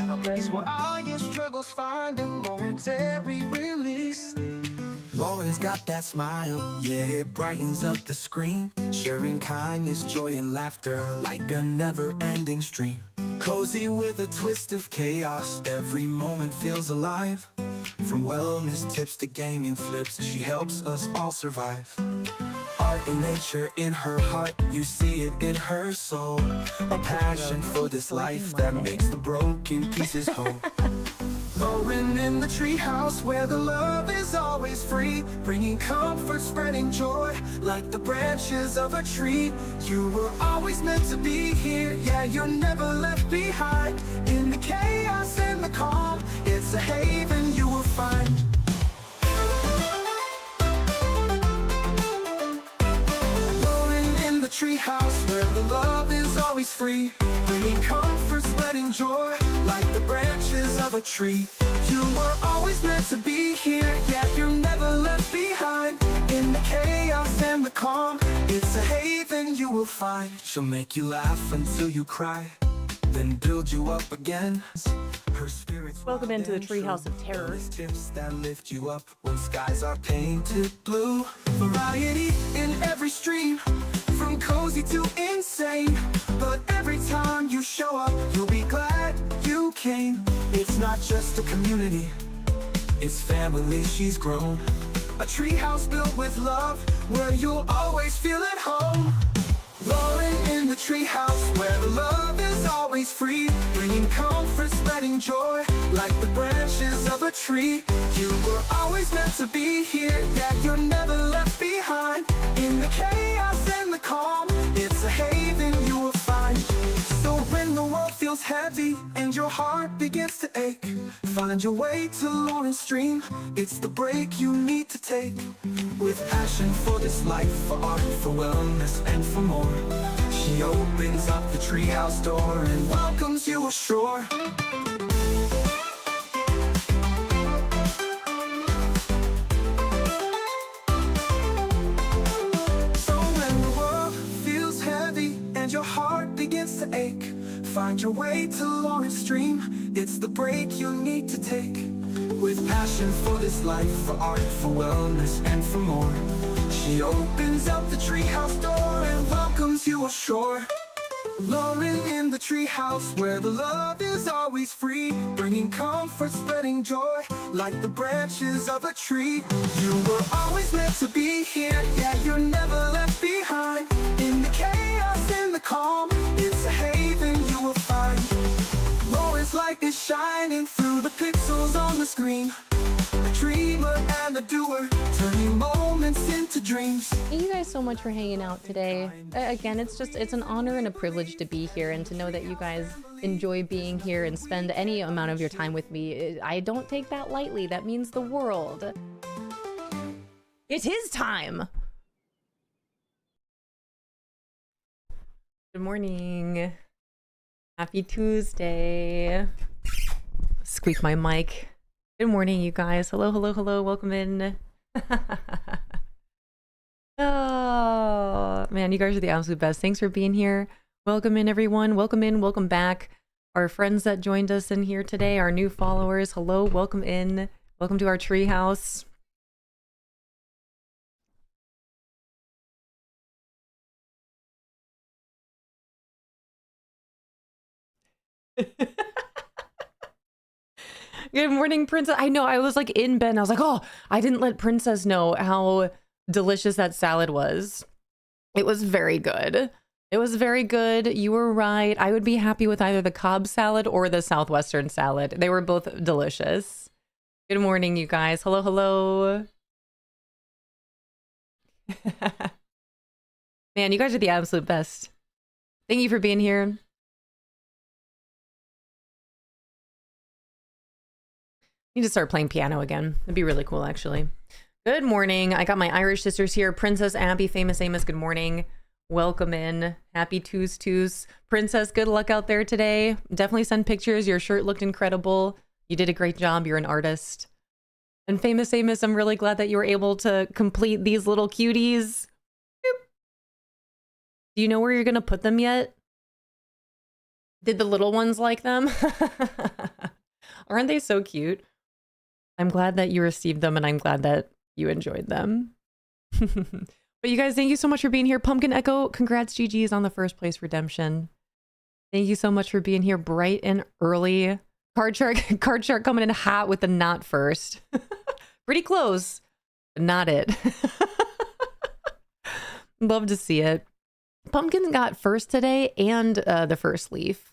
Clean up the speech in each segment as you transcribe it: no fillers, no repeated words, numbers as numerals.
A place where all your struggles find a momentary release. Lauren's got that smile, yeah, it brightens up the screen, sharing kindness, joy, and laughter like a never-ending stream. Cozy with a twist of chaos, every moment feels alive. From wellness tips to gaming flips, she helps us all survive. Art and nature in her heart, you see it in her soul. A passion for this life that makes the broken pieces whole. Lauren in the treehouse where the love is always free, bringing comfort, spreading joy like the branches of a tree. You were always meant to be here, yeah, you're never left behind. In the chaos and the calm, it's a haven you will find. Treehouse where the love is always free, bringing comfort, spreading joy like the branches of a tree. You were always meant to be here, yeah, you're never left behind. In the chaos and the calm, it's a haven you will find. She'll make you laugh until you cry, then build you up again. Her spirit's welcome into the Treehouse of Terror. Tips that lift you up when skies are painted blue. Variety in every stream, from cozy to insane. But every time you show up, you'll be glad you came. It's not just a community, it's family she's grown. A treehouse built with love, where you'll always feel at home. Lauren in the treehouse, where the love is always free, bringing comfort, spreading joy like the branches of a tree. You were always meant to be here, yeah, you're never left behind. In the chaos and the calm, it's a haven you will find. So when the world feels heavy and your heart begins to ache, find your way to Lauren's stream, it's the break you need to take. With passion for this life, for art, for wellness, and for more, she opens up the treehouse door and welcomes you ashore. So when the world feels heavy and your heart begins to ache, find your way to Lauren's stream, it's the break you need to take. With passion for this life, for art, for wellness, and for more, she opens up the treehouse door and welcomes you ashore. Lauren in the treehouse, where the love is always free, bringing comfort, spreading joy like the branches of a tree. You were always meant to be here, yeah, you're never left behind. In the chaos and the calm, it's a haven you will find. Lauren's light is shining through the pixels on the screen, a dreamer and a doer, turning moments into dreams. Thank you guys so much for hanging out today. Again, it's an honor and a privilege to be here, and to know that you guys enjoy being here and spend any amount of your time with me. I don't take that lightly. That means the world. It is time. Good morning. Happy Tuesday. Squeak my mic. Good morning, you guys. Hello, hello, hello. Welcome in. Oh, man, you guys are the absolute best. Thanks for being here. Welcome in, everyone. Welcome in, welcome back. Our friends that joined us in here today, our new followers, hello, welcome in. Welcome to our treehouse. Good morning, Princess. I know, I was like in bed. I was like, oh, I didn't let Princess know how delicious that salad was. It was very good. It was very good. You were right. I would be happy with either the Cobb salad or the Southwestern salad. They were both delicious. Good morning, you guys. Hello, hello. Man, you guys are the absolute best. Thank you for being here. Need to start playing piano again. It'd be really cool, actually. Good morning. I got my Irish sisters here. Princess Abby, Famous Amos, good morning. Welcome in. Happy Tues. Princess, good luck out there today. Definitely send pictures. Your shirt looked incredible. You did a great job. You're an artist. And Famous Amos, I'm really glad that you were able to complete these little cuties. Boop. Do you know where you're going to put them yet? Did the little ones like them? Aren't they so cute? I'm glad that you received them and I'm glad that you enjoyed them. But you guys, thank you so much for being here. Pumpkin Echo, congrats, GG's on the first place redemption. Thank you so much for being here bright and early. Card Shark coming in hot with the not first. Pretty close, but not it. Love to see it. Pumpkin got first today and the first leaf.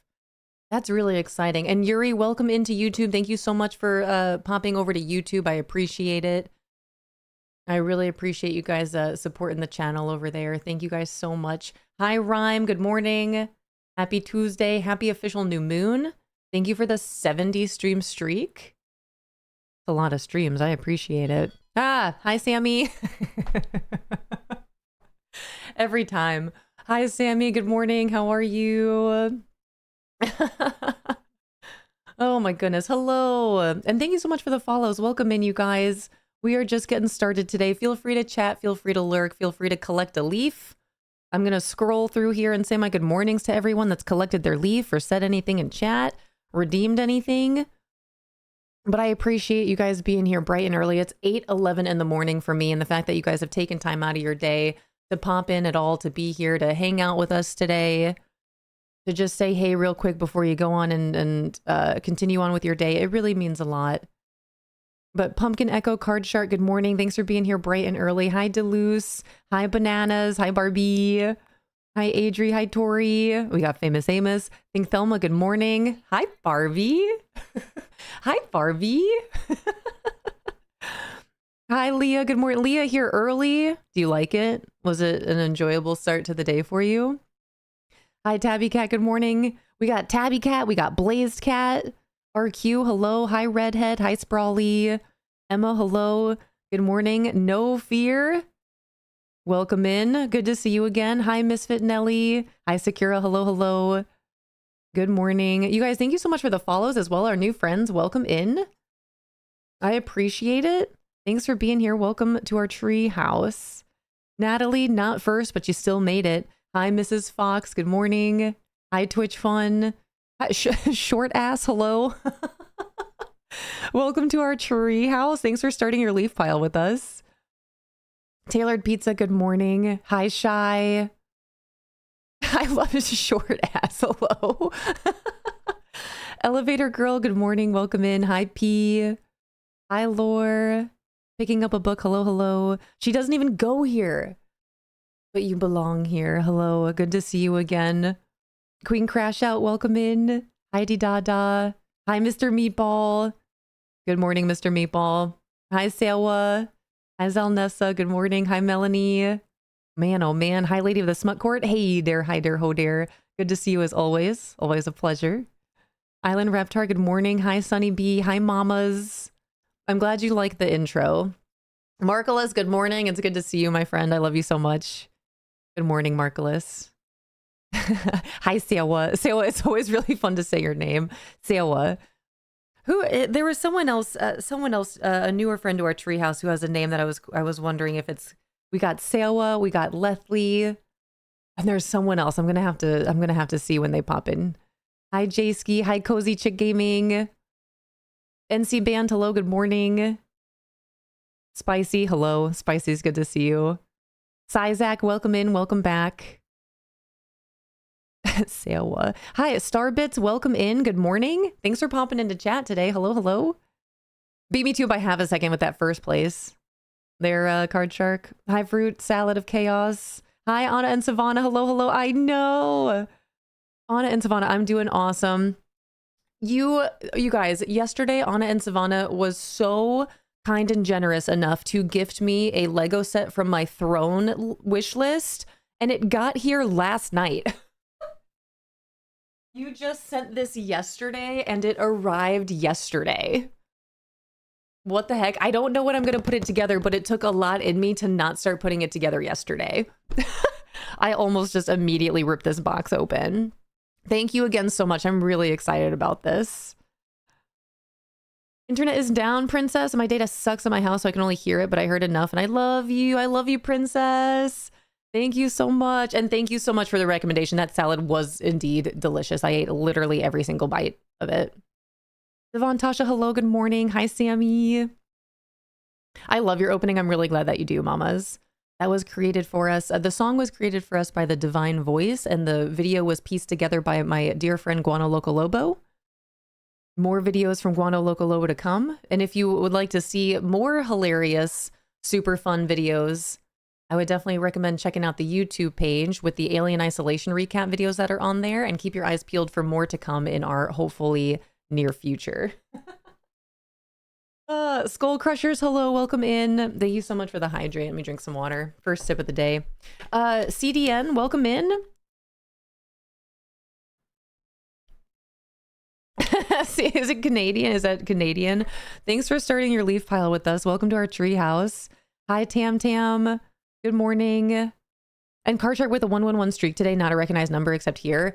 That's really exciting. And Yuri, welcome into YouTube. Thank you so much for popping over to YouTube. I appreciate it. I really appreciate you guys supporting the channel over there. Thank you guys so much. Hi, Rhyme. Good morning. Happy Tuesday. Happy official new moon. Thank you for the 70 stream streak. It's a lot of streams. I appreciate it. Ah, hi, Sammy. Every time. Hi, Sammy. Good morning. How are you? Oh my goodness. Hello. And thank you so much for the follows. Welcome in, you guys. We are just getting started today. Feel free to chat. Feel free to lurk. Feel free to collect a leaf. I'm going to scroll through here and say my good mornings to everyone that's collected their leaf or said anything in chat, redeemed anything. But I appreciate you guys being here bright and early. It's 8:11 in the morning for me, and the fact that you guys have taken time out of your day to pop in at all, to be here, to hang out with us today, to just say hey real quick before you go on and continue on with your day. It really means a lot. But Pumpkin Echo, Card Shark, good morning. Thanks for being here bright and early. Hi, Deleuze. Hi, Bananas. Hi, Barbie. Hi, Adri. Hi, Tori. We got Famous Amos. Think Thelma, good morning. Hi, Barbie. Hi, Barbie. Hi, Leah. Good morning. Leah here early. Do you like it? Was it an enjoyable start to the day for you? Hi, Tabby Cat. Good morning. We got Tabby Cat. We got Blazed Cat. RQ, hello. Hi, Redhead. Hi, Sprawly. Emma, hello. Good morning. No Fear. Welcome in. Good to see you again. Hi, Misfit Nelly. Hi, Sakura. Hello, hello. Good morning. You guys, thank you so much for the follows as well. Our new friends, welcome in. I appreciate it. Thanks for being here. Welcome to our tree house. Natalie, not first, but you still made it. Hi, Mrs. Fox. Good morning. Hi, Twitch Fun. Hi, short ass, hello. Welcome to our tree house. Thanks for starting your leaf pile with us. Tailored Pizza, good morning. Hi, Shy. I love his short ass, hello. Elevator Girl, good morning. Welcome in. Hi, P. Hi, Lore. Picking up a book, hello, hello. She doesn't even go here, but you belong here. Hello, good to see you again. Queen Crash Out, welcome in. Heidi Dada. Hi, Mr. Meatball. Good morning, Mr. Meatball. Hi, Sewa. Hi, Zalnessa. Good morning. Hi, Melanie. Man, oh man. Hi, Lady of the Smut Court. Hey there, hi there, ho there. Good to see you as always. Always a pleasure. Island Reptar, good morning. Hi, Sunny B. Hi, Mamas. I'm glad you like the intro. Marcellus, good morning. It's good to see you, my friend. I love you so much. Good morning, Marcellus. Hi, Sewa. Sewa, it's always really fun to say your name. Sewa. There was someone else, a newer friend to our treehouse who has a name that I was wondering if it's, we got Sewa, we got Lethley, and there's someone else. I'm gonna have to see when they pop in. Hi, Jayski. Hi, Cozy Chick Gaming. NC Band, hello, good morning. Spicy, hello. Spicy's good to see you. Sizak, welcome in, welcome back. Sewa. Hi, Starbits, welcome in. Good morning. Thanks for popping into chat today. Hello, hello. Beat me to by half a second with that first place. There, Card Shark. Hi, Fruit Salad of Chaos. Hi, Anna and Savannah. Hello, hello. I know. Anna and Savannah, I'm doing awesome. You guys, yesterday, Anna and Savannah was so kind and generous enough to gift me a Lego set from my Throne wish list, and it got here last night. You just sent this yesterday and it arrived yesterday. What the heck? I don't know when I'm going to put it together, but it took a lot in me to not start putting it together yesterday. I almost just immediately ripped this box open. Thank you again so much. I'm really excited about this. Internet is down, Princess. My data sucks in my house, so I can only hear it, but I heard enough, and I love you. I love you, Princess. Thank you so much. And thank you so much for the recommendation. That salad was indeed delicious. I ate literally every single bite of it. Devon, Tasha, hello, good morning. Hi, Sammy. I love your opening. I'm really glad that you do, mamas. That was created for us. The song was created for us by the Divine Voice, and the video was pieced together by my dear friend Guano Loco Lobo. More videos from Guano Loco Lobo to come. And if you would like to see more hilarious, super fun videos, I would definitely recommend checking out the YouTube page with the Alien Isolation recap videos that are on there, and keep your eyes peeled for more to come in our hopefully near future. Skull Crushers, hello, welcome in. Thank you so much for the hydrate. Let me drink some water. First sip of the day. CDN, welcome in. Is it Canadian? Is that Canadian? Thanks for starting your leaf pile with us. Welcome to our tree house. Hi, Tam Tam. Good morning. And Carchart with a 111 streak today, not a recognized number except here.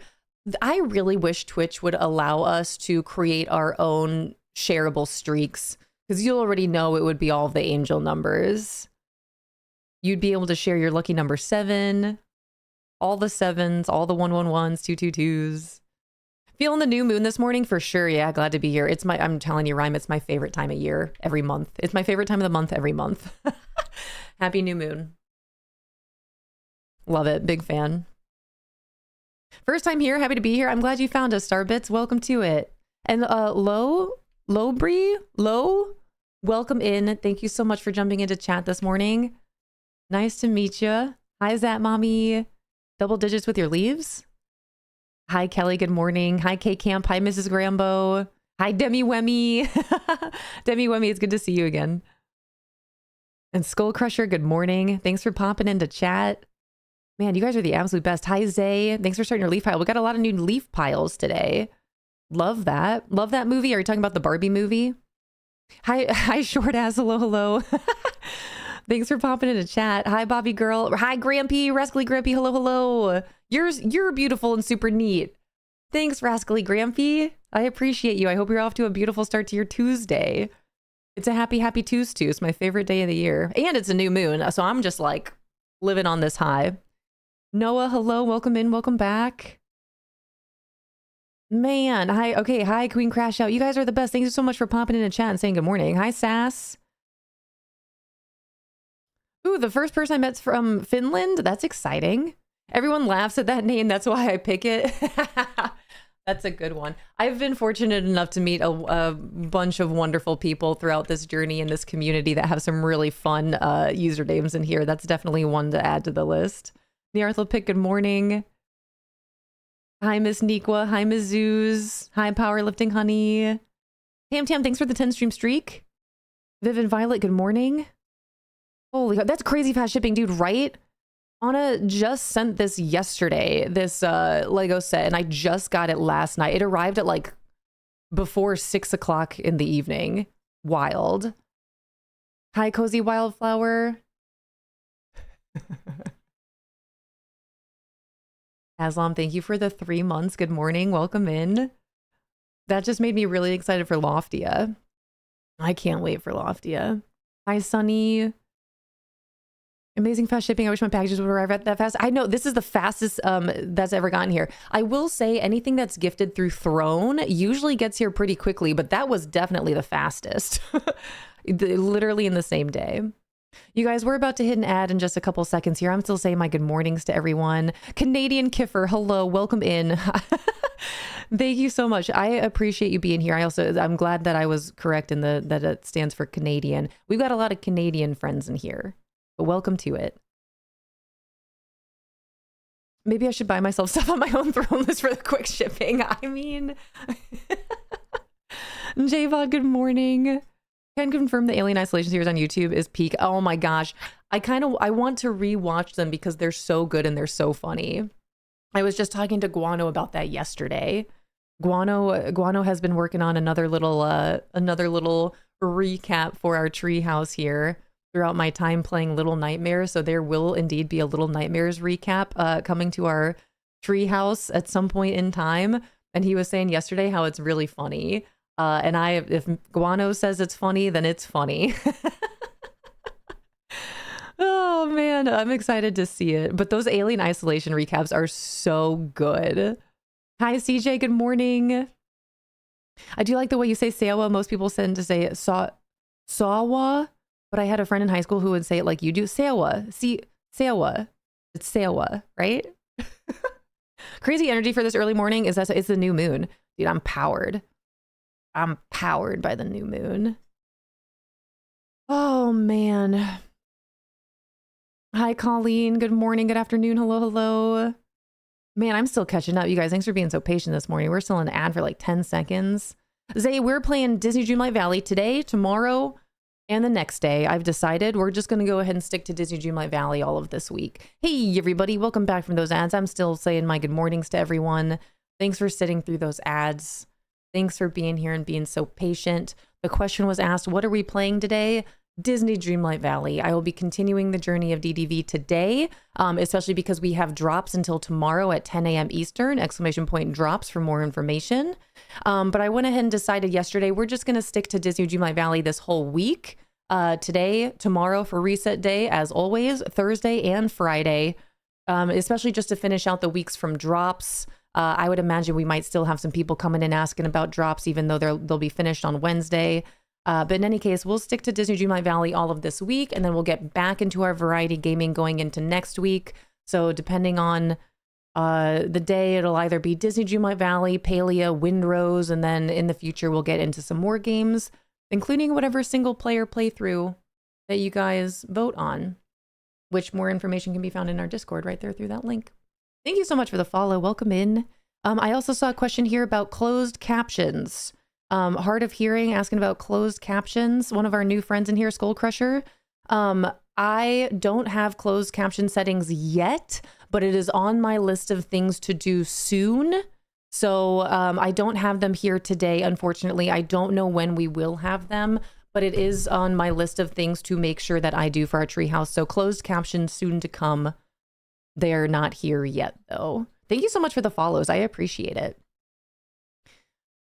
I really wish Twitch would allow us to create our own shareable streaks, because you already know it would be all of the angel numbers. You'd be able to share your lucky number 7, all the 7s, all the 111s, 222s. Feeling the new moon this morning for sure. Yeah, glad to be here. I'm telling you, Rhyme, it's my favorite time of year every month. It's my favorite time of the month every month. Happy new moon. Love it. Big fan. First time here. Happy to be here. I'm glad you found us, Starbits. Welcome to it. And Lowbree, welcome in. Thank you so much for jumping into chat this morning. Nice to meet you. Hi, Zat Mommy. Double digits with your leaves. Hi, Kelly. Good morning. Hi, K Camp. Hi, Mrs. Grambo. Hi, Demi Wemmy. Demi Wemmy, it's good to see you again. And Skull Crusher, good morning. Thanks for popping into chat. Man, you guys are the absolute best. Hi, Zay. Thanks for starting your leaf pile. We got a lot of new leaf piles today. Love that. Love that movie. Are you talking about the Barbie movie? Hi, short ass. Hello, hello. Thanks for popping into chat. Hi, Bobby girl. Hi, Grampy. Rascally Grampy. Hello, hello. You're beautiful and super neat. Thanks, Rascally Grampy. I appreciate you. I hope you're off to a beautiful start to your Tuesday. It's a happy Tuesday. It's my favorite day of the year. And it's a new moon. So I'm just like living on this high. Noah, hello. Welcome in. Welcome back. Man, hi. Okay, hi, Queen Crash Out. You guys are the best. Thank you so much for popping in a chat and saying good morning. Hi, Sass. Ooh, the first person I met's from Finland. That's exciting. Everyone laughs at that name. That's why I pick it. That's a good one. I've been fortunate enough to meet a bunch of wonderful people throughout this journey in this community that have some really fun usernames in here. That's definitely one to add to the list. The Arthropic, good morning. Hi, Miss Nikwa. Hi, Miss Zoos. Hi, Powerlifting Honey. Tam Tam, thanks for the 10 stream streak. Vivid Violet, good morning. Holy God, that's crazy fast shipping, dude, right? Anna just sent this yesterday, this Lego set, and I just got it last night. It arrived at like before 6 o'clock in the evening. Wild. Hi, Cozy Wildflower. Aslam, thank you for the 3 months. Good morning. Welcome in. That just made me really excited for Loftia. I can't wait for Loftia. Hi, Sunny. Amazing fast shipping. I wish my packages would arrive at that fast. I know this is the fastest that's ever gotten here. I will say anything that's gifted through Throne usually gets here pretty quickly, but that was definitely the fastest. Literally in the same day. You guys, we're about to hit an ad in just a couple seconds here. I'm still saying my good mornings to everyone. Canadian Kiffer, hello, welcome in. Thank you so much. I appreciate you being here. I'm glad that I was correct in that it stands for Canadian. We've got a lot of Canadian friends in here. But welcome to it. Maybe I should buy myself stuff on my own Throne list for the quick shipping. I mean, Javod, good morning. Can confirm the Alien Isolation series on YouTube is peak. Oh my gosh. I want to rewatch them because they're so good and they're so funny. I was just talking to Guano about that yesterday. Guano has been working on another little recap for our treehouse here throughout my time playing Little Nightmares. So there will indeed be a Little Nightmares recap coming to our treehouse at some point in time. And he was saying yesterday how it's really funny. And if Guano says it's funny, then it's funny. Oh man, I'm excited to see it. But those Alien Isolation recaps are so good. Hi, CJ. Good morning. I do like the way you say Sawa. Most people tend to say Sawa, but I had a friend in high school who would say it like you do. Sawa. See, Sawa. It's Sawa, right? Crazy energy for this early morning is that it's the new moon. Dude, I'm powered. I'm powered by the new moon. Oh, man. Hi, Colleen. Good morning. Good afternoon. Hello, hello. Man, I'm still catching up. You guys, thanks for being so patient this morning. We're still in an ad for like 10 seconds. Zay, we're playing Disney Dreamlight Valley today, tomorrow, and the next day. I've decided we're just going to go ahead and stick to Disney Dreamlight Valley all of this week. Hey, everybody. Welcome back from those ads. I'm still saying my good mornings to everyone. Thanks for sitting through those ads. Thanks for being here and being so patient. The question was asked, what are we playing today? Disney Dreamlight Valley. I will be continuing the journey of DDV today, especially because we have drops until tomorrow at 10 a.m. Eastern, !drops for more information. But I went ahead and decided yesterday, we're just going to stick to Disney Dreamlight Valley this whole week. Today, tomorrow for reset day, as always, Thursday and Friday, especially just to finish out the weeks from drops. I would imagine we might still have some people coming in asking about drops, even though they'll be finished on Wednesday. But in any case, we'll stick to Disney Dreamlight Valley all of this week, and then we'll get back into our variety gaming going into next week. So depending on the day, it'll either be Disney Dreamlight Valley, Palia, Windrose, and then in the future, we'll get into some more games, including whatever single player playthrough that you guys vote on, which more information can be found in our Discord right there through that link. Thank you so much for the follow. Welcome in. I also saw a question here about closed captions. Hard of Hearing asking about closed captions. One of our new friends in here, Skull Crusher. I don't have closed caption settings yet, but it is on my list of things to do soon. So I don't have them here today, unfortunately. I don't know when we will have them, but it is on my list of things to make sure that I do for our treehouse. So closed captions soon to come. They're not here yet, though. Thank you so much for the follows. I appreciate it.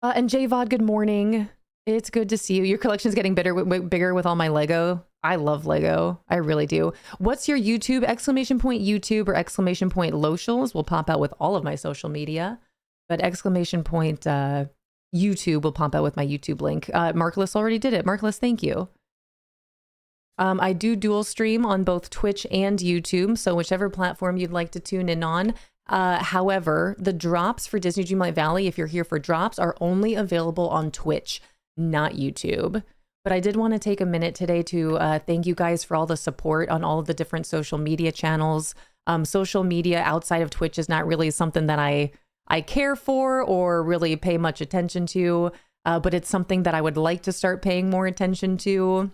And JVOD, good morning. It's good to see you. Your collection is getting bigger with all my Lego. I love Lego. I really do. What's your YouTube? !YouTube or !Locials will pop out with all of my social media. But ! YouTube will pop out with my YouTube link. Markless already did it. Markless, thank you. I do dual stream on both Twitch and YouTube. So whichever platform you'd like to tune in on. However, the drops for Disney Dreamlight Valley, if you're here for drops, are only available on Twitch, not YouTube. But I did want to take a minute today to thank you guys for all the support on all of the different social media channels. Social media outside of Twitch is not really something that I care for or really pay much attention to, but it's something that I would like to start paying more attention to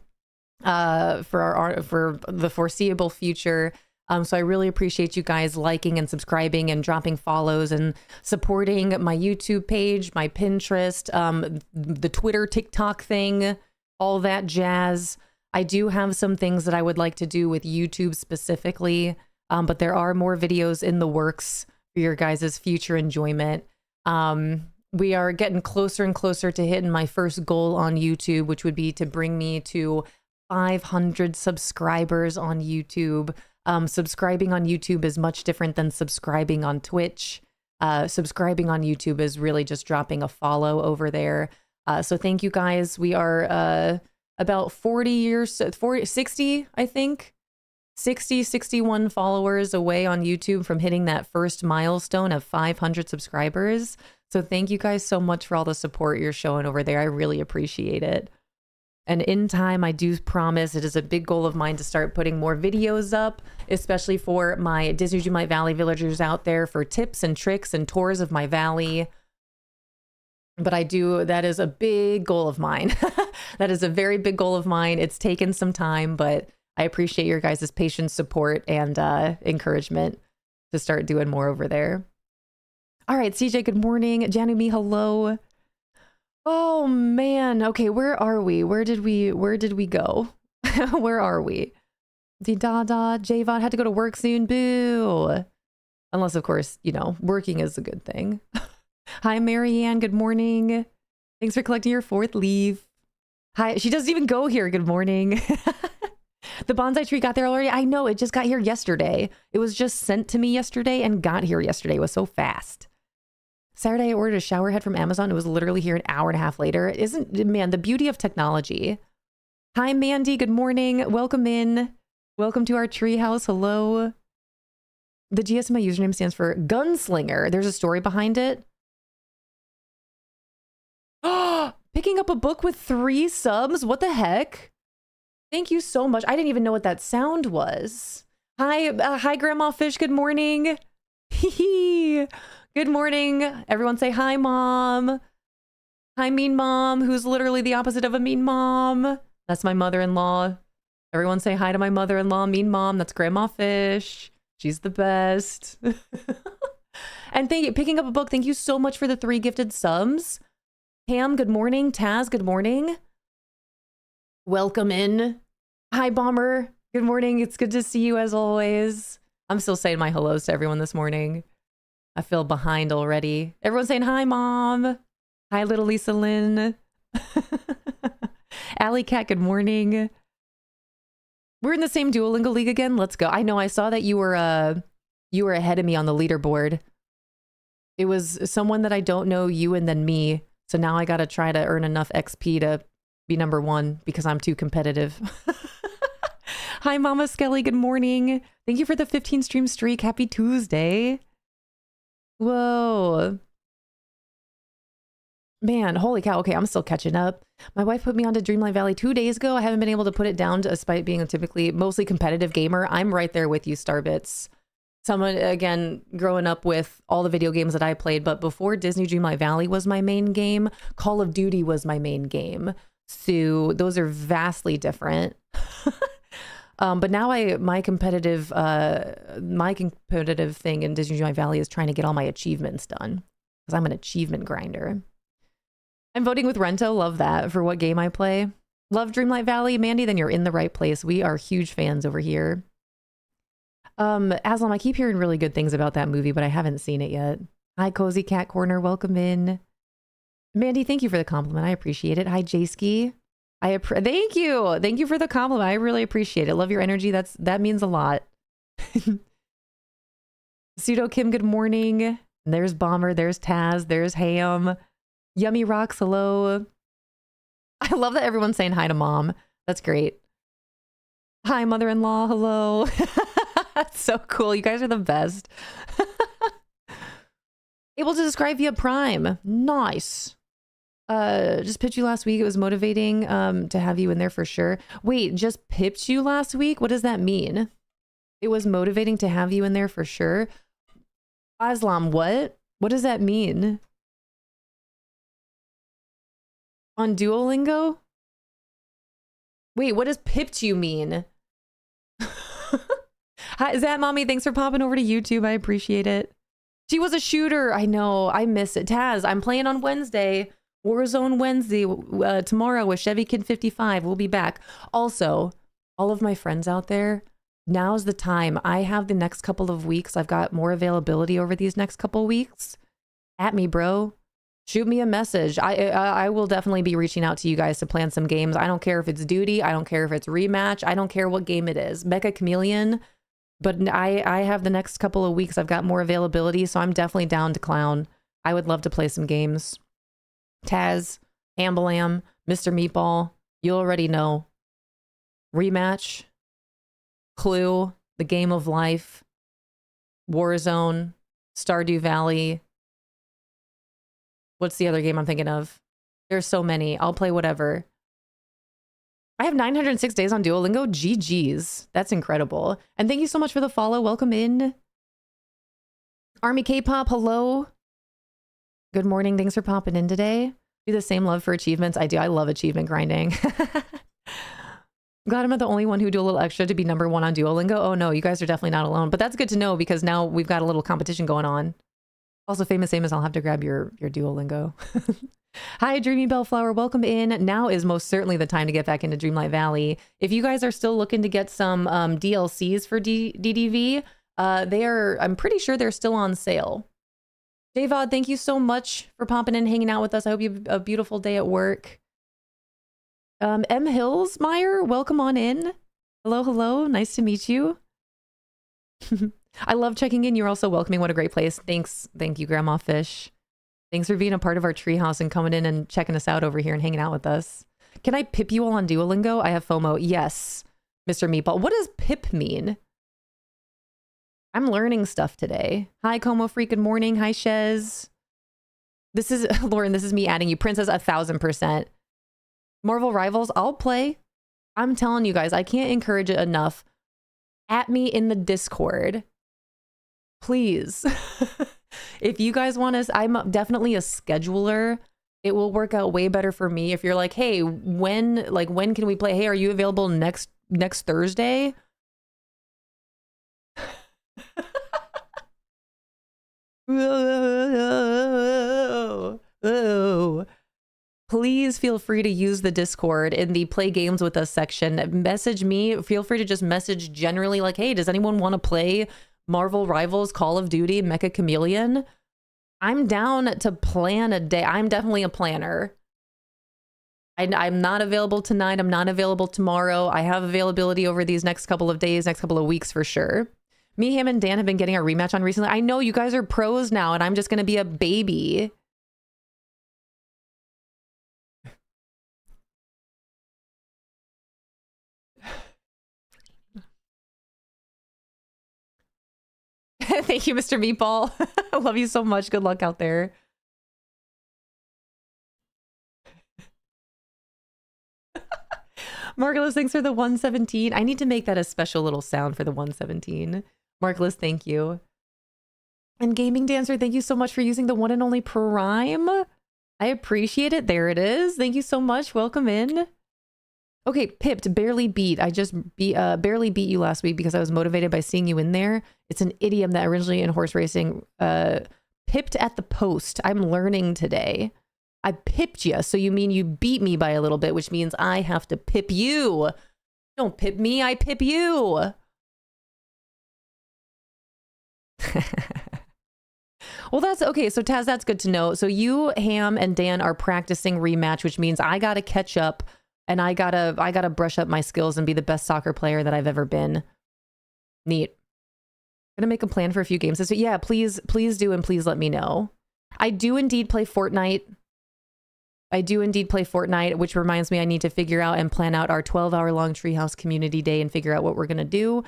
for the foreseeable future. So I really appreciate you guys liking and subscribing and dropping follows and supporting my YouTube page, my Pinterest, the Twitter, TikTok thing, all that jazz. I do have some things that I would like to do with YouTube specifically, but there are more videos in the works for your guys' future enjoyment. We are getting closer and closer to hitting my first goal on YouTube, which would be to bring me to 500 subscribers on YouTube. Subscribing on YouTube is much different than subscribing on Twitch. Subscribing on YouTube is really just dropping a follow over there. So thank you guys. We are about 60, I think. 61 followers away on YouTube from hitting that first milestone of 500 subscribers. So thank you guys so much for all the support you're showing over there. I really appreciate it. And in time, I do promise it is a big goal of mine to start putting more videos up, especially for my Disney Dreamlight Valley villagers out there for tips and tricks and tours of my valley. But that is a big goal of mine. That is a very big goal of mine. It's taken some time, but I appreciate your guys' patient support and encouragement to start doing more over there. All right, CJ, good morning. Janumi, hello. Oh man. Okay, where are we? Where did we go? Where are we? JVOD had to go to work soon. Boo. Unless, of course, working is a good thing. Hi, Marianne. Good morning. Thanks for collecting your 4th leaf. Hi. She doesn't even go here. Good morning. The bonsai tree got there already. I know, it just got here yesterday. It was just sent to me yesterday and got here yesterday. It was so fast. Saturday, I ordered a shower head from Amazon. It was literally here an hour and a half later. Man, the beauty of technology. Hi, Mandy. Good morning. Welcome in. Welcome to our treehouse. Hello. The GSMI username stands for Gunslinger. There's a story behind it. Oh, picking up a book with 3 subs. What the heck? Thank you so much. I didn't even know what that sound was. Hi, Grandma Fish. Good morning. Good morning. Everyone say hi, Mom. Hi, Mean Mom, who's literally the opposite of a mean mom. That's my mother-in-law. Everyone say hi to my mother-in-law, Mean Mom. That's Grandma Fish. She's the best. And thank you. Picking up a book. Thank you so much for the 3 gifted subs. Pam, good morning. Taz, good morning. Welcome in. Hi, Bomber. Good morning. It's good to see you as always. I'm still saying my hellos to everyone this morning. I feel behind already. Everyone's saying hi, Mom. Hi, little Lisa Lynn. Alley Cat, good morning. We're in the same Duolingo League again. Let's go. I know, I saw that you were ahead of me on the leaderboard. It was someone that I don't know, you and then me. So now I got to try to earn enough XP to be number 1 because I'm too competitive. Hi, Mama Skelly. Good morning. Thank you for the 15 stream streak. Happy Tuesday. Whoa. Man, holy cow. Okay, I'm still catching up. My wife put me onto Dreamlight Valley 2 days ago. I haven't been able to put it down despite being a typically mostly competitive gamer. I'm right there with you, Starbits. Someone, again, growing up with all the video games that I played, but before Disney Dreamlight Valley was my main game, Call of Duty was my main game. So those are vastly different. But now my competitive thing in Disney Dreamlight Valley is trying to get all my achievements done because I'm an achievement grinder. I'm voting with Rento. Love that for what game I play. Love Dreamlight Valley. Mandy, then you're in the right place. We are huge fans over here. Aslam, I keep hearing really good things about that movie, but I haven't seen it yet. Hi, Cozy Cat Corner. Welcome in. Mandy, thank you for the compliment. I appreciate it. Hi, Jayski. Thank you. Thank you for the compliment. I really appreciate it. Love your energy. That means a lot. Pseudo Kim, good morning. There's Bomber. There's Taz. There's Ham. Yummy Rocks, hello. I love that everyone's saying hi to Mom. That's great. Hi, mother-in-law. Hello. That's so cool. You guys are the best. Able to describe via Prime. Nice. Just pipped you last week. It was motivating to have you in there for sure. Wait, just pipped you last week? What does that mean? It was motivating to have you in there for sure. Aslam, what? What does that mean? On Duolingo? Wait, what does pipped you mean? Hi, Zat Mommy, thanks for popping over to YouTube. I appreciate it. She was a shooter. I know. I miss it. Taz, I'm playing on Wednesday. Warzone Wednesday tomorrow with Chevy Kid 55. We'll be back. Also, all of my friends out there, now's the time. I have the next couple of weeks. I've got more availability over these next couple weeks. At me, bro. Shoot me a message. I will definitely be reaching out to you guys to plan some games. I don't care if it's duty. I don't care if it's rematch. I don't care what game it is. Mecha Chameleon. But I have the next couple of weeks. I've got more availability, so I'm definitely down to clown. I would love to play some games. Taz, Ambalam, Mr. Meatball, you already know. Rematch, Clue, The Game of Life, Warzone, Stardew Valley. What's the other game I'm thinking of? There's so many. I'll play whatever. I have 906 days on Duolingo. GG's. That's incredible. And thank you so much for the follow. Welcome in. Army K-pop, hello. Good morning. Thanks for popping in today. Do the same love for achievements. I do. I love achievement grinding. Glad I'm not the only one who do a little extra to be number 1 on Duolingo. Oh no, you guys are definitely not alone. But that's good to know because now we've got a little competition going on. Also, Famous Amos, I'll have to grab your Duolingo. Hi, Dreamy Bellflower. Welcome in. Now is most certainly the time to get back into Dreamlight Valley. If you guys are still looking to get some DLCs for DDV, I'm pretty sure they're still on sale. Davod, thank you so much for popping in, hanging out with us. I hope you have a beautiful day at work. M. Hillsmeyer, welcome on in. Hello, hello. Nice to meet you. I love checking in. You're also welcoming. What a great place. Thanks. Thank you, Grandma Fish. Thanks for being a part of our treehouse and coming in and checking us out over here and hanging out with us. Can I pip you all on Duolingo? I have FOMO. Yes, Mr. Meatball. What does pip mean? I'm learning stuff today. Hi, Como Freak. Good morning. Hi, Shez. This is, Lauren, this is me adding you. Princess, 1000%. Marvel Rivals, I'll play. I'm telling you guys, I can't encourage it enough. At me in the Discord. Please. If you guys want to, I'm definitely a scheduler. It will work out way better for me if you're like, hey, when can we play? Hey, are you available next Thursday? Oh. Please feel free to use the Discord in the play games with us section. Message me. Feel free to just message generally like, hey, does anyone want to play Marvel Rivals, Call of Duty, Mecha Chameleon? I'm down to plan a day. I'm definitely a planner. I'm not available tonight. I'm not available tomorrow. I have availability over these next couple of days, next couple of weeks for sure. Me, him, and Dan have been getting a rematch on recently. I know you guys are pros now, and I'm just going to be a baby. Thank you, Mr. Meatball. I love you so much. Good luck out there. Margulis, thanks for the 117. I need to make that a special little sound for the 117. Margulis, thank you. And Gaming Dancer, thank you so much for using the one and only Prime. I appreciate it. There it is. Thank you so much. Welcome in. Okay, pipped, barely beat. I just barely beat you last week because I was motivated by seeing you in there. It's an idiom that originally in horse racing, pipped at the post. I'm learning today. I pipped you, so you mean you beat me by a little bit, which means I have to pip you. Don't pip me, I pip you. Well, that's okay. So Taz, that's good to know. So you, Ham, and Dan are practicing rematch, which means I gotta catch up. And I gotta brush up my skills and be the best soccer player that I've ever been. Neat. Gonna make a plan for a few games. So yeah, please do, and please let me know. I do indeed play Fortnite. Which reminds me I need to figure out and plan out our 12-hour-long Treehouse Community Day and figure out what we're gonna do.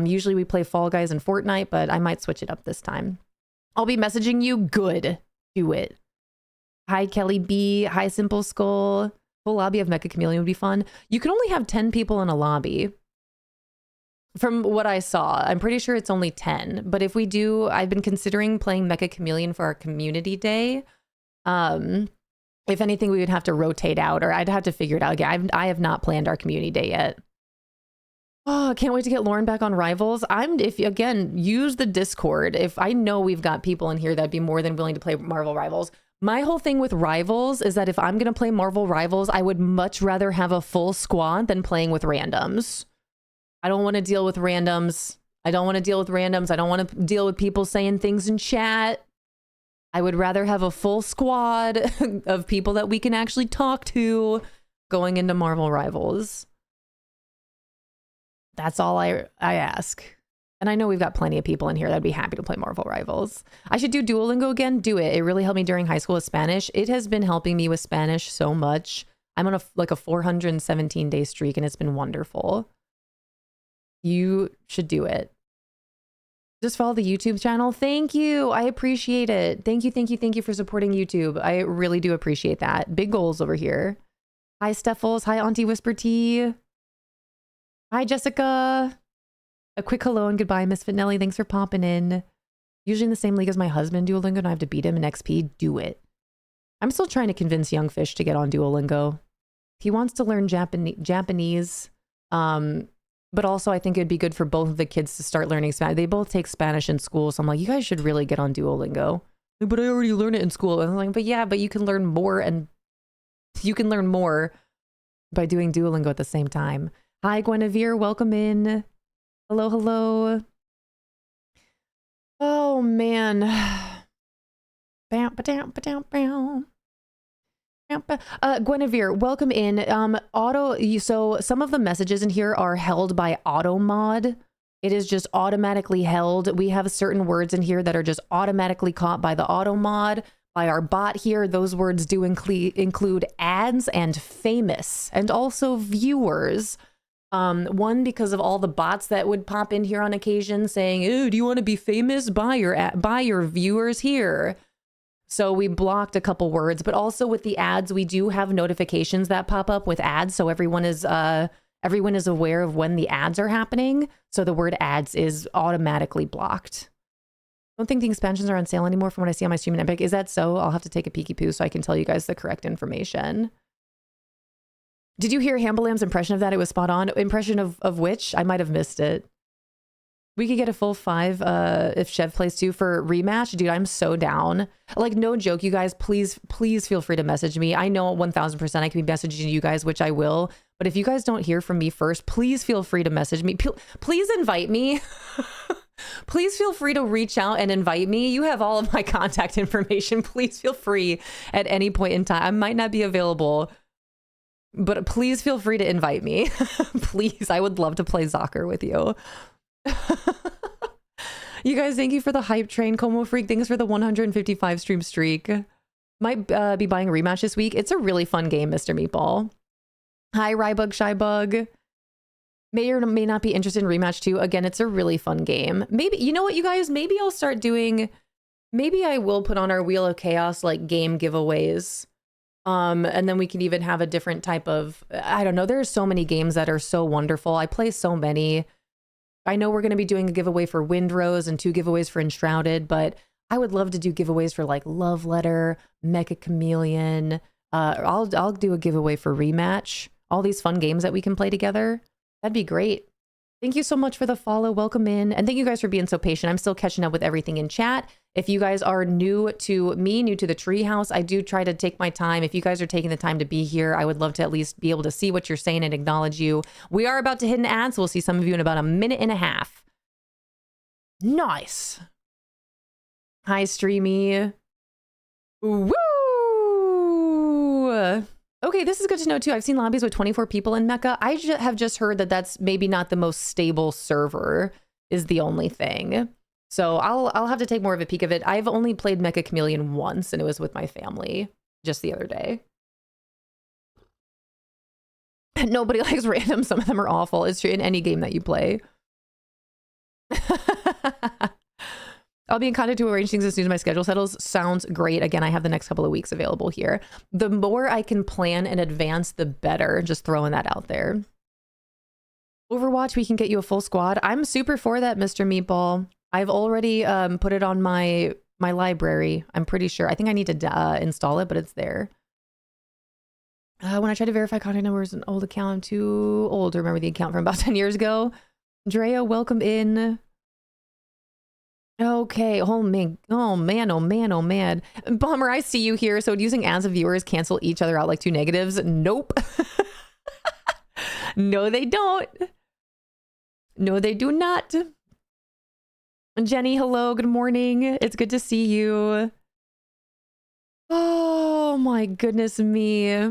Usually we play Fall Guys and Fortnite, but I might switch it up this time. I'll be messaging you. Good. Do it. Hi, Kelly B. Hi, Simple Skull. Full lobby of Mecha Chameleon would be fun. You can only have 10 people in a lobby. From what I saw, I'm pretty sure it's only 10. But if we do, I've been considering playing Mecha Chameleon for our community day. If anything, we would have to rotate out, or I'd have to figure it out again. I have not planned our community day yet. Oh, can't wait to get Lauren back on Rivals. Again, use the Discord. If I know we've got people in here that'd be more than willing to play Marvel Rivals. My whole thing with Rivals is that if I'm going to play Marvel Rivals, I would much rather have a full squad than playing with randoms. I don't want to deal with randoms. I don't want to deal with people saying things in chat. I would rather have a full squad of people that we can actually talk to going into Marvel Rivals. That's all I ask. And I know we've got plenty of people in here that'd be happy to play Marvel Rivals. I should do Duolingo again. Do it. It really helped me during high school with Spanish. It has been helping me with Spanish so much. I'm on a 417-day streak, and it's been wonderful. You should do it. Just follow the YouTube channel. Thank you. I appreciate it. Thank you for supporting YouTube. I really do appreciate that. Big goals over here. Hi, Steffels. Hi, Auntie Whisper Tea. Hi, Jessica. A quick hello and goodbye, Misfit Nelly. Thanks for popping in. Usually in the same league as my husband, Duolingo, and I have to beat him in XP. Do it. I'm still trying to convince Young Fish to get on Duolingo. He wants to learn Japanese, but also I think it'd be good for both of the kids to start learning Spanish. They both take Spanish in school, so I'm like, you guys should really get on Duolingo. But I already learned it in school. And I'm like, but you can learn more, and you can learn more by doing Duolingo at the same time. Hi, Guinevere. Welcome in. Hello, hello. Oh, man. Bow, ba-dow, ba-dow, bow. Guinevere, welcome in. So some of the messages in here are held by auto mod. It is just automatically held. We have certain words in here that are just automatically caught by the auto mod, by our bot here. Those words do include ads and famous and also viewers. One, because of all the bots that would pop in here on occasion saying, "Ooh, do you want to be famous? Buy your viewers here." So we blocked a couple words, but also with the ads, we do have notifications that pop up with ads. So everyone is aware of when the ads are happening. So the word ads is automatically blocked. I don't think the expansions are on sale anymore from what I see on my stream in Epic. Is that so? I'll have to take a peeky poo so I can tell you guys the correct information. Did you hear Hambalam's impression of that? It was spot on. Impression of which? I might have missed it. We could get a full 5 if Chev plays too for rematch. Dude, I'm so down. Like, no joke, you guys, please feel free to message me. I know 1000% I can be messaging you guys, which I will. But if you guys don't hear from me first, please feel free to message me. Please invite me. Please feel free to reach out and invite me. You have all of my contact information. Please feel free at any point in time. I might not be available, but please feel free to invite me. Please, I would love to play soccer with you. You guys, thank you for the hype train. Como Freak, thanks for the 155 stream streak. Might be buying a rematch this week. It's a really fun game, Mr. Meatball. Hi, Rybug Shybug. May or may not be interested in rematch too. Again, it's a really fun game. Maybe, you know what, you guys, maybe I'll start doing, maybe I will put on our Wheel of Chaos like game giveaways. And then we can even have a different type of, I don't know, there's so many games that are so wonderful. I play so many. I know we're going to be doing a giveaway for Windrose and 2 giveaways for Enshrouded, but I would love to do giveaways for like Love Letter, Mecha Chameleon. I'll do a giveaway for Rematch. All these fun games that we can play together. That'd be great. Thank you so much for the follow. Welcome in. And thank you guys for being so patient. I'm still catching up with everything in chat. If you guys are new to me, new to the treehouse, I do try to take my time. If you guys are taking the time to be here, I would love to at least be able to see what you're saying and acknowledge you. We are about to hit an ad, so we'll see some of you in about a minute and a half. Nice. Hi, Streamy. Woo! Okay, this is good to know too. I've seen lobbies with 24 people in Mecha. I have just heard that that's maybe not the most stable server is the only thing. So I'll have to take more of a peek of it. I've only played Mecha Chameleon once, and it was with my family just the other day. Nobody likes random. Some of them are awful. It's true in any game that you play. I'll be in contact to arrange things as soon as my schedule settles. Sounds great. Again, I have the next couple of weeks available here. The more I can plan in advance, the better. Just throwing that out there. Overwatch, we can get you a full squad. I'm super for that, Mr. Meatball. I've already put it on my library. I'm pretty sure. I think I need to install it, but it's there. When I try to verify contact numbers, an old account, I'm too old to remember the account from about 10 years ago. Drea, welcome in. Okay. Oh man. Oh man. Oh man. Oh man. Bummer. I see you here. So using ads of viewers cancel each other out like 2 negatives. Nope. No, they don't. No, they do not. Jenny, hello. Good morning. It's good to see you. Oh my goodness me.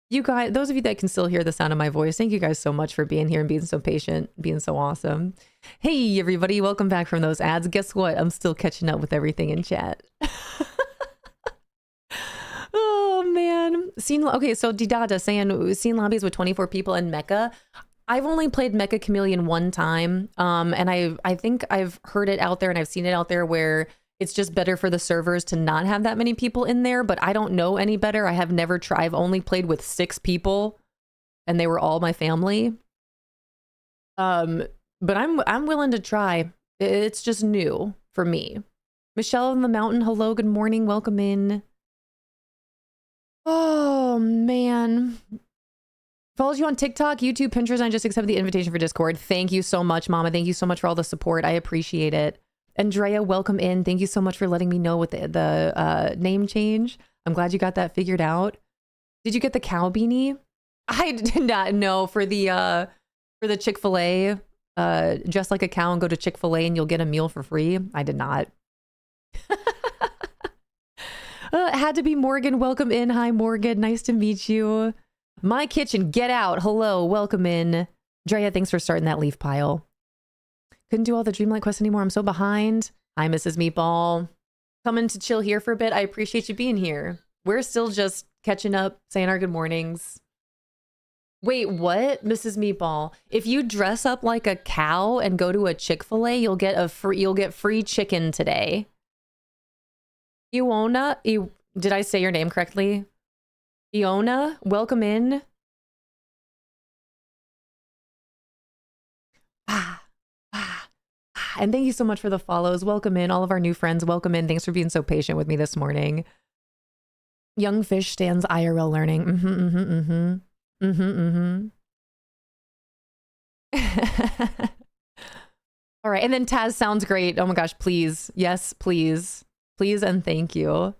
You guys, those of you that can still hear the sound of my voice, thank you guys so much for being here and being so patient, being so awesome. Hey, everybody. Welcome back from those ads. Guess what? I'm still catching up with everything in chat. Oh, man. Okay, so Didada saying, seen lobbies with 24 people in Mecha. I've only played Mecha Chameleon one time, and I think I've heard it out there and I've seen it out there where it's just better for the servers to not have that many people in there, but I don't know any better. I have never tried. I've only played with 6 people, and they were all my family. But I'm willing to try. It's just new for me. Michelle on the mountain, hello, good morning, welcome in. Oh, man. Follows you on TikTok, YouTube, Pinterest, and I just accepted the invitation for Discord. Thank you so much, Mama. Thank you so much for all the support. I appreciate it. Andrea, welcome in. Thank you so much for letting me know with the name change. I'm glad you got that figured out. Did you get the cow beanie? I did not know for the Chick-fil-A, dress like a cow and go to Chick-fil-A and you'll get a meal for free. I did not. Had to be Morgan. Welcome in. Hi, Morgan. Nice to meet you. My kitchen. Get out. Hello. Welcome in. Drea, thanks for starting that leaf pile. Couldn't do all the Dreamlight quests anymore. I'm so behind. Hi, Mrs. Meatball. Coming to chill here for a bit. I appreciate you being here. We're still just catching up, saying our good mornings. Wait, what? Mrs. Meatball. If you dress up like a cow and go to a Chick-fil-A, you'll get free chicken today. Iona, did I say your name correctly? Iona, welcome in. And thank you so much for the follows. Welcome in, all of our new friends. Welcome in. Thanks for being so patient with me this morning. Young fish stands IRL learning. All right, and then Taz sounds great. Oh my gosh, please. Yes, please. Please and thank you.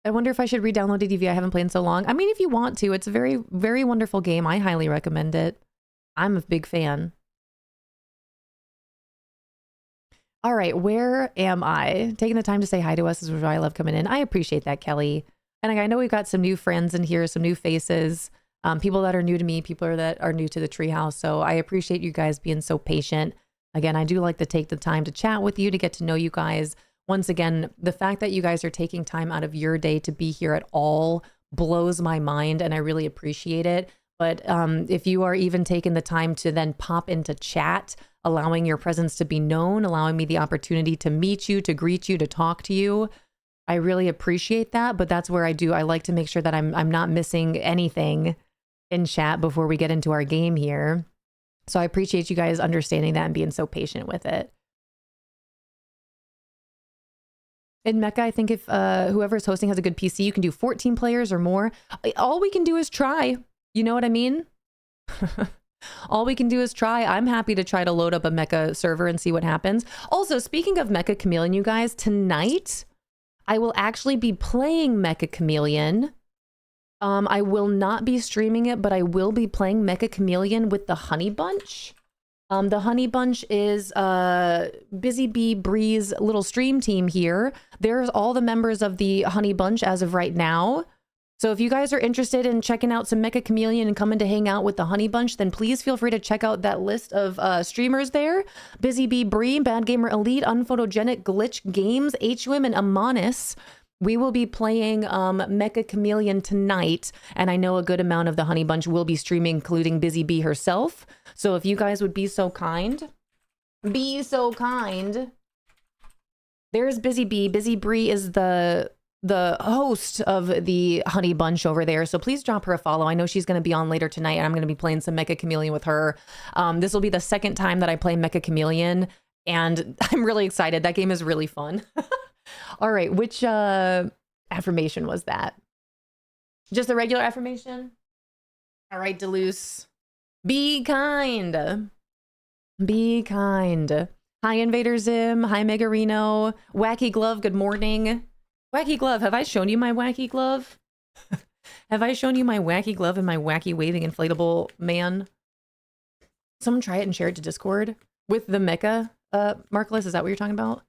I wonder if I should re-download DDV. I haven't played in so long. I mean, if you want to, it's a very, very wonderful game. I highly recommend it. I'm a big fan. All right, where am I? Taking the time to say hi to us is why I love coming in. I appreciate that, Kelly. And I know we've got some new friends in here, some new faces, people that are new to me, people that are new to the treehouse. So I appreciate you guys being so patient. Again, I do like to take the time to chat with you, to get to know you guys. Once again, the fact that you guys are taking time out of your day to be here at all blows my mind, and I really appreciate it. But if you are even taking the time to then pop into chat, allowing your presence to be known, allowing me the opportunity to meet you, to greet you, to talk to you, I really appreciate that. But that's where I like to make sure that I'm not missing anything in chat before we get into our game here. So I appreciate you guys understanding that and being so patient with it. In Mecca, I think if whoever's hosting has a good PC, you can do 14 players or more. All we can do is try. You know what I mean? All we can do is try. I'm happy to try to load up a Mecca server and see what happens. Also, speaking of Mecha Chameleon, you guys, tonight I will actually be playing Mecha Chameleon. I will not be streaming it, but I will be playing Mecha Chameleon with the Honey Bunch. The Honey Bunch is Busy Bee Bree's little stream team here. There's all the members of the Honey Bunch as of right now. So if you guys are interested in checking out some Mecha Chameleon and coming to hang out with the Honey Bunch, then please feel free to check out that list of streamers there. Busy Bee Bree, Bad Gamer Elite, Unphotogenic, Glitch Games, HWim, and Amonis. We will be playing Mecha Chameleon tonight, and I know a good amount of the Honey Bunch will be streaming, including Busy Bee herself. So if you guys would be so kind. There's Busy Bee. Busy Bree is the host of the Honey Bunch over there. So please drop her a follow. I know she's going to be on later tonight, and I'm going to be playing some Mecha Chameleon with her. This will be the second time that I play Mecha Chameleon, and I'm really excited. That game is really fun. All right, which affirmation was that? Just the regular affirmation? All right, Deleuze. Be kind. Be kind. Hi, Invader Zim. Hi, Megarino. Wacky Glove, good morning. Wacky Glove, have I shown you my Wacky Glove? Have I shown you my Wacky Glove and my wacky waving inflatable man? Someone try it and share it to Discord with the mecha. Markless, is that what you're talking about?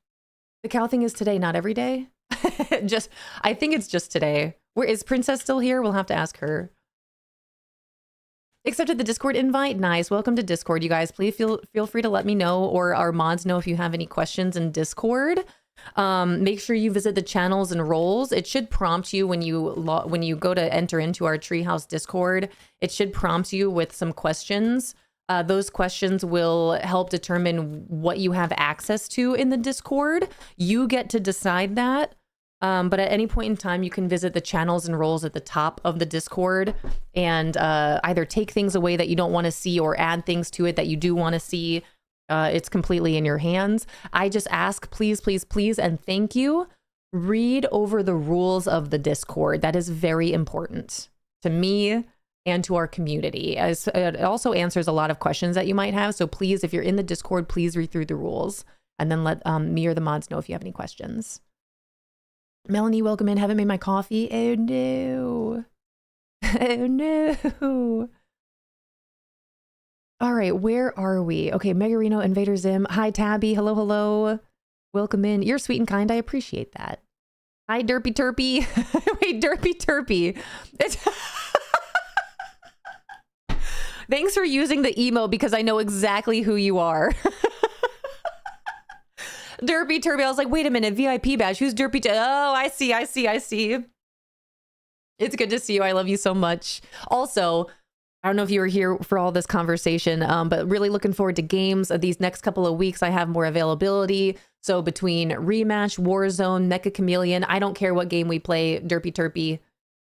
The cow thing is today, not every day. I think it's just today. Where is Princess still here? We'll have to ask her. Accepted the Discord invite. Nice. Welcome to Discord, you guys. Please feel free to let me know, or our mods know, if you have any questions in Discord. Make sure you visit the channels and roles. It should prompt you when you go to enter into our Treehouse Discord. It should prompt you with some questions. Those questions will help determine what you have access to in the Discord. You get to decide that. But at any point in time, you can visit the channels and roles at the top of the Discord and either take things away that you don't want to see or add things to it that you do want to see. It's completely in your hands. I just ask, please, please, please, and thank you. Read over the rules of the Discord. That is very important to me and to our community, as it also answers a lot of questions that you might have. So please, if you're in the Discord, please read through the rules and then let me or the mods know if you have any questions. Melanie, welcome in. Haven't made my coffee. Oh no. Oh no. All right, where are we? Okay, Megarino, Invader Zim. Hi, Tabby. Hello, hello. Welcome in. You're sweet and kind. I appreciate that. Hi, Derpy Turpy. Wait, Derpy Turpy. Thanks for using the emo because I know exactly who you are. Derpy Turpy. I was like, wait a minute, VIP badge. Who's Derpy? Oh, I see. It's good to see you. I love you so much. Also, I don't know if you were here for all this conversation, but really looking forward to games. These next couple of weeks, I have more availability. So between Rematch, Warzone, Mecha Chameleon, I don't care what game we play, Derpy Turpy.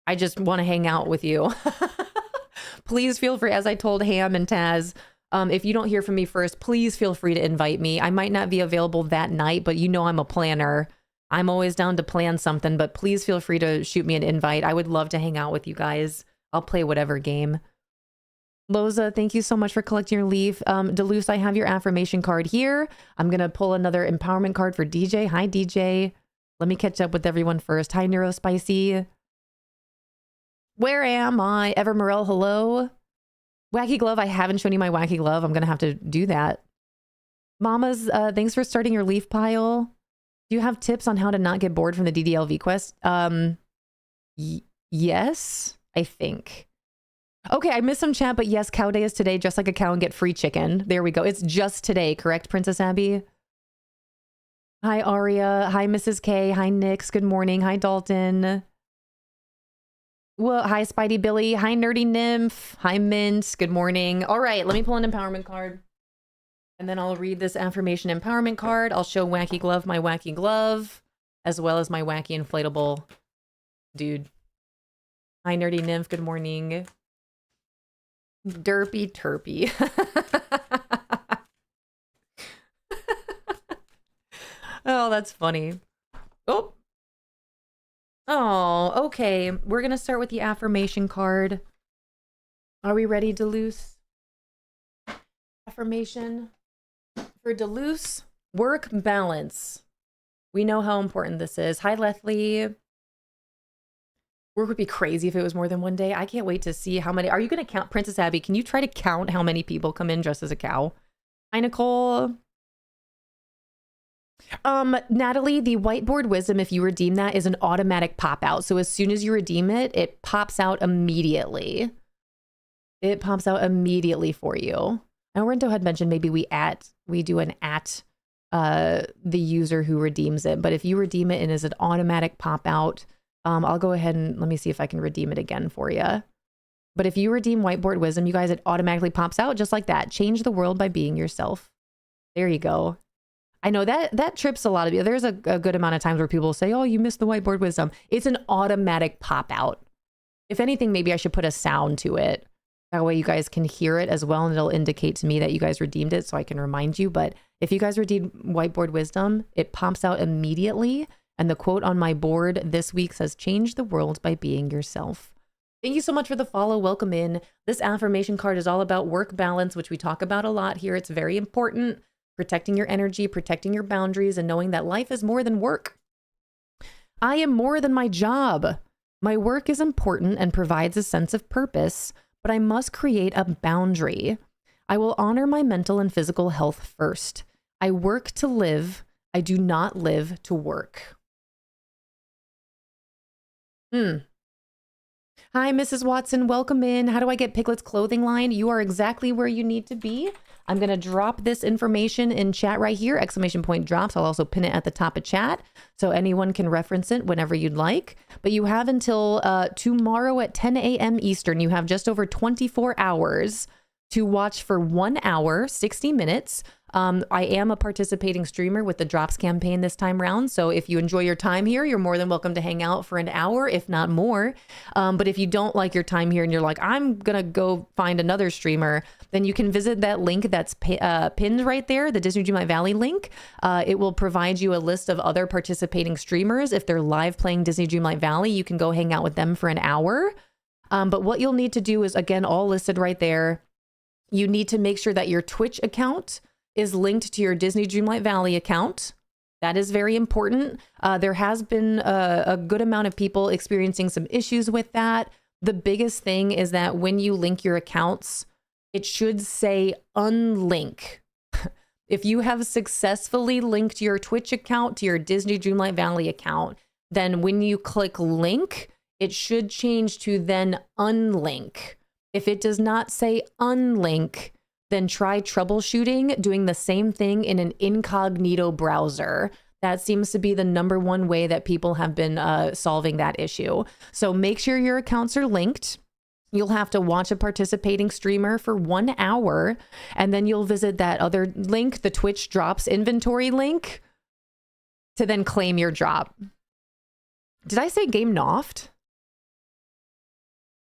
I just want to hang out with you. Please feel free, as I told Ham and Taz, if you don't hear from me first, please feel free to invite me. I might not be available that night, but you know I'm a planner. I'm always down to plan something, but please feel free to shoot me an invite. I would love to hang out with you guys. I'll play whatever game. Loza, thank you so much for collecting your leaf. Deleuze, I have your affirmation card here. I'm going to pull another empowerment card for DJ. Hi, DJ. Let me catch up with everyone first. Hi, Neurospicy. Where am I? Ever Morel, hello. Wacky Glove, I haven't shown you my Wacky Glove. I'm going to have to do that. Mamas, thanks for starting your leaf pile. Do you have tips on how to not get bored from the DDLV quest? Yes, I think. Okay, I missed some chat, but yes, cow day is today. Just like a cow and get free chicken. There we go. It's just today, correct, Princess Abby? Hi, Aria. Hi, Mrs. K. Hi, Nix. Good morning. Hi, Dalton. Well, hi, Spidey Billy. Hi, Nerdy Nymph. Hi, Mint. Good morning. All right, let me pull an empowerment card. And then I'll read this affirmation empowerment card. I'll show Wacky Glove my Wacky Glove, as well as my wacky inflatable dude. Hi, Nerdy Nymph. Good morning. Derpy Turpy. Oh, that's funny. Oh. Oh, okay. We're going to start with the affirmation card. Are we ready, Deleuze? Affirmation for Deleuze. Work balance. We know how important this is. Hi, Lethley. Work would be crazy if it was more than one day. I can't wait to see how many. Are you going to count? Princess Abby, can you try to count how many people come in dressed as a cow? Hi, Nicole. Natalie, the whiteboard wisdom, if you redeem that, is an automatic pop out. So as soon as you redeem it, it pops out immediately. It pops out immediately for you. And Rento had mentioned maybe we do an at the user who redeems it. But if you redeem it and is an automatic pop out, I'll go ahead and let me see if I can redeem it again for you. But if you redeem whiteboard wisdom, you guys, it automatically pops out just like that. Change the world by being yourself. There you go. I know that trips a lot of you. There's a good amount of times where people say, oh, you missed the whiteboard wisdom. It's an automatic pop out. If anything, maybe I should put a sound to it. That way you guys can hear it as well. And it'll indicate to me that you guys redeemed it so I can remind you. But if you guys redeemed whiteboard wisdom, it pops out immediately. And the quote on my board this week says, change the world by being yourself. Thank you so much for the follow. Welcome in. This affirmation card is all about work balance, which we talk about a lot here. It's very important. Protecting your energy, protecting your boundaries, and knowing that life is more than work. I am more than my job. My work is important and provides a sense of purpose, but I must create a boundary. I will honor my mental and physical health first. I work to live. I do not live to work. Hi, Mrs. Watson. Welcome in. How do I get Piglet's clothing line? You are exactly where you need to be. I'm going to drop this information in chat right here. Exclamation point drops. I'll also pin it at the top of chat so anyone can reference it whenever you'd like. But you have until tomorrow at 10 a.m. Eastern. You have just over 24 hours to watch for 1 hour, 60 minutes. I am a participating streamer with the Drops campaign this time round. So if you enjoy your time here, you're more than welcome to hang out for an hour, if not more. But if you don't like your time here and you're like, I'm going to go find another streamer, then you can visit that link that's pinned right there, the Disney Dreamlight Valley link. It will provide you a list of other participating streamers. If they're live playing Disney Dreamlight Valley, you can go hang out with them for an hour. But what you'll need to do is, again, all listed right there. You need to make sure that your Twitch account is linked to your Disney Dreamlight Valley account. That is very important. There has been a good amount of people experiencing some issues with that. The biggest thing is that when you link your accounts, it should say unlink. If you have successfully linked your Twitch account to your Disney Dreamlight Valley account, then when you click link, it should change to then unlink. If it does not say unlink, then try troubleshooting, doing the same thing in an incognito browser. That seems to be the #1 way that people have been solving that issue. So make sure your accounts are linked. You'll have to watch a participating streamer for 1 hour, and then you'll visit that other link, the Twitch drops inventory link, to then claim your drop. Did I say game Noft?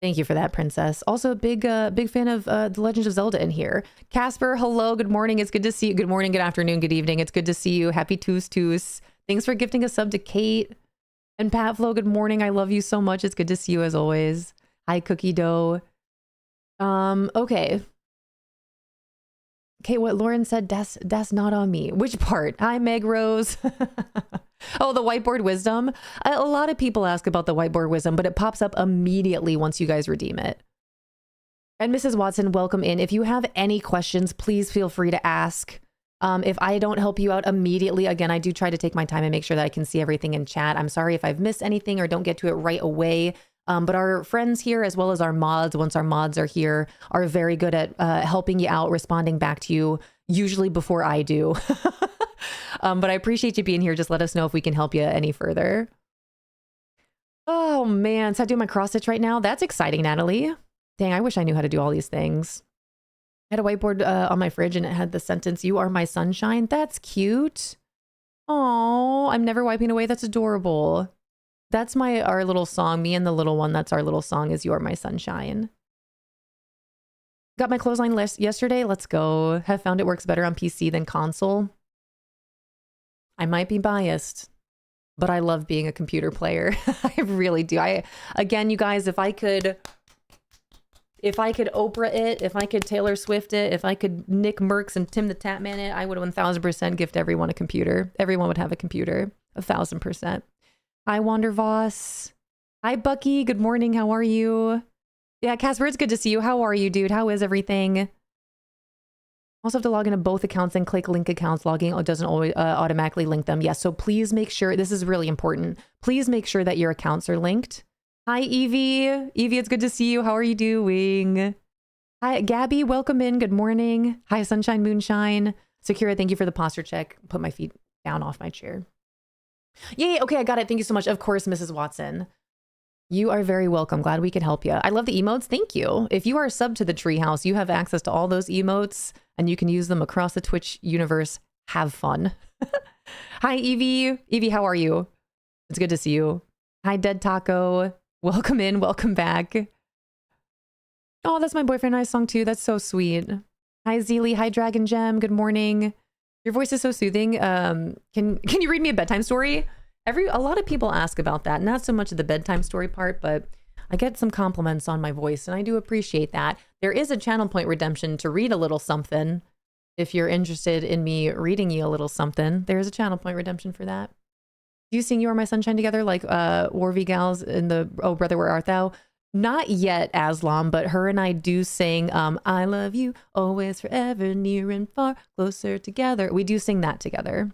Thank you for that, Princess. Also, big fan of The Legend of Zelda in here. Casper, hello, good morning. It's good to see you. Good morning, good afternoon, good evening. It's good to see you. Happy Toos. Thanks for gifting a sub to Kate. And Pat Flo, good morning. I love you so much. It's good to see you as always. Hi, Cookie Dough. Okay. Okay, what Lauren said, that's not on me. Which part? Hi, Meg Rose. Oh, the whiteboard wisdom. A lot of people ask about the whiteboard wisdom, but it pops up immediately once you guys redeem it. And Mrs. Watson, welcome in. If you have any questions, please feel free to ask. If I don't help you out immediately, again, I do try to take my time and make sure that I can see everything in chat. I'm sorry if I've missed anything or don't get to it right away. But our friends here, as well as our mods, once our mods are here, are very good at helping you out, responding back to you, usually before I do. But I appreciate you being here. Just let us know if we can help you any further. Oh man, so I do my cross stitch right now. That's exciting, Natalie. Dang, I wish I knew how to do all these things. I had a whiteboard on my fridge and it had the sentence, "You are my sunshine." That's cute. Oh, I'm never wiping away. That's adorable. That's our little song. Me and the little one, that's our little song, is "You're my sunshine." Got my clothesline list yesterday. Let's go. Have found it works better on PC than console. I might be biased, but I love being a computer player. I really do. Again, you guys, if I could Oprah it, if I could Taylor Swift it, if I could Nick Merckx and Tim the Tatman it, I would 1000% gift everyone a computer. Everyone would have a computer. 1000%. Hi, Wander Voss. Hi, Bucky. Good morning. How are you? Yeah, Casper, it's good to see you. How are you, dude? How is everything? Also have to log into both accounts and click link accounts. Logging doesn't always automatically link them. Yes, so please make sure, this is really important. Please make sure that your accounts are linked. Hi, Evie. Evie, it's good to see you. How are you doing? Hi, Gabby. Welcome in. Good morning. Hi, Sunshine Moonshine. Sakura, thank you for the posture check. Put my feet down off my chair. Yay. Okay, I got it. Thank you so much. Of course, Mrs. Watson. You are very welcome. Glad we could help you. I love the emotes. Thank you. If you are a sub to the Treehouse, you have access to all those emotes and you can use them across the Twitch universe. Have fun. Hi, Evie. Evie, how are you? It's good to see you. Hi, Dead Taco. Welcome in. Welcome back. Oh, that's my Boyfriend and I song too. That's so sweet. Hi, Zeely. Hi, Dragon Gem. Good morning. Your voice is so soothing. Can you read me a bedtime story? A lot of people ask about that. Not so much the bedtime story part, but I get some compliments on my voice and I do appreciate that. There is a channel point redemption to read a little something. If you're interested in me reading you a little something, there's a channel point redemption for that. Do you sing "You Are My Sunshine" together like Warvie gals in the "Oh Brother Where Art Thou"? Not yet, Aslam, but her and I do sing "I Love You, Always, Forever, Near and Far, Closer Together." We do sing that together.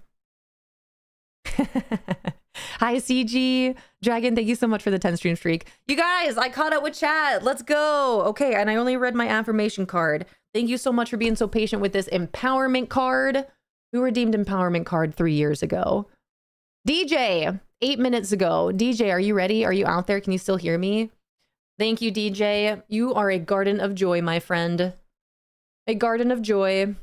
Hi, CG. Dragon, thank you so much for the 10 stream streak. You guys, I caught up with chat. Let's go. Okay, and I only read my affirmation card. Thank you so much for being so patient with this empowerment card. Who redeemed empowerment card 3 years ago? DJ, 8 minutes ago. DJ, are you ready? Are you out there? Can you still hear me? Thank you, DJ. You are a garden of joy, my friend. A garden of joy.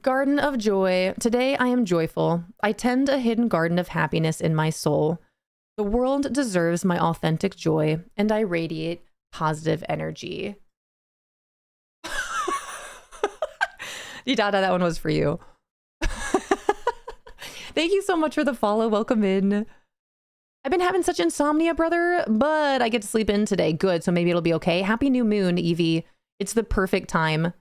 Garden of joy. Today I am joyful. I tend a hidden garden of happiness in my soul. The world deserves my authentic joy, and I radiate positive energy. Dada, that one was for you. Thank you so much for the follow. Welcome in. I've been having such insomnia, brother, but I get to sleep in today. Good, so maybe it'll be okay. Happy new moon, Evie. It's the perfect time.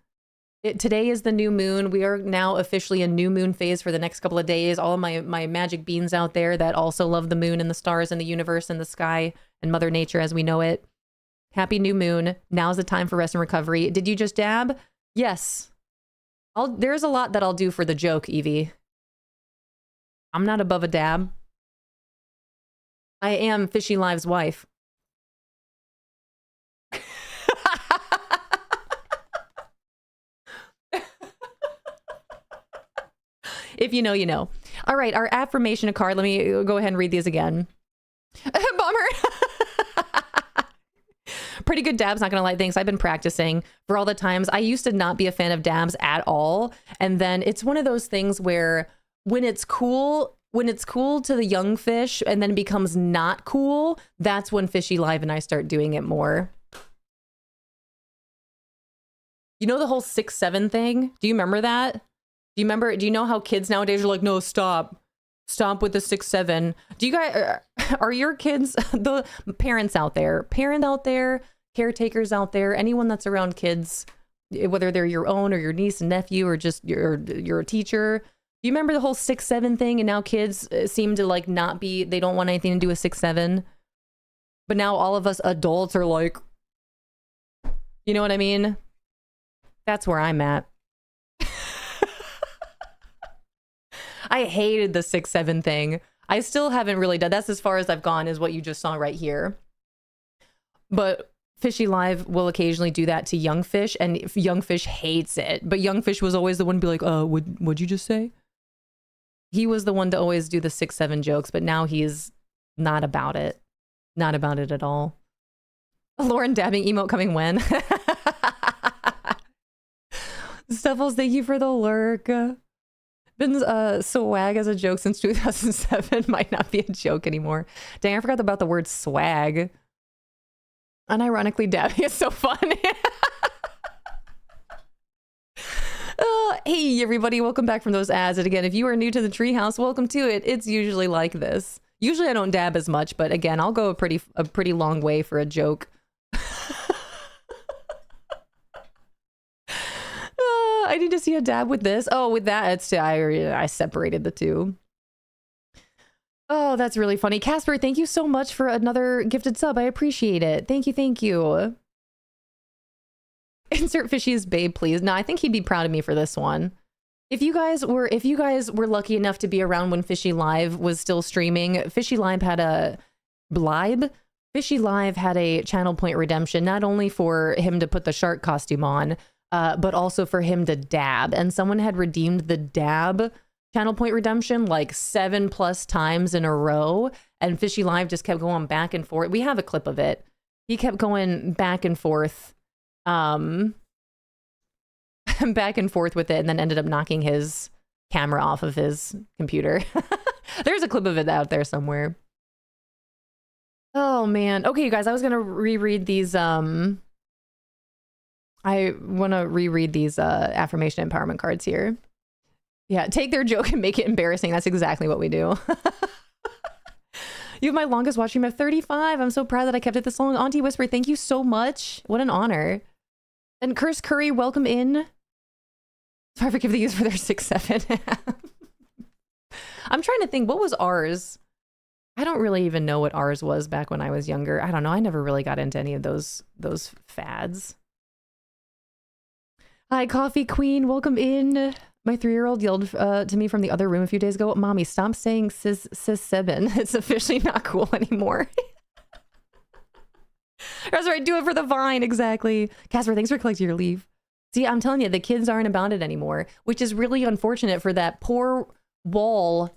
Today is the new moon. We are now officially in new moon phase for the next couple of days. All of my magic beans out there that also love the moon and the stars and the universe and the sky and Mother Nature as we know it. Happy new moon. Now's the time for rest and recovery. Did you just dab? Yes. There's a lot that I'll do for the joke, Evie. I'm not above a dab. I am Fishy Live's wife. If you know, you know. All right, our affirmation card. Let me go ahead and read these again. Bummer. Pretty good dabs, not gonna lie. Thanks. I've been practicing for all the times. I used to not be a fan of dabs at all. And then it's one of those things where when it's cool to the young fish and then it becomes not cool, that's when Fishy Live and I start doing it more. You know the whole 6'7" thing? Do you remember that? Do you know how kids nowadays are like, no, stop with the 6'7"? Do you guys, are your kids, the parents out there, caretakers out there, anyone that's around kids, whether they're your own or your niece and nephew or just you're a teacher, do you remember the whole 6'7" thing? And now kids seem to like not be, they don't want anything to do with 6'7". But now all of us adults are like, you know what I mean? That's where I'm at. I hated the 6'7" thing. I still haven't really done, that's as far as I've gone, is what you just saw right here. But Fishy Live will occasionally do that to young fish, and young fish hates it. But young fish was always the one to be like, what'd you just say? He was the one to always do the 6'7" jokes, but now he's not about it. Not about it at all. Lauren dabbing emote coming when? Stuffles, thank you for the lurk. Been swag as a joke since 2007. Might not be a joke anymore. Dang, I forgot about the word swag. Unironically, dabbing is so fun. Hey, everybody. Welcome back from those ads. And again, if you are new to the treehouse, welcome to it. It's usually like this. Usually I don't dab as much, but again, I'll go a pretty long way for a joke. I need to see a dab with this. Oh, with that, I separated the two. Oh, that's really funny. Casper, thank you so much for another gifted sub. I appreciate it. Thank you, thank you. Insert Fishy's babe, please. No, I think he'd be proud of me for this one. If you guys were lucky enough to be around when Fishy Live was still streaming, Fishy Live had a channel point redemption, not only for him to put the shark costume on, but also for him to dab. And someone had redeemed the dab channel point redemption like 7+ times in a row. And Fishy Live just kept going back and forth. We have a clip of it. He kept going back and forth, back and forth with it, and then ended up knocking his camera off of his computer. There's a clip of it out there somewhere. Oh man. Okay, you guys, I was gonna reread these affirmation empowerment cards here. Yeah, take their joke and make it embarrassing. That's exactly what we do. You have my longest watch stream of 35. I'm so proud that I kept it this long. Auntie Whisper, thank you so much. What an honor. And Curse Curry, welcome in. Sorry for giving these for their 6'7". I'm trying to think, what was ours? I don't really even know what ours was back when I was younger. I don't know. I never really got into any of those fads. Hi, Coffee Queen. Welcome in. My 3-year-old yelled to me from the other room a few days ago, Mommy, stop saying sis seven. It's officially not cool anymore. That's right. Do it for the vine. Exactly. Casper, thanks for collecting your leave. See, I'm telling you, the kids aren't about it anymore, which is really unfortunate for that poor wall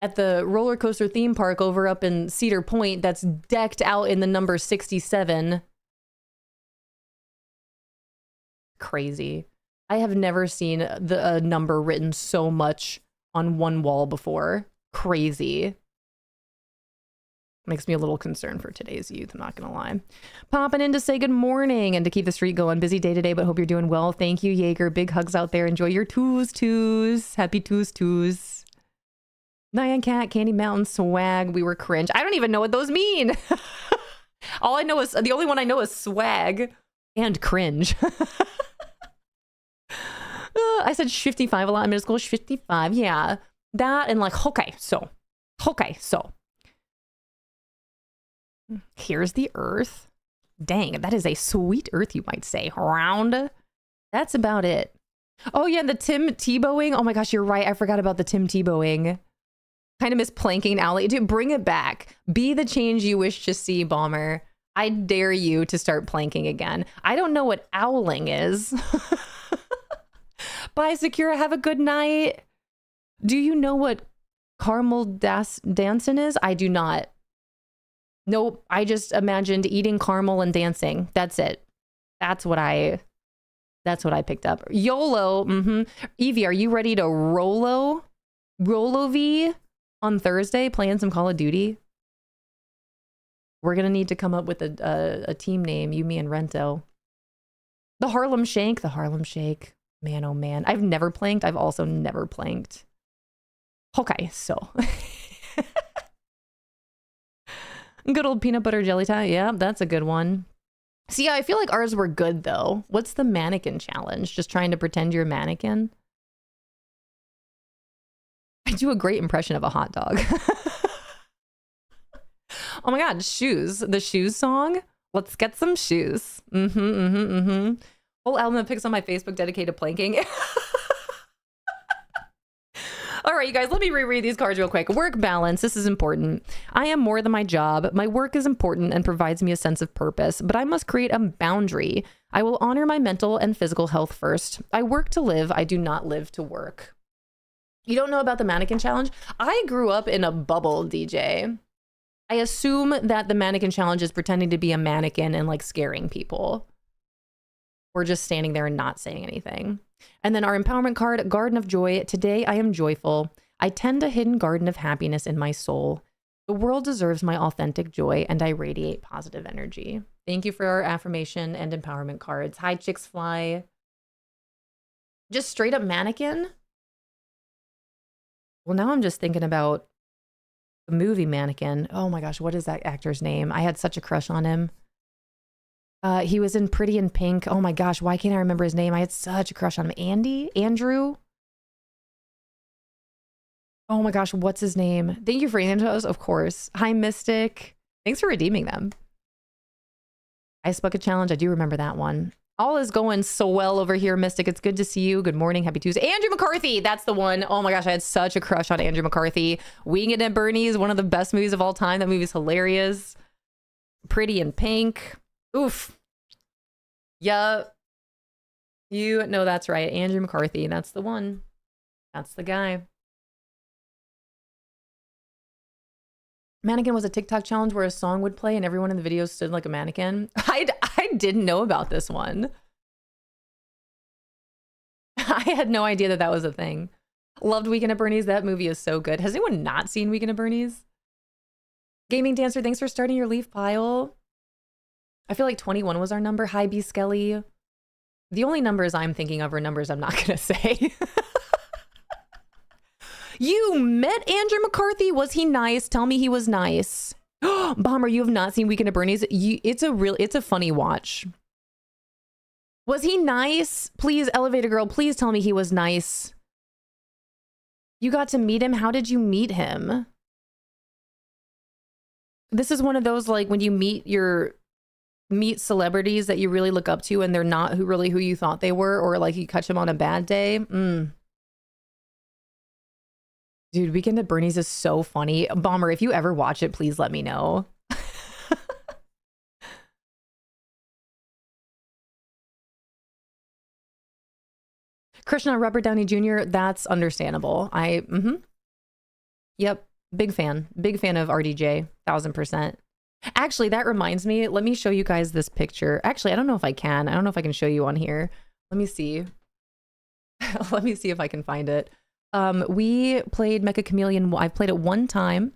at the roller coaster theme park over up in Cedar Point that's decked out in the number 67. Crazy. I have never seen the number written so much on one wall before. Crazy. Makes me a little concerned for today's youth, I'm not gonna lie. Popping in to say good morning and to keep the street going. Busy day today, but hope you're doing well. Thank you, Jaeger. Big hugs out there. Enjoy your twos. Happy twos. Nyan Cat, Candy Mountain, swag. We were cringe. I don't even know what those mean. All I know is, the only one I know is swag and cringe. I said 55 a lot in middle school. 55, yeah. That and like, okay, so. Here's the earth. Dang, that is a sweet earth, you might say. Round. That's about it. Oh yeah, the Tim Tebowing. Oh my gosh, you're right. I forgot about the Tim Tebowing. Kind of miss planking and owling. Dude, bring it back. Be the change you wish to see, Bomber. I dare you to start planking again. I don't know what owling is. Bye, Sakura. Have a good night. Do you know what caramel dancing is? I do not. Nope. I just imagined eating caramel and dancing. That's it. That's what I picked up. YOLO. Evie, are you ready to Rolo V on Thursday playing some Call of Duty? We're going to need to come up with a team name, you, me, and Rento. The Harlem Shake. The Harlem Shake. Man, oh man. I've never planked. I've also never planked. Okay, so. Good old peanut butter jelly tie. Yeah, that's a good one. See, I feel like ours were good, though. What's the mannequin challenge? Just trying to pretend you're a mannequin? I do a great impression of a hot dog. Oh my god, shoes. The shoes song. Let's get some shoes. Whole album of pics on my Facebook dedicated to planking. All right, you guys, let me reread these cards real quick. Work balance. This is important. I am more than my job. My work is important and provides me a sense of purpose, but I must create a boundary. I will honor my mental and physical health first. I work to live. I do not live to work. You don't know about the mannequin challenge? I grew up in a bubble, DJ. I assume that the mannequin challenge is pretending to be a mannequin and like scaring people. Or just standing there and not saying anything. And then our empowerment card, Garden of Joy. Today I am joyful. I tend a hidden garden of happiness in my soul. The world deserves my authentic joy and I radiate positive energy. Thank you for our affirmation and empowerment cards. Hi, Chicks Fly. Just straight up mannequin? Well, now I'm just thinking about the movie Mannequin. Oh my gosh, what is that actor's name? I had such a crush on him. He was in Pretty in Pink. Oh my gosh, why can't I remember his name? I had such a crush on him. Andrew? Oh my gosh, what's his name? Thank you for reading those, of course. Hi, Mystic. Thanks for redeeming them. Ice Bucket Challenge. I do remember that one. All is going so well over here, Mystic. It's good to see you. Good morning. Happy Tuesday. Andrew McCarthy. That's the one. Oh my gosh, I had such a crush on Andrew McCarthy. Winging It at Bernie's, one of the best movies of all time. That movie's hilarious. Pretty in Pink. Oof. Yup. You know that's right. Andrew McCarthy. That's the one. That's the guy. Mannequin was a TikTok challenge where a song would play and everyone in the video stood like a mannequin. I didn't know about this one. I had no idea that that was a thing. Loved Weekend at Bernie's. That movie is so good. Has anyone not seen Weekend at Bernie's? Gaming Dancer, thanks for starting your leaf pile. I feel like 21 was our number. Hi, B. Skelly. The only numbers I'm thinking of are numbers I'm not going to say. You met Andrew McCarthy? Was he nice? Tell me he was nice. Bomber, you have not seen Weekend at Bernie's? It's a funny watch. Was he nice? Please, Elevator Girl, please tell me he was nice. You got to meet him? How did you meet him? This is one of those, like, when you meet celebrities that you really look up to and they're not who you thought they were, or like you catch them on a bad day. Dude, Weekend at Bernie's is so funny. Bomber, if you ever watch it, please let me know. Krishna Robert Downey Jr., that's understandable. Yep, big fan of RDJ, 1000%. Actually, that reminds me, let me show you guys this picture. Actually, I don't know if I can. I don't know if I can show you on here. Let me see. Let me see if I can find it. We played Mecha Chameleon. I've played it one time.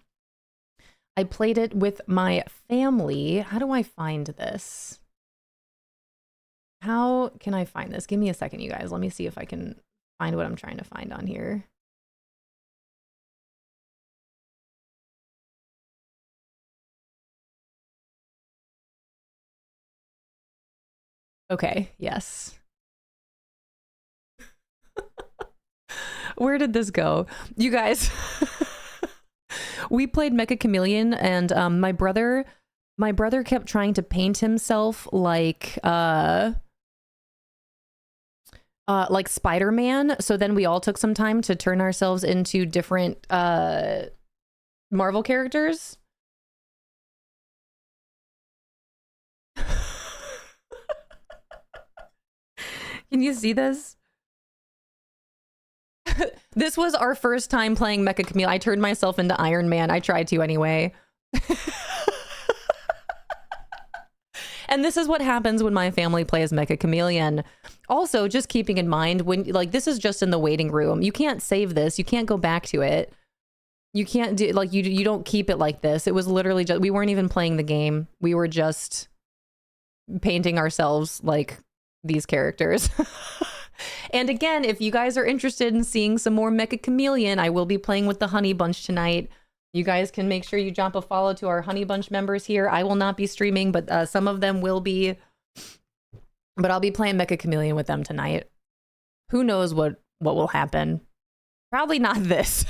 I played it with my family. How do I find this? How can I find this? Give me a second, you guys. Let me see if I can find what I'm trying to find on here. Okay, yes. Where did this go? You guys, we played Mecha Chameleon and my brother kept trying to paint himself like Spider-Man. So then we all took some time to turn ourselves into different Marvel characters? Can you see this? This was our first time playing Mecha Chameleon. I turned myself into Iron Man. I tried to anyway. And this is what happens when my family plays Mecha Chameleon. Also, just keeping in mind, when like this is just in the waiting room. You can't save this. You can't go back to it. You can't do like you don't keep it like this. It was literally just we weren't even playing the game. We were just painting ourselves like these characters. And again, if you guys are interested in seeing some more Mecha Chameleon, I will be playing with the Honey Bunch tonight. You guys can make sure you drop a follow to our Honey Bunch members here. I will not be streaming, but some of them will be. But I'll be playing Mecha Chameleon with them tonight. Who knows what will happen? Probably not this.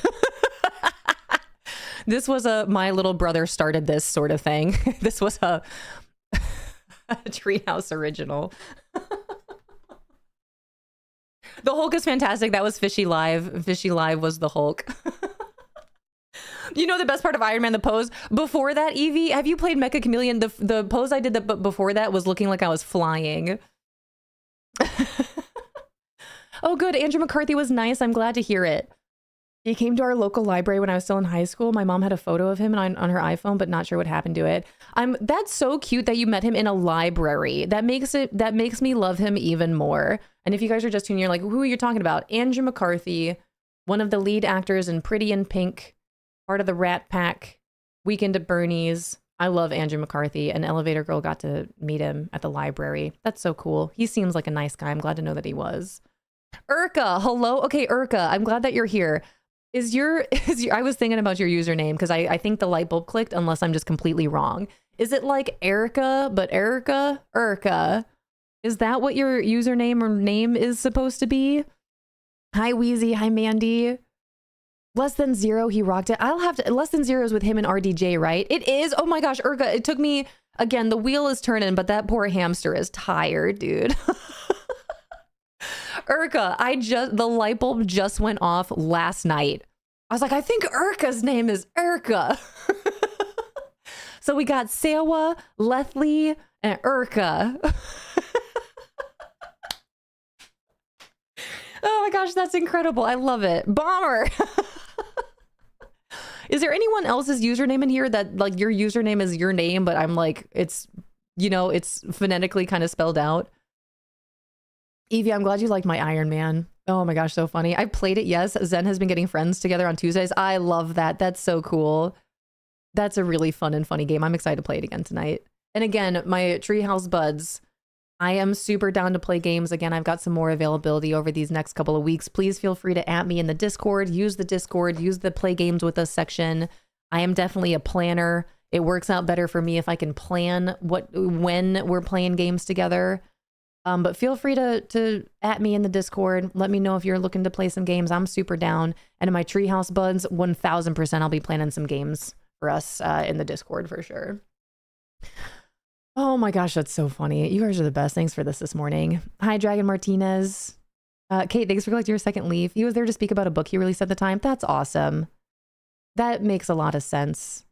This was a my little brother started this sort of thing. This was a Treehouse original. The Hulk is fantastic. That was Fishy Live. Fishy Live was the Hulk. You know the best part of Iron Man, the pose? Before that, Evie, have you played Mecha Chameleon? The pose I did before that was looking like I was flying. Oh, good. Andrew McCarthy was nice. I'm glad to hear it. He came to our local library when I was still in high school. My mom had a photo of him on her iPhone, but not sure what happened to it. That's so cute that you met him in a library. That makes me love him even more. And if you guys are just tuning in, you're like, who are you talking about? Andrew McCarthy, one of the lead actors in Pretty in Pink, part of the Rat Pack, Weekend at Bernie's. I love Andrew McCarthy, and Elevator Girl got to meet him at the library. That's so cool. He seems like a nice guy. I'm glad to know that he was. Urka, hello. Okay, Urka, I'm glad that you're here. I was thinking about your username because I think the light bulb clicked unless I'm just completely wrong. Is it like Erica, but Erica? Urka. Is that what your username or name is supposed to be? Hi, Wheezy. Hi, Mandy. Less Than Zero, he rocked it. Less Than Zero is with him and RDJ, right? It is. Oh my gosh, Urka, it took me, again, the wheel is turning, but that poor hamster is tired, dude. Urka, the light bulb just went off last night. I was like, I think Urka's name is Urka. So we got Sewa, Lethley, and Urka. Oh my gosh, that's incredible. I love it. Bomber. Is there anyone else's username in here that like your username is your name, but I'm like, it's, you know, it's phonetically kind of spelled out? Evie, I'm glad you liked my Iron Man. Oh my gosh, so funny. I played it, yes. Zen has been getting friends together on Tuesdays. I love that. That's so cool. That's a really fun and funny game. I'm excited to play it again tonight. And again, my Treehouse buds, I am super down to play games. Again, I've got some more availability over these next couple of weeks. Please feel free to @me in the Discord. Use the Discord. Use the Play Games With Us section. I am definitely a planner. It works out better for me if I can plan when we're playing games together. But feel free to @me in the Discord. Let me know if you're looking to play some games. I'm super down. And in my Treehouse buds, 1000% I'll be planning some games for us in the Discord for sure. Oh my gosh, that's so funny. You guys are the best. Thanks for this morning. Hi, Dragon Martinez. Kate, thanks for collecting your second leaf. He was there to speak about a book he released at the time. That's awesome. That makes a lot of sense.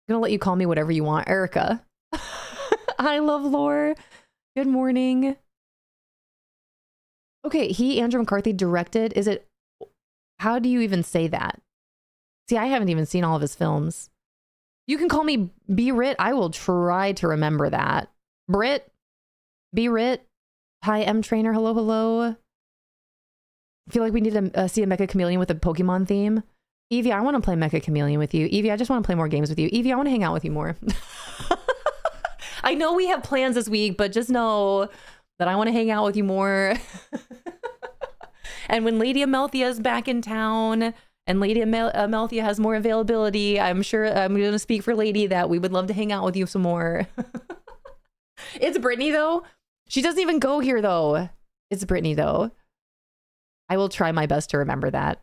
I'm gonna let you call me whatever you want. Erica. I love lore. Good morning. Okay, Andrew McCarthy directed. Is it, how do you even say that? See, I haven't even seen all of his films. You can call me B-Rit. I will try to remember that. Brit, B-Rit. Hi, M Trainer. Hello, hello. I feel like we need to see a Mecha Chameleon with a Pokemon theme. Evie, I want to play Mecha Chameleon with you. Evie, I just want to play more games with you. Evie, I want to hang out with you more. I know we have plans this week, but just know that I want to hang out with you more. And when Lady Amelthea is back in town and Lady Amelthea has more availability, I'm sure I'm going to speak for Lady that we would love to hang out with you some more. It's Brittany, though. She doesn't even go here, though. It's Brittany, though. I will try my best to remember that.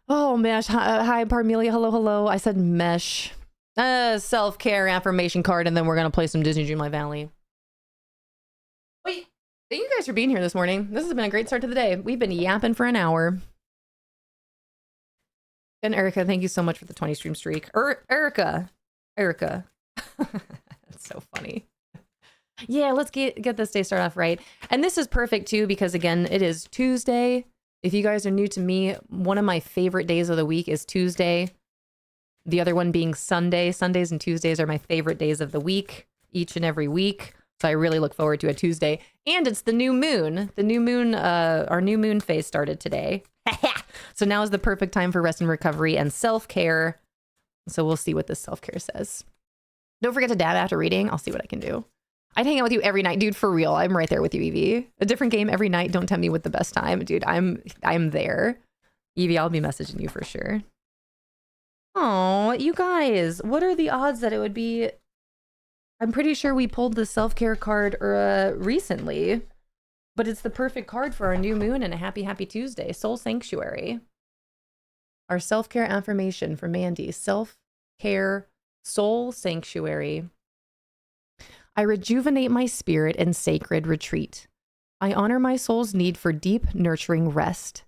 Oh, Mesh. Hi, Parmelia. Hello, hello. I said Mesh. Self-care affirmation card, and then we're going to play some Disney Dreamlight Valley. Wait. Thank you guys for being here this morning. This has been a great start to the day. We've been yapping for an hour. And Erica, thank you so much for the 20 stream streak. Erica. That's so funny. Yeah, let's get this day started off right. And this is perfect too, because again, it is Tuesday. If you guys are new to me, one of my favorite days of the week is Tuesday. The other one being Sunday. Sundays and Tuesdays are my favorite days of the week, each and every week. So I really look forward to a Tuesday. And it's the new moon. The new moon, our new moon phase started today. So now is the perfect time for rest and recovery and self-care. So we'll see what this self-care says. Don't forget to dab after reading. I'll see what I can do. I'd hang out with you every night, dude, for real. I'm right there with you, Evie. A different game every night. Don't tell me what the best time. Dude, I'm there. Evie, I'll be messaging you for sure. Oh, you guys, what are the odds that it would be? I'm pretty sure we pulled the self-care card recently, but it's the perfect card for our new moon and a happy, happy Tuesday. Soul Sanctuary. Our self-care affirmation for Mandy. Self-care, Soul Sanctuary. I rejuvenate my spirit in sacred retreat. I honor my soul's need for deep, nurturing rest.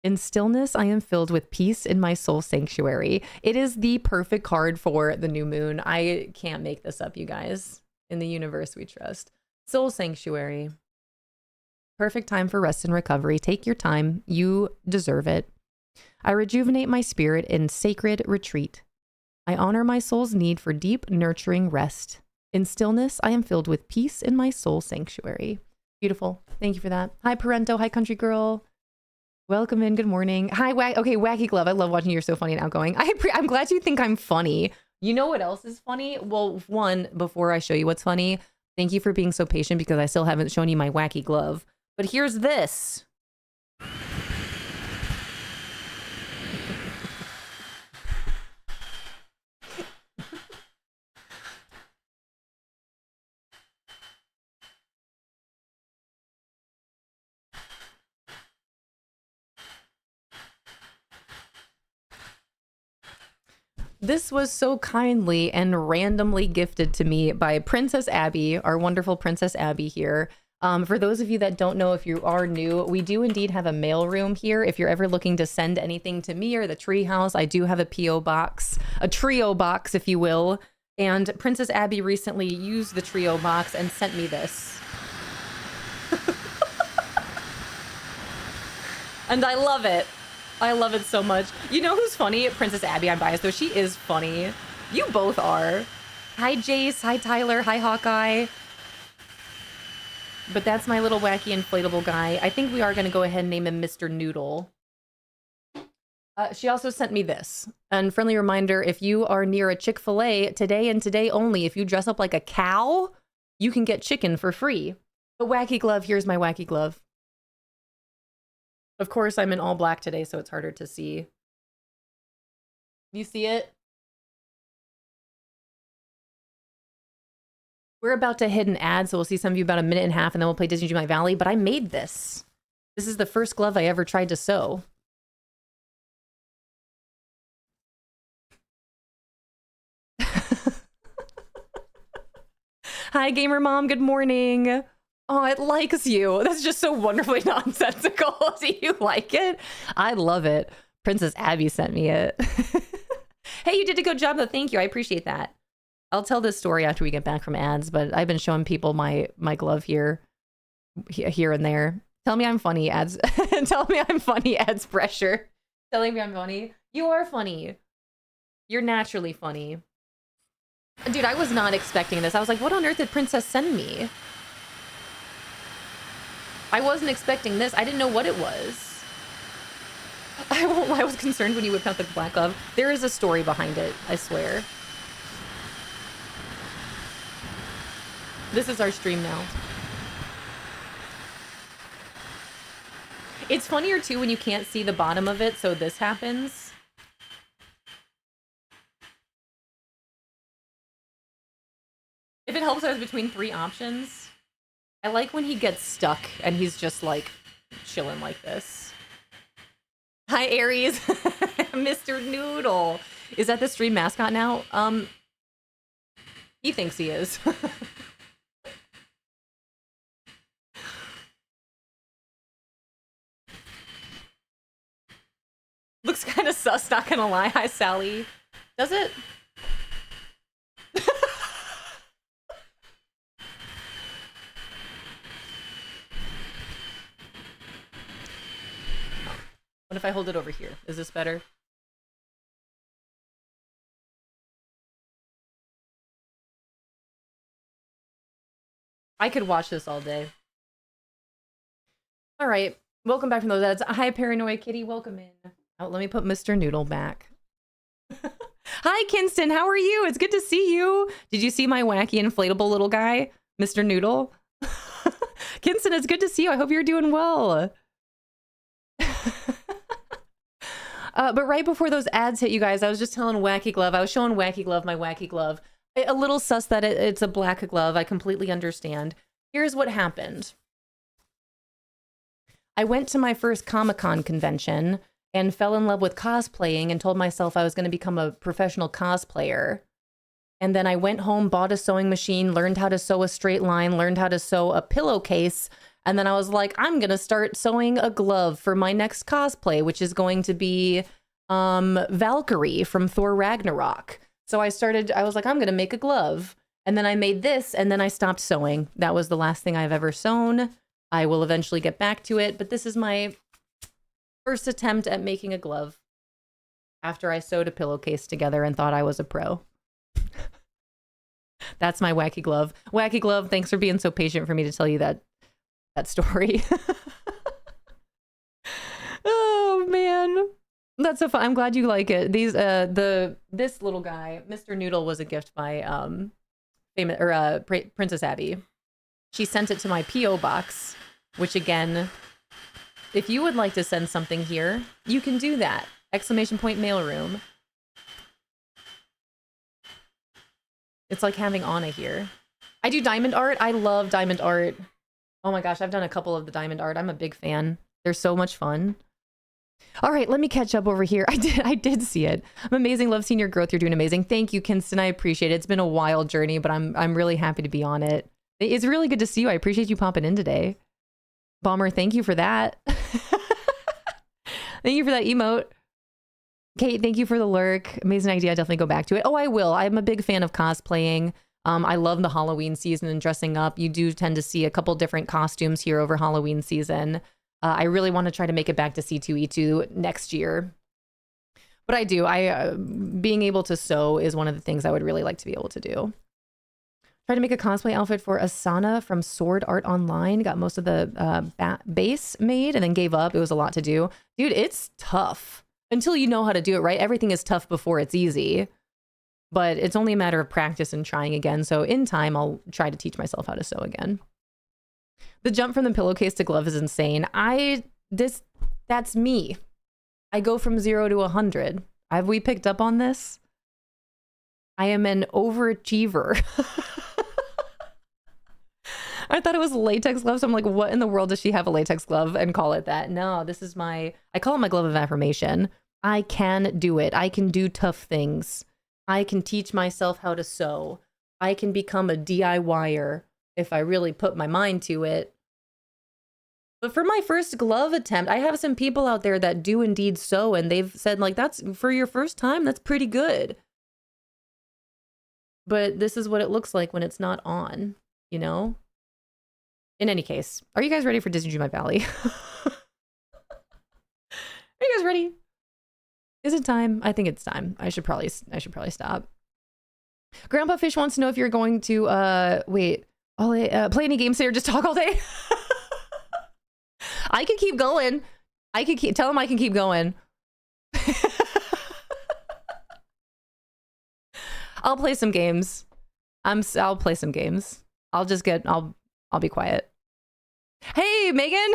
In stillness, I am filled with peace in my soul sanctuary. It is the perfect card for the new moon. I can't make this up, you guys. In the universe we trust. Soul Sanctuary. Perfect time for rest and recovery. Take your time. You deserve it. I rejuvenate my spirit in sacred retreat. I honor my soul's need for deep, nurturing rest. In stillness, I am filled with peace in my soul sanctuary. Beautiful. Thank you for that. Hi, Parento. Hi, Country Girl. Welcome in. Good morning. Hi, Wacky Glove. I love watching you. You're so funny and outgoing. I'm glad you think I'm funny. You know what else is funny? Well, one, before I show you what's funny, thank you for being so patient because I still haven't shown you my Wacky Glove. But here's this. This was so kindly and randomly gifted to me by Princess Abby, our wonderful Princess Abby here. For those of you that don't know, if you are new, we do indeed have a mailroom here. If you're ever looking to send anything to me or the treehouse, I do have a P.O. box, a trio box, if you will. And Princess Abby recently used the trio box and sent me this. And I love it. I love it so much. You know who's funny? Princess Abby, I'm biased though. She is funny. You both are. Hi, Jace. Hi, Tyler. Hi, Hawkeye. But that's my little wacky inflatable guy. I think we are going to go ahead and name him Mr. Noodle. She also sent me this. And friendly reminder, if you are near a Chick-fil-A today and today only, if you dress up like a cow, you can get chicken for free. The Wacky Glove, here's my Wacky Glove. Of course, I'm in all black today, so it's harder to see. You see it? We're about to hit an ad, so we'll see some of you about a minute and a half, and then we'll play Disney Dreamlight Valley. But I made this. This is the first glove I ever tried to sew. Hi, Gamer Mom. Good morning. Oh, it likes you. That's just so wonderfully nonsensical. Do you like it? I love it. Princess Abby sent me it. Hey, you did a good job though. Thank you. I appreciate that. I'll tell this story after we get back from ads, but I've been showing people my glove here and there. Tell me I'm funny, ads. Tell me I'm funny, ads pressure. Telling me I'm funny. You are funny. You're naturally funny. Dude, I was not expecting this. I was like, what on earth did Princess send me? I wasn't expecting this. I didn't know what it was. I won't lie, I was concerned when you whipped out the black glove. There is a story behind it, I swear. This is our stream now. It's funnier too when you can't see the bottom of it, so this happens. If it helps, I was between 3 options. I like when he gets stuck and he's just like chilling like this. Hi, Aries. Mr. Noodle. Is that the stream mascot now? He thinks he is. Looks kind of sus, not gonna lie. Hi, Sally. Does it? What if I hold it over here? Is this better? I could watch this all day. All right. Welcome back from those ads. Hi, Paranoid Kitty. Welcome in. Oh, let me put Mr. Noodle back. Hi, Kinston. How are you? It's good to see you. Did you see my wacky inflatable little guy, Mr. Noodle? Kinston, it's good to see you. I hope you're doing well. But right before those ads hit, you guys, I was just telling Wacky Glove. I was showing Wacky Glove my Wacky Glove. A little sus that it's a black glove. I completely understand. Here's what happened. I went to my first Comic-Con convention and fell in love with cosplaying and told myself I was going to become a professional cosplayer. And then I went home, bought a sewing machine, learned how to sew a straight line, learned how to sew a pillowcase. And then I was like, I'm going to start sewing a glove for my next cosplay, which is going to be Valkyrie from Thor Ragnarok. So I was like, I'm going to make a glove. And then I made this, and then I stopped sewing. That was the last thing I've ever sewn. I will eventually get back to it, but this is my first attempt at making a glove after I sewed a pillowcase together and thought I was a pro. That's my Wacky Glove. Wacky Glove, thanks for being so patient for me to tell you that story. Oh, man. That's so fun. I'm glad you like it. This little guy, Mr. Noodle, was a gift by Princess Abby. She sent it to my P.O. box, which again, if you would like to send something here, you can do that. ! Mailroom. It's like having Anna here. I do diamond art. I love diamond art. Oh my gosh, I've done a couple of the diamond art. I'm a big fan. They're so much fun. All right, let me catch up over here. I did see it. I'm amazing. Love seeing your growth. You're doing amazing. Thank you, Kinston. I appreciate it. It's been a wild journey, but I'm really happy to be on it. It's really good to see you. I appreciate you popping in today. Bomber, thank you for that. Thank you for that emote. Kate, thank you for the lurk. Amazing idea. I definitely go back to it. Oh, I will. I'm a big fan of cosplaying. I love the Halloween season and dressing up. You do tend to see a couple different costumes here over Halloween season. I really want to try to make it back to C2E2 next year. But I do. Being able to sew is one of the things I would really like to be able to do. Tried to make a cosplay outfit for Asana from Sword Art Online. Got most of the base made and then gave up. It was a lot to do. Dude, it's tough. Until you know how to do it, right? Everything is tough before it's easy. But it's only a matter of practice and trying again. So in time, I'll try to teach myself how to sew again. The jump from the pillowcase to glove is insane. That's me. I go from 0 to 100. Have we picked up on this? I am an overachiever. I thought it was latex gloves. I'm like, what in the world does she have a latex glove and call it that? No, this is I call it my glove of affirmation. I can do it. I can do tough things. I can teach myself how to sew. I can become a DIYer if I really put my mind to it. But for my first glove attempt, I have some people out there that do indeed sew, and they've said, like, that's for your first time, that's pretty good. But this is what it looks like when it's not on, you know? In any case, are you guys ready for Disney Dreamlight Valley? Are you guys ready? Is it time? I think it's time. I should probably stop. Grandpa Fish wants to know if you're going to play any games today or just talk all day. I can keep going. Tell him I can keep going. I'll play some games. I'll play some games. I'll be quiet. Hey, Megan.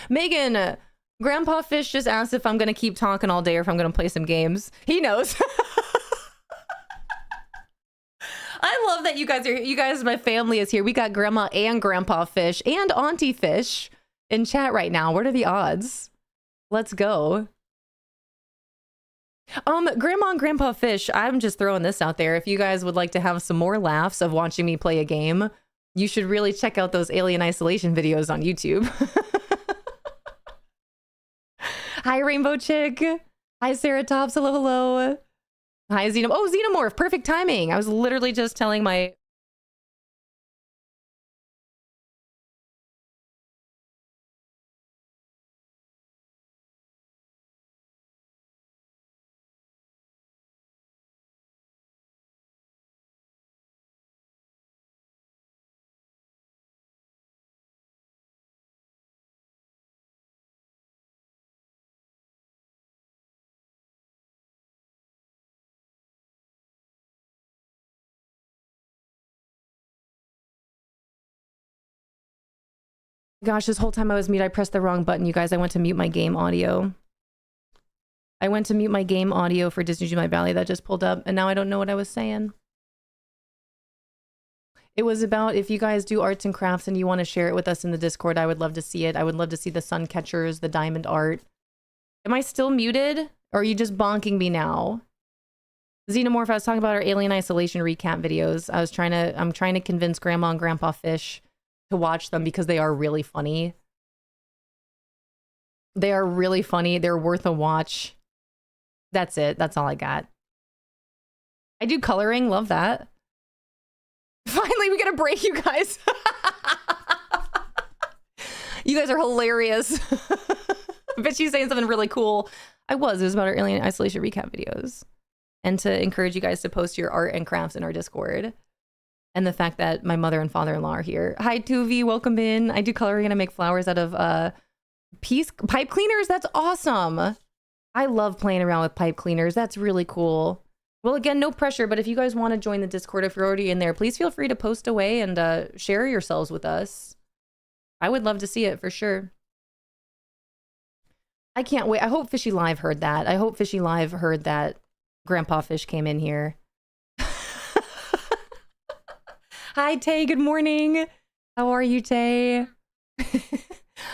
Megan, Grandpa Fish just asked if I'm going to keep talking all day or if I'm going to play some games. He knows. I love that you guys, my family is here. We got Grandma and Grandpa Fish and Auntie Fish in chat right now. What are the odds? Let's go. Grandma and Grandpa Fish, I'm just throwing this out there. If you guys would like to have some more laughs of watching me play a game, you should really check out those Alien Isolation videos on YouTube. Hi, Rainbow Chick. Hi, Ceratops. Hello, hello. Hi, Xenomorph. Oh, Xenomorph. Perfect timing. I was literally just telling my... Gosh, this whole time I was mute, I pressed the wrong button, you guys. I went to mute my game audio. I went to mute my game audio for Disney Dreamlight Valley that just pulled up, and now I don't know what I was saying. It was about if you guys do arts and crafts and you want to share it with us in the Discord, I would love to see it. I would love to see the sun catchers, the diamond art. Am I still muted? Or are you just bonking me now? Xenomorph, I was talking about our Alien Isolation recap videos. I'm trying to convince Grandma and Grandpa Fish to watch them because they are really funny. They are really funny. They're worth a watch. That's it. That's all I got. I do coloring. Love that. Finally, we get a break, you guys. You guys are hilarious. I bet she's saying something really cool. It was about our Alien Isolation recap videos. And to encourage you guys to post your art and crafts in our Discord. And the fact that my mother and father-in-law are here. Hi, Tuvi. Welcome in. I do coloring and I make flowers out of pipe cleaners. That's awesome. I love playing around with pipe cleaners. That's really cool. Well, again, no pressure, but if you guys want to join the Discord, if you're already in there, please feel free to post away and share yourselves with us. I would love to see it for sure. I can't wait. I hope Fishy Live heard that. I hope Fishy Live heard that Grandpa Fish came in here. Hi, Tay. Good morning. How are you, Tay?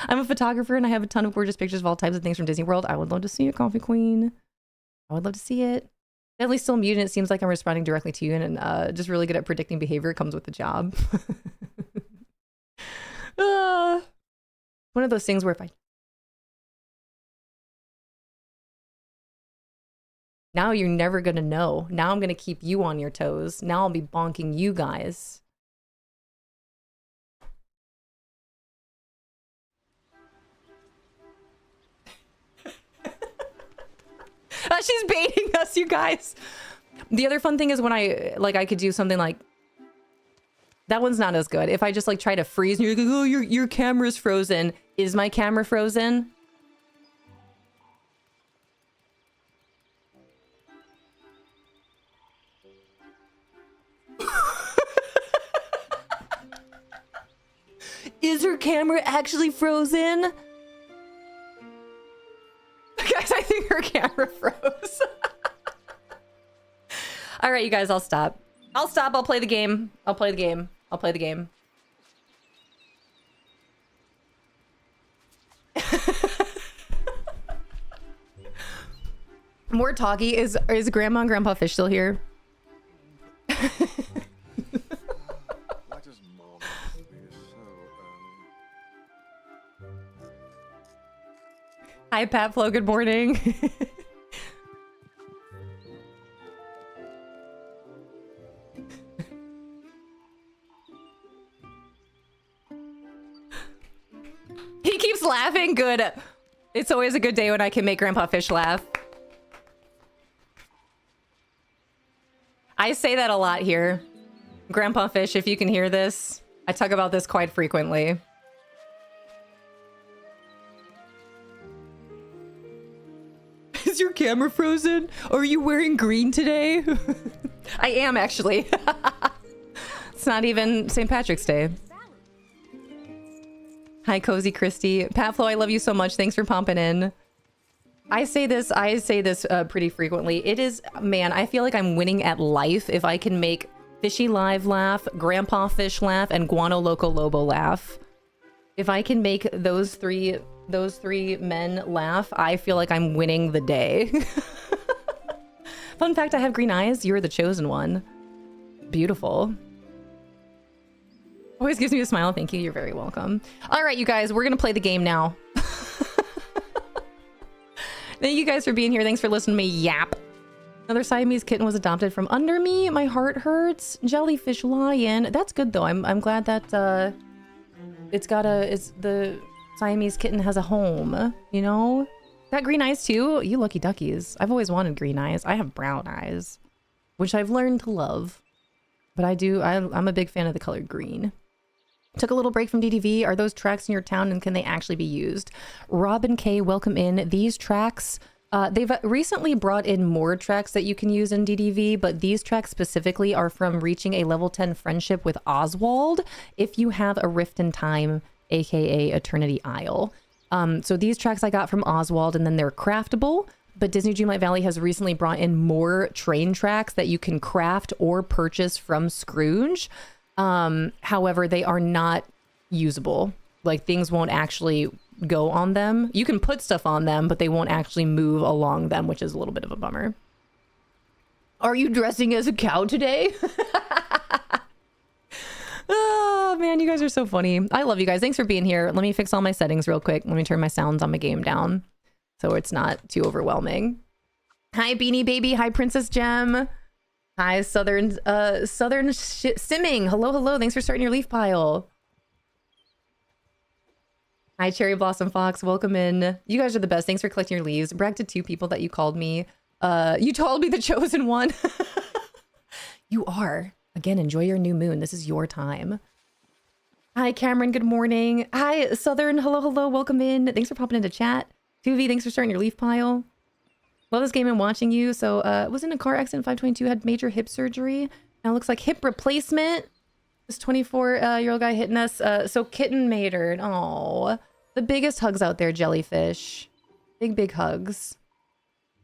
I'm a photographer and I have a ton of gorgeous pictures of all types of things from Disney World. I would love to see it, Coffee Queen. I would love to see it. Definitely still muted. It seems like I'm responding directly to you and just really good at predicting behavior. It comes with the job. One of those things where if I... Now you're never going to know. Now I'm going to keep you on your toes. Now I'll be bonking you guys. She's baiting us, you guys. The other fun thing is when I could do something like... That one's not as good. If I just like try to freeze and you're like, oh, your camera's frozen. Is my camera frozen? Is her camera actually frozen? Guys, I think her camera froze. All right, you guys, I'll stop. I'll stop. I'll play the game. I'll play the game. I'll play the game. More talky. Is Grandma and Grandpa Fish still here? Hi, Pat Flo. Good morning. He keeps laughing. Good. It's always a good day when I can make Grandpa Fish laugh. I say that a lot here. Grandpa Fish, if you can hear this, I talk about this quite frequently. Is your camera frozen? Are you wearing green today? I am, actually. It's not even St. Patrick's Day. Hi, Cozy Christy. Pat Flo, I love you so much. Thanks for pumping in. I say this pretty frequently. It is, man, I feel like I'm winning at life if I can make Fishy Live laugh, Grandpa Fish laugh, and Guano Loco Lobo laugh. If I can make those three men laugh, I feel like I'm winning the day. Fun fact, I have green eyes. You're the chosen one. Beautiful. Always gives me a smile. Thank you. You're very welcome. All right, you guys, we're going to play the game now. Thank you guys for being here. Thanks for listening to me yap. Another Siamese kitten was adopted from under me. My heart hurts. Jellyfish lion. That's good though. I'm glad that the Siamese kitten has a home, you know? Got green eyes too? You lucky duckies. I've always wanted green eyes. I have brown eyes, which I've learned to love. But I'm a big fan of the color green. Took a little break from DDV. Are those tracks in your town and can they actually be used? Robin K, welcome in. These tracks, they've recently brought in more tracks that you can use in DDV, but these tracks specifically are from reaching a level 10 friendship with Oswald if you have a Rift in Time, aka Eternity Isle. So these tracks I got from Oswald, and then they're craftable, but Disney Dreamlight Valley has recently brought in more train tracks that you can craft or purchase from Scrooge. However, they are not usable. Like, things won't actually go on them. You can put stuff on them, but they won't actually move along them, which is a little bit of a bummer. Are you dressing as a cow today? Oh man, you guys are so funny. I love you guys. Thanks for being here. Let me fix all my settings real quick. Let me turn my sounds on my game down so it's not too overwhelming. Hi Beanie Baby. Hi Princess Gem. Hi Southern Simming. Hello, hello. Thanks for starting your leaf pile. Hi Cherry Blossom Fox. Welcome in. You guys are the best. Thanks for collecting your leaves. Brag to 2 people that you called me. You told me the chosen one. You are. Again, enjoy your new moon. This is your time. Hi, Cameron. Good morning. Hi, Southern. Hello, hello. Welcome in. Thanks for popping into chat. 2V, thanks for starting your leaf pile. Love this game and watching you. So, was in a car accident, 522, had major hip surgery. Now looks like hip replacement. This 24-year-old guy hitting us. So kitten matered. Oh, the biggest hugs out there, Jellyfish. Big, big hugs.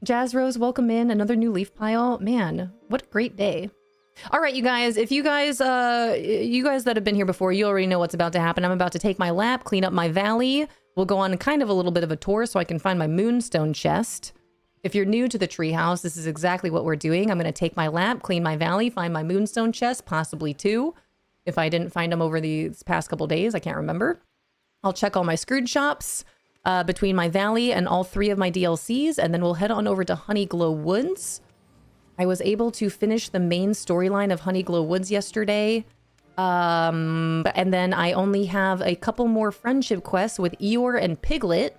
Jazz Rose, welcome in. Another new leaf pile. Man, what a great day. All right, you guys, if you guys that have been here before, you already know what's about to happen. I'm about to take my lap, clean up my valley. We'll go on kind of a little bit of a tour so I can find my moonstone chest. If you're new to the treehouse, this is exactly what we're doing. I'm going to take my lap, clean my valley, find my moonstone chest, possibly 2. If I didn't find them over these past couple days, I can't remember. I'll check all my Scrooge shops between my valley and all 3 of my DLCs, and then we'll head on over to Honeyglow Woods. I was able to finish the main storyline of Honeyglow Woods yesterday. And then I only have a couple more friendship quests with Eeyore and Piglet.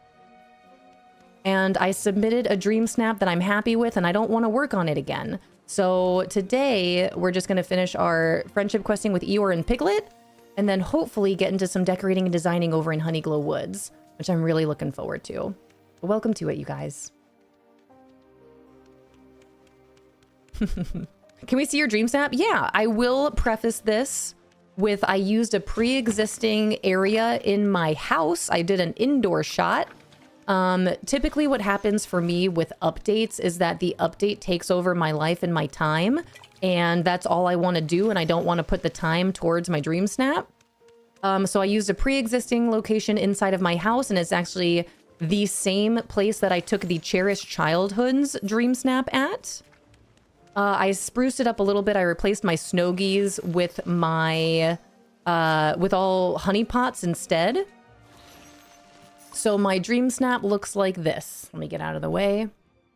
And I submitted a dream snap that I'm happy with, and I don't want to work on it again. So today, we're just going to finish our friendship questing with Eeyore and Piglet, and then hopefully get into some decorating and designing over in Honeyglow Woods, which I'm really looking forward to. But welcome to it, you guys. Can we see your dream snap? Yeah, I will preface this with I used a pre-existing area in my house. I did an indoor shot. Typically what happens for me with updates is that the update takes over my life and my time, and that's all I want to do, and I don't want to put the time towards my dream snap. So I used a pre-existing location inside of my house, and it's actually the same place that I took the Cherished Childhood's dream snap at. I spruced it up a little bit. I replaced my snow geese with my, with all honey pots instead. So my dream snap looks like this. Let me get out of the way.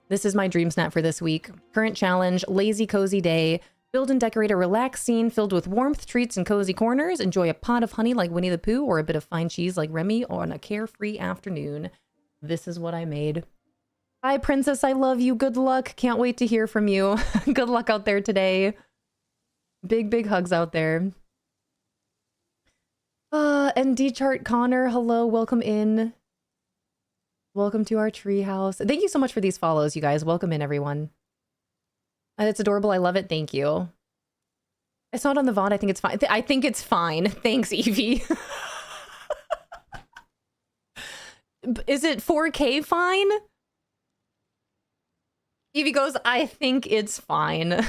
This is my dream snap for this week. Current challenge, lazy cozy day. Build and decorate a relaxed scene filled with warmth, treats, and cozy corners. Enjoy a pot of honey like Winnie the Pooh or a bit of fine cheese like Remy on a carefree afternoon. This is what I made. Hi, Princess. I love you. Good luck. Can't wait to hear from you. Good luck out there today. Big, big hugs out there. And D-Chart Connor, hello. Welcome in. Welcome to our treehouse. Thank you so much for these follows, you guys. Welcome in, everyone. It's adorable. I love it. Thank you. It's not on the VOD. I think it's fine. I think it's fine. Thanks, Evie. Is it 4K fine? Evie goes, I think it's fine.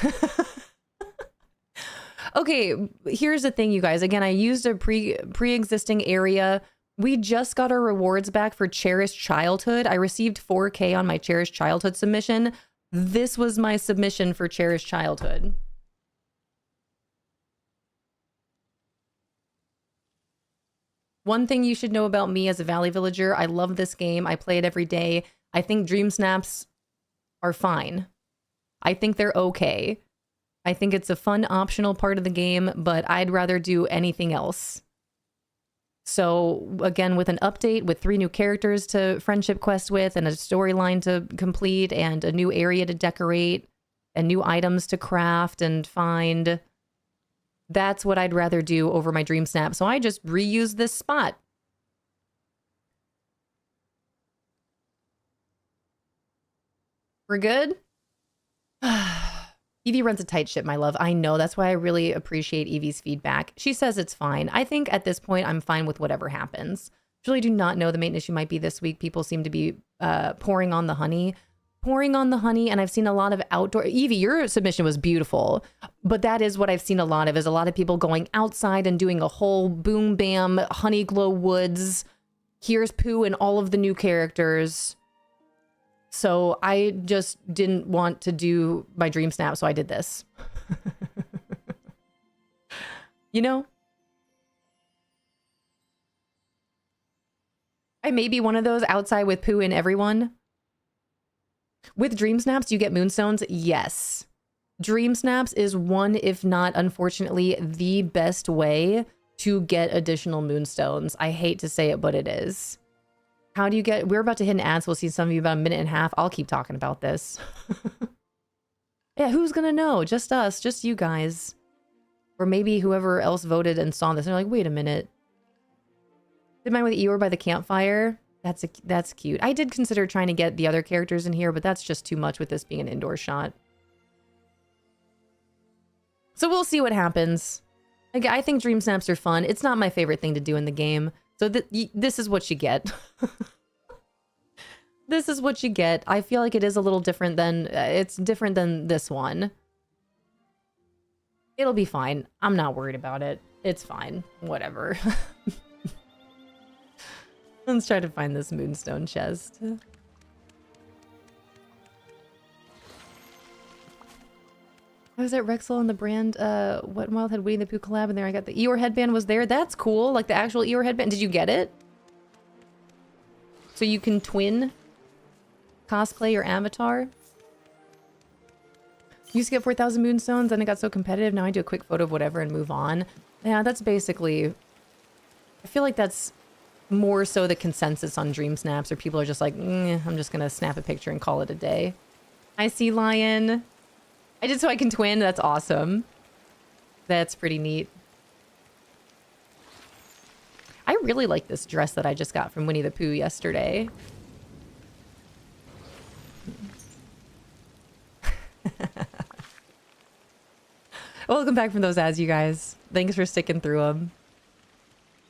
Okay, here's the thing, you guys. Again, I used a pre-existing area. We just got our rewards back for Cherished Childhood. I received 4K on my Cherished Childhood submission. This was my submission for Cherished Childhood. One thing you should know about me as a Valley Villager, I love this game. I play it every day. I think dream snaps are fine. I think they're okay. I think it's a fun optional part of the game, but I'd rather do anything else. So again, with an update, with 3 new characters to friendship quest with, and a storyline to complete, and a new area to decorate, and new items to craft and find, that's what I'd rather do over my dream snap. So I just reuse this spot. We're good? Evie runs a tight ship, my love. I know. That's why I really appreciate Evie's feedback. She says it's fine. I think at this point, I'm fine with whatever happens. Really do not know the main issue might be this week. People seem to be pouring on the honey. Pouring on the honey, and I've seen a lot of outdoor... Evie, your submission was beautiful, but that is what I've seen a lot of, is a lot of people going outside and doing a whole boom bam Honeyglow Woods. Here's Pooh and all of the new characters. So I just didn't want to do my dream snap, so I did this. You know? I may be one of those outside with Pooh and everyone. With dream snaps, do you get moonstones? Yes. Dream snaps is one, if not, unfortunately, the best way to get additional moonstones. I hate to say it, but it is. How do you get... We're about to hit an ad, so we'll see some of you about a minute and a half. I'll keep talking about this. Yeah, who's gonna know? Just us, just you guys. Or maybe whoever else voted and saw this and they're like, wait a minute. Did mine with Eeyore by the campfire? That's cute. I did consider trying to get the other characters in here, but that's just too much with this being an indoor shot. So we'll see what happens. Like, I think dream snaps are fun. It's not my favorite thing to do in the game. So this is what you get. This is what you get. I feel like it is a little different than... it's different than this one. It'll be fine. I'm not worried about it. It's fine. Whatever. Let's try to find this moonstone chest. I was at Rexel on the brand Wet n Wild had Winnie the Pooh collab, and there I got the Eeyore headband was there. That's cool. Like the actual Eeyore headband. Did you get it? So you can twin cosplay your avatar. Used to get 4,000 moonstones, and it got so competitive. Now I do a quick photo of whatever and move on. Yeah, that's basically... I feel like that's more so the consensus on dream snaps, or people are just like, I'm just gonna snap a picture and call it a day. I see Lion. I did so I can twin. That's awesome. That's pretty neat. I really like this dress that I just got from Winnie the Pooh yesterday. Welcome back from those ads, you guys. Thanks for sticking through them.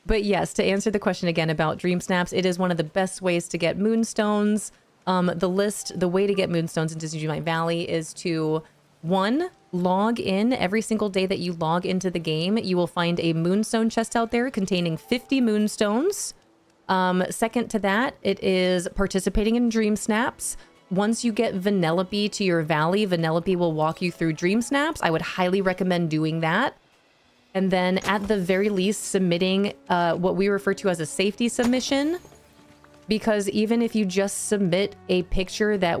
But yes, to answer the question again about dream snaps, it is one of the best ways to get moonstones. The way to get moonstones in Disney Dreamlight Valley is to... 1, log in every single day that you log into the game. You will find a moonstone chest out there containing 50 moonstones. Second to that, it is participating in dream snaps. Once you get Vanellope to your valley, Vanellope will walk you through dream snaps. I would highly recommend doing that. And then at the very least, submitting what we refer to as a safety submission. Because even if you just submit a picture that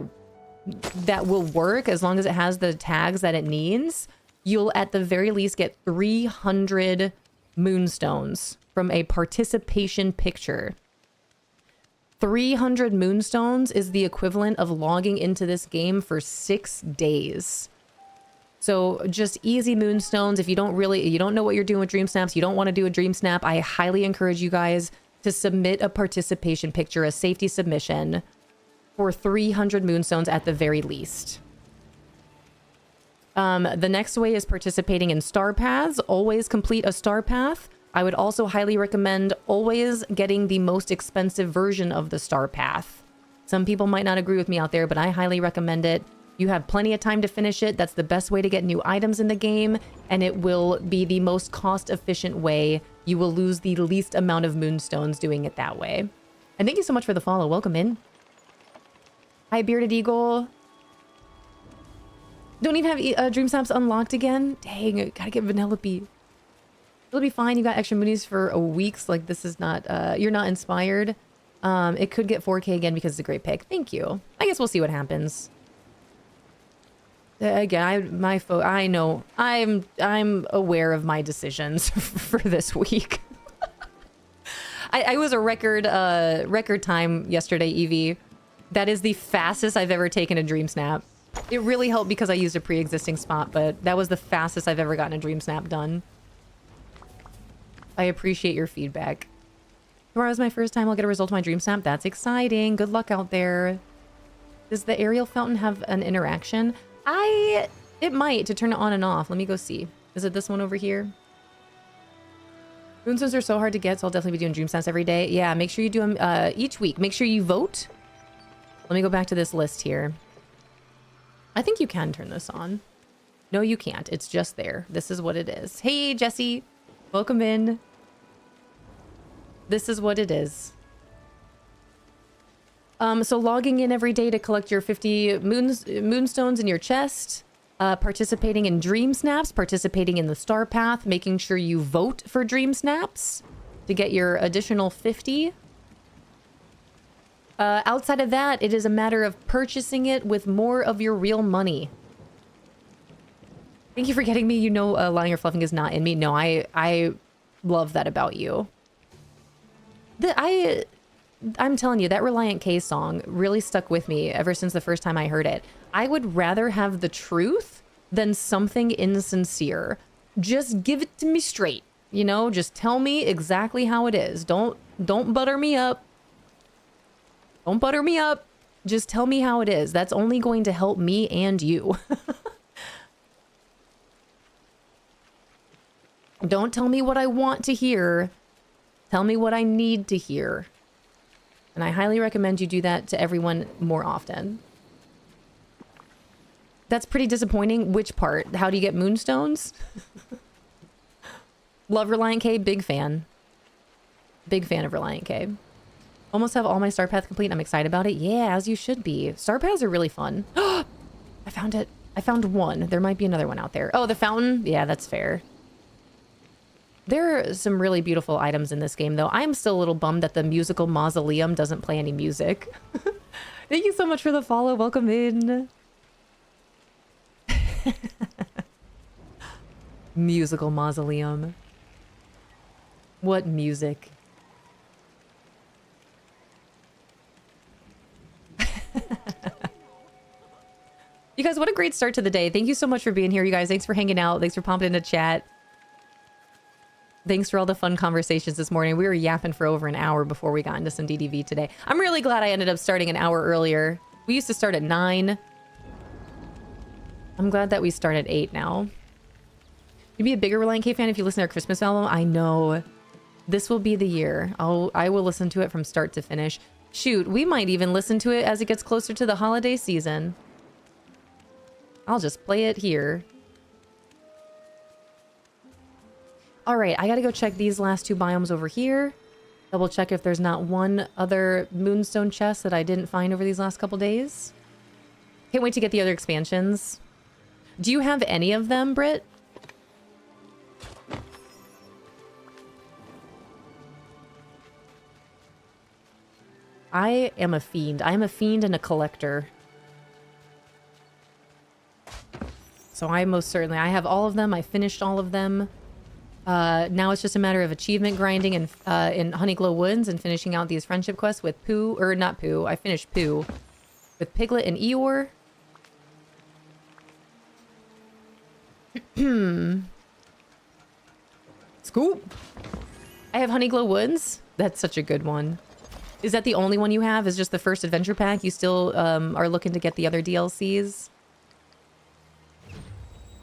will work, as long as it has the tags that it needs, you'll at the very least get 300 moonstones from a participation picture. 300 moonstones is the equivalent of logging into this game for 6 days. So just easy moonstones. If you don't know what you're doing with dream snaps, you don't want to do a dream snap, I highly encourage you guys to submit a participation picture, a safety submission, for 300 moonstones at the very least. The next way is participating in star paths. Always complete a star path. I would also highly recommend always getting the most expensive version of the star path. Some people might not agree with me out there, but I highly recommend it. You have plenty of time to finish it. That's the best way to get new items in the game, and it will be the most cost-efficient way. You will lose the least amount of moonstones doing it that way. And thank you so much for the follow. Welcome in. Hi, Bearded Eagle. Don't even have Dream Snaps unlocked again? Dang, gotta get Vanellope. It'll be fine. You got extra moonies for a week. So like, this is not, you're not inspired. It could get 4K again because it's a great pick. Thank you. I guess we'll see what happens. Again, I know I'm aware of my decisions for this week. I was a record time yesterday, Evie. That is the fastest I've ever taken a dream snap. It really helped because I used a pre-existing spot, but that was the fastest I've ever gotten a dream snap done. I appreciate your feedback. Tomorrow's my first time I'll get a result of my dream snap. That's exciting. Good luck out there. Does the aerial fountain have an interaction? It might, to turn it on and off. Let me go see. Is it this one over here? Moonstones are so hard to get, so I'll definitely be doing dream snaps every day. Yeah, make sure you do them each week. Make sure you vote. Let me go back to this list here. I think you can turn this on. No, you can't. It's just there. This is what it is. Hey, Jesse. Welcome in. This is what it is. So logging in every day to collect your 50 moonstones in your chest, participating in dream snaps, participating in the star path, making sure you vote for dream snaps to get your additional 50. Outside of that, it is a matter of purchasing it with more of your real money. Thank you for getting me. You know, lying or fluffing is not in me. No, I love that about you. I'm telling you, that Reliant K song really stuck with me ever since the first time I heard it. I would rather have the truth than something insincere. Just give it to me straight. You know, just tell me exactly how it is. Don't butter me up. Don't butter me up. Just tell me how it is. That's only going to help me and you. Don't tell me what I want to hear. Tell me what I need to hear. And I highly recommend you do that to everyone more often. That's pretty disappointing. Which part? How do you get moonstones? Love Reliant K. Big fan. Big fan of Reliant K. Almost have all my star paths complete. I'm excited about it. Yeah, as you should be. Star paths are really fun. I found it. I found one. There might be another one out there. Oh, the fountain? Yeah, that's fair. There are some really beautiful items in this game, though. I'm still a little bummed that the musical mausoleum doesn't play any music. Thank you so much for the follow. Welcome in. Musical mausoleum. What music? You guys, what a great start to the day. Thank you so much for being here, you guys. Thanks for hanging out. Thanks for popping into chat. Thanks for all the fun conversations this morning. We were yapping for over an hour before we got into some DDV today. I'm really glad I ended up starting an hour earlier. We used to start at 9. I'm glad that we start at 8 now. You'd be a bigger Reliant K fan if you listen to our Christmas album. I know. This will be the year. I will listen to it from start to finish. Shoot, we might even listen to it as it gets closer to the holiday season. I'll just play it here. All right, I gotta go check these last 2 biomes over here. Double check if there's not one other moonstone chest that I didn't find over these last couple days. Can't wait to get the other expansions. Do you have any of them, Britt? I am a fiend. I am a fiend and a collector. So I most certainly, I have all of them. I finished all of them. Now it's just a matter of achievement grinding in Honeyglow Woods and finishing out these friendship quests with Pooh, or not Pooh, I finished Pooh. With Piglet and Eeyore. Scoop! I have Honeyglow Woods. That's such a good one. Is that the only one you have? Is just the first adventure pack? You still are looking to get the other DLCs?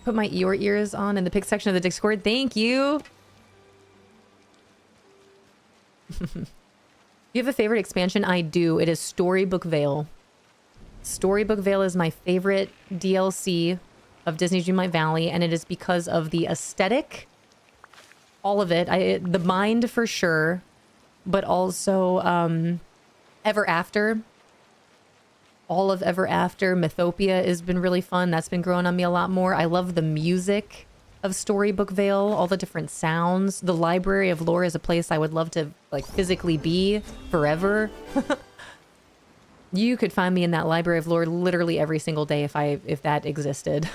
Put my Eeyore ears on in the pick section of the Discord. Thank you. You have a favorite expansion? I do. It is Storybook Vale. Storybook Vale is my favorite DLC of Disney's Dreamlight Valley, and it is because of the aesthetic. All of it. The mind for sure, but also Ever After. All of Ever After. Mythopia has been really fun. That's been growing on me a lot more. I love the music of Storybook Vale, all the different sounds. The Library of Lore is a place I would love to like physically be forever. You could find me in that Library of Lore literally every single day if that existed.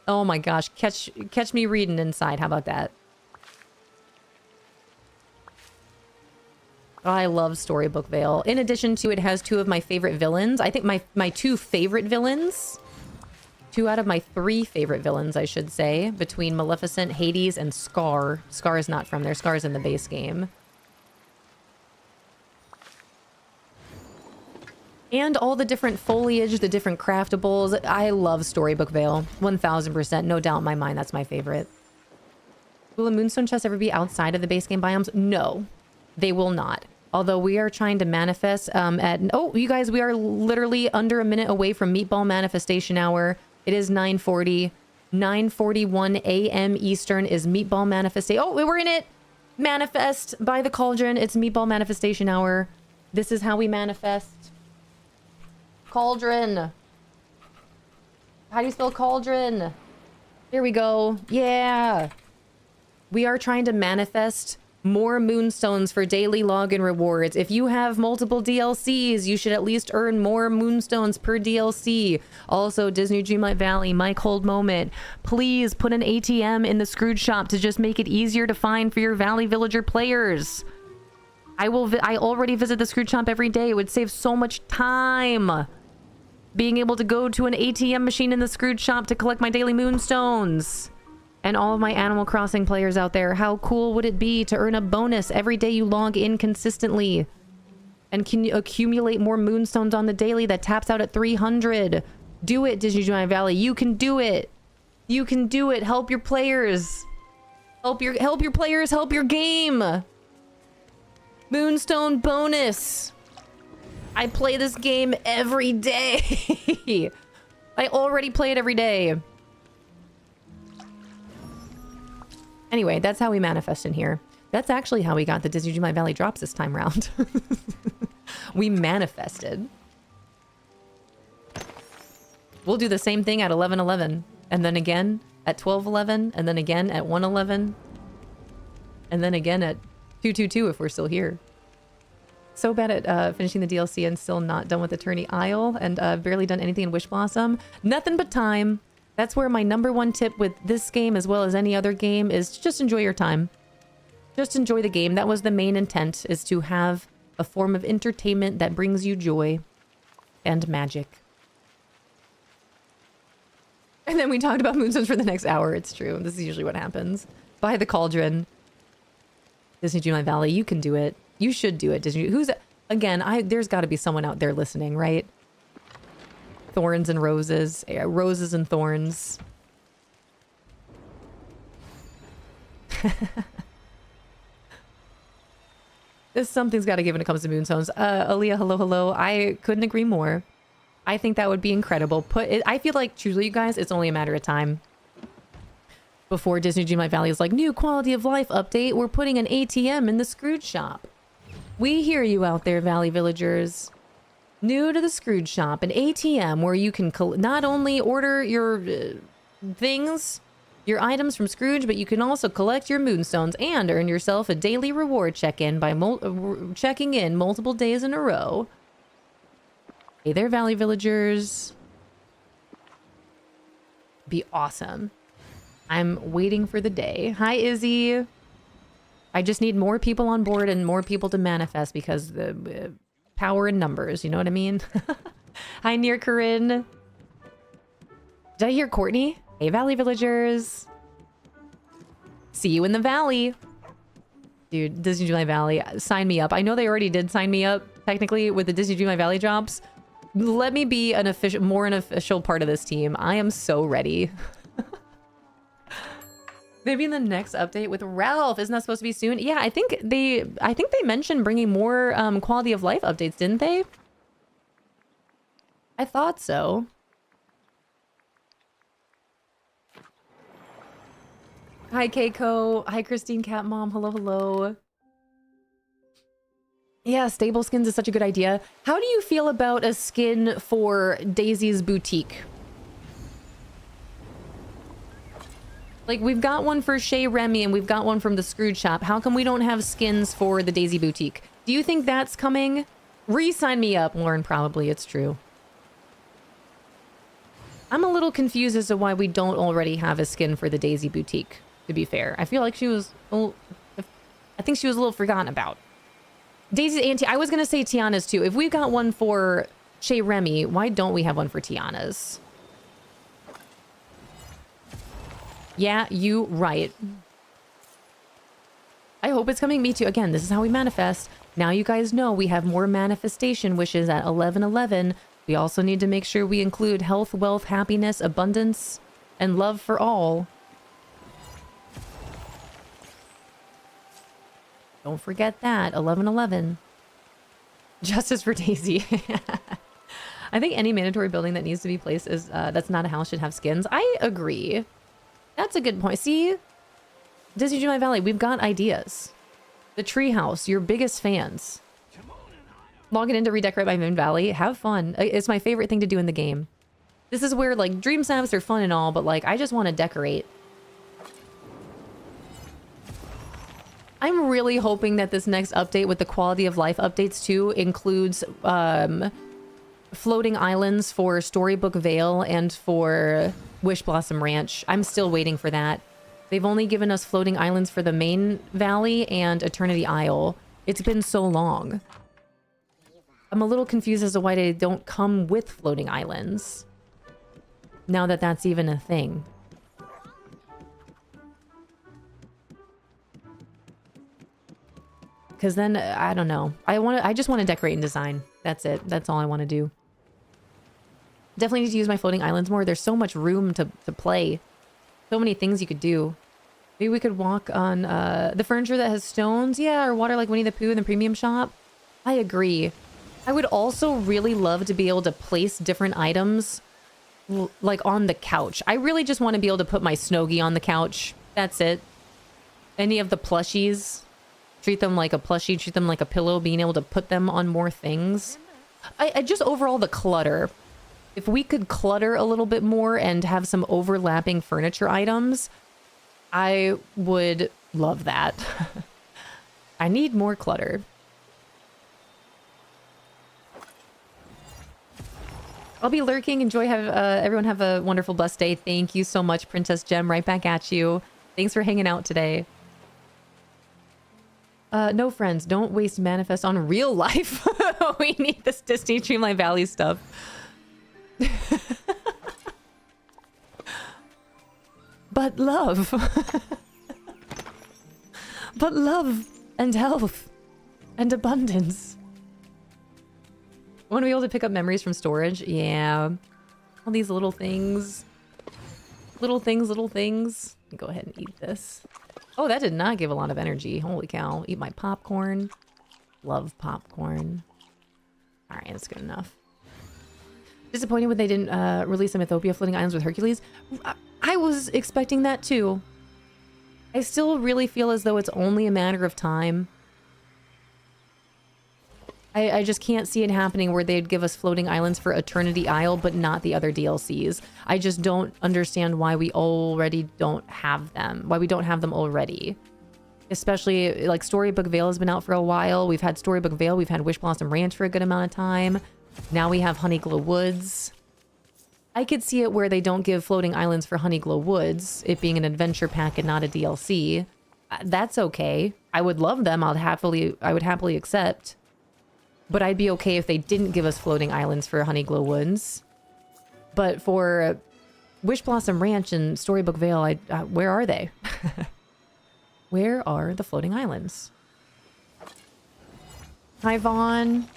Oh my gosh, catch me reading inside. How about that? I love Storybook Vale. In addition to, it has two of my favorite villains. I think my two favorite villains. 2 out of my 3 favorite villains, I should say, between Maleficent, Hades, and Scar. Scar is not from there. Scar is in the base game. And all the different foliage, the different craftables. I love Storybook Vale. 1000%. No doubt in my mind, that's my favorite. Will a Moonstone chest ever be outside of the base game biomes? No, they will not. Although we are trying to manifest oh, you guys, we are literally under a minute away from Meatball Manifestation Hour. It is 9:40. 9:41 a.m. Eastern is Meatball Manifestation. Oh, we're in it. Manifest by the Cauldron. It's Meatball Manifestation Hour. This is how we manifest. Cauldron. How do you spell cauldron? Here we go. Yeah. We are trying to manifest more moonstones for daily login rewards. If you have multiple DLCs, you should at least earn more moonstones per DLC. Also, Disney Dreamlight Valley, my cold moment. Please put an ATM in the Scrooge shop to just make it easier to find for your Valley Villager players. I already visit the Scrooge shop every day. It would save so much time being able to go to an ATM machine in the Scrooge shop to collect my daily moonstones. And all of my Animal Crossing players out there, how cool would it be to earn a bonus every day you log in consistently? And can you accumulate more moonstones on the daily that taps out at 300? Do it, Disney Dreamlight Valley. You can do it. You can do it. Help your players. Help your players. Help your game. Moonstone bonus. I play this game every day. I already play it every day. Anyway, that's how we manifest in here. That's actually how we got the Disney Dreamlight Valley drops this time around. We manifested. We'll do the same thing at 11:11, and then again at 12:11, and then again at 1:11, and then again at 2:22 if we're still here. So bad at finishing the DLC and still not done with Attorney Isle, and barely done anything in Wish Blossom. Nothing but time. That's where my #1 tip with this game, as well as any other game, is to just enjoy your time. Just enjoy the game. That was the main intent, is to have a form of entertainment that brings you joy and magic. And then we talked about moonstones for the next hour. It's true. This is usually what happens. By the Cauldron. Disney Dreamlight Valley, you can do it. You should do it, Disney. Again, there's got to be someone out there listening, right? Thorns and roses. Roses and thorns. Something's got to give when it comes to moonstones. Aaliyah, hello. I couldn't agree more. I think that would be incredible. I feel like, truly, you guys, it's only a matter of time before Disney Dreamlight Valley is like, new quality of life update. We're putting an ATM in the Scrooge shop. We hear you out there, Valley Villagers. New to the Scrooge shop, an ATM where you can not only order your things, your items from Scrooge, but you can also collect your moonstones and earn yourself a daily reward check-in by checking in multiple days in a row. Hey there, Valley Villagers. Be awesome. I'm waiting for the day. Hi, Izzy. I just need more people on board and more people to manifest because the power in numbers, you know what I mean? Hi, Near Corinne. Did I hear Courtney? Hey, Valley Villagers. See you in the Valley. Dude, Disney Dreamlight Valley, sign me up. I know they already did sign me up, technically, with the Disney Dreamlight Valley drops. Let me be an official part of this team. I am so ready. Maybe in the next update with Ralph. Isn't that supposed to be soon? Yeah, I think they mentioned bringing more quality of life updates, didn't they? I thought so. Hi, Keiko. Hi, Christine Cat Mom. Hello. Yeah, stable skins is such a good idea. How do you feel about a skin for Daisy's Boutique? Like, we've got one for Chez Remy and we've got one from the Scrooge shop. How come we don't have skins for the Daisy Boutique? Do you think that's coming? Re-sign me up, Lauren. Probably. It's true. I'm a little confused as to why we don't already have a skin for the Daisy Boutique, to be fair. I feel like she was... I think she was a little forgotten about. Daisy's auntie... I was going to say Tiana's too. If we've got one for Chez Remy, why don't we have one for Tiana's? Yeah, you right. I hope it's coming. Me too. Again, this is how we manifest. Now you guys know we have more manifestation wishes at 11:11. We also need to make sure we include health, wealth, happiness, abundance, and love for all. Don't forget that. 11:11. Justice for Daisy. I think any mandatory building that needs to be placed is that's not a house should have skins. I agree. That's a good point. See? Disney Dreamlight Valley, we've got ideas. The treehouse, your biggest fans. Logging in to redecorate my Moon Valley. Have fun. It's my favorite thing to do in the game. This is where, like, dream snaps are fun and all, but, like, I just want to decorate. I'm really hoping that this next update with the quality of life updates, too, includes floating islands for Storybook Vale and for Wish Blossom Ranch. I'm still waiting for that. They've only given us floating islands for the main valley and Eternity Isle. It's been so long. I'm a little confused as to why they don't come with floating islands. Now that that's even a thing. Because then, I don't know. I just want to decorate and design. That's it. That's all I want to do. Definitely need to use my floating islands more. There's so much room to play. So many things you could do. Maybe we could walk on the furniture that has stones. Yeah, or water like Winnie the Pooh in the premium shop. I agree. I would also really love to be able to place different items like on the couch. I really just want to be able to put my Snowgie on the couch. That's it. Any of the plushies. Treat them like a plushie. Treat them like a pillow. Being able to put them on more things. I just overall the clutter. If we could clutter a little bit more and have some overlapping furniture items, I would love that. I need more clutter. I'll be lurking. Enjoy. Everyone have a wonderful, blessed day. Thank you so much, Princess Gem. Right back at you. Thanks for hanging out today. No, friends. Don't waste manifest on real life. We need this Disney Dreamlight Valley stuff. But love. But love and health and abundance. I want to be able to pick up memories from storage. Yeah. All these little things. Little things, little things. Go ahead and eat this. Oh, that did not give a lot of energy. Holy cow. Eat my popcorn. Love popcorn. All right, that's good enough. Disappointed when they didn't release the Mythopia floating islands with Hercules. I was expecting that too. I still really feel as though it's only a matter of time. I just can't see it happening where they'd give us floating islands for Eternity Isle, but not the other DLCs. I just don't understand why we already don't have them. Why we don't have them already. Especially, like, Storybook Vale has been out for a while. We've had Storybook Vale. We've had Wish Blossom Ranch for a good amount of time. Now we have Honeyglow Woods. I could see it where they don't give floating islands for Honeyglow Woods, it being an adventure pack and not a DLC. That's okay. I would love them. I would happily accept. But I'd be okay if they didn't give us floating islands for Honeyglow Woods. But for Wish Blossom Ranch and Storybook Vale, where are they? Where are the floating islands? Hi, Vaughn.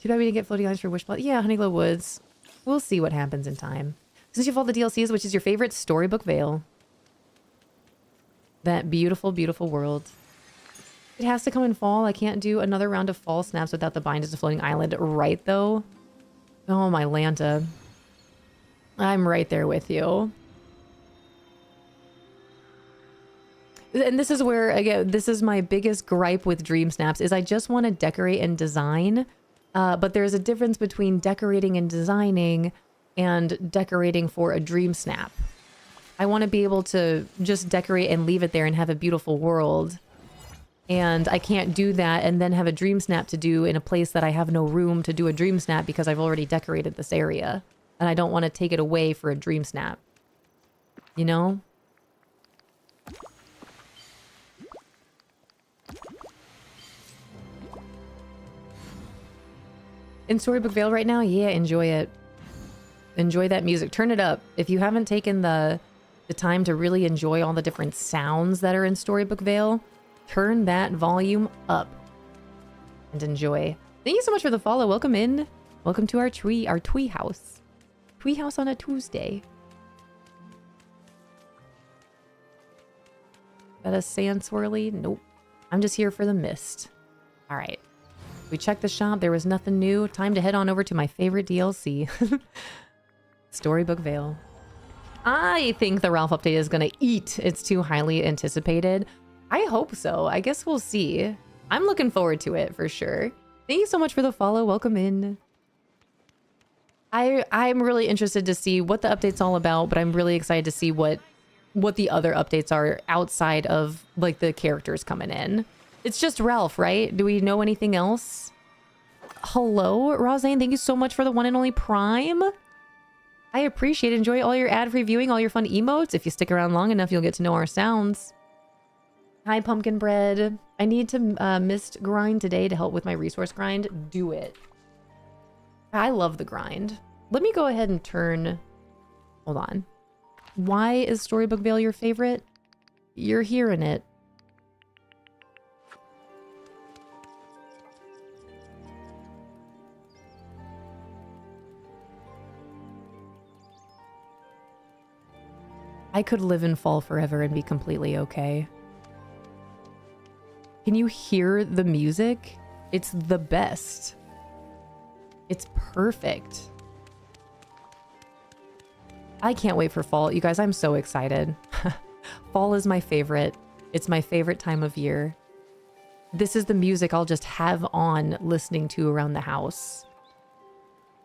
Too bad we didn't get floating islands for Wish Blossom. Yeah, Honeyglow Woods. We'll see what happens in time. Since you have all the DLCs, which is your favorite? Storybook Vale. That beautiful, beautiful world. It has to come in fall. I can't do another round of fall snaps without the bind as a floating island. Right, though? Oh, my Lanta. I'm right there with you. And this is where, again, this is my biggest gripe with Dream Snaps, is I just want to decorate and design. But there's a difference between decorating and designing and decorating for a Dream Snap. I want to be able to just decorate and leave it there and have a beautiful world. And I can't do that and then have a dream snap to do in a place that I have no room to do a dream snap because I've already decorated this area. And I don't want to take it away for a dream snap. You know? In Storybook Vale right now? Yeah, enjoy it. Enjoy that music. Turn it up. If you haven't taken the time to really enjoy all the different sounds that are in Storybook Vale, turn that volume up and enjoy. Thank you so much for the follow. Welcome in. Welcome to our twee house. Twee house on a Tuesday. Got a sand swirly? Nope. I'm just here for the mist. All right. We checked the shop. There was nothing new. Time to head on over to my favorite DLC. Storybook Vale. I think the Ralph update is going to eat. It's too highly anticipated. I hope so. I guess we'll see. I'm looking forward to it for sure. Thank you so much for the follow. Welcome in. I'm really interested to see what the update's all about, but I'm really excited to see what the other updates are outside of like the characters coming in. It's just Ralph, right? Do we know anything else? Hello, Rosane. Thank you so much for the one and only Prime. I appreciate it. Enjoy all your ad-free viewing, all your fun emotes. If you stick around long enough, you'll get to know our sounds. Hi, Pumpkin Bread. I need to mist grind today to help with my resource grind. Do it. I love the grind. Let me go ahead and turn... Hold on. Why is Storybook Vale your favorite? You're hearing it. I could live in fall forever and be completely okay. Can you hear the music? It's the best. It's perfect. I can't wait for fall. You guys, I'm so excited. Fall is my favorite. It's my favorite time of year. This is the music I'll just have on listening to around the house.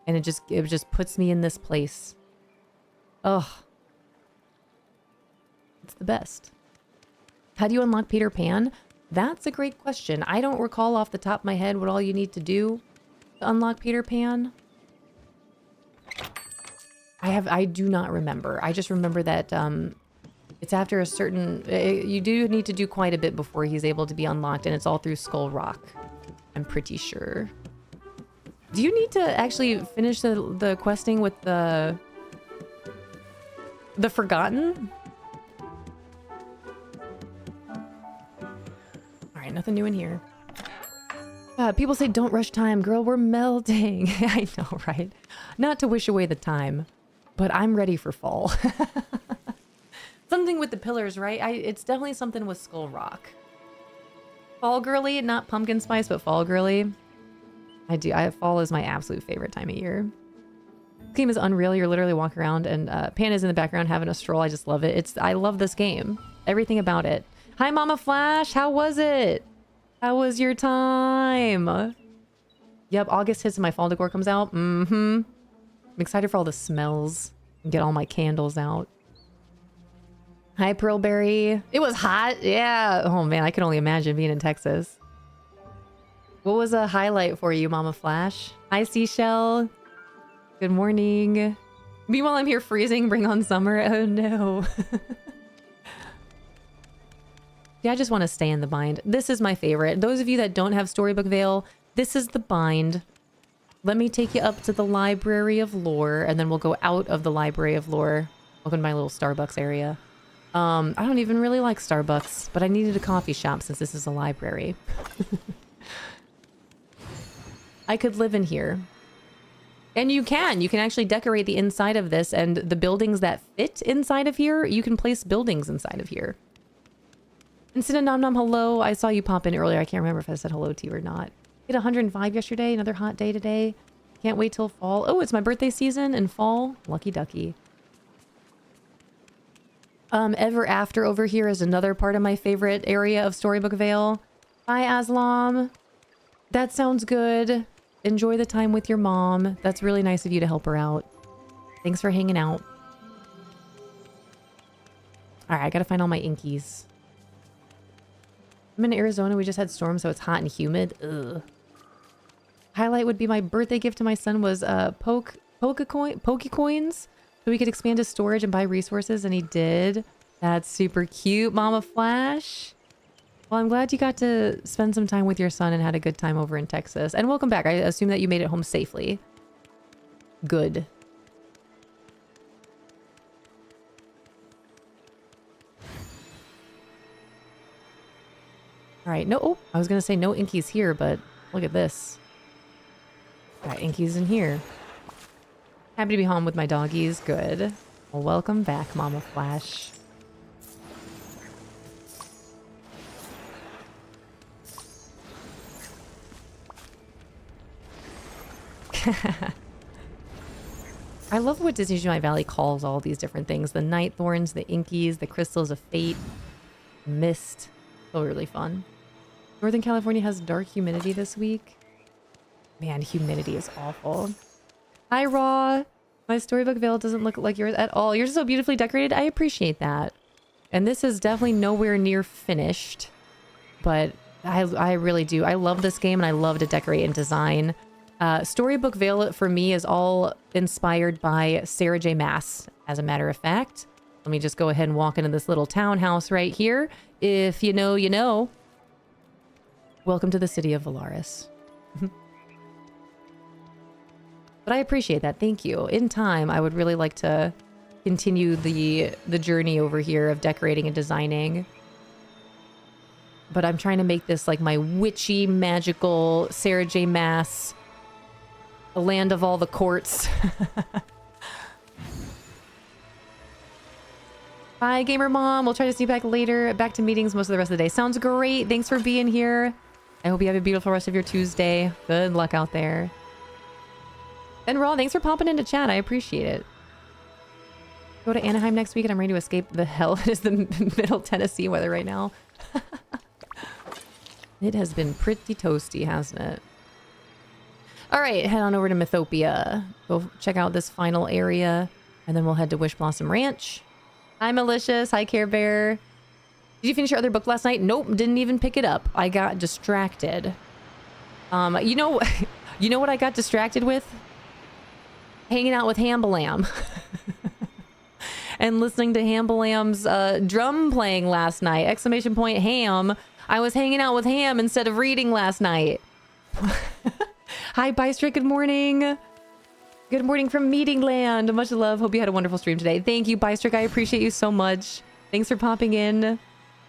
And it just puts me in this place. Ugh. It's the best. How do you unlock Peter Pan? That's a great question. I don't recall off the top of my head what all you need to do to unlock Peter Pan. I do not remember. I just remember that it's after a certain... you do need to do quite a bit before he's able to be unlocked, and it's all through Skull Rock. I'm pretty sure. Do you need to actually finish the questing with the Forgotten? Alright, nothing new in here. People say don't rush time. Girl, we're melting. I know, right? Not to wish away the time, but I'm ready for fall. Something with the pillars, right? It's definitely something with Skull Rock. Fall girly, not pumpkin spice, but fall girly. Fall is my absolute favorite time of year. This game is unreal. You're literally walking around and Panda's in the background having a stroll. I just love it. I love this game. Everything about it. Hi, Mama Flash. How was it? How was your time? Yep, August hits and my fall decor comes out. I'm excited for all the smells and get all my candles out. Hi, Pearlberry. It was hot. Yeah. Oh, man, I can only imagine being in Texas. What was a highlight for you, Mama Flash? Hi, Seashell. Good morning. Meanwhile, I'm here freezing. Bring on summer. Oh, no. Yeah, I just want to stay in the bind. This is my favorite. Those of you that don't have Storybook Vale, this is the bind. Let me take you up to the Library of Lore, and then we'll go out of the Library of Lore. Welcome to my little Starbucks area. I don't even really like Starbucks, but I needed a coffee shop since this is a library. I could live in here. And you can actually decorate the inside of this, and the buildings that fit inside of here, you can place buildings inside of here. Incident Nom Nom, hello. I saw you pop in earlier. I can't remember if I said hello to you or not. Hit 105 yesterday. Another hot day today. Can't wait till fall. Oh, it's my birthday season and fall. Lucky ducky. Ever After over here is another part of my favorite area of Storybook Vale. Hi, Aslam. That sounds good. Enjoy the time with your mom. That's really nice of you to help her out. Thanks for hanging out. All right, I gotta find all my inkies. I'm in Arizona. We just had storms, so it's hot and humid. Ugh. Highlight would be my birthday gift to my son was Pokecoins, so we could expand his storage and buy resources, and he did. That's super cute, Mama Flash. Well, I'm glad you got to spend some time with your son and had a good time over in Texas. And welcome back. I assume that you made it home safely. Good. All right. No, oh, I was going to say no inkies here, but look at this. Got inkies in here. Happy to be home with my doggies. Good. Well, welcome back, Mama Flash. I love what Disney's Giant Valley calls all these different things. The Night Thorns, the Inkies, the Crystals of Fate, Mist. So really fun. Northern California has dark humidity this week. Man, humidity is awful. Hi, Raw. My storybook veil doesn't look like yours at all. Yours is so beautifully decorated. I appreciate that. And this is definitely nowhere near finished. But I really do. I love this game and I love to decorate and design. Storybook veil for me is all inspired by Sarah J. Maas, as a matter of fact. Let me just go ahead and walk into this little townhouse right here. If you know, you know. Welcome to the city of Valaris. But I appreciate that. Thank you. In time, I would really like to continue the journey over here of decorating and designing. But I'm trying to make this like my witchy, magical Sarah J. Maas, the land of all the courts. Bye, Gamer Mom. We'll try to see you back later. Back to meetings most of the rest of the day. Sounds great. Thanks for being here. I hope you have a beautiful rest of your Tuesday. Good luck out there. And Raw, thanks for popping into chat. I appreciate it. Go to Anaheim next week and I'm ready to escape the hell that is the middle Tennessee weather right now. It has been pretty toasty, hasn't it? All right, head on over to Mythopia. Go check out this final area and then we'll head to Wish Blossom Ranch. Hi, Malicious. Hi, Care Bear. Did you finish your other book last night? Nope, didn't even pick it up. I got distracted. You know what I got distracted with? Hanging out with Hambalam. And listening to Hambalam's drum playing last night. Exclamation point Ham. I was hanging out with Ham instead of reading last night. Hi, Bystrick. Good morning. Good morning from Meeting Land. Much love. Hope you had a wonderful stream today. Thank you, Bystrick. I appreciate you so much. Thanks for popping in.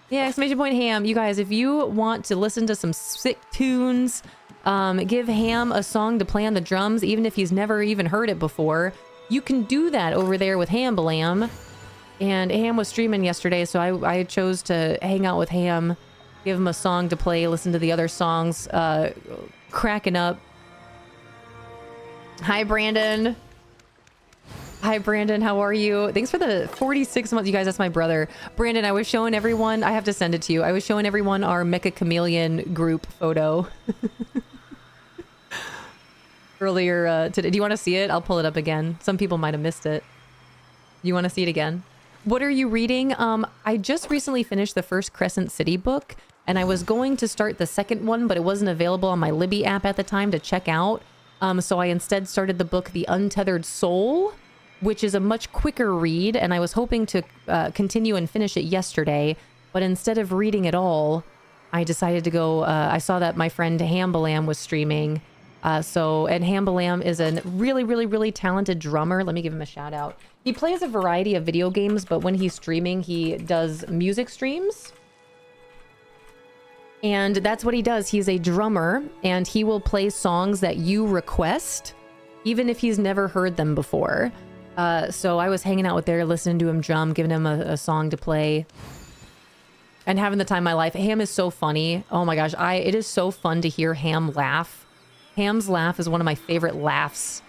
Yeah, exclamation point Ham. You guys, if you want to listen to some sick tunes, give Ham a song to play on the drums, even if he's never even heard it before, you can do that over there with Hambalam. And Ham was streaming yesterday, so I chose to hang out with Ham, give him a song to play, listen to the other songs, cracking up. Hi, Brandon. Hi, Brandon. How are you? Thanks for the 46 months. You guys, that's my brother. Brandon, I was showing everyone, I have to send it to you. I was showing everyone our Mecha Chameleon group photo. Earlier today. Do you want to see it? I'll pull it up again. Some people might have missed it. You want to see it again? What are you reading? I just recently finished the first Crescent City book, and I was going to start the second one, but it wasn't available on my Libby app at the time to check out. So I instead started the book The Untethered Soul, which is a much quicker read, and I was hoping to continue and finish it yesterday, but instead of reading it all, I decided to go, I saw that my friend Hambalam was streaming, and Hambalam is a really, really, really talented drummer. Let me give him a shout out. He plays a variety of video games, but when he's streaming, he does music streams. And that's what he does. He's a drummer, and he will play songs that you request, even if he's never heard them before. So I was hanging out with there, listening to him drum, giving him a song to play, and having the time of my life. Ham is so funny. Oh my gosh, it is so fun to hear Ham laugh. Ham's laugh is one of my favorite laughs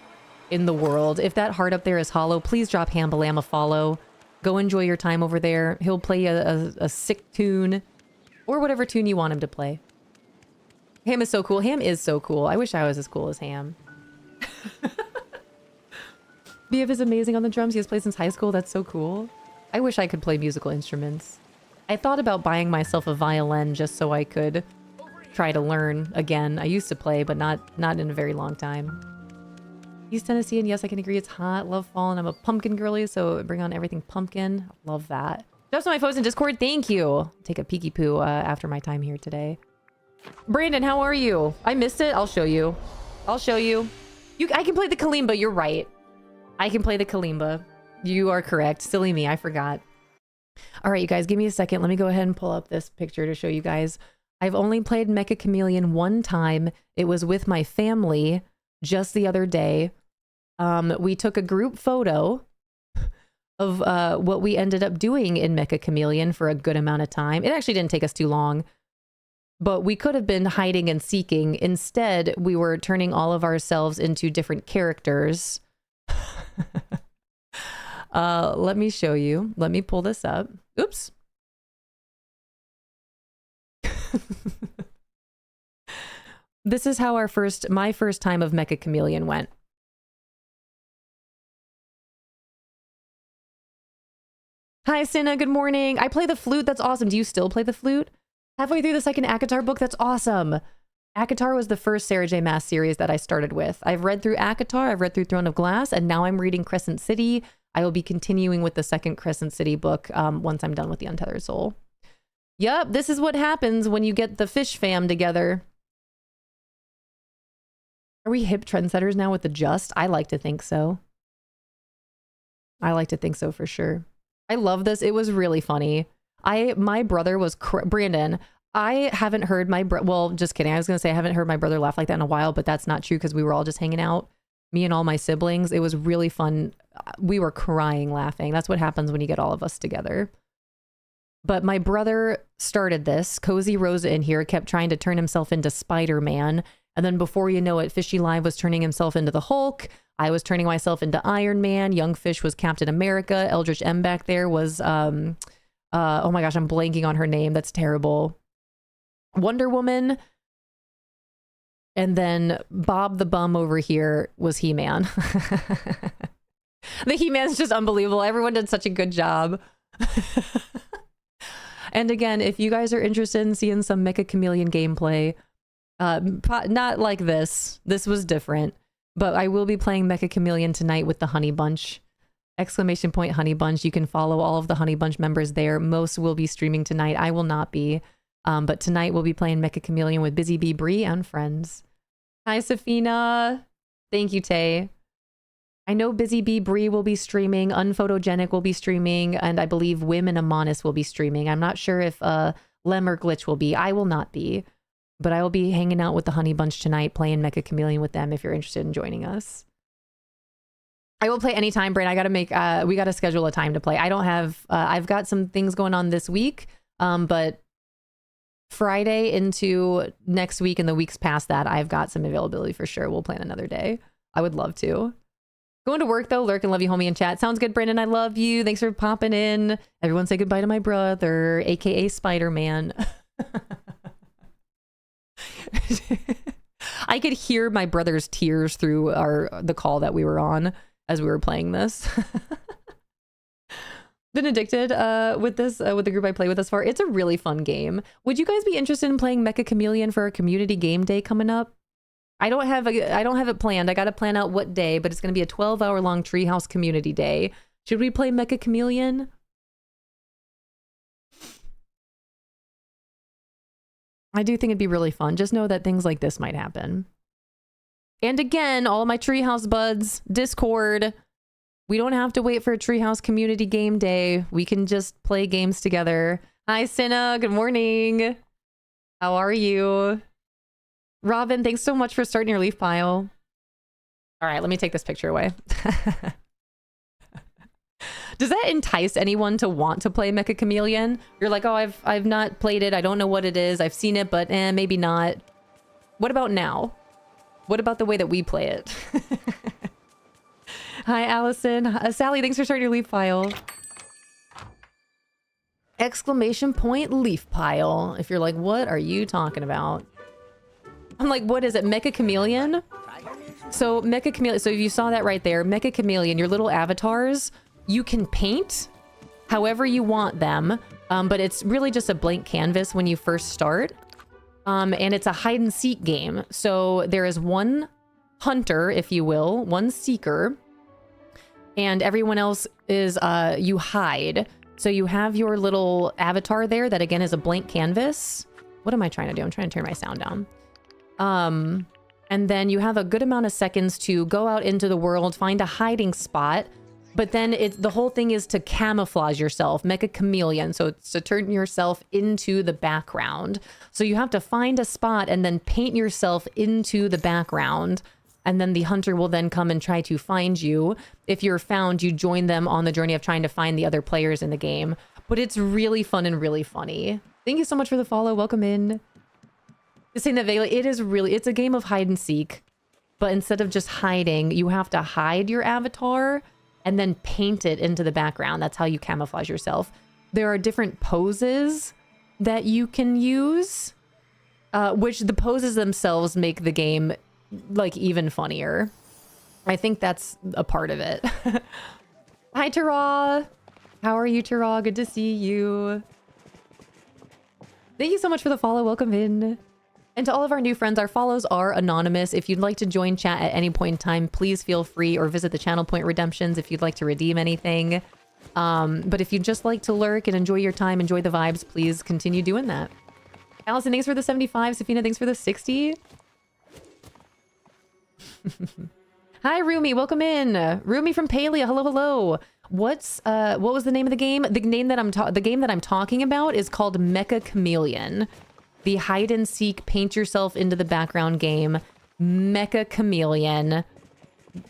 in the world. If that heart up there is hollow, please drop Hambalam a follow. Go enjoy your time over there. He'll play a sick tune, or whatever tune you want him to play. Ham is so cool. Ham is so cool. I wish I was as cool as Ham. BF is amazing on the drums. He has played since high school. That's so cool. I wish I could play musical instruments. I thought about buying myself a violin just so I could try to learn again. I used to play, but not in a very long time. East Tennessee, and yes, I can agree, it's hot. Love fall, and I'm a pumpkin girly, so bring on everything pumpkin. Love that. Just my folks in Discord, thank you. Take a peeky poo after my time here today. Brandon, how are you? I missed it. I'll show you. I'll show you. I can play the kalimba. You're right. I can play the kalimba. You are correct. Silly me. I forgot. All right, you guys, give me a second. Let me go ahead and pull up this picture to show you guys. I've only played Mecha Chameleon one time. It was with my family just the other day. We took a group photo of what we ended up doing in Mecha Chameleon for a good amount of time. It actually didn't take us too long, but we could have been hiding and seeking. Instead, we were turning all of ourselves into different characters. Let me show you. Let me pull this up. Oops. This is how my first time of Mecha Chameleon went. Hi, Cinna. Good morning. I play the flute. That's awesome. Do you still play the flute? Halfway through the second ACOTAR book? That's awesome. ACOTAR was the first Sarah J. Maas series that I started with. I've read through ACOTAR, I've read through Throne of Glass, and now I'm reading Crescent City. I will be continuing with the second Crescent City book once I'm done with The Untethered Soul. Yep, this is what happens when you get the fish fam together. Are we hip trendsetters now with the Just? I like to think so. I like to think so for sure. I love this. It was really funny. My brother was Brandon. I haven't heard well, just kidding. I was going to say I haven't heard my brother laugh like that in a while, but that's not true because we were all just hanging out. Me and all my siblings. It was really fun. We were crying laughing. That's what happens when you get all of us together. But my brother started this. Cozy Rosa in here kept trying to turn himself into Spider-Man. And then before you know it, Fishy Live was turning himself into the Hulk. I was turning myself into Iron Man. Young Fish was Captain America. Eldritch M back there was, oh my gosh, I'm blanking on her name. That's terrible. Wonder Woman. And then Bob the Bum over here was He-Man. The He-Man's just unbelievable. Everyone did such a good job. And again, if you guys are interested in seeing some Mecha Chameleon gameplay, not like this. This was different. But I will be playing Mecha Chameleon tonight with the Honey Bunch. Exclamation point Honey Bunch. You can follow all of the Honey Bunch members there. Most will be streaming tonight. I will not be. But tonight we'll be playing Mecha Chameleon with Busy Bee Bree and friends. Hi, Safina. Thank you, Tay. I know Busy Bee Bree will be streaming. Unphotogenic will be streaming. And I believe Wim and Amonis will be streaming. I'm not sure if Lem or Glitch will be. I will not be. But I will be hanging out with the Honey Bunch tonight, playing Mecha Chameleon with them if you're interested in joining us. I will play anytime, Brain. I got to make, we got to schedule a time to play. I don't have, I've got some things going on this week, but Friday into next week and the weeks past that, I've got some availability for sure. We'll plan another day. I would love to. Going to work though, lurk and love you, homie, in chat. Sounds good, Brandon. I love you. Thanks for popping in. Everyone say goodbye to my brother, aka Spider-Man. I could hear my brother's tears through the call that we were on as we were playing this. Been addicted with the group I play with thus far. It's a really fun game. Would you guys be interested in playing Mecha Chameleon for our community game day coming up? I don't have it planned. I got to plan out what day, but it's going to be a 12-hour long Treehouse community day. Should we play Mecha Chameleon? I do think it'd be really fun. Just know that things like this might happen. And again, all my Treehouse buds, Discord. We don't have to wait for a Treehouse community game day. We can just play games together. Hi, Cinna. Good morning. How are you? Robin, thanks so much for starting your leaf pile. All right, let me take this picture away. Does that entice anyone to want to play Mecha Chameleon? You're like, oh, I've not played it. I don't know what it is. I've seen it, but maybe not. What about now? What about the way that we play it? Hi, Allison. Sally, thanks for starting your leaf pile. Exclamation point leaf pile. If you're like, what are you talking about? I'm like, what is it? Mecha Chameleon? So Mecha Chameleon. So if you saw that right there, Mecha Chameleon, your little avatars, you can paint however you want them. But it's really just a blank canvas when you first start. And it's a hide and seek game. So there is one hunter, if you will, one seeker, and everyone else is, you hide. So you have your little avatar there that again is a blank canvas. What am I trying to do? I'm trying to turn my sound down. And then you have a good amount of seconds to go out into the world, find a hiding spot. But then the whole thing is to camouflage yourself, make a chameleon. So it's to turn yourself into the background. So you have to find a spot and then paint yourself into the background. And then the hunter will then come and try to find you. If you're found, you join them on the journey of trying to find the other players in the game. But it's really fun and really funny. Thank you so much for the follow. Welcome in. Just saying that vaguely, it's a game of hide and seek. But instead of just hiding, you have to hide your avatar and then paint it into the background. That's how you camouflage yourself. There are different poses that you can use, which the poses themselves make the game like even funnier. I think that's a part of it. Hi, Tara. How are you, Tara? Good to see you. Thank you so much for the follow. Welcome in. And to all of our new friends, our follows are anonymous. If you'd like to join chat at any point in time, please feel free, or visit the channel point redemptions if you'd like to redeem anything. But if you'd just like to lurk and enjoy your time, enjoy the vibes, please continue doing that. Allison, thanks for the 75. Safina, thanks for the 60. Hi, Rumi. Welcome in. Rumi from Palia. Hello, hello. What was the name of the game? The game that I'm talking about is called Mecha Chameleon. The hide and seek, paint yourself into the background game, Mecha Chameleon.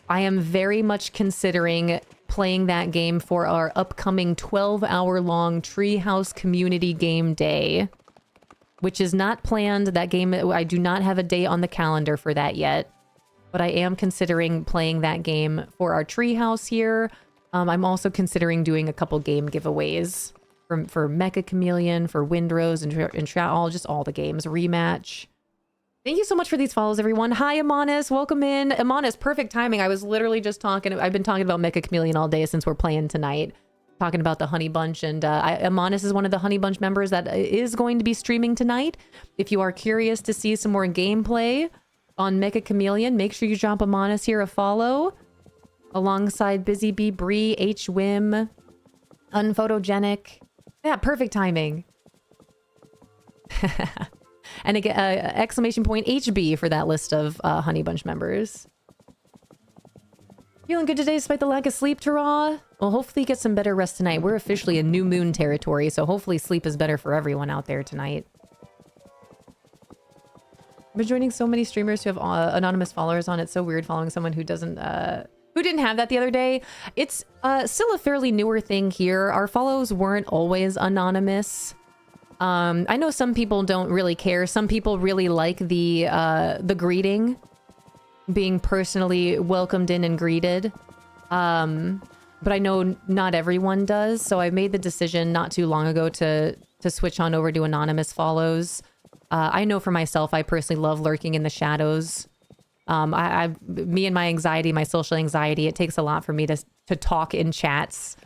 I am very much considering playing that game for our upcoming 12-hour-long Treehouse Community Game Day, which is not planned. That game, I do not have a date on the calendar for that yet, but I am considering playing that game for our Treehouse here. I'm also considering doing a couple game giveaways for Mecha Chameleon, for Windrose, and all the games. Rematch. Thank you so much for these follows, everyone. Hi, Amanis. Welcome in. Amanis, perfect timing. I was literally just I've been talking about Mecha Chameleon all day since we're playing tonight. Talking about the Honey Bunch. And Amanis is one of the Honey Bunch members that is going to be streaming tonight. If you are curious to see some more gameplay on Mecha Chameleon, make sure you drop Amanis here a follow. Alongside Busy Bee Bree, H. Wim, Unphotogenic. Yeah, perfect timing. And again, exclamation point HB for that list of Honey Bunch members. Feeling good today despite the lack of sleep, Tara? Well, hopefully you get some better rest tonight. We're officially in new moon territory, so hopefully sleep is better for everyone out there tonight. I've been joining so many streamers who have anonymous followers on. It's so weird following someone who doesn't... who didn't have that the other day. It's still a fairly newer thing here. Our follows weren't always anonymous. I know some people don't really care. Some people really like the greeting, being personally welcomed in and greeted. But I know not everyone does. So I made the decision not too long ago to switch on over to anonymous follows. I know for myself, I personally love lurking in the shadows. Me and my anxiety, my social anxiety, it takes a lot for me to talk in chats.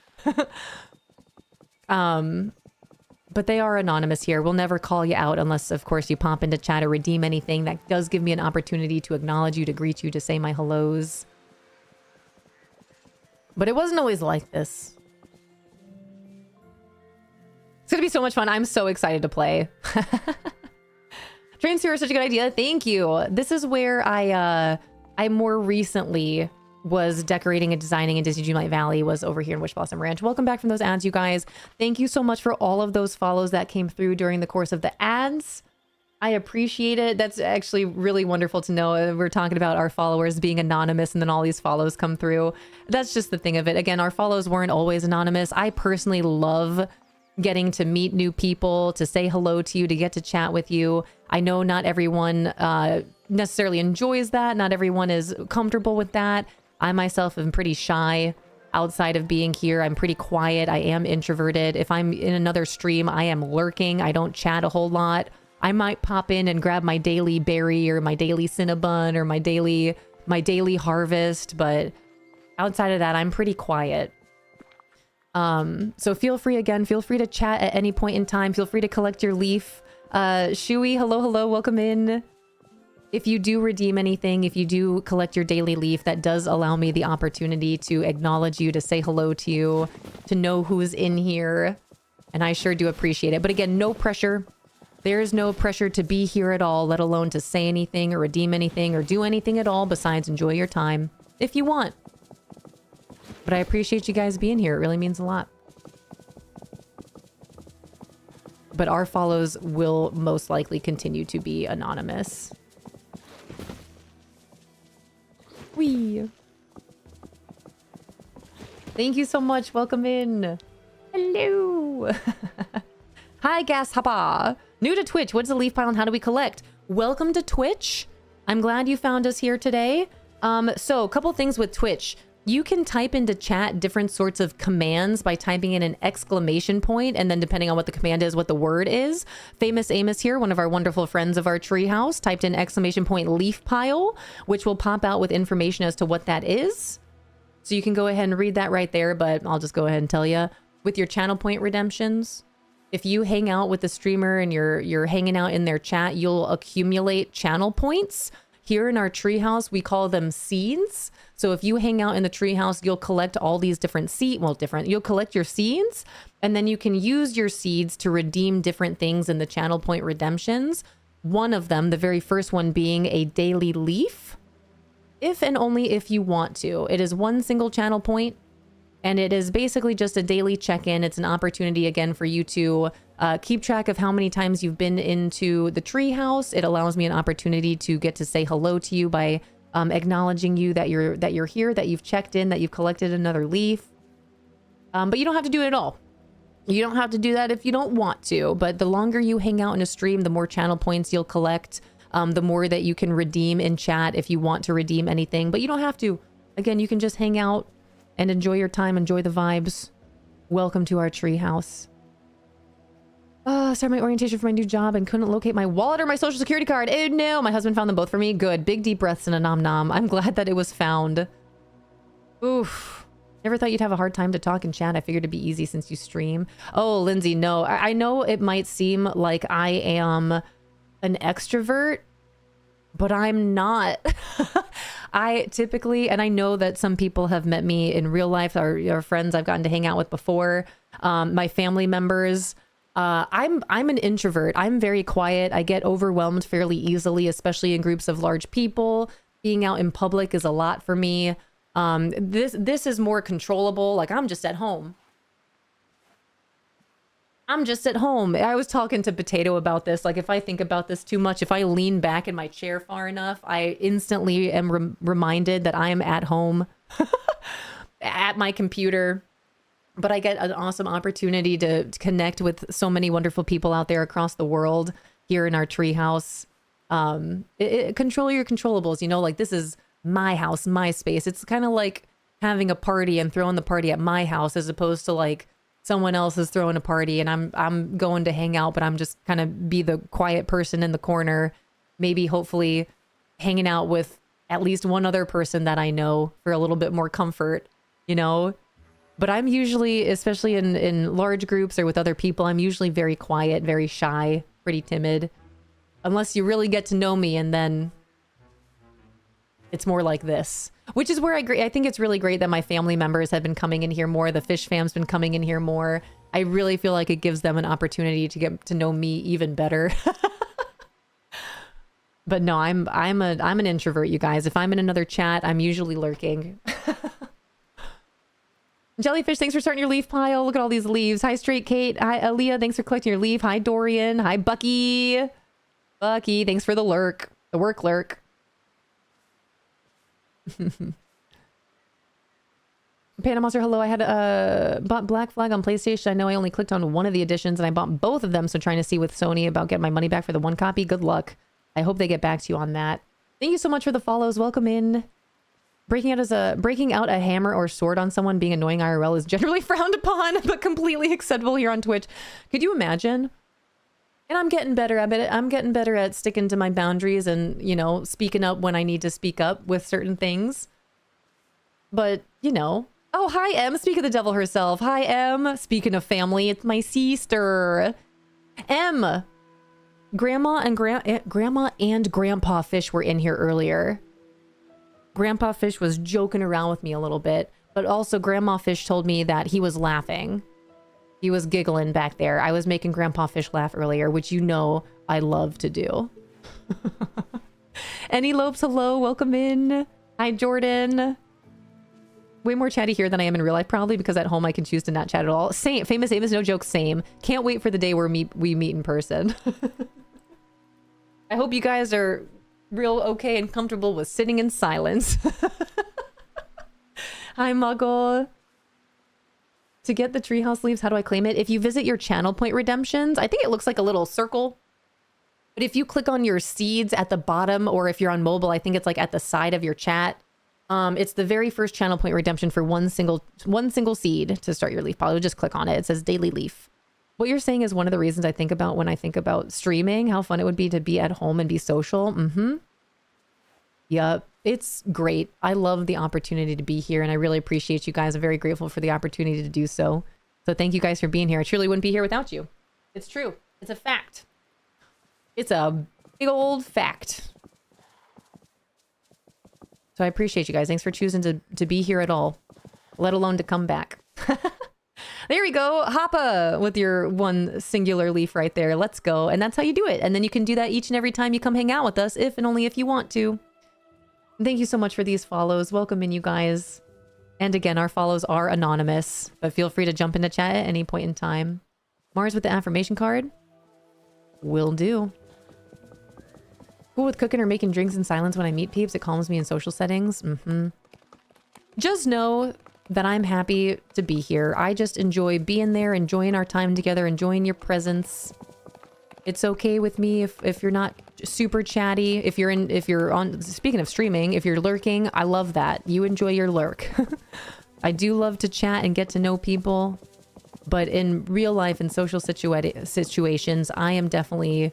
But they are anonymous here. We'll never call you out unless, of course, you pop into chat or redeem anything. That does give me an opportunity to acknowledge you, to greet you, to say my hellos. But it wasn't always like this. It's gonna be so much fun. I'm so excited to play. Transfer is such a good idea. Thank you. This is where I more recently was decorating and designing in Disney Dreamlight Valley, was over here in Wish Blossom Ranch. Welcome back from those ads, you guys. Thank you so much for all of those follows that came through during the course of the ads. I appreciate it. That's actually really wonderful to know. We're talking about our followers being anonymous and then all these follows come through. That's just the thing of it. Again, our follows weren't always anonymous. I personally love getting to meet new people, to say hello to you, to get to chat with you. I know not everyone necessarily enjoys that. Not everyone is comfortable with that. I myself am pretty shy outside of being here. I'm pretty quiet. I am introverted. If I'm in another stream, I am lurking. I don't chat a whole lot. I might pop in and grab my daily berry or my daily Cinnabon or my daily harvest, but outside of that, I'm pretty quiet. So feel free to chat at any point in time. Feel free to collect your leaf. Shui, hello, welcome in. If you do redeem anything, if you do collect your daily leaf, that does allow me the opportunity to acknowledge you, to say hello to you, to know who's in here. And I sure do appreciate it. But again, no pressure. There is no pressure to be here at all, let alone to say anything or redeem anything or do anything at all besides enjoy your time if you want. But I appreciate you guys being here. It really means a lot. But our follows will most likely continue to be anonymous. Wee. Thank you so much. Welcome in. Hello. Hi, Gas Hapa. New to Twitch. What's a leaf pile and how do we collect? Welcome to Twitch. I'm glad you found us here today. So a couple things with Twitch. You can type into chat different sorts of commands by typing in an exclamation point, and then depending on what the command is, what the word is. Famous Amos here, one of our wonderful friends of our treehouse, typed in exclamation point leaf pile, which will pop out with information as to what that is. So you can go ahead and read that right there, but I'll just go ahead and tell you. With your channel point redemptions, if you hang out with the streamer and you're hanging out in their chat, you'll accumulate channel points. Here in our treehouse, we call them seeds. So if you hang out in the treehouse, you'll collect all these different seeds. Well, you'll collect your seeds, and then you can use your seeds to redeem different things in the channel point redemptions. One of them, the very first one, being a daily leaf. If and only if you want to. It is one single channel point, and it is basically just a daily check-in. It's an opportunity, again, for you to keep track of how many times you've been into the treehouse. It allows me an opportunity to get to say hello to you by acknowledging you that you're here, that you've checked in, that you've collected another leaf. But you don't have to do it at all. You don't have to do that if you don't want to. But the longer you hang out in a stream, the more channel points you'll collect. The more that you can redeem in chat if you want to redeem anything. But you don't have to. Again, you can just hang out and enjoy your time, enjoy the vibes. Welcome to our treehouse. Started my orientation for my new job and couldn't locate my wallet or my social security card. Oh no, my husband found them both for me. Good. Big deep breaths and a nom nom. I'm glad that it was found. Oof. Never thought you'd have a hard time to talk in chat. I figured it'd be easy since you stream. Oh, Lindsay, no. I know it might seem like I am an extrovert, but I'm not. I typically, and I know that some people have met me in real life, or friends I've gotten to hang out with before, my family members. I'm an introvert. I'm very quiet. I get overwhelmed fairly easily, especially in groups of large people. Being out in public is a lot for me. This is more controllable. Like, I'm just at home. I was talking to Potato about this. Like, if I think about this too much, if I lean back in my chair far enough, I instantly am reminded that I am at home at my computer. But I get an awesome opportunity to connect with so many wonderful people out there across the world here in our treehouse. Control your controllables, you know, like, this is my house, my space. It's kind of like having a party and throwing the party at my house, as opposed to like someone else is throwing a party and I'm going to hang out, but I'm just kind of be the quiet person in the corner, maybe hopefully hanging out with at least one other person that I know for a little bit more comfort, you know. But I'm usually, especially in large groups or with other people, I'm usually very quiet, very shy, pretty timid. Unless you really get to know me, and then it's more like this. Which is where I think it's really great that my family members have been coming in here more. The fish fam's been coming in here more. I really feel like it gives them an opportunity to get to know me even better. But no, I'm an introvert, you guys. If I'm in another chat, I'm usually lurking. Jellyfish, thanks for starting your leaf pile. Look at all these leaves. Hi, Straight Kate. Hi, Aaliyah. Thanks for collecting your leaf. Hi, Dorian. Hi, Bucky. Bucky, thanks for the lurk. The work lurk. Panda Monster, hello. I had bought Black Flag on PlayStation. I know I only clicked on one of the editions and I bought both of them. So trying to see with Sony about getting my money back for the one copy. Good luck. I hope they get back to you on that. Thank you so much for the follows. Welcome in. Breaking out a hammer or sword on someone being annoying IRL is generally frowned upon, but completely acceptable here on Twitch. Could you imagine? And I'm getting better at it. I'm getting better at sticking to my boundaries and, you know, speaking up when I need to speak up with certain things. But, you know, Oh, hi, Em. Speak of the devil herself. Hi, Em. Speaking of family, it's my sister. Em. Grandma and Grandpa Fish were in here earlier. Grandpa Fish was joking around with me a little bit, but also Grandma Fish told me that he was laughing. He was giggling back there. I was making Grandpa Fish laugh earlier, which you know I love to do. Any Lopes, hello, welcome in. Hi, Jordan. Way more chatty here than I am in real life, probably because at home I can choose to not chat at all. Same, famous Amos, no joke, same. Can't wait for the day where we meet in person. I hope you guys are real okay and comfortable with sitting in silence. Hi, Muggle. To get the treehouse leaves, how do I claim it? If you visit your channel point redemptions, I think it looks like a little circle. But if you click on your seeds at the bottom, or if you're on mobile, I think it's like at the side of your chat. It's the very first channel point redemption for one single seed to start your leaf pile. Just click on it. It says daily leaf. What you're saying is one of the reasons I think about when I think about streaming, how fun it would be to be at home and be social. Yep. It's great. I love the opportunity to be here, and I really appreciate you guys. I'm very grateful for the opportunity to do so. So thank you guys for being here. I truly wouldn't be here without you. It's true. It's a fact. It's a big old fact. So I appreciate you guys. Thanks for choosing to be here at all, let alone to come back. There we go. Hoppa with your one singular leaf right there. Let's go. And that's how you do it. And then you can do that each and every time you come hang out with us, if and only if you want to. Thank you so much for these follows. Welcome in, you guys. And again, our follows are anonymous, but feel free to jump into chat at any point in time. Mars with the affirmation card. Will do. Cool with cooking or making drinks in silence when I meet peeps. It calms me in social settings. Just know that I'm happy to be here. I just enjoy being there, enjoying our time together, enjoying your presence. It's okay with me if you're not super chatty. If you're on, speaking of streaming, if you're lurking, I love that. You enjoy your lurk. I do love to chat and get to know people, but in real life and social situations, I am definitely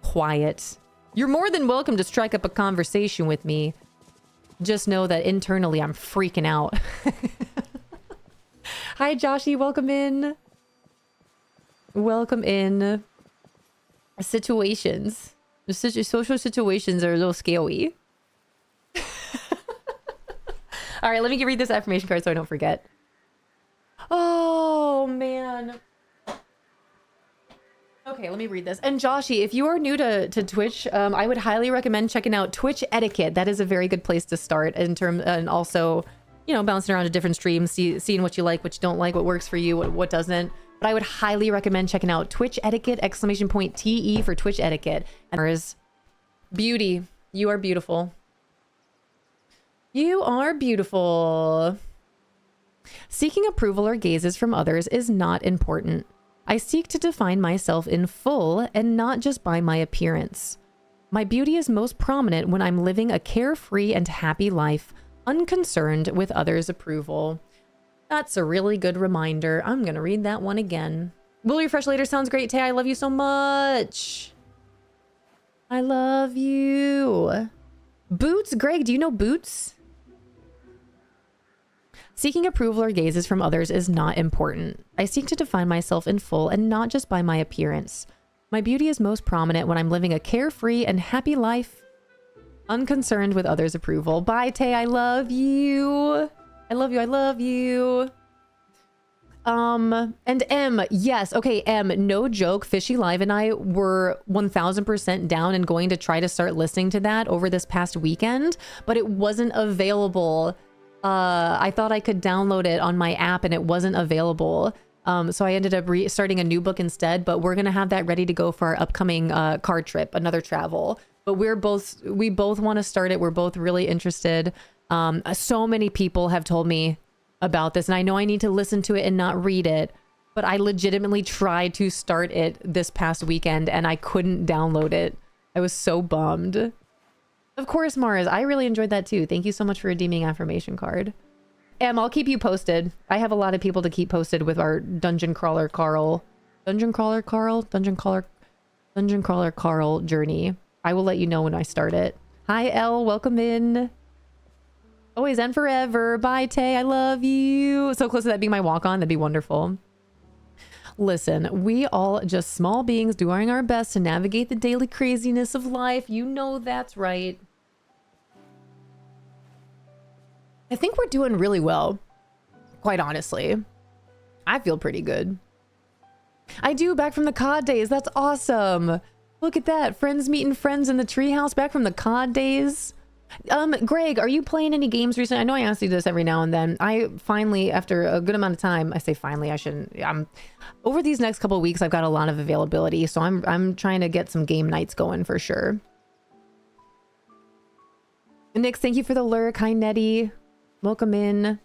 quiet. You're more than welcome to strike up a conversation with me. Just know that internally I'm freaking out. Hi, Joshy. Welcome in. Welcome in. Situations. Social situations are a little scary. All right, let me read this affirmation card so I don't forget. Oh, man. Okay, let me read this. And Joshy, if you are new to Twitch, I would highly recommend checking out Twitch Etiquette. That is a very good place to start in terms, and also, you know, bouncing around to different streams, seeing what you like, what you don't like, what works for you, what doesn't. But I would highly recommend checking out Twitch Etiquette, !TE for Twitch Etiquette. And there's beauty. You are beautiful. You are beautiful. Seeking approval or gazes from others is not important. I seek to define myself in full and not just by my appearance. My beauty is most prominent when I'm living a carefree and happy life, unconcerned with others' approval. That's a really good reminder. I'm going to read that one again. Will refresh later sounds great, Tay. I love you so much. I love you. Boots? Greg, do you know Boots? Seeking approval or gazes from others is not important. I seek to define myself in full and not just by my appearance. My beauty is most prominent when I'm living a carefree and happy life, unconcerned with others' approval. Bye, Tay. I love you. I love you. I love you. And M, yes. Okay, M, no joke. Fishy Live and I were 1000% down and going to try to start listening to that over this past weekend, but it wasn't available. I thought I could download it on my app and it wasn't available. So I ended up starting a new book instead, but we're going to have that ready to go for our upcoming car trip, another travel. But we both want to start it. We're both really interested. So many people have told me about this, and I know I need to listen to it and not read it, but I legitimately tried to start it this past weekend and I couldn't download it. I was so bummed. Of course, Mars, I really enjoyed that too. Thank you so much for redeeming affirmation card. I'll keep you posted. I have a lot of people to keep posted with our Dungeon Crawler Carl journey. I will let you know when I start it. Hi, Elle. Welcome in. Always and forever. Bye, Tay. I love you. So close to that being my walk-on. That'd be wonderful. Listen, we all just small beings doing our best to navigate the daily craziness of life. You know that's right. I think we're doing really well, quite honestly. I feel pretty good. I do, back from the COD days. That's awesome. Look at that. Friends meeting friends in the treehouse back from the COD days. Greg, are you playing any games recently? I know I ask you this every now and then. I finally, after a good amount of time, I say finally, I shouldn't. Over these next couple of weeks, I've got a lot of availability, so I'm trying to get some game nights going for sure. Nix, thank you for the lurk. Hi, Nettie. Welcome in.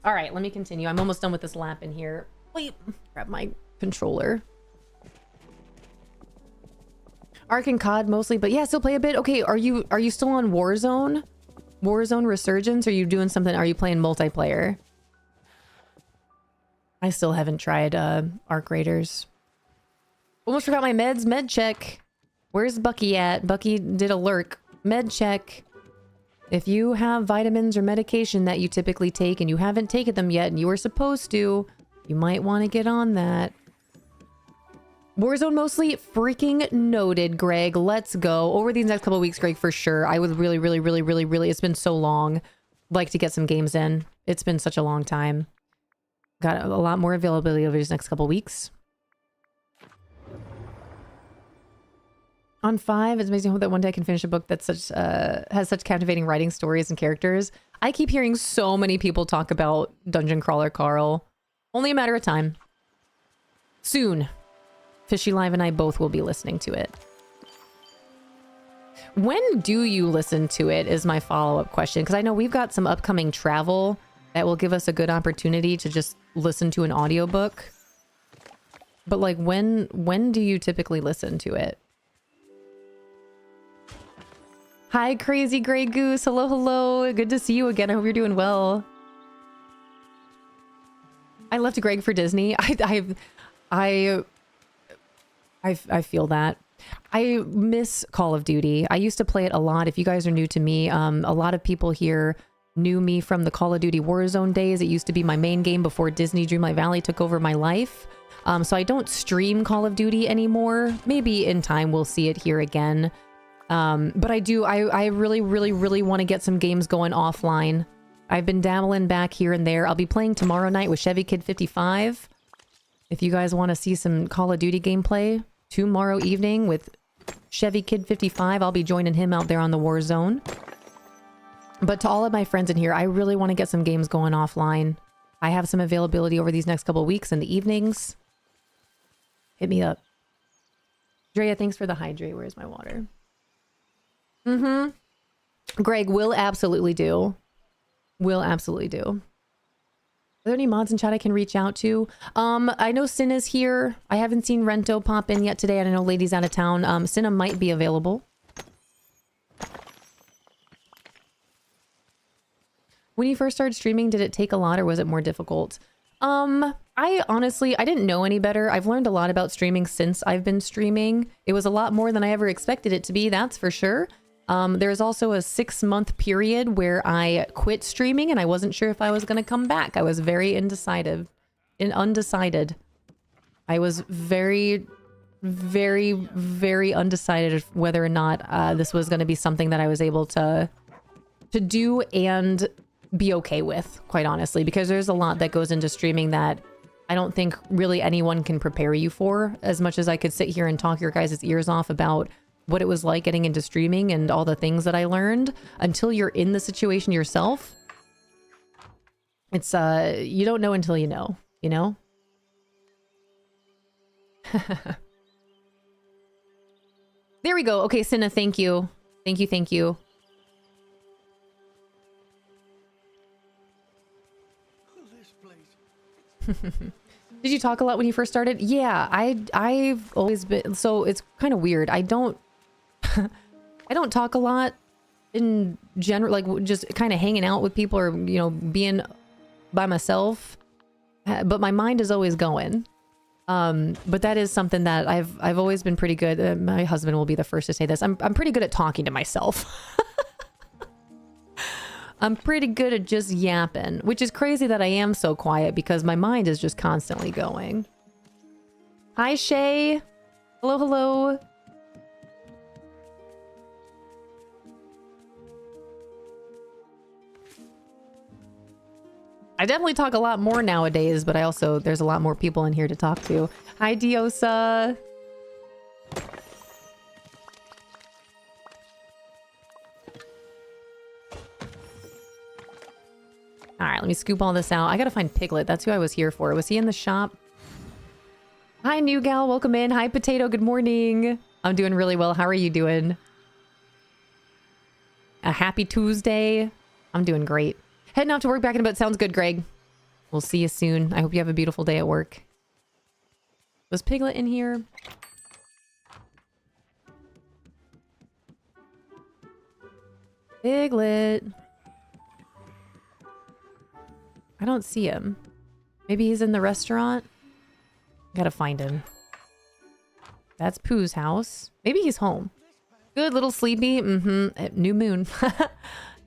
All right, let me continue. I'm almost done with this lap in here. Wait, grab my controller. Ark and COD mostly, but yeah, still play a bit. Okay, are you still on Warzone? Warzone Resurgence? Are you doing something? Are you playing multiplayer? I still haven't tried Ark Raiders. Almost forgot my meds. Med check. Where's Bucky at? Bucky did a lurk. Med check. If you have vitamins or medication that you typically take and you haven't taken them yet and you were supposed to, you might want to get on that. Warzone mostly. Freaking noted, Greg. Let's go. Over these next couple of weeks, Greg, for sure. I would really, it's been so long, like to get some games in. It's been such a long time. Got a lot more availability over these next couple of weeks. On 5, it's amazing that one day I can finish a book that's such has such captivating writing, stories, and characters. I keep hearing so many people talk about Dungeon Crawler Carl. Only a matter of time. Soon. Fishy Live and I both will be listening to it. When do you listen to it is my follow-up question, because I know we've got some upcoming travel that will give us a good opportunity to just listen to an audiobook. But like when do you typically listen to it? Hi, Crazy Gray Goose. Hello, hello. Good to see you again. I hope you're doing well. I left Greg for Disney. I feel that. I miss Call of Duty. I used to play it a lot. If you guys are new to me, a lot of people here knew me from the Call of Duty Warzone days. It used to be my main game before Disney Dreamlight Valley took over my life. So I don't stream Call of Duty anymore. Maybe in time we'll see it here again. But I really want to get some games going offline. I've been dabbling back here and there. I'll be playing tomorrow night with Chevy Kid 55. If you guys want to see some Call of Duty gameplay, tomorrow evening with Chevy Kid 55, I'll be joining him out there on the Warzone. But to all of my friends in here, I really want to get some games going offline. I have some availability over these next couple of weeks in the evenings. Hit me up. Drea, thanks for the hydrate. Where's my water? Greg, will absolutely do. Will absolutely do. Are there any mods in chat I can reach out to? I know Sin is here. I haven't seen Rento pop in yet today. And I know Lady's out of town. Cinna might be available. When you first started streaming, did it take a lot or was it more difficult? I honestly, I didn't know any better. I've learned a lot about streaming since I've been streaming. It was a lot more than I ever expected it to be, that's for sure. There's also a 6-month period where I quit streaming and I wasn't sure if I was going to come back. I was very undecided. I was very undecided whether or not this was going to be something that I was able to do and be okay with, quite honestly, because there's a lot that goes into streaming that I don't think really anyone can prepare you for. As much as I could sit here and talk your guys' ears off about what it was like getting into streaming and all the things that I learned, until you're in the situation yourself, it's you don't know until you know, you know? There we go. Okay, Cinna, thank you. Thank you. Did you talk a lot when you first started? Yeah, I've always been, so it's kind of weird. I don't talk a lot in general, like just kind of hanging out with people or, you know, being by myself, but my mind is always going. But that is something that I've always been pretty good. My husband will be the first to say this. I'm pretty good at talking to myself. I'm pretty good at just yapping, which is crazy that I am so quiet because my mind is just constantly going. Hi, Shay. Hello, hello. I definitely talk a lot more nowadays, but there's a lot more people in here to talk to. Hi, Diosa. All right, let me scoop all this out. I gotta find Piglet. That's who I was here for. Was he in the shop? Hi, new gal. Welcome in. Hi, Potato. Good morning. I'm doing really well. How are you doing? A happy Tuesday. I'm doing great. Heading off to work back in a bit. Sounds good, Greg. We'll see you soon. I hope you have a beautiful day at work. Was Piglet in here? Piglet. I don't see him. Maybe he's in the restaurant? Gotta find him. That's Pooh's house. Maybe he's home. Good, little sleepy. New moon.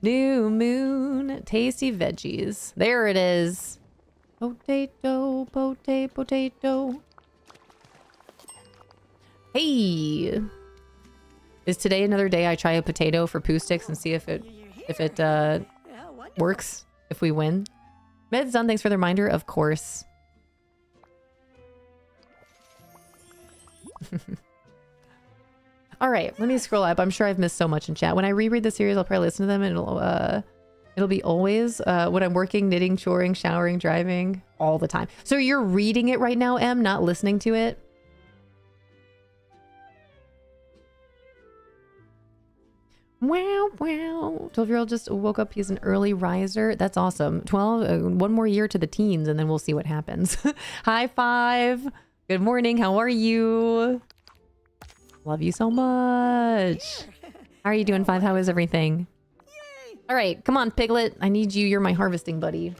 New moon. Tasty veggies. There it is. Potato, potato, potato. Hey! Is today another day I try a potato for poo sticks and see if it works? If we win? Med's done. Thanks for the reminder. Of course. All right, let me scroll up. I'm sure I've missed so much in chat. When I reread the series, I'll probably listen to them, and it'll be always when I'm working, knitting, choring, showering, driving, all the time. So you're reading it right now, Em, not listening to it? Wow, wow. 12-year-old just woke up. He's an early riser. That's awesome. 12, one more year to the teens, and then we'll see what happens. High five. Good morning. How are you? Love you so much. How are you doing, Five? How is everything? All right, come on, Piglet. I need you. You're my harvesting buddy.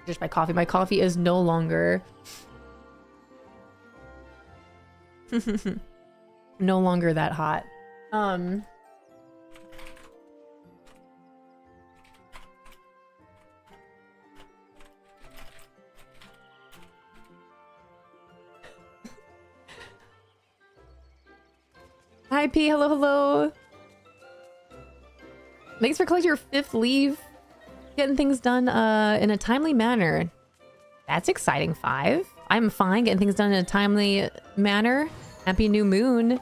Just my coffee. My coffee is no longer no longer that hot. Hi P, hello, hello. Thanks for collecting your 5th leave. Getting things done in a timely manner. That's exciting, 5. I'm fine getting things done in a timely manner. Happy new moon.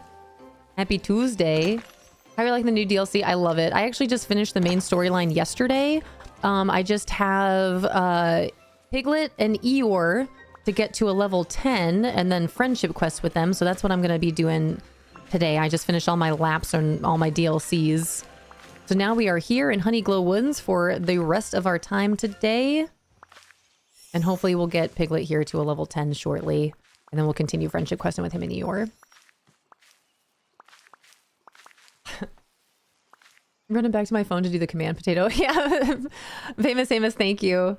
Happy Tuesday. How are you liking the new DLC? I love it. I actually just finished the main storyline yesterday. I just have Piglet and Eeyore to get to a level 10 and then friendship quests with them. So that's what I'm going to be doing today. I just finished all my laps and all my DLCs. So now we are here in Honeyglow Woods for the rest of our time today. And hopefully we'll get Piglet here to a level 10 shortly. And then we'll continue friendship questing with him and Eeyore. I'm running back to my phone to do the command potato. Yeah. Famous Amos, thank you.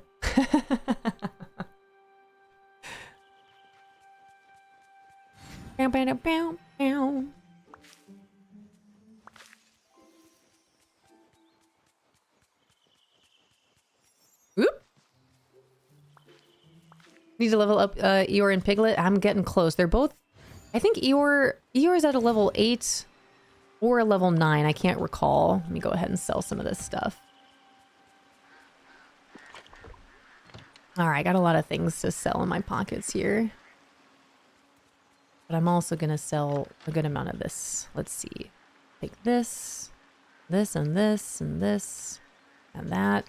Bow, bow, bow, bow. Oop. Need to level up Eeyore and Piglet. I'm getting close. They're both... I think Eeyore's at a level 8 or a level 9. I can't recall. Let me go ahead and sell some of this stuff. Alright, got a lot of things to sell in my pockets here. But I'm also going to sell a good amount of this. Let's see. Take this, this, and this, and this, and that.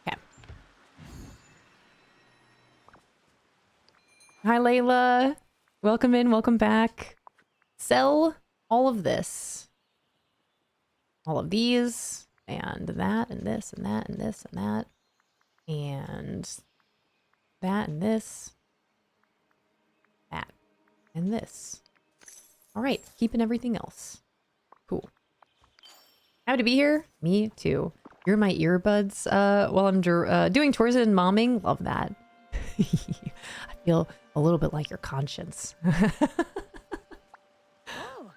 Okay. Hi, Layla. Welcome in. Welcome back. Sell all of this. All of these, and that, and this, and that, and this, and that. And that, and this. That. And this. All right, keeping everything else. Cool. Happy to be here. Me too. You're my earbuds while I'm doing chores and momming. Love that. I feel a little bit like your conscience. Oh,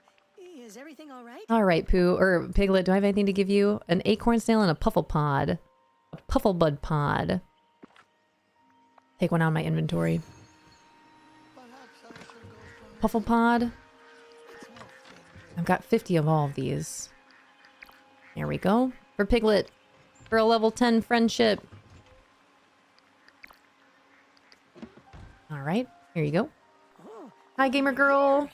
is everything all right? All right, Pooh, or Piglet, do I have anything to give you? An acorn snail and a puffle pod. A pufflebud pod. Take one out of my inventory. Puffle pod. I've got 50 of all of these. There we go. For Piglet. For a level 10 friendship. All right, here you go. Hi, gamer girl.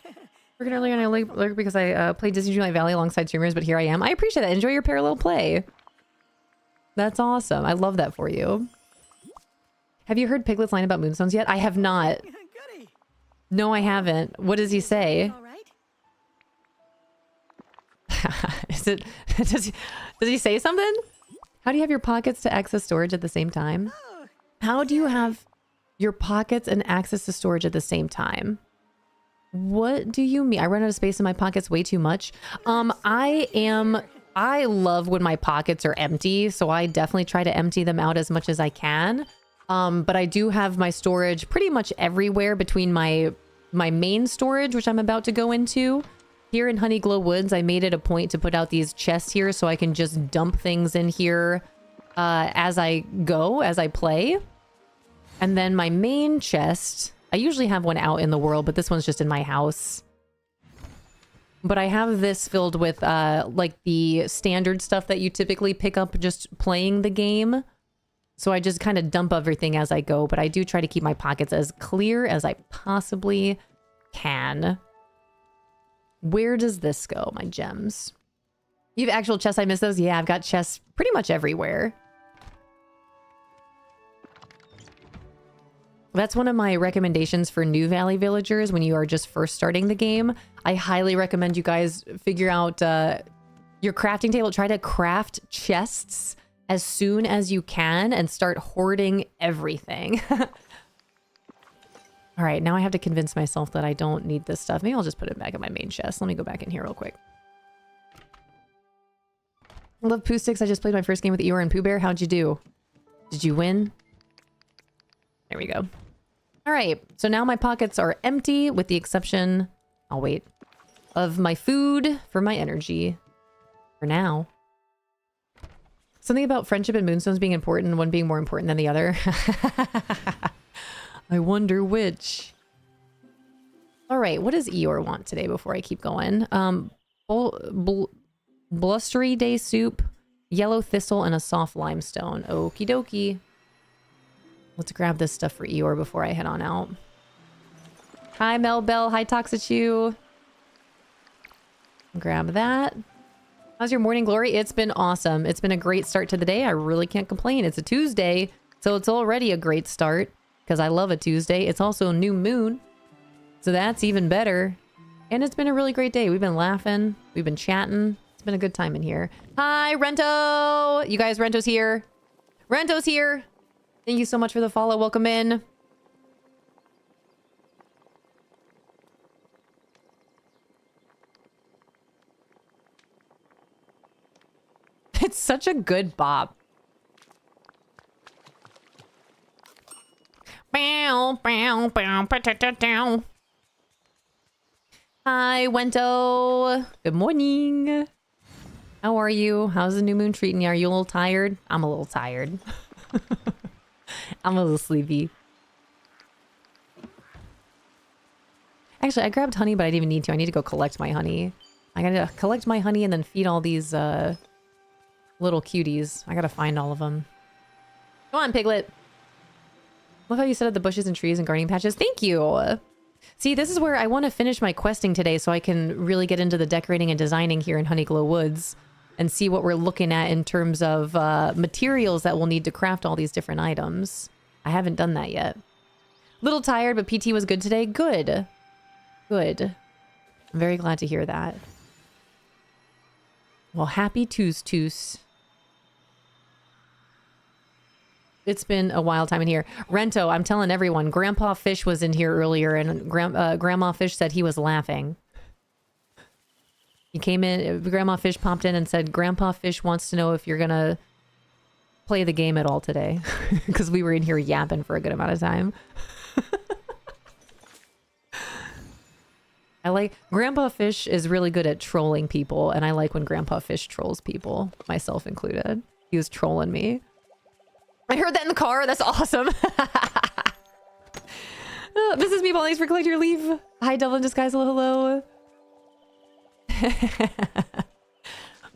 Working earlier and I lurk because I played Disney Dreamlight Valley alongside streamers, but here I am. I appreciate that. Enjoy your parallel play. That's awesome. I love that for you. Have you heard Piglet's line about moonstones yet? I have not. Goody. No, I haven't. What does he say? All right. Is it does he say something? How do you have your pockets to access storage at the same time? Oh, How do you have your pockets and access to storage at the same time? What do you mean? I run out of space in my pockets way too much. I love when my pockets are empty, so I definitely try to empty them out as much as I can. But I do have my storage pretty much everywhere between my main storage, which I'm about to go into. Here in Honeyglow Woods, I made it a point to put out these chests here so I can just dump things in here as I go, as I play. And then my main chest, I usually have one out in the world, but this one's just in my house. But I have this filled with like the standard stuff that you typically pick up just playing the game. So I just kind of dump everything as I go, but I do try to keep my pockets as clear as I possibly can. Where does this go, my gems? You have actual chests? I miss those? Yeah, I've got chests pretty much everywhere. That's one of my recommendations for new Valley villagers when you are just first starting the game. I highly recommend you guys figure out your crafting table. Try to craft chests as soon as you can and start hoarding everything. All right, now I have to convince myself that I don't need this stuff. Maybe I'll just put it back in my main chest. Let me go back in here real quick. I love Pooh Sticks. I just played my first game with Eeyore and Pooh Bear. How'd you do? Did you win? There we go. All right, so now my pockets are empty with the exception, I'll wait, of my food for my energy. For now. Something about friendship and moonstones being important, one being more important than the other. I wonder which. All right, what does Eeyore want today before I keep going? Blustery day soup, yellow thistle, and a soft limestone. Okie dokie. Let's grab this stuff for Eeyore before I head on out. Hi, Mel Bell. Hi, Toxichu. Grab that. How's your morning, Glory? It's been awesome. It's been a great start to the day. I really can't complain. It's a Tuesday, so it's already a great start because I love a Tuesday. It's also a new moon, so that's even better. And it's been a really great day. We've been laughing. We've been chatting. It's been a good time in here. Hi, Rento. You guys, Rento's here. Rento's here. Thank you so much for the follow. Welcome in. It's such a good bop. Bow, bow, bow, ba-da-da-dow. Hi, Wento. Good morning. How are you? How's the new moon treating you? Are you a little tired? I'm a little tired. I'm a little sleepy. Actually, I grabbed honey, but I didn't even need to. I need to go collect my honey. I gotta collect my honey and then feed all these little cuties. I gotta find all of them. Go on, Piglet. Love how you set up the bushes and trees and gardening patches. Thank you. See, this is where I want to finish my questing today so I can really get into the decorating and designing here in Honeyglow Woods and see what we're looking at in terms of materials that we'll need to craft all these different items. I haven't done that yet. Little tired, but PT was good today. Good. Good. I'm very glad to hear that. Well, happy Tues. It's been a wild time in here. Rento, I'm telling everyone, Grandpa Fish was in here earlier and Grandma Fish said he was laughing. He came in, Grandma Fish popped in and said, Grandpa Fish wants to know if you're gonna play the game at all today. Because we were in here yapping for a good amount of time. I like... Grandpa Fish is really good at trolling people, and I like when Grandpa Fish trolls people, myself included. He was trolling me. I heard that in the car. That's awesome. This is me, Paul. Thanks for collecting your leave. Hi, Devil in Disguise. Hello, hello.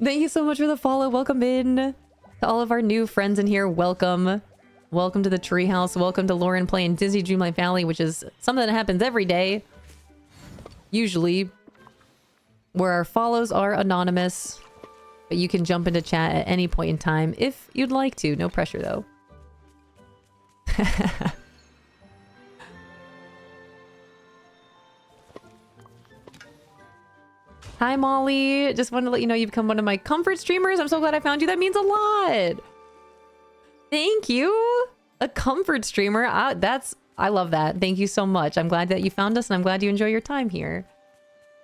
Thank you so much for the follow. Welcome in to all of our new friends in here. Welcome. Welcome to the treehouse. Welcome to Lauren playing Disney Dreamlight Valley, which is something that happens every day. Usually, where our follows are anonymous, but you can jump into chat at any point in time if you'd like to. No pressure, though. Hi, Molly. Just wanted to let you know you've become one of my comfort streamers. I'm so glad I found you. That means a lot. Thank you. A comfort streamer. I love that. Thank you so much. I'm glad that you found us, and I'm glad you enjoy your time here.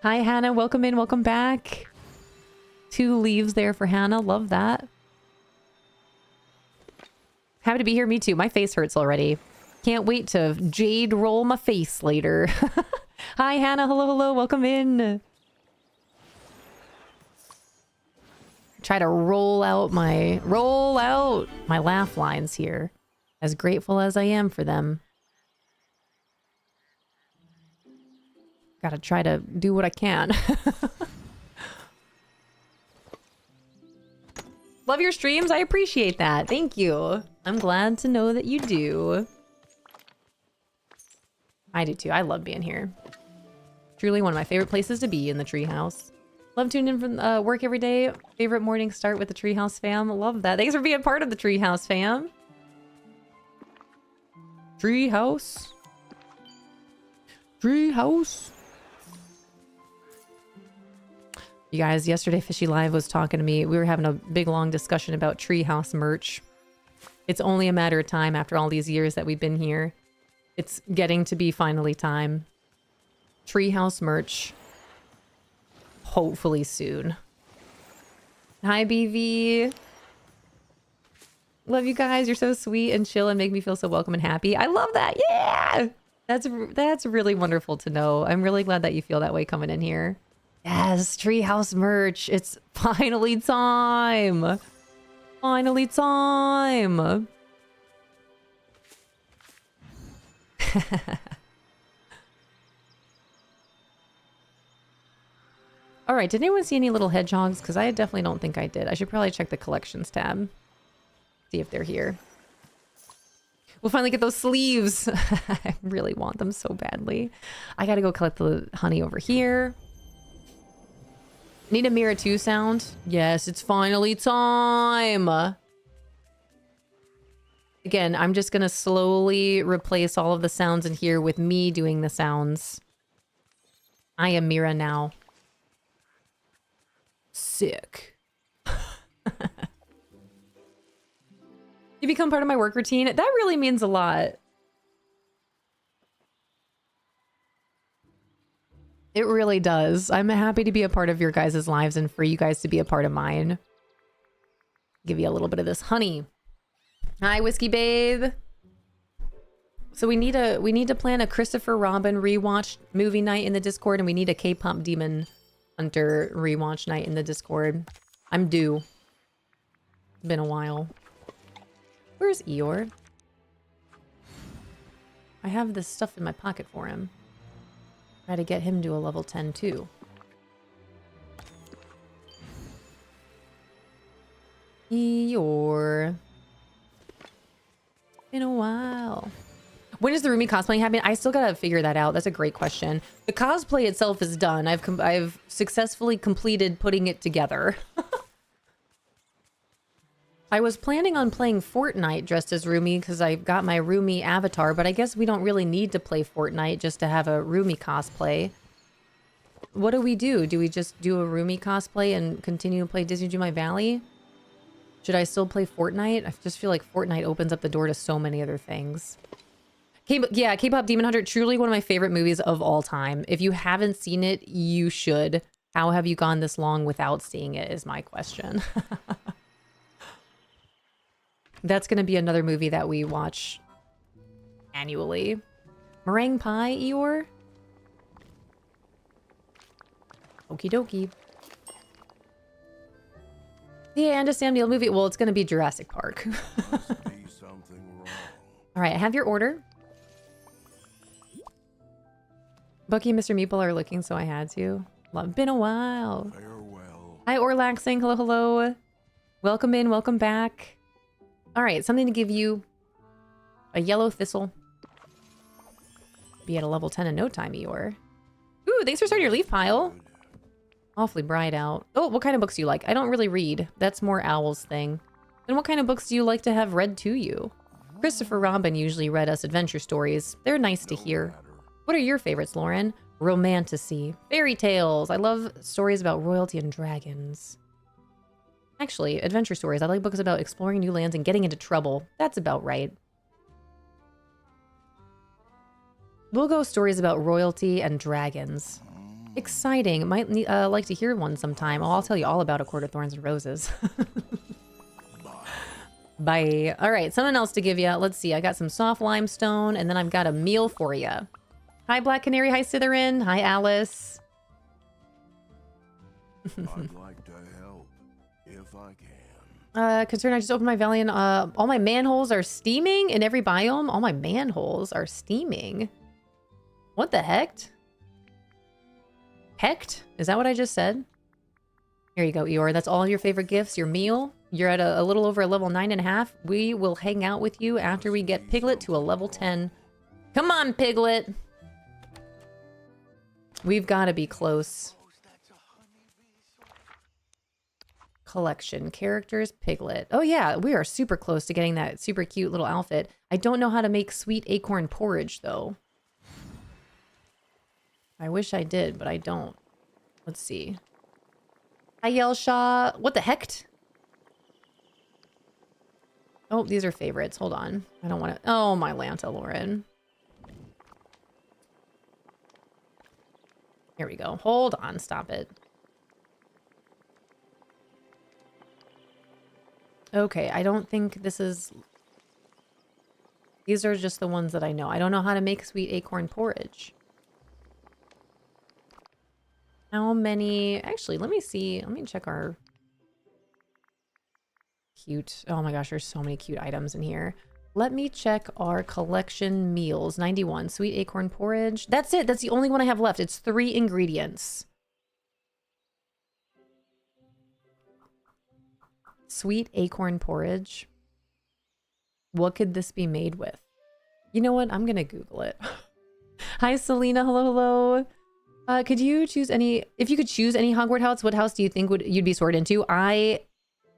Hi, Hannah. Welcome in. Welcome back. 2 leaves there for Hannah. Love that. Happy to be here. Me too. My face hurts already. Can't wait to jade roll my face later. Hi, Hannah. Hello, hello. Welcome in. Try to roll out my laugh lines here. As grateful as I am for them. Gotta try to do what I can. Love your streams. I appreciate that. Thank you. I'm glad to know that you do. I do too. I love being here. Truly one of my favorite places to be in the treehouse. Love tuning in from work every day. Favorite morning start with the treehouse fam. Love that. Thanks for being part of the treehouse fam. Treehouse. Treehouse. You guys, yesterday Fishy Live was talking to me. We were having a big long discussion about treehouse merch. It's only a matter of time after all these years that we've been here. It's getting to be finally time. Treehouse merch. Hopefully soon. Hi, BV. Love you guys. You're so sweet and chill and make me feel so welcome and happy. I love that. Yeah! That's really wonderful to know. I'm really glad that you feel that way coming in here. Yes, treehouse merch. It's finally time. Finally time. All right, did anyone see any little hedgehogs? Because I definitely don't think I did. I should probably check the collections tab. See if they're here. We'll finally get those sleeves. I really want them so badly. I gotta go collect the honey over here. Need a Mirror 2 sound? Yes, it's finally time. Again, I'm just gonna slowly replace all of the sounds in here with me doing the sounds. I am Mira now. Sick. You become part of my work routine. That really means a lot. It really does. I'm happy to be a part of your guys' lives and for you guys to be a part of mine. Give you a little bit of this honey. Hi, Whiskey Babe. So we need to plan a Christopher Robin rewatch movie night in the Discord, and we need a K-pop Demon Hunter rewatch night in the Discord. I'm due. It's been a while. Where's Eeyore? I have this stuff in my pocket for him. Try to get him to a level 10 too. Eeyore. Been a while. When is the Rumi cosplaying happen? I still gotta figure that out. That's a great question. The cosplay itself is done. I've successfully completed putting it together. I was planning on playing Fortnite dressed as Rumi because I got my Rumi avatar, but I guess we don't really need to play Fortnite just to have a Rumi cosplay. What do? Do we just do a Rumi cosplay and continue to play Disney Dreamlight Valley? Should I still play Fortnite? I just feel like Fortnite opens up the door to so many other things. K-pop Demon Hunter, truly one of my favorite movies of all time. If you haven't seen it, you should. How have you gone this long without seeing it is my question. That's going to be another movie that we watch annually. Meringue pie, Eeyore? Okie dokie. Yeah, and a Sam Neill movie. Well, it's going to be Jurassic Park. All right, I have your order. Bucky and Mr. Meeple are looking, so I had to. Been a while. Farewell. Hi, Orlax saying hello, hello. Welcome in, welcome back. All right, something to give you. A yellow thistle. Be at a level 10 in no time, Eeyore. Ooh, thanks for starting your leaf pile. Awfully bright out. Oh, what kind of books do you like? I don't really read. That's more Owl's thing. And what kind of books do you like to have read to you? Christopher Robin usually read us adventure stories. They're nice to hear. What are your favorites, Lauren? Romantasy. Fairy tales. I love stories about royalty and dragons. Actually, adventure stories. I like books about exploring new lands and getting into trouble. That's about right. We'll go stories about royalty and dragons. Exciting. Might like to hear one sometime. I'll tell you all about A Court of Thorns and Roses. Bye. All right, something else to give you. Let's see. I got some soft limestone, and then I've got a meal for you. Hi, Black Canary. Hi, Slytherin. Hi, Alice. I'd like to help if I can. Concern, I just opened my valley and all my manholes are steaming in every biome. All my manholes are steaming. What the heck? Hecked? Is that what I just said? Here you go, Eeyore. That's all your favorite gifts. Your meal. You're at a little over a level 9.5. We will hang out with you after we get Piglet to a level 10. Come on, Piglet. We've got to be close. Collection. Characters. Piglet. Oh, yeah. We are super close to getting that super cute little outfit. I don't know how to make sweet acorn porridge, though. I wish I did, but I don't. Let's see. Hi, Yelshaw. What the heck? Oh, these are favorites. Hold on. I don't want to... Oh, my Lanta, Lauren. Here we go. Hold on. Stop it. Okay, I don't think this is... These are just the ones that I know. I don't know how to make sweet acorn porridge. How many... Actually, let me see. Let me check our... Cute. Oh my gosh, there's so many cute items in here. Let me check our collection meals. 91. Sweet acorn porridge. That's it. That's the only one I have left. It's 3 ingredients. Sweet acorn porridge. What could this be made with? You know what? I'm gonna Google it. Hi, Selena. Hello, hello. Could you choose any... If you could choose any Hogwarts house, what house do you think you'd be sorted into? I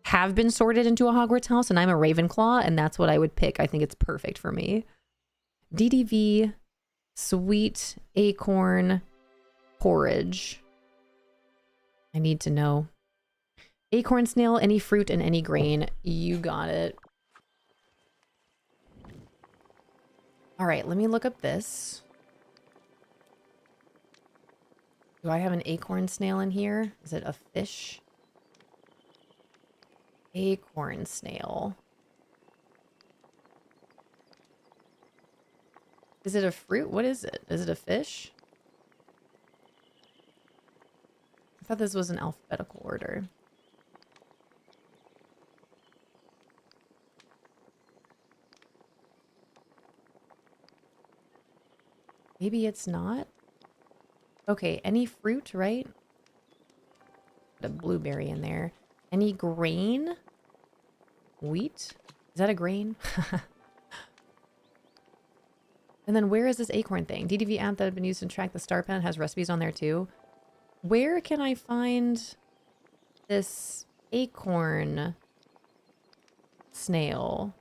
have been sorted into a Hogwarts house, and I'm a Ravenclaw, and that's what I would pick. I think it's perfect for me. DDV, sweet acorn porridge. I need to know. Acorn snail, any fruit, and any grain. You got it. All right, let me look up this. Do I have an acorn snail in here? Is it a fish? Acorn snail. Is it a fruit? What is it? Is it a fish? I thought this was an alphabetical order. Maybe it's not. Okay, any fruit, right? Put a blueberry in there. Any grain? Wheat? Is that a grain? And then where is this acorn thing? DDV app that had been used to track the star pen has recipes on there too. Where can I find this acorn snail?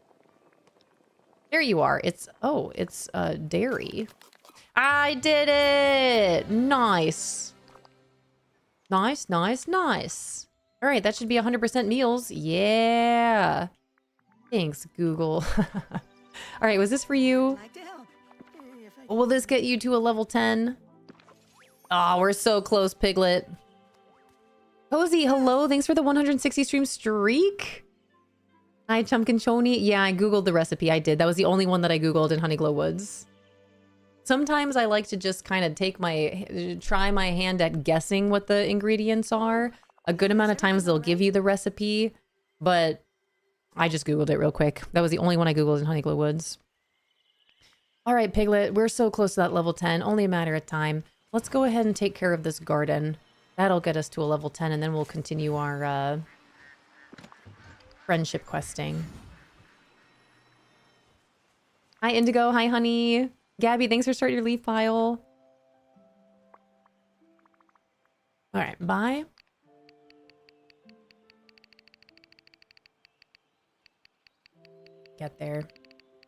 There you are. It's, oh, it's dairy. I did it! Nice. Nice, nice, nice. All right, that should be 100% meals. Yeah. Thanks, Google. All right, was this for you? Like to help. If I Will this get you to a level 10? Oh, we're so close, Piglet. Cozy, hello. Thanks for the 160 stream streak. Hi, Chumpkin Choni. Yeah, I Googled the recipe. I did. That was the only one that I Googled in Honeyglow Woods. Sometimes I like to just kind of try my hand at guessing what the ingredients are. A good amount of times they'll give you the recipe, but I just Googled it real quick. That was the only one I Googled in Honeyglow Woods. All right, Piglet, we're so close to that level 10. Only a matter of time. Let's go ahead and take care of this garden. That'll get us to a level 10, and then we'll continue our friendship questing. Hi, Indigo. Hi, honey. Gabby, thanks for starting your leaf pile. All right, bye. Get there.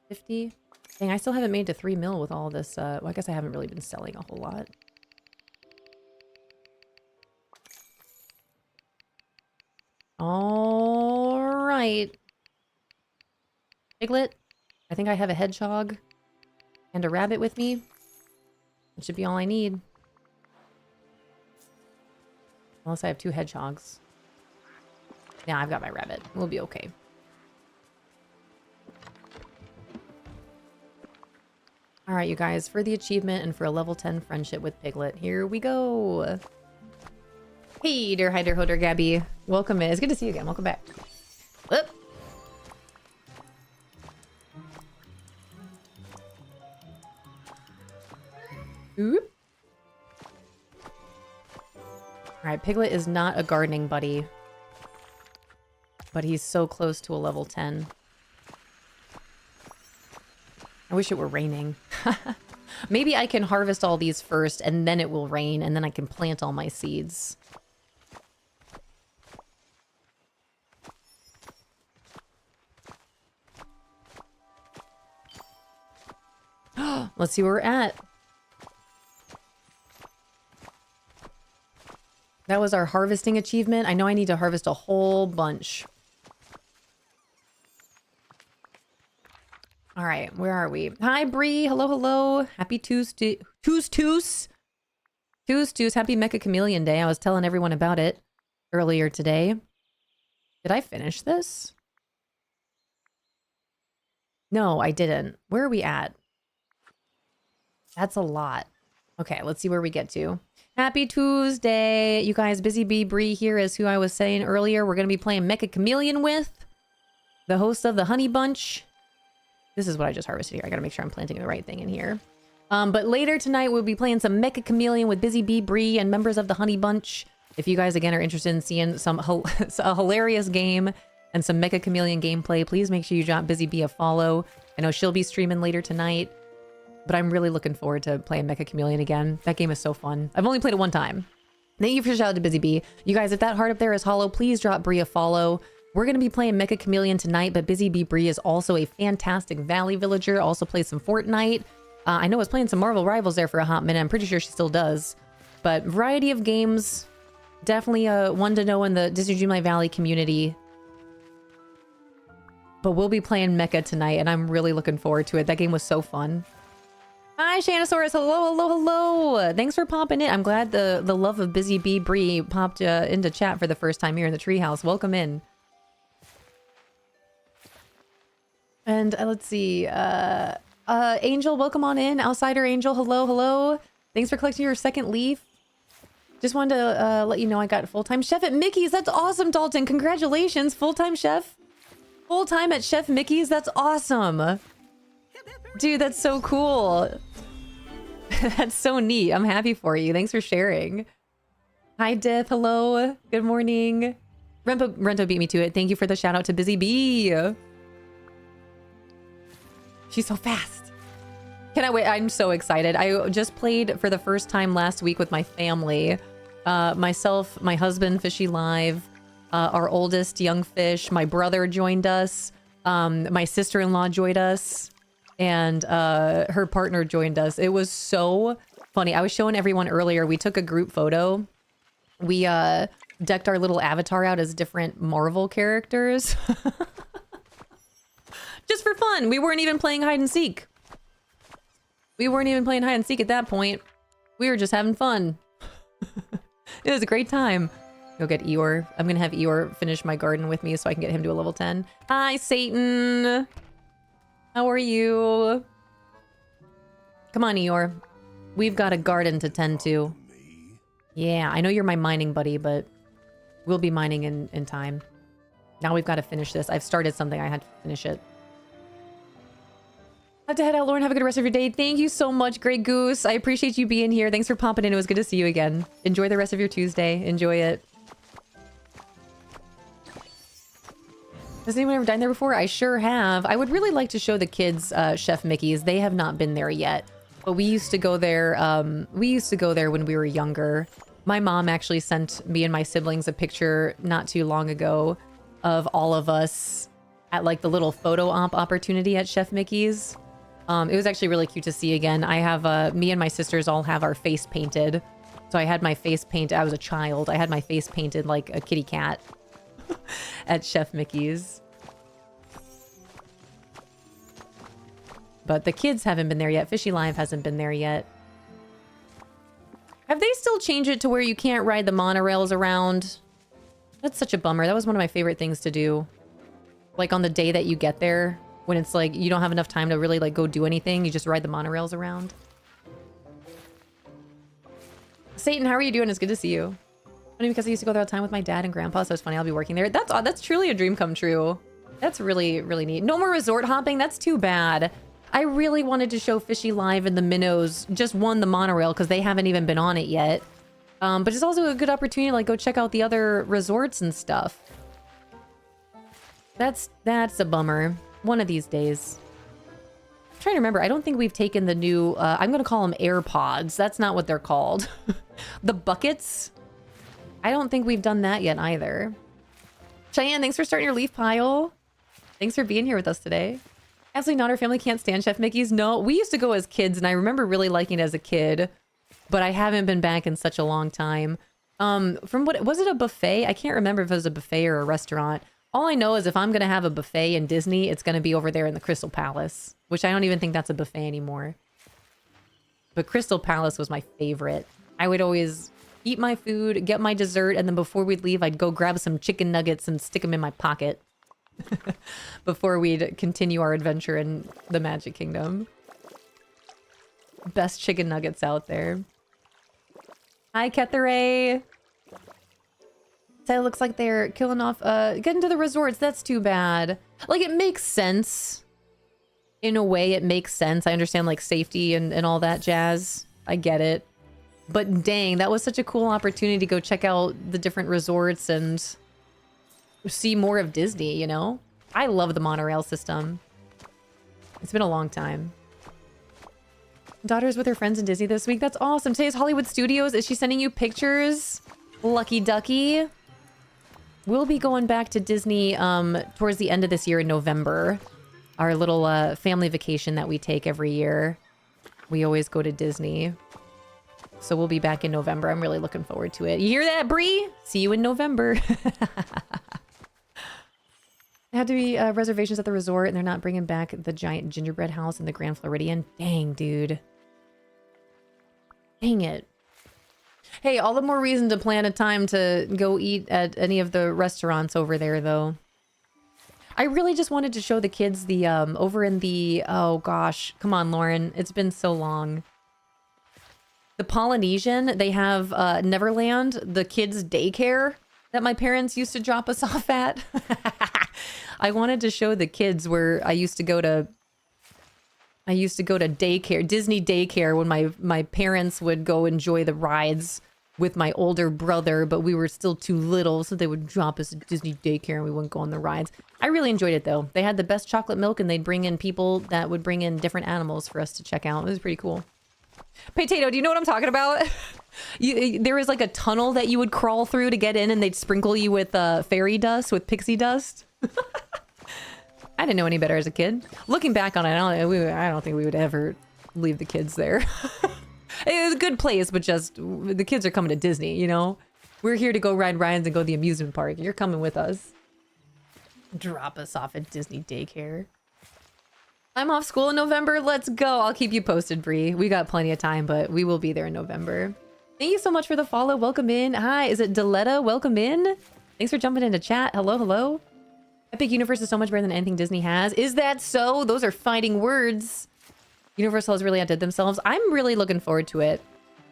50. Dang, I still haven't made to 3 mil with all this. Well, I guess I haven't really been selling a whole lot. All right. Piglet, I think I have a hedgehog and a rabbit with me. That should be all I need. Unless I have 2 hedgehogs. Yeah, I've got my rabbit. We'll be okay. All right, you guys, for the achievement and for a level 10 friendship with Piglet, here we go. Hey, dear hi, dear Hoder Gabby. Welcome in. It's good to see you again. Welcome back. Whoop. Oop. All right, Piglet is not a gardening buddy, but he's so close to a level 10. I wish it were raining. Maybe I can harvest all these first and then it will rain and then I can plant all my seeds. Let's see where we're at. That was our harvesting achievement. I know I need to harvest a whole bunch. All right, where are we? Hi, Bree. Hello, hello. Happy Tuesday. Tuesday. Happy Mecha Chameleon Day. I was telling everyone about it earlier today. Did I finish this? No, I didn't. Where are we at? That's a lot. Okay, let's see where we get to. Happy Tuesday. You guys, Busy Bee Bree here is who I was saying earlier. We're going to be playing Mecha Chameleon with the host of the Honey Bunch. This is what I just harvested here. I got to make sure I'm planting the right thing in here. But later tonight, we'll be playing some Mecha Chameleon with Busy Bee Bree and members of the Honey Bunch. If you guys, again, are interested in seeing a hilarious game and some Mecha Chameleon gameplay, please make sure you drop Busy Bee a follow. I know she'll be streaming later tonight. But I'm really looking forward to playing Mecha Chameleon again. That game is so fun. I've only played it one time. Thank you for the shout out to Busy Bee. You guys, if that heart up there is hollow, please drop Bree a follow. We're going to be playing Mecha Chameleon tonight, but Busy Bee Bree is also a fantastic Valley Villager. Also plays some Fortnite. I know I was playing some Marvel Rivals there for a hot minute. I'm pretty sure she still does. But variety of games. Definitely one to know in the Disney Dreamlight Valley community. But we'll be playing Mecha tonight, and I'm really looking forward to it. That game was so fun. Hi, Shanosaurus. Hello, hello, hello. Thanks for popping in. I'm glad the love of Busy Bee Bree popped into chat for the first time here in the treehouse. Welcome in. And let's see. Angel, welcome on in. Outsider Angel, hello, hello. Thanks for collecting your second leaf. Just wanted to let you know I got full-time chef at Mickey's. That's awesome, Dalton. Congratulations. Full-time chef. Full-time at Chef Mickey's. That's awesome. Dude, that's so cool. That's so neat. I'm happy for you. Thanks for sharing. Hi, Death. Hello. Good morning. Rento beat me to it. Thank you for the shout out to Busy Bee. She's so fast. Can I wait? I'm so excited. I just played for the first time last week with my family. Myself, my husband, Fishy Live, our oldest young fish, my brother joined us. My sister-in-law joined us. And her partner joined us. It was so funny. I was showing everyone earlier. We took a group photo. We decked our little avatar out as different Marvel characters. Just for fun. We weren't even playing hide and seek. We weren't even playing hide and seek at that point. We were just having fun. It was a great time. Go get Eeyore. I'm gonna have Eeyore finish my garden with me so I can get him to a level 10. Hi, Satan. How are you? Come on, Eeyore. We've got a garden to tend to. Yeah, I know you're my mining buddy, but we'll be mining in time. Now we've got to finish this. I've started something. I had to finish it. I have to head out, Lauren. Have a good rest of your day. Thank you so much, Grey Goose. I appreciate you being here. Thanks for popping in. It was good to see you again. Enjoy the rest of your Tuesday. Enjoy it. Has anyone ever dined there before? I sure have. I would really like to show the kids Chef Mickey's. They have not been there yet. But we used to go there. We used to go there when we were younger. My mom actually sent me and my siblings a picture not too long ago of all of us at like the little photo op opportunity at Chef Mickey's. It was actually really cute to see again. I have me and my sisters all have our face painted. So I had my face painted. I was a child. I had my face painted like a kitty cat at Chef Mickey's. But the kids haven't been there yet. Fishy Live hasn't been there yet. Have they still changed it to where you can't ride the monorails around? That's such a bummer. That was one of my favorite things to do. Like on the day that you get there, when it's like you don't have enough time to really like go do anything, you just ride the monorails around. Satan, how are you doing? It's good to see you. Only because I used to go there all the time with my dad and grandpa, so it's funny I'll be working there. That's truly a dream come true. That's really, really neat. No more resort hopping? That's too bad. I really wanted to show Fishy Live and the Minnows just won the monorail because they haven't even been on it yet. But it's also a good opportunity to like go check out the other resorts and stuff. That's a bummer. One of these days. I'm trying to remember. I don't think we've taken the new, I'm going to call them AirPods. That's not what they're called. The buckets. I don't think we've done that yet either. Cheyenne, thanks for starting your leaf pile. Thanks for being here with us today. Absolutely not. Our family can't stand Chef Mickey's. No, we used to go as kids, and I remember really liking it as a kid, but I haven't been back in such a long time. From what was it, a buffet? I can't remember if it was a buffet or a restaurant. All I know is if I'm gonna have a buffet in Disney, it's gonna be over there in the Crystal Palace, which I don't even think that's a buffet anymore. But Crystal Palace was my favorite. I would always eat my food, get my dessert, and then before we'd leave, I'd go grab some chicken nuggets and stick them in my pocket. Before we'd continue our adventure in the Magic Kingdom. Best chicken nuggets out there. Hi, Kethere. So it looks like they're killing off, getting to the resorts. That's too bad. Like, it makes sense. In a way, it makes sense. I understand, like, safety and all that jazz. I get it. But dang, that was such a cool opportunity to go check out the different resorts and see more of Disney, you know? I love the monorail system. It's been a long time. Daughter's with her friends in Disney this week. That's awesome. Today's Hollywood Studios. Is she sending you pictures? Lucky ducky. We'll be going back to Disney towards the end of this year in November. Our little family vacation that we take every year. We always go to Disney. So we'll be back in November. I'm really looking forward to it. You hear that, Bree? See you in November. There had to be reservations at the resort, and they're not bringing back the giant gingerbread house in the Grand Floridian. Dang, dude. Dang it. Hey, all the more reason to plan a time to go eat at any of the restaurants over there, though. I really just wanted to show the kids the, over in the, oh gosh, come on, Lauren. It's been so long. The Polynesian, they have Neverland, the kids' daycare that my parents used to drop us off at. I wanted to show the kids where I used to go to daycare, Disney daycare, when my parents would go enjoy the rides with my older brother, but we were still too little, so they would drop us at Disney daycare and we wouldn't go on the rides. I really enjoyed it though. They had the best chocolate milk and they'd bring in people that would bring in different animals for us to check out. It was pretty cool. Potato, do you know what I'm talking about? There was like a tunnel that you would crawl through to get in, and they'd sprinkle you with fairy dust, with pixie dust. I didn't know any better as a kid. Looking back on it, I don't think we would ever leave the kids there. It was a good place, but just the kids are coming to Disney, you know? We're here to go ride rides and go to the amusement park. You're coming with us. Drop us off at Disney daycare. I'm off school in November. Let's go. I'll keep you posted, Bree. We got plenty of time, but we will be there in November. Thank you so much for the follow. Welcome in. Hi, is it Deletta? Welcome in. Thanks for jumping into chat. Hello, hello. Epic Universe is so much better than anything Disney has. Is that so? Those are fighting words. Universal has really outdid themselves. I'm really looking forward to it.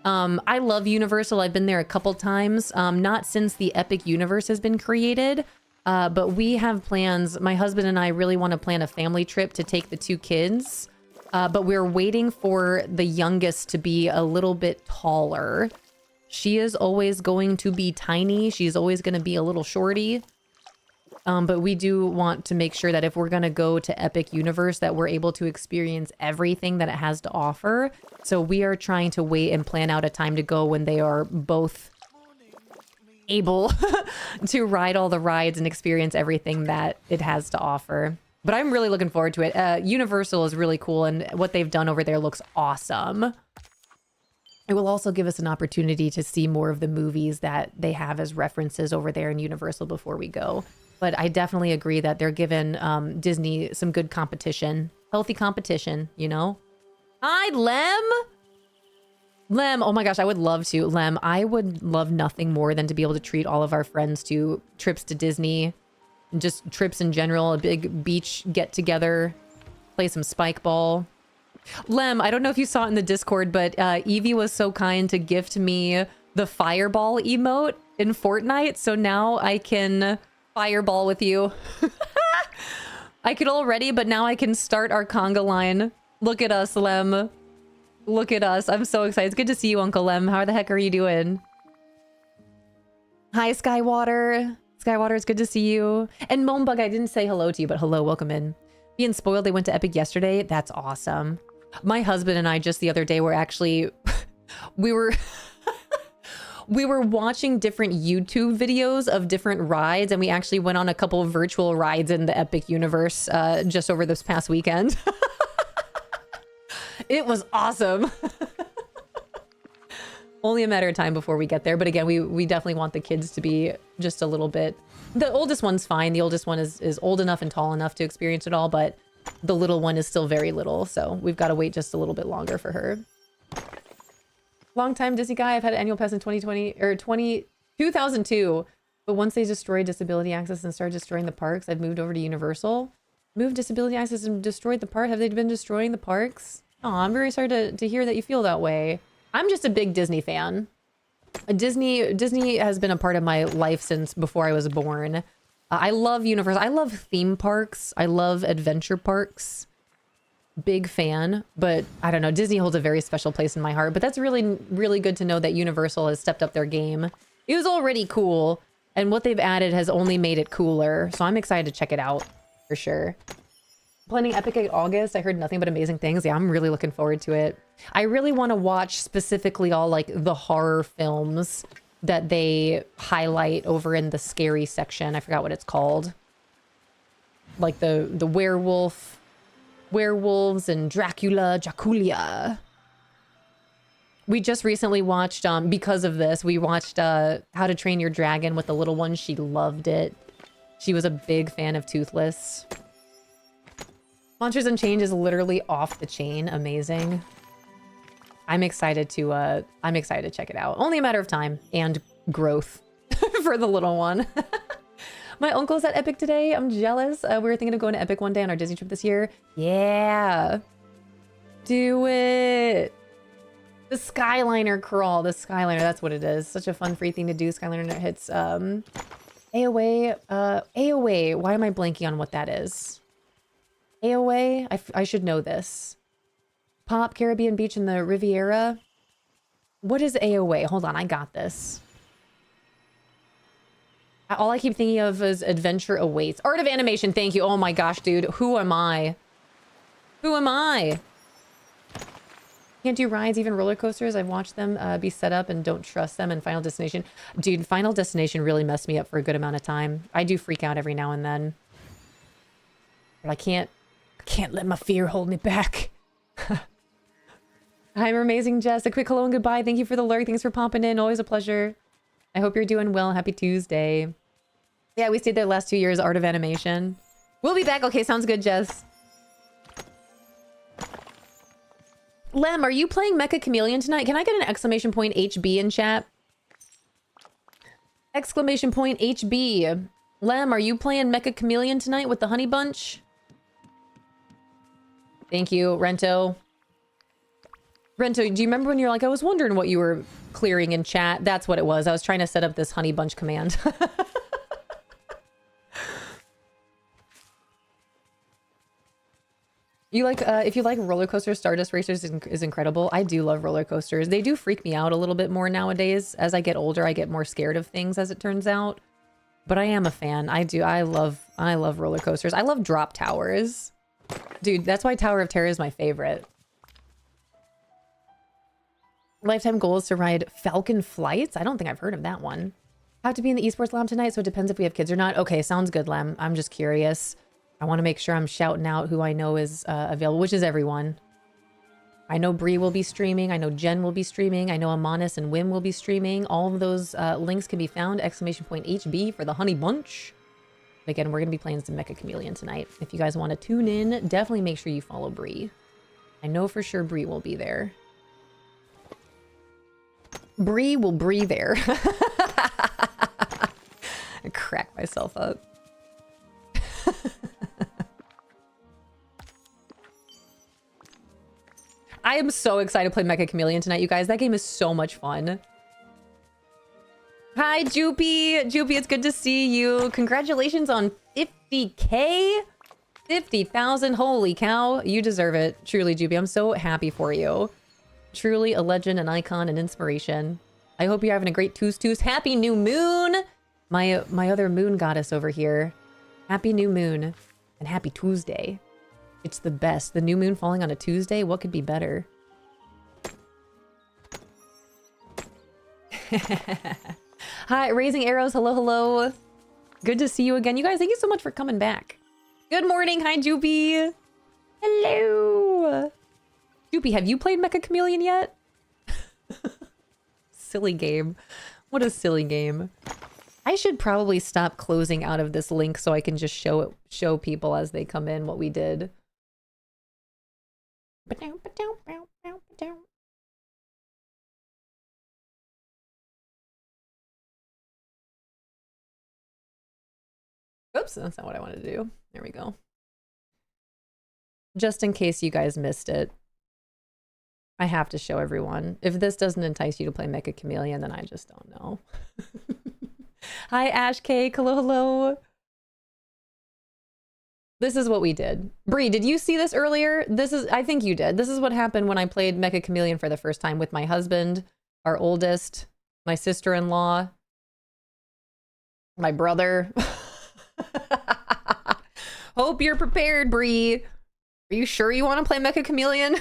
I love Universal. I've been there a couple times. Not since the Epic Universe has been created. But we have plans. My husband and I really want to plan a family trip to take the 2 kids. But we're waiting for the youngest to be a little bit taller. She is always going to be tiny. She's always going to be a little shorty. But we do want to make sure that if we're going to go to Epic Universe, that we're able to experience everything that it has to offer. So we are trying to wait and plan out a time to go when they are both able to ride all the rides and experience everything that it has to offer. But I'm really looking forward to it. Universal is really cool, and what they've done over there looks awesome. It will also give us an opportunity to see more of the movies that they have as references over there in Universal before we go. But I definitely agree that they're giving Disney some good competition. Healthy competition, you know? Hi, Lem! Lem, oh my gosh, I would love to. Lem, I would love nothing more than to be able to treat all of our friends to trips to Disney. And just trips in general, a big beach get-together. Play some spike ball. Lem, I don't know if you saw it in the Discord, but Evie was so kind to gift me the fireball emote in Fortnite. So now I can fireball with you. I could already, but now I can start our conga line. Look at us, Lem. Look at us. I'm so excited. It's good to see you, Uncle Lem. How the heck are you doing? Hi, Skywater. Skywater, it's good to see you. And Moanbug, I didn't say hello to you, but hello, welcome in. Being spoiled, they went to Epic yesterday. That's awesome. My husband and I just the other day were actually... we were watching different YouTube videos of different rides, and we actually went on a couple of virtual rides in the Epic Universe just over this past weekend. It was awesome. Only a matter of time before we get there. But again, we definitely want the kids to be just a little bit... The oldest one's fine. The oldest one is old enough and tall enough to experience it all, but the little one is still very little. So we've got to wait just a little bit longer for her. Long time Disney guy. I've had an annual pass in 2002. But once they destroyed Disability Access and started destroying the parks, I've moved over to Universal. Moved Disability Access and destroyed the park. Have they been destroying the parks? Oh, I'm very sorry to hear that you feel that way. I'm just a big Disney fan. Disney has been a part of my life since before I was born. I love Universal. I love theme parks. I love adventure parks. Big fan, but I don't know. Disney holds a very special place in my heart, but that's really, really good to know that Universal has stepped up their game. It was already cool, and what they've added has only made it cooler. So I'm excited to check it out for sure. Planning Epic in August. I heard nothing but amazing things. Yeah, I'm really looking forward to it. I really want to watch specifically all like the horror films that they highlight over in the scary section. I forgot what it's called. Like the werewolves and Dracula. We just recently watched, because of this, we watched How to Train Your Dragon with the little one. She loved it. She was a big fan of Toothless. Monsters Unchained is literally off the chain. Amazing. I'm excited to check it out. Only a matter of time and growth for the little one. My uncle's at Epic today. I'm jealous. We were thinking of going to Epic one day on our Disney trip this year. Yeah. Do it. The Skyliner crawl. The Skyliner, that's what it is. Such a fun free thing to do. Skyliner hits AOA. AOA. Why am I blanking on what that is? AOA? I should know this. Pop, Caribbean Beach, and the Riviera. What is AOA? Hold on, I got this. All I keep thinking of is Adventure Awaits. Art of Animation, thank you. Oh my gosh, dude. Who am I? Who am I? Can't do rides, even roller coasters. I've watched them be set up and don't trust them. And Final Destination. Dude, Final Destination really messed me up for a good amount of time. I do freak out every now and then. But I can't let my fear hold me back. I'm amazing, Jess. A quick hello and goodbye. Thank you for the lurk. Thanks for popping in. Always a pleasure. I hope you're doing well. Happy Tuesday. Yeah, we stayed there last 2 years. Art of Animation. We'll be back. Okay, sounds good, Jess. Lem, are you playing Mecha Chameleon tonight? Can I get an exclamation point HB in chat? Exclamation point HB. Lem, are you playing Mecha Chameleon tonight with the Honey Bunch? Thank you, Rento. Rento, do you remember when you're like, I was wondering what you were clearing in chat? That's what it was. I was trying to set up this Honey Bunch command. You like, if you like roller coasters, Stardust Racers is incredible. I do love roller coasters. They do freak me out a little bit more nowadays. As I get older, I get more scared of things, as it turns out. But I am a fan. I love roller coasters. I love drop towers. Dude, that's why Tower of Terror is my favorite. Lifetime goal is to ride Falcon Flights? I don't think I've heard of that one. Have to be in the esports lab tonight, so it depends if we have kids or not. Okay, sounds good, Lem. I'm just curious. I want to make sure I'm shouting out who I know is available, which is everyone. I know Bree will be streaming. I know Jen will be streaming. I know Amanis and Wim will be streaming. All of those links can be found. Exclamation point HB for the Honey Bunch. But again, we're going to be playing some Mecha Chameleon tonight. If you guys want to tune in, definitely make sure you follow Bree. I know for sure Bree will be there. Bree will Bree there. I crack myself up. I am so excited to play Mecha Chameleon tonight, you guys. That game is so much fun. Hi, Joopy. Joopy, it's good to see you. Congratulations on 50K. 50,000. Holy cow. You deserve it. Truly, Joopy. I'm so happy for you. Truly a legend, an icon, an inspiration. I hope you're having a great Toos. Happy new moon. My other moon goddess over here. Happy new moon. And happy Tuesday. It's the best. The new moon falling on a Tuesday? What could be better? Hi, Raising Arrows. Hello, hello. Good to see you again. You guys, thank you so much for coming back. Good morning. Hi, Joopy. Hello. Joopy, have you played Mecha Chameleon yet? Silly game. What a silly game. I should probably stop closing out of this link so I can just show people as they come in what we did. Oops, that's not what I wanted to do. There we go. Just in case you guys missed it, I have to show everyone. If this doesn't entice you to play Mecha Chameleon, then I just don't know. Hi, Ash Cake. Hello, hello. This is what we did. Bree, did you see this earlier? I think you did. This is what happened when I played Mecha Chameleon for the first time with my husband, our oldest, my sister-in-law, my brother. Hope you're prepared, Bree. Are you sure you want to play Mecha Chameleon?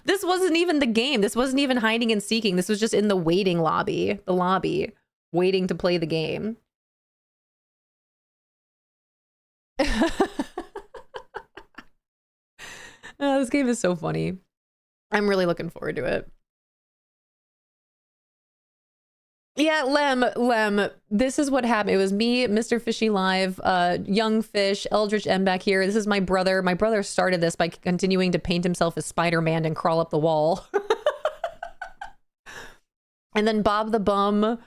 This wasn't even the game. This wasn't even hiding and seeking. This was just in the waiting lobby, waiting to play the game. Oh, this game is so funny. I'm really looking forward to it. Yeah, Lem, this is what happened. It was me, Mr. Fishy Live, Young Fish, Eldritch M back here. This is my brother. My brother started this by continuing to paint himself as Spider-Man and crawl up the wall. And then Bob the Bum.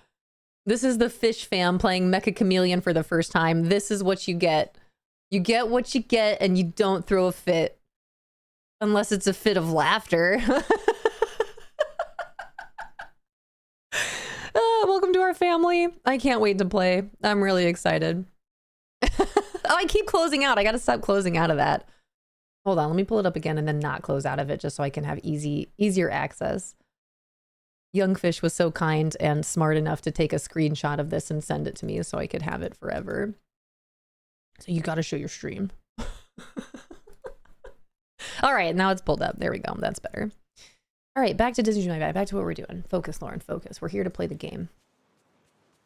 This is the Fish fam playing Mecha Chameleon for the first time. This is what you get. You get what you get and you don't throw a fit. Unless it's a fit of laughter. Welcome to our family. I can't wait to play. I'm really excited. Oh, I keep closing out. I gotta stop closing out of that. Hold on, let me pull it up again and then not close out of it just so I can have easier access. Young Fish was so kind and smart enough to take a screenshot of this and send it to me so I could have it forever. So you gotta show your stream. All right, now it's pulled up. There we go. That's better. All right, back to Disney Dream My Bag. Back to what we're doing. Focus, Lauren, focus. We're here to play the game.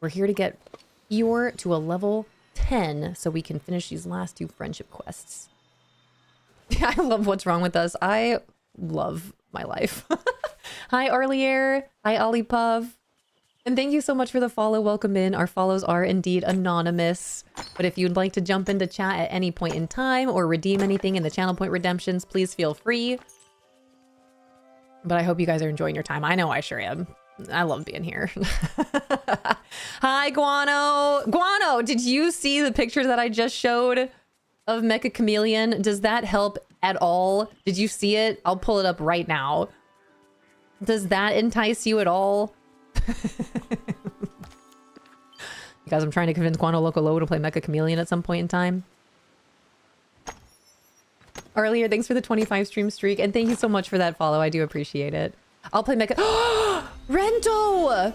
We're here to get Eeyore to a level 10 so we can finish these last two friendship quests. I love What's Wrong With Us. I love my life. Hi, Arlier. Hi, Olipov. And thank you so much for the follow. Welcome in. Our follows are indeed anonymous. But if you'd like to jump into chat at any point in time or redeem anything in the channel point redemptions, please feel free. But I hope you guys are enjoying your time. I know I sure am. I love being here. Hi, Guano. Guano, did you see the picture that I just showed of Mecha Chameleon? Does that help at all? Did you see it? I'll pull it up right now. Does that entice you at all? You guys, I'm trying to convince Guano Loco Low to play Mecha Chameleon at some point in time. Earlier, thanks for the 25 stream streak, and thank you so much for that follow. I do appreciate it. I'll play Mecha... Rento!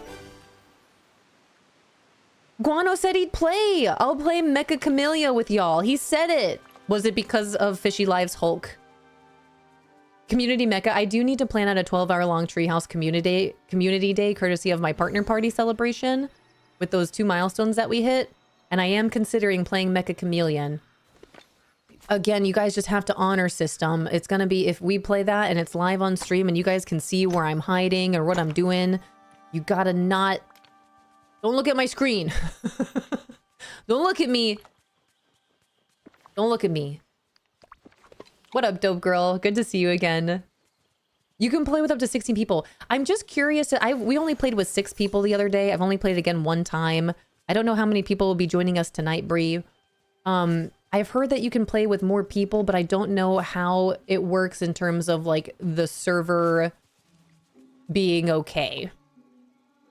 Guano said he'd play. I'll play Mecha Chameleon with y'all. He said it. Was it because of Fishy Live's Hulk? Community Mecha, I do need to plan out a 12-hour-long Treehouse community day, courtesy of my partner party celebration, with those 2 milestones that we hit. And I am considering playing Mecha Chameleon. Again, you guys just have to honor system. It's going to be, if we play that and it's live on stream and you guys can see where I'm hiding or what I'm doing, you gotta not... Don't look at my screen. Don't look at me. Don't look at me. What up, dope girl? Good to see you again. You can play with up to 16 people. I'm just curious. We only played with 6 people the other day. I've only played again 1 time. I don't know how many people will be joining us tonight, Bree. I've heard that you can play with more people, but I don't know how it works in terms of like the server being okay.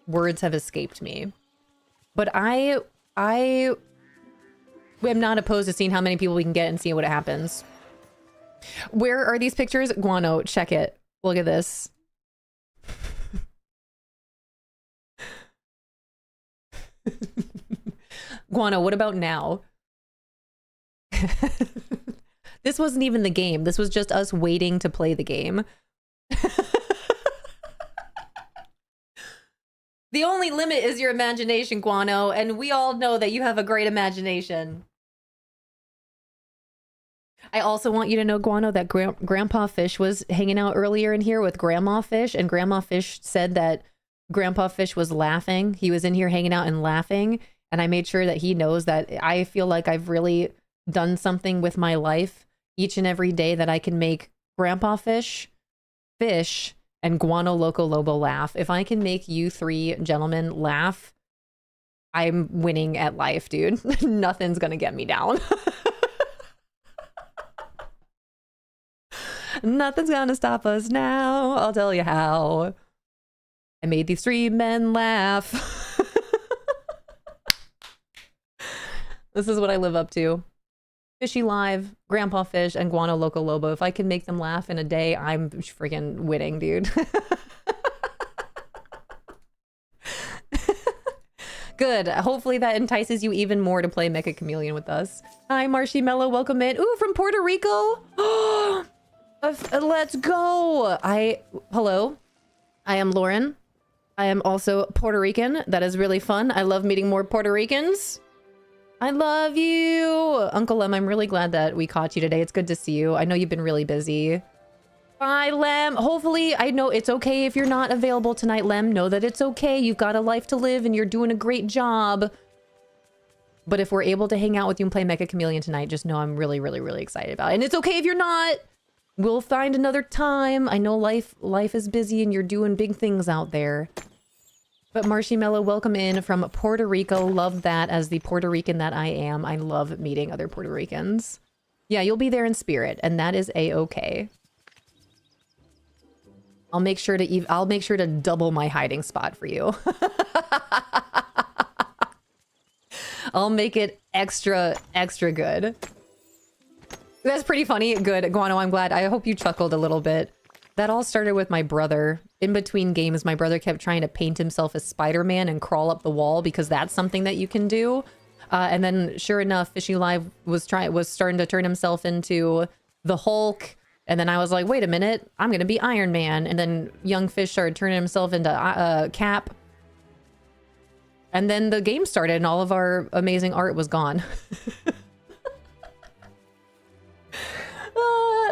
Words have escaped me. But I am not opposed to seeing how many people we can get and see what happens. Where are these pictures? Guano, check it. Look at this. Guano, what about now? This wasn't even the game. This was just us waiting to play the game. The only limit is your imagination, Guano, and we all know that you have a great imagination. I also want you to know, Guano, that Grandpa Fish was hanging out earlier in here with Grandma Fish, and Grandma Fish said that Grandpa Fish was laughing. He was in here hanging out and laughing, and I made sure that he knows that I feel like I've really done something with my life each and every day that I can make Grandpa Fish, and Guano Loco Lobo laugh. If I can make you 3 gentlemen laugh, I'm winning at life, dude. Nothing's gonna get me down. Nothing's gonna stop us now. I'll tell you how. I made these 3 men laugh. This is what I live up to. Fishy Live, Grandpa Fish, and Guano Loco Lobo. If I can make them laugh in a day, I'm freaking winning, dude. Good. Hopefully that entices you even more to play Mecha Chameleon with us. Hi, Marshy Mello. Welcome in. Ooh, from Puerto Rico. Let's go. Hello. I am Lauren. I am also Puerto Rican. That is really fun. I love meeting more Puerto Ricans. I love you. Uncle Lem, I'm really glad that we caught you today. It's good to see you. I know you've been really busy. Bye, Lem. Hopefully, I know it's okay if you're not available tonight, Lem. Know that it's okay. You've got a life to live and you're doing a great job. But if we're able to hang out with you and play Mecha Chameleon tonight, just know I'm really, really, really excited about it. And it's okay if you're not. We'll find another time. I know life is busy and you're doing big things out there. But Marshy Mello, welcome in from Puerto Rico. Love that. As the Puerto Rican that I am, I love meeting other Puerto Ricans. Yeah, you'll be there in spirit, and that is a-okay. I'll make sure to double my hiding spot for you. I'll make it extra good. That's pretty funny. Good, Guano. I'm glad. I hope you chuckled a little bit. That all started with my brother. In between games, my brother kept trying to paint himself as Spider-Man and crawl up the wall because that's something that you can do. And then, sure enough, Fishy Live was starting to turn himself into the Hulk. And then I was like, wait a minute, I'm gonna be Iron Man. And then young Fish started turning himself into Cap. And then the game started and all of our amazing art was gone.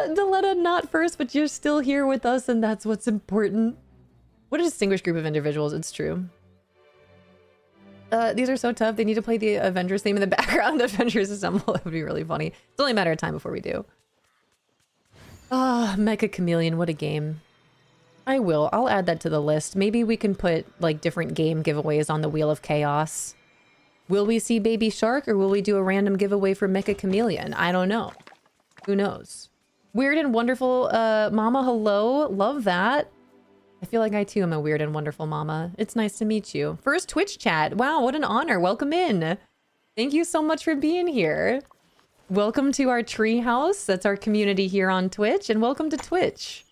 Deletta, not first, but you're still here with us, and that's what's important. What a distinguished group of individuals, it's true. These are so tough. They need to play the Avengers theme in the background. Avengers Assemble. It would be really funny. It's only a matter of time before we do. Ah, Mecha Chameleon. What a game. I will. I'll add that to the list. Maybe we can put like different game giveaways on the Wheel of Chaos. Will we see Baby Shark or will we do a random giveaway for Mecha Chameleon? I don't know. Who knows? Weird and wonderful mama. Hello. Love that. I feel like I too am a weird and wonderful mama. It's nice to meet you. First Twitch chat. Wow, what an honor. Welcome in. Thank you so much for being here. Welcome to our tree house. That's our community here on Twitch. And welcome to Twitch.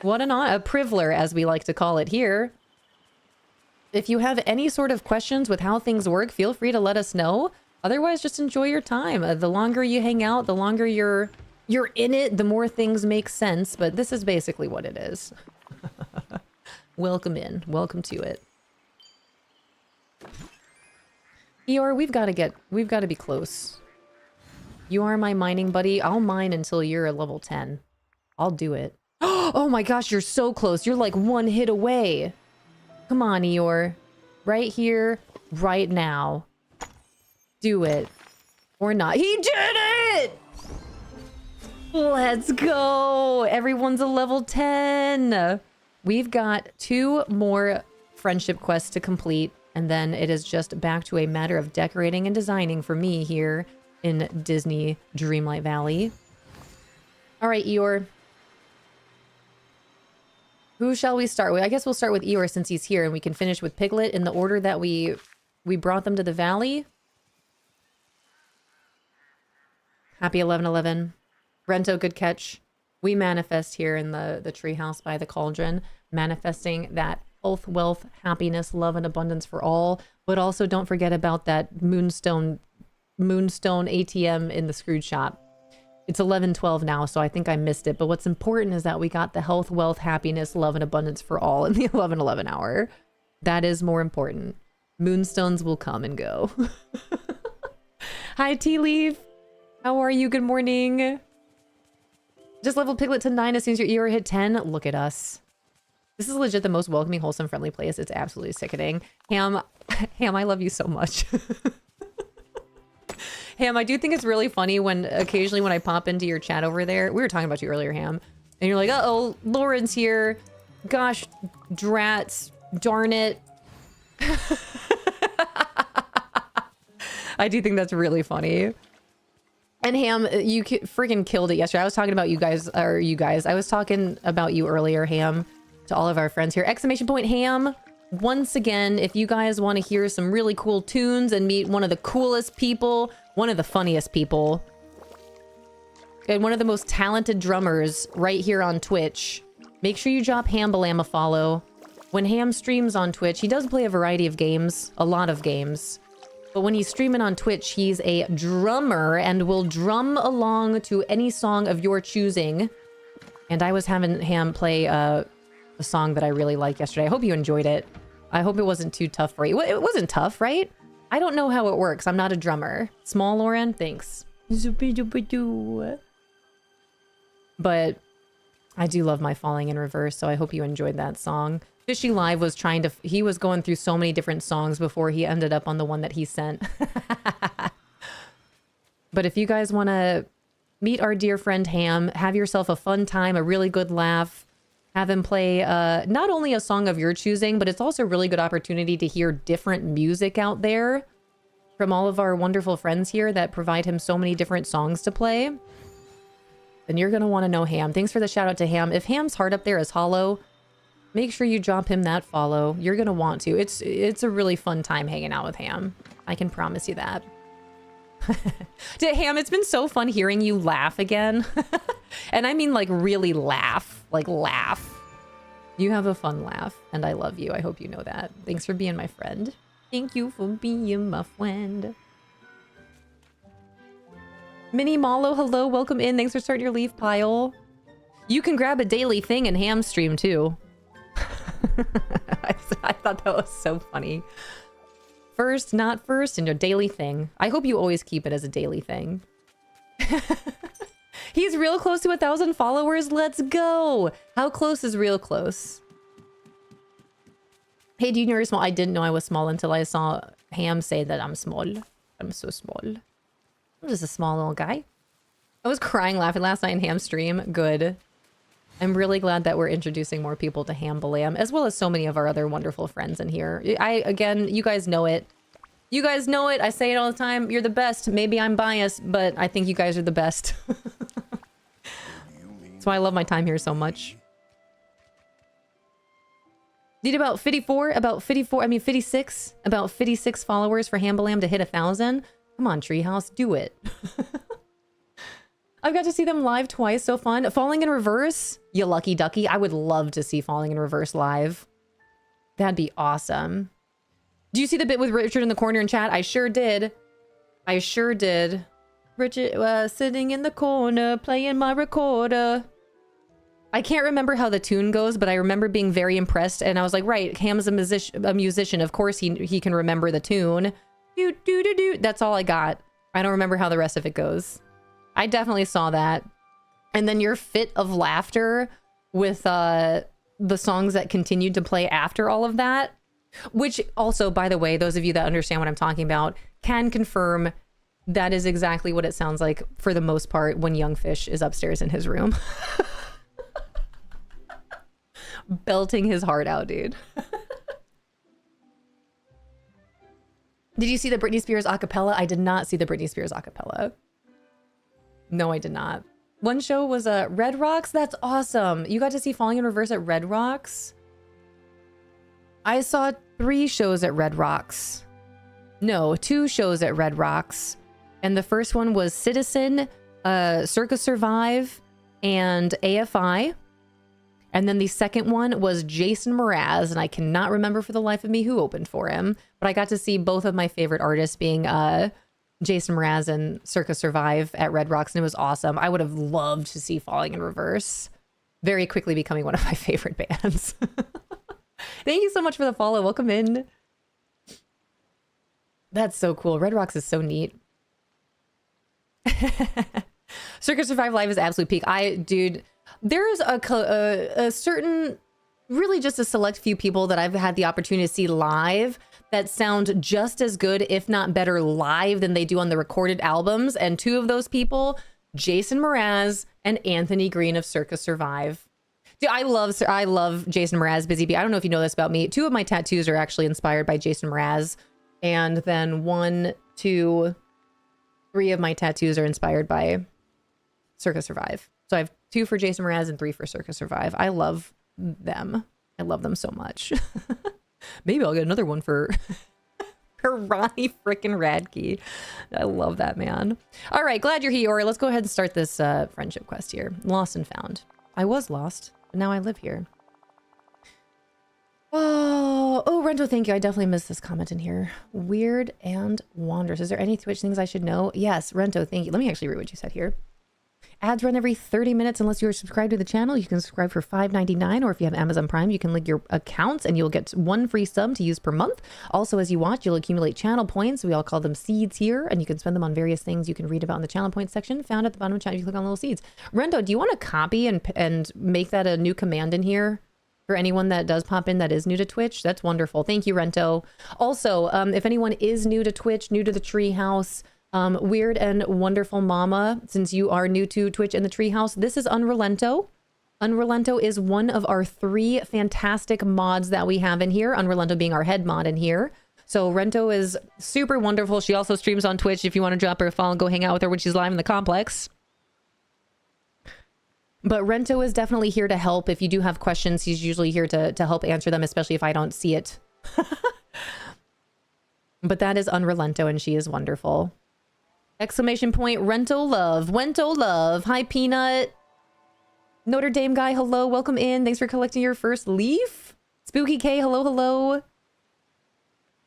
What an honor. A priviler, as we like to call it here. If you have any sort of questions with how things work, feel free to let us know. Otherwise, just enjoy your time. The longer you hang out, the longer you're in it, the more things make sense. But this is basically what it is. Welcome in. Welcome to it. Eeyore, we've got to be close. You are my mining buddy. I'll mine until you're a level 10. I'll do it. Oh my gosh, you're so close. You're like one hit away. Come on, Eeyore. Right here, right now. Do it. Or not. He did it! Let's go. Everyone's a level 10. We've got 2 more friendship quests to complete, and then it is just back to a matter of decorating and designing for me here in Disney Dreamlight Valley. All right, Eeyore. Who shall we start with? I guess we'll start with Eeyore since he's here, and we can finish with Piglet in the order that we brought them to the valley. Happy 11/11. Rento, good catch. We manifest here in the treehouse by the cauldron, manifesting that health, wealth, happiness, love, and abundance for all. But also don't forget about that moonstone ATM in the Scrooge shop. It's 11:12 now, so I think I missed it. But what's important is that we got the health, wealth, happiness, love, and abundance for all in the 11:11 hour. That is more important. Moonstones will come and go. Hi, Tea Leaf. How are you? Good morning. Just leveled Piglet to 9 as soon as your Eeyore hit 10. Look at us. This is legit the most welcoming, wholesome, friendly place. It's absolutely sickening. Ham, I love you so much. Ham, I do think it's really funny when occasionally when I pop into your chat over there, we were talking about you earlier, Ham, and you're like, uh-oh, Lauren's here. Gosh, drats, darn it. I do think that's really funny. And Ham, you freaking killed it yesterday. I was talking about you guys. I was talking about you earlier, Ham, to all of our friends here. Exclamation point, Ham. Once again, if you guys want to hear some really cool tunes and meet one of the coolest people, one of the funniest people, and one of the most talented drummers right here on Twitch, make sure you drop Hambalam a follow. When Ham streams on Twitch, he does play a variety of games, a lot of games. But when he's streaming on Twitch, he's a drummer and will drum along to any song of your choosing. And I was having Ham play a song that I really liked yesterday. I hope you enjoyed it. I hope it wasn't too tough for you. It wasn't tough, right? I don't know how it works. I'm not a drummer. Small Lauren, thanks. But I do love my Falling in Reverse, so I hope you enjoyed that song. Fishy Live was he was going through so many different songs before he ended up on the one that he sent. But if you guys want to meet our dear friend Ham, have yourself a fun time, a really good laugh, have him play not only a song of your choosing, but it's also a really good opportunity to hear different music out there from all of our wonderful friends here that provide him so many different songs to play. Then you're going to want to know Ham. Thanks for the shout out to Ham. If Ham's heart up there is hollow, make sure you drop him that follow. You're going to want to. It's a really fun time hanging out with Ham. I can promise you that. Ham, it's been so fun hearing you laugh again. And I mean like really laugh. Like laugh. You have a fun laugh and I love you. I hope you know that. Thanks for being my friend. Thank you for being my friend. Minnie Malo, hello. Welcome in. Thanks for starting your leaf pile. You can grab a daily thing in Ham stream too. I thought that was so funny. First, not first, and your daily thing. I hope you always keep it as a daily thing. He's real close to 1,000 followers. Let's go. How close is real close? Hey, do you know you're small? I didn't know I was small until I saw Ham say that I'm small. I'm so small. I'm just a small little guy. I was crying laughing last night in Ham stream. Good. I'm really glad that we're introducing more people to Ham Balam, as well as so many of our other wonderful friends in here. Again, you guys know it. You guys know it. I say it all the time. You're the best. Maybe I'm biased, but I think you guys are the best. That's why I love my time here so much. Need about 56, about 56 followers for Ham Balam to hit 1,000. Come on, Treehouse, do it. I've got to see them live twice. So fun. Falling in Reverse, you lucky ducky. I would love to see Falling in Reverse live. That'd be awesome. Do you see the bit with Richard in the corner in chat? I sure did. I sure did. Richard sitting in the corner playing my recorder. I can't remember how the tune goes, but I remember being very impressed. And I was like, right, Ham's a musician. Of course he can remember the tune. Do, do, do, do. That's all I got. I don't remember how the rest of it goes. I definitely saw that. And then your fit of laughter with the songs that continued to play after all of that, which also, by the way, those of you that understand what I'm talking about can confirm that is exactly what it sounds like for the most part when Young Fish is upstairs in his room. Belting his heart out, dude. Did you see the Britney Spears acapella? I did not see the Britney Spears acapella. No, I did not. One show was Red Rocks. That's awesome. You got to see Falling in Reverse at Red Rocks? I saw 3 shows at Red Rocks. No, 2 shows at Red Rocks. And the first one was Citizen, Circa Survive, and AFI. And then the second one was Jason Mraz, and I cannot remember for the life of me who opened for him. But I got to see both of my favorite artists being Jason Mraz and Circa Survive at Red Rocks, and it was awesome. I would have loved to see Falling in Reverse. Very quickly becoming one of my favorite bands. Thank you so much for the follow. Welcome in. That's so cool. Red Rocks is so neat. Circa Survive Live is absolute peak. Dude, there's a certain, really just a select few people that I've had the opportunity to see live that sound just as good, if not better, live than they do on the recorded albums. And 2 of those people, Jason Mraz and Anthony Green of Circa Survive. Dude, I love Jason Mraz, Busy Bee. I don't know if you know this about me. 2 of my tattoos are actually inspired by Jason Mraz. And then 1, 2, 3 of my tattoos are inspired by Circa Survive. So I have 2 for Jason Mraz and 3 for Circa Survive. I love them. I love them so much. Maybe I'll get another one for Ronnie frickin' Radke. I love that man. All right, glad you're here. Let's go ahead and start this friendship quest here. Lost and found. I was lost, but now I live here. Oh, Rento, thank you. I definitely missed this comment in here. Weird and wanders. Is there any Twitch things I should know? Yes, Rento, thank you. Let me actually read what you said here. Ads run every 30 minutes unless you're subscribed to the channel. You can subscribe for $5.99, or if you have Amazon Prime, you can link your accounts and you'll get 1 free sub to use per month. Also, as you watch, you'll accumulate channel points. We all call them seeds here, and you can spend them on various things you can read about in the channel points section found at the bottom of the channel. You click on little seeds. Rento, do you want to copy and make that a new command in here? For anyone that does pop in that is new to Twitch, that's wonderful. Thank you, Rento. Also, if anyone is new to Twitch, new to the Treehouse, Weird and Wonderful Mama, since you are new to Twitch and the Treehouse, this is Unrelento. Unrelento is one of our 3 fantastic mods that we have in here. Unrelento being our head mod in here. So Rento is super wonderful. She also streams on Twitch if you want to drop her a follow and go hang out with her when she's live in the complex. But Rento is definitely here to help. If you do have questions, he's usually here to help answer them, especially if I don't see it. But that is Unrelento, and she is wonderful. Exclamation point, Rento love. Wento love. Hi, Peanut. Notre Dame guy, hello. Welcome in. Thanks for collecting your first leaf. Spooky K, hello, hello.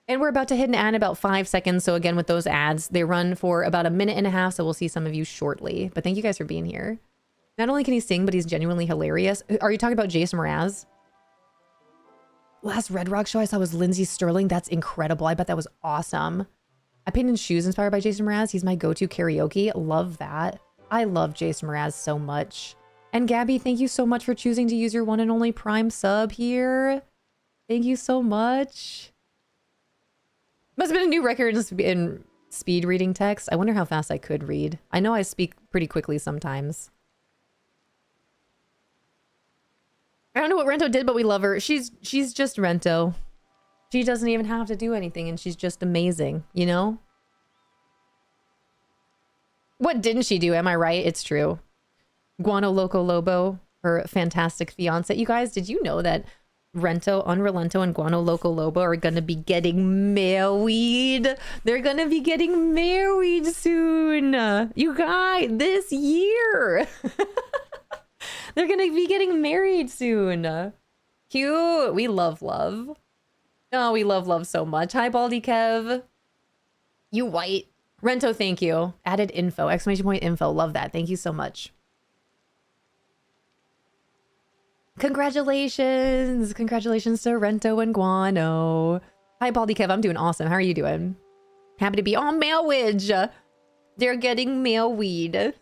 And we're about to hit an ad in about 5 seconds. So again, with those ads, they run for about 1.5 minutes. So we'll see some of you shortly. But thank you guys for being here. Not only can he sing, but he's genuinely hilarious. Are you talking about Jason Mraz? Last Red Rock show I saw was Lindsay Sterling. That's incredible. I bet that was awesome. I painted shoes inspired by Jason Mraz. He's my go-to karaoke. Love that. I love Jason Mraz so much. And Gabby, thank you so much for choosing to use your one and only Prime sub here. Thank you so much. Must have been a new record in speed reading text. I wonder how fast I could read. I know I speak pretty quickly sometimes. I don't know what Rento did, but we love her. She's just Rento. She doesn't even have to do anything, and she's just amazing, you know? What didn't she do? Am I right? It's true. Guano Loco Lobo, her fantastic fiance. You guys, did you know that Rento, Unrelento, and Guano Loco Lobo are gonna be getting married? They're gonna be getting married soon. You guys, this year. They're gonna be getting married soon. Cute. We love love. Oh, we love love so much. Hi, Baldy Kev. You white. Rento, thank you. Added info. Exclamation point info. Love that. Thank you so much. Congratulations. Congratulations to Rento and Guano. Hi, Baldy Kev. I'm doing awesome. How are you doing? Happy to be on marriage. They're getting married.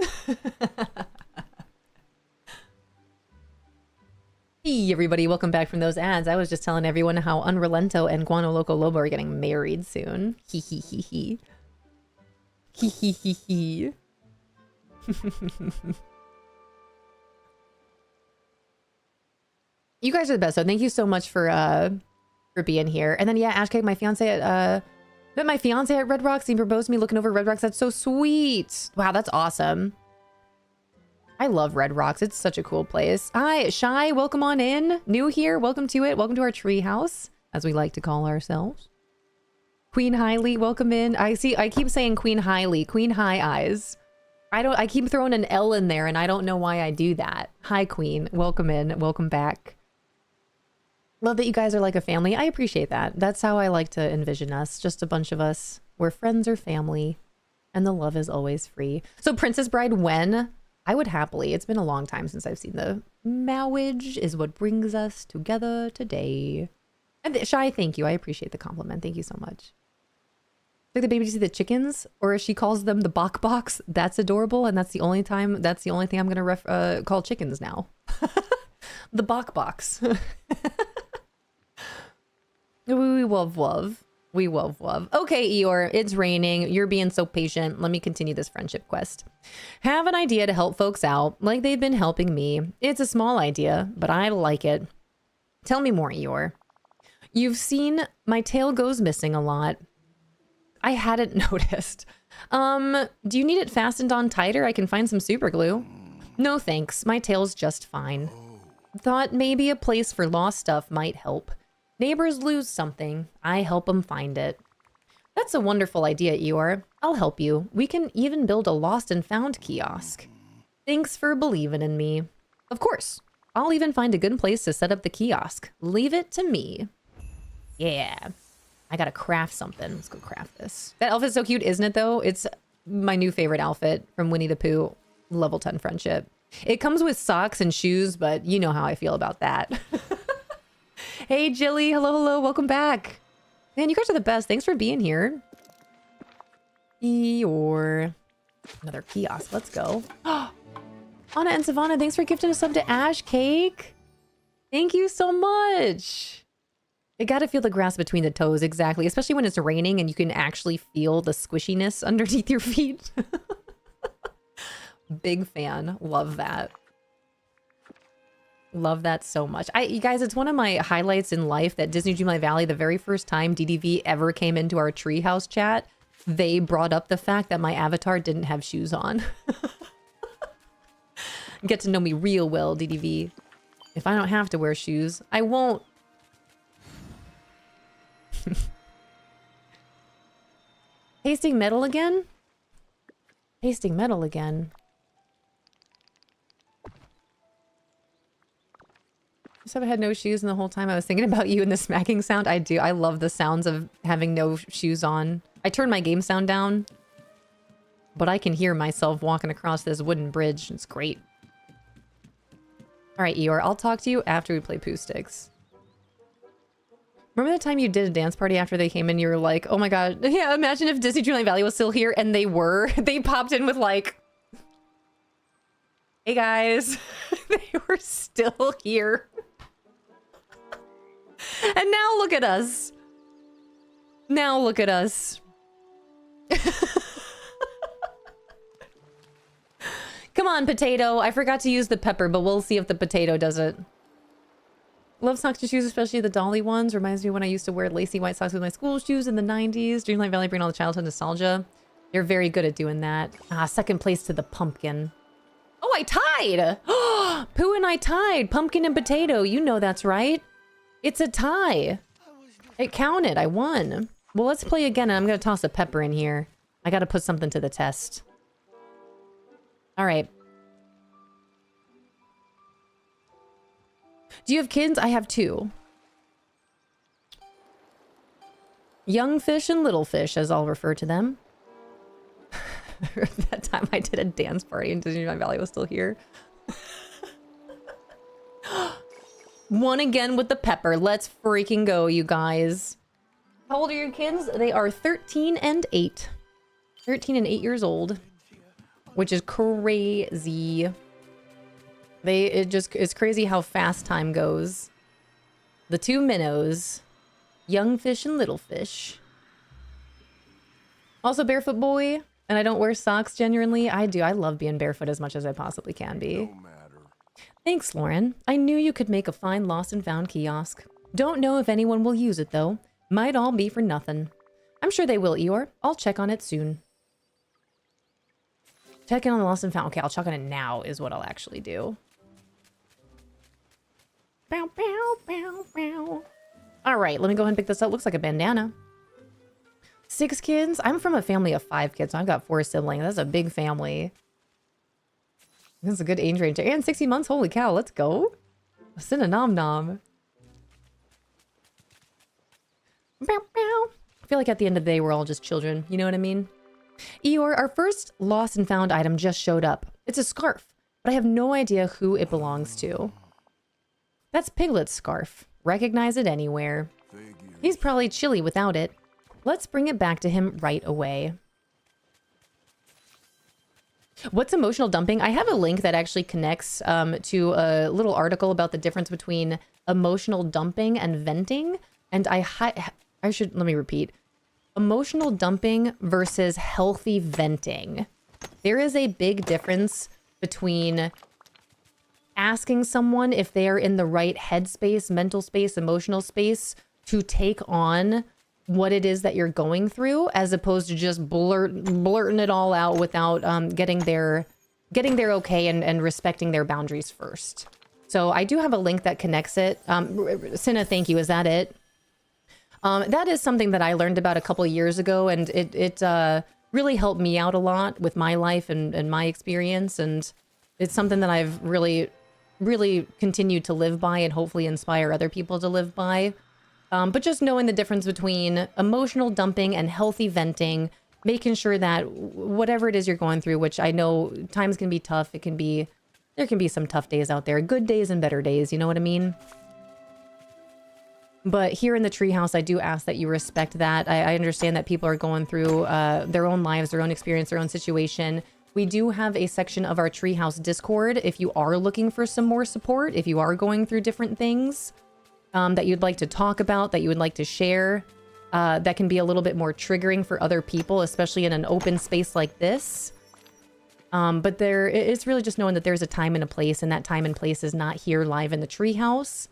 Hey, everybody. Welcome back from those ads. I was just telling everyone how Unrelento and Guano Loco Lobo are getting married soon. Hee hee hee hee. Hee hee hee hee. You guys are the best, so thank you so much for being here. And then yeah, Ashcake, my fiance at met my fiance at Red Rocks. He proposed to me looking over Red Rocks. That's so sweet. Wow, that's awesome. I love Red Rocks. It's such a cool place. Hi, Shy. Welcome on in. New here. Welcome to it. Welcome to our tree house, as we like to call ourselves. Queen Highly, welcome in. I keep saying Queen Highly. Queen High Eyes. I keep throwing an L in there, and I don't know why I do that. Hi, Queen. Welcome in. Welcome back. Love that you guys are like a family. I appreciate that. That's how I like to envision us. Just a bunch of us. We're friends or family, and the love is always free. So Princess Bride, when? I would happily. It's been a long time since I've seen the marriage is what brings us together today. And Shy, thank you. I appreciate the compliment. Thank you so much. Like the baby to see the chickens, or as she calls them, the bok boks. That's adorable, and that's the only thing I'm gonna call chickens now. The bok boks. We love love. We love love. Okay, Eeyore, it's raining. You're being so patient. Let me continue this friendship quest. Have an idea to help folks out, like they've been helping me. It's a small idea, but I like it. Tell me more, Eeyore. You've seen my tail goes missing a lot. I hadn't noticed. Do you need it fastened on tighter? I can find some super glue. No thanks, my tail's just fine. Thought maybe a place for lost stuff might help. Neighbors lose something, I help them find it. That's a wonderful idea, Eeyore. I'll help you. We can even build a lost and found kiosk. Thanks for believing in me. Of course. I'll even find a good place to set up the kiosk. Leave it to me. Yeah. I gotta craft something. Let's go craft this. That outfit's so cute, isn't it, though? It's my new favorite outfit from Winnie the Pooh. Level 10 friendship. It comes with socks and shoes, but you know how I feel about that. Hey, Jilly. Hello, hello. Welcome back. Man, you guys are the best. Thanks for being here. Eeyore. Another kiosk. Let's go. Anna and Savannah, thanks for gifting a sub to Ash Cake. Thank you so much. You gotta feel the grass between the toes, exactly. Especially when it's raining and you can actually feel the squishiness underneath your feet. Big fan. Love that. Love that so much. You guys, it's one of my highlights in life that Disney Dreamlight Valley, the very first time DDV ever came into our treehouse chat, they brought up the fact that my avatar didn't have shoes on. Get to know me real well, DDV. If I don't have to wear shoes, I won't. Tasting metal again? Tasting metal again. So I had no shoes, and the whole time I was thinking about you and the smacking sound. I do. I love the sounds of having no shoes on. I turned my game sound down, but I can hear myself walking across this wooden bridge. It's great. All right, Eeyore, I'll talk to you after we play Pooh Sticks. Remember the time you did a dance party after they came in? You were like, oh my god. Yeah, imagine if Disney Dreamlight Valley was still here, and they were. They popped in with like, hey guys. They were still here. And now look at us. Now look at us. Come on, potato. I forgot to use the pepper, but we'll see if the potato does it. Love socks to shoes, especially the dolly ones. Reminds me when I used to wear lacy white socks with my school shoes in the 90s. Dreamlight Valley bring all the childhood nostalgia. They're very good at doing that. Ah, second place to the pumpkin. Oh, I tied! Pooh and I tied. Pumpkin and potato. You know that's right. It's a tie. It counted. I won. Well, let's play again, and I'm going to toss a pepper in here. I got to put something to the test. All right. Do you have kids? I have 2. Young fish and little fish, as I'll refer to them. That time I did a dance party and Disneyland Valley was still here. One again with the pepper. Let's freaking go, you guys. How old are your kids? They are 13 and 8. 13 and 8 years old. Which is crazy. It's crazy how fast time goes. The 2 minnows. Young fish and little fish. Also barefoot boy. And I don't wear socks genuinely. I do. I love being barefoot as much as I possibly can be. Thanks, Lauren. I knew you could make a fine lost and found kiosk. Don't know if anyone will use it, though. Might all be for nothing. I'm sure they will, Eeyore. I'll check on it soon. Check in on the lost and found. Okay, I'll check on it now is what I'll actually do. Bow, bow, bow, bow. All right, let me go ahead and pick this up. Looks like a bandana. 6 kids? I'm from a family of 5 kids, so I've got 4 siblings. That's a big family. That's a good age range. And 60 months? Holy cow, let's go. Send a nom nom. Bow, bow. I feel like at the end of the day, we're all just children. You know what I mean? Eeyore, our first lost and found item just showed up. It's a scarf, but I have no idea who it belongs to. That's Piglet's scarf. Recognize it anywhere. He's probably chilly without it. Let's bring it back to him right away. What's emotional dumping? I have a link that actually connects to a little article about the difference between emotional dumping and venting. And let me repeat. Emotional dumping versus healthy venting. There is a big difference between asking someone if they are in the right headspace, mental space, emotional space to take on what it is that you're going through, as opposed to just blurting it all out without getting their okay and respecting their boundaries first. So I do have a link that connects it. Cinna, thank you. Is that it? That is something that I learned about a couple of years ago, and it really helped me out a lot with my life and my experience. And it's something that I've really continued to live by and hopefully inspire other people to live by. But just knowing the difference between emotional dumping and healthy venting, making sure that whatever it is you're going through, which I know times can be tough, there can be some tough days out there, good days and better days, you know what I mean? But here in the treehouse, I do ask that you respect that. I understand that people are going through their own lives, their own experience, their own situation. We do have a section of our treehouse Discord if you are looking for some more support, if you are going through different things. That you'd like to talk about, that you would like to share, that can be a little bit more triggering for other people, especially in an open space like this. But it's really just knowing that there's a time and a place, and that time and place is not here live in the treehouse.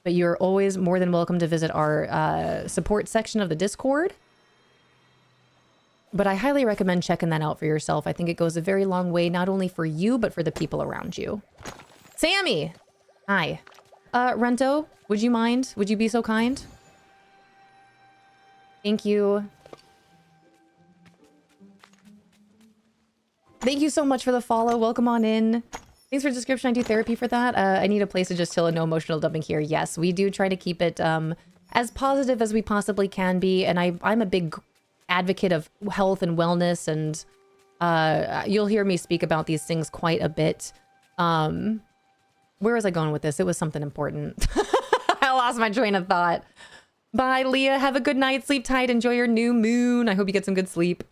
But you're always more than welcome to visit our support section of the Discord. But I highly recommend checking that out for yourself. I think it goes a very long way, not only for you, but for the people around you. Sammy! Hi. Rento, would you mind? Would you be so kind? Thank you. Thank you so much for the follow. Welcome on in. Thanks for the description. I do therapy for that. I need a place to just chill and no emotional dumping here. Yes, we do try to keep it as positive as we possibly can be. And I'm a big advocate of health and wellness. And you'll hear me speak about these things quite a bit. Where was I going with this? It was something important. I lost my train of thought. Bye, Leah. Have a good night. Sleep tight. Enjoy your new moon. I hope you get some good sleep.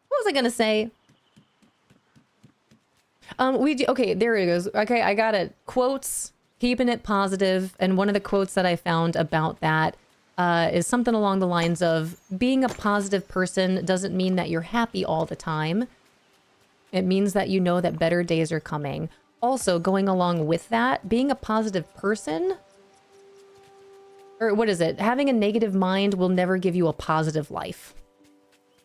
What was I going to say? Okay, there it goes. Okay, I got it. Quotes, keeping it positive. And one of the quotes that I found about that is something along the lines of being a positive person doesn't mean that you're happy all the time. It means that you know that better days are coming. Also, going along with that, being a positive person, or what is it? Having a negative mind will never give you a positive life.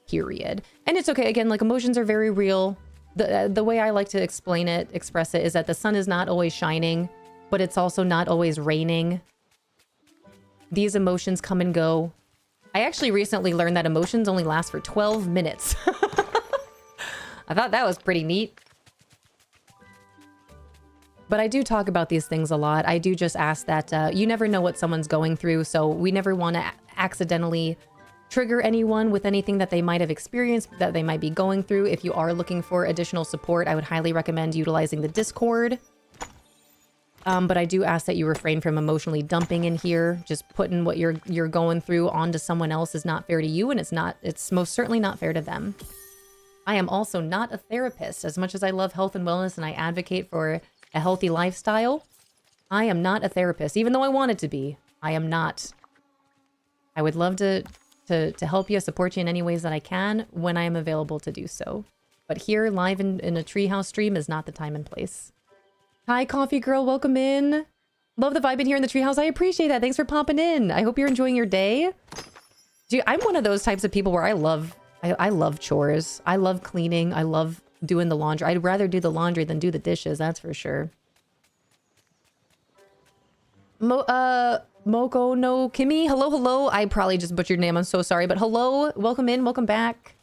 Period. And it's okay. Again, like emotions are very real. The way I like to express it is that the sun is not always shining, but it's also not always raining. These emotions come and go. I actually recently learned that emotions only last for 12 minutes. I thought that was pretty neat. But I do talk about these things a lot. I do just ask that you never know what someone's going through, so we never want to accidentally trigger anyone with anything that they might have experienced, that they might be going through. If you are looking for additional support, I would highly recommend utilizing the Discord. But I do ask that you refrain from emotionally dumping in here. Just putting what you're going through onto someone else is not fair to you, and it's most certainly not fair to them. I am also not a therapist. As much as I love health and wellness and I advocate for a healthy lifestyle, I am not a therapist, even though I wanted to be. I am not. I would love to help you, support you in any ways that I can when I am available to do so. But here, live in a treehouse stream is not the time and place. Hi, Coffee Girl. Welcome in. Love the vibe in here in the treehouse. I appreciate that. Thanks for popping in. I hope you're enjoying your day. Dude, I'm one of those types of people where I love chores. I love cleaning. I love doing the laundry. I'd rather do the laundry than do the dishes. That's for sure. Moko no Kimi. Hello, hello. I probably just butchered your name. I'm so sorry. But hello. Welcome in. Welcome back.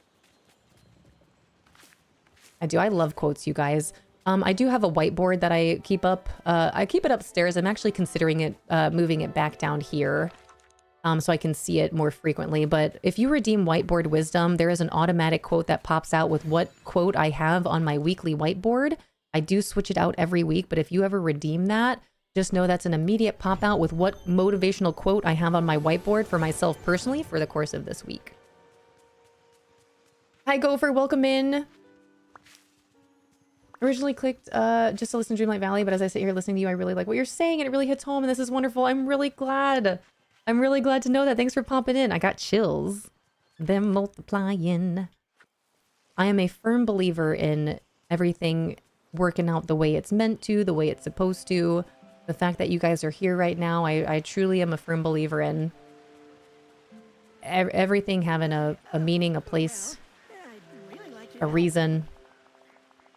I love quotes, you guys. I do have a whiteboard that I keep up. I keep it upstairs. I'm actually considering it, moving it back down here, so I can see it more frequently. But if you redeem Whiteboard Wisdom, there is an automatic quote that pops out with what quote I have on my weekly whiteboard. I do switch it out every week, but if you ever redeem that, just know that's an immediate pop out with what motivational quote I have on my whiteboard for myself personally for the course of this week. Hi, Gopher. Welcome in. Originally clicked just to listen to Dreamlight Valley, but as I sit here listening to you, I really like what you're saying, and it really hits home, and this is wonderful. I'm really glad. I'm really glad to know that. Thanks for popping in. I got chills. Them multiplying. I am a firm believer in everything working out the way it's meant to, the way it's supposed to. The fact that you guys are here right now, I truly am a firm believer in everything having a meaning, a place, a reason.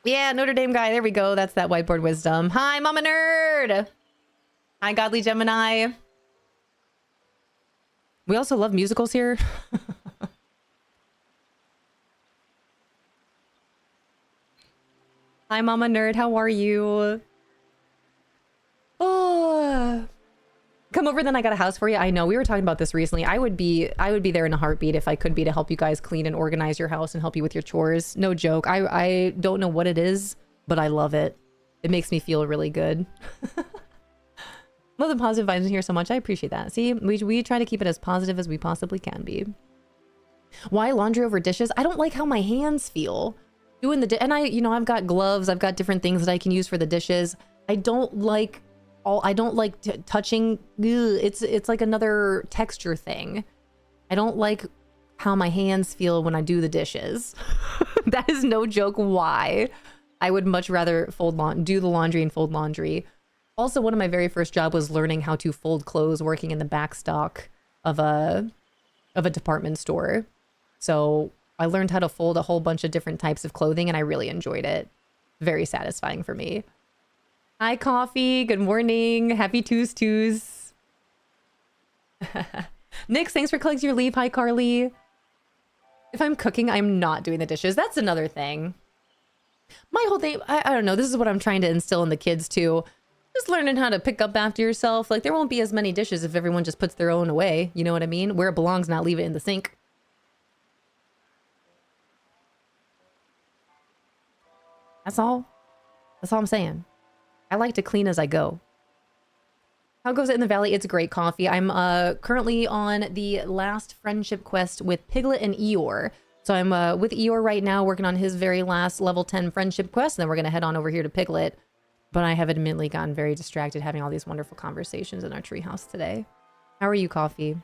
Yeah, Notre Dame guy. There we go. That's that whiteboard wisdom. Hi, Mama Nerd. Hi, Godly Gemini. We also love musicals here. Hi, Mama Nerd. How are you? Oh, come over, then I got a house for you. I know we were talking about this recently. I would be there in a heartbeat if I could be, to help you guys clean and organize your house and help you with your chores. No joke. I don't know what it is, but I love it. It makes me feel really good. Love the positive vibes in here so much. I appreciate that. See, we try to keep it as positive as we possibly can be. Why laundry over dishes? I don't like how my hands feel doing and I've got gloves. I've got different things that I can use for the dishes. I don't like touching. Ugh, it's like another texture thing. I don't like how my hands feel when I do the dishes. That is no joke. Why? I would much rather do the laundry and fold laundry. Also, one of my very first job was learning how to fold clothes, working in the back stock of a department store. So I learned how to fold a whole bunch of different types of clothing, and I really enjoyed it. Very satisfying for me. Hi, Coffee. Good morning. Happy Tuesdays. Nix, thanks for collecting your leave. Hi, Carly. If I'm cooking, I'm not doing the dishes. That's another thing. My whole thing, I don't know. This is what I'm trying to instill in the kids, too. Just learning how to pick up after yourself. Like, there won't be as many dishes if everyone just puts their own away. You know what I mean? Where it belongs, not leave it in the sink. That's all. That's all I'm saying. I like to clean as I go. How goes it in the valley? It's great, Coffee. I'm currently on the last friendship quest with Piglet and Eeyore. So I'm with Eeyore right now, working on his very last level 10 friendship quest. And then we're going to head on over here to Piglet. But I have admittedly gotten very distracted having all these wonderful conversations in our treehouse today. How are you, Coffee?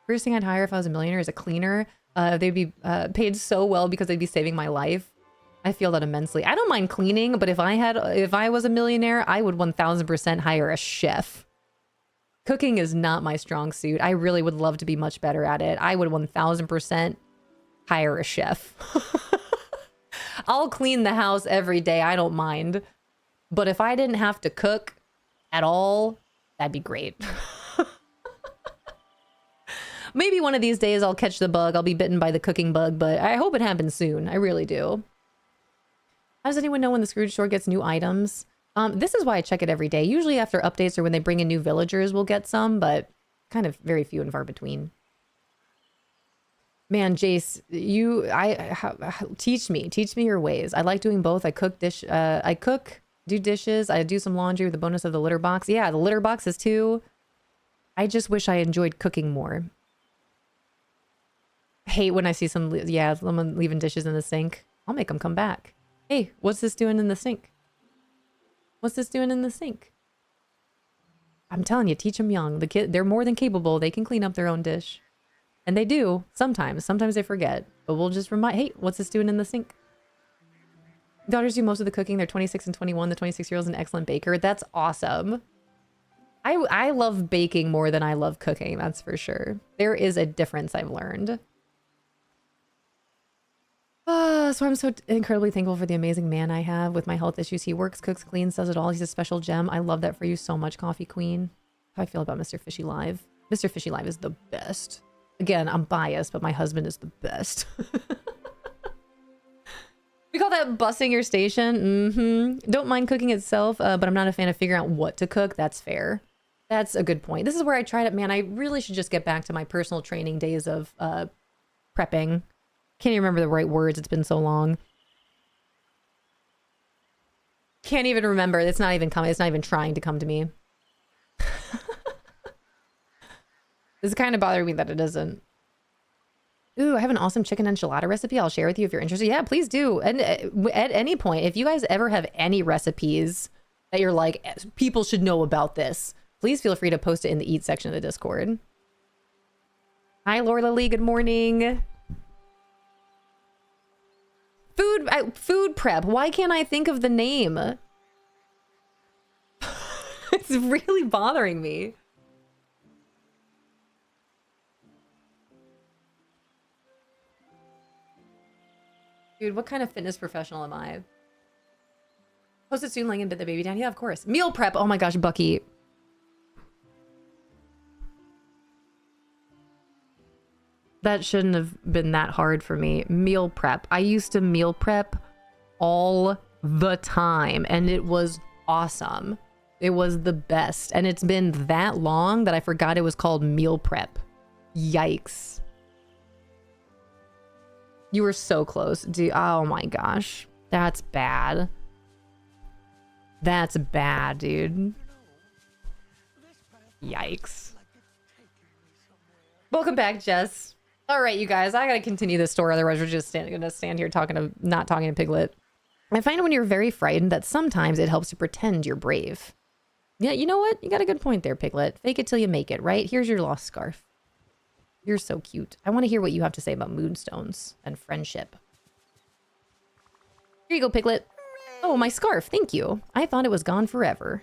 First thing I'd hire if I was a millionaire is a cleaner. They'd be paid so well because they'd be saving my life. I feel that immensely. I don't mind cleaning, but if I was a millionaire, I would 1000% hire a chef. Cooking is not my strong suit. I really would love to be much better at it. I would 1000% hire a chef. I'll clean the house every day. I don't mind. But if I didn't have to cook at all, that'd be great. Maybe one of these days I'll catch the bug. I'll be bitten by the cooking bug, but I hope it happens soon. I really do. How does anyone know when the Scrooge store gets new items? This is why I check it every day. Usually after updates or when they bring in new villagers, we'll get some, but kind of very few and far between. Man, Jace, teach me your ways. I like doing both. I cook, do dishes. I do some laundry with the bonus of the litter box. Yeah, the litter boxes too. I just wish I enjoyed cooking more. Hate when I see someone leaving dishes in the sink. I'll make them come back. Hey, what's this doing in the sink? What's this doing in the sink? I'm telling you, teach them young. They're more than capable. They can clean up their own dish. And they do, sometimes. Sometimes they forget. But we'll just remind, hey, what's this doing in the sink? Daughters do most of the cooking. They're 26 and 21. The 26-year-old is an excellent baker. That's awesome. I love baking more than I love cooking, that's for sure. There is a difference I've learned. So I'm so incredibly thankful for the amazing man I have with my health issues. He works, cooks, cleans, does it all. He's a special gem. I love that for you so much, Coffee Queen. How I feel about Mr. Fishy Live. Mr. Fishy Live is the best. Again, I'm biased, but my husband is the best. We call that bussing your station. Don't mind cooking itself, but I'm not a fan of figuring out what to cook. That's fair. That's a good point. This is where I tried it. Man, I really should just get back to my personal training days of prepping. Can't even remember the right words. It's been so long. Can't even remember. It's not even coming. It's not even trying to come to me. This is kind of bothering me that it isn't. Ooh, I have an awesome chicken enchilada recipe. I'll share with you if you're interested. Yeah, please do. And at any point, if you guys ever have any recipes that you're like, people should know about this, please feel free to post it in the eat section of the Discord. Hi, Laura Lily. Good morning. Food prep. Why can't I think of the name? It's really bothering me. Dude, what kind of fitness professional am I? Post it soon, like and bit the baby down. Yeah, of course. Meal prep. Oh my gosh, Bucky. That shouldn't have been that hard for me. Meal prep. I used to meal prep all the time, and it was awesome. It was the best. And it's been that long that I forgot it was called meal prep. Yikes. You were so close. Dude, oh my gosh. That's bad. That's bad, dude. Yikes. Welcome back, Jess. All right, you guys, I gotta continue this story, otherwise we're just gonna stand here not talking to Piglet. I find when you're very frightened that sometimes it helps to pretend you're brave. Yeah, you know what? You got a good point there, Piglet. Fake it till you make it, right? Here's your lost scarf. You're so cute. I want to hear what you have to say about moonstones and friendship. Here you go, Piglet. Oh, my scarf. Thank you. I thought it was gone forever.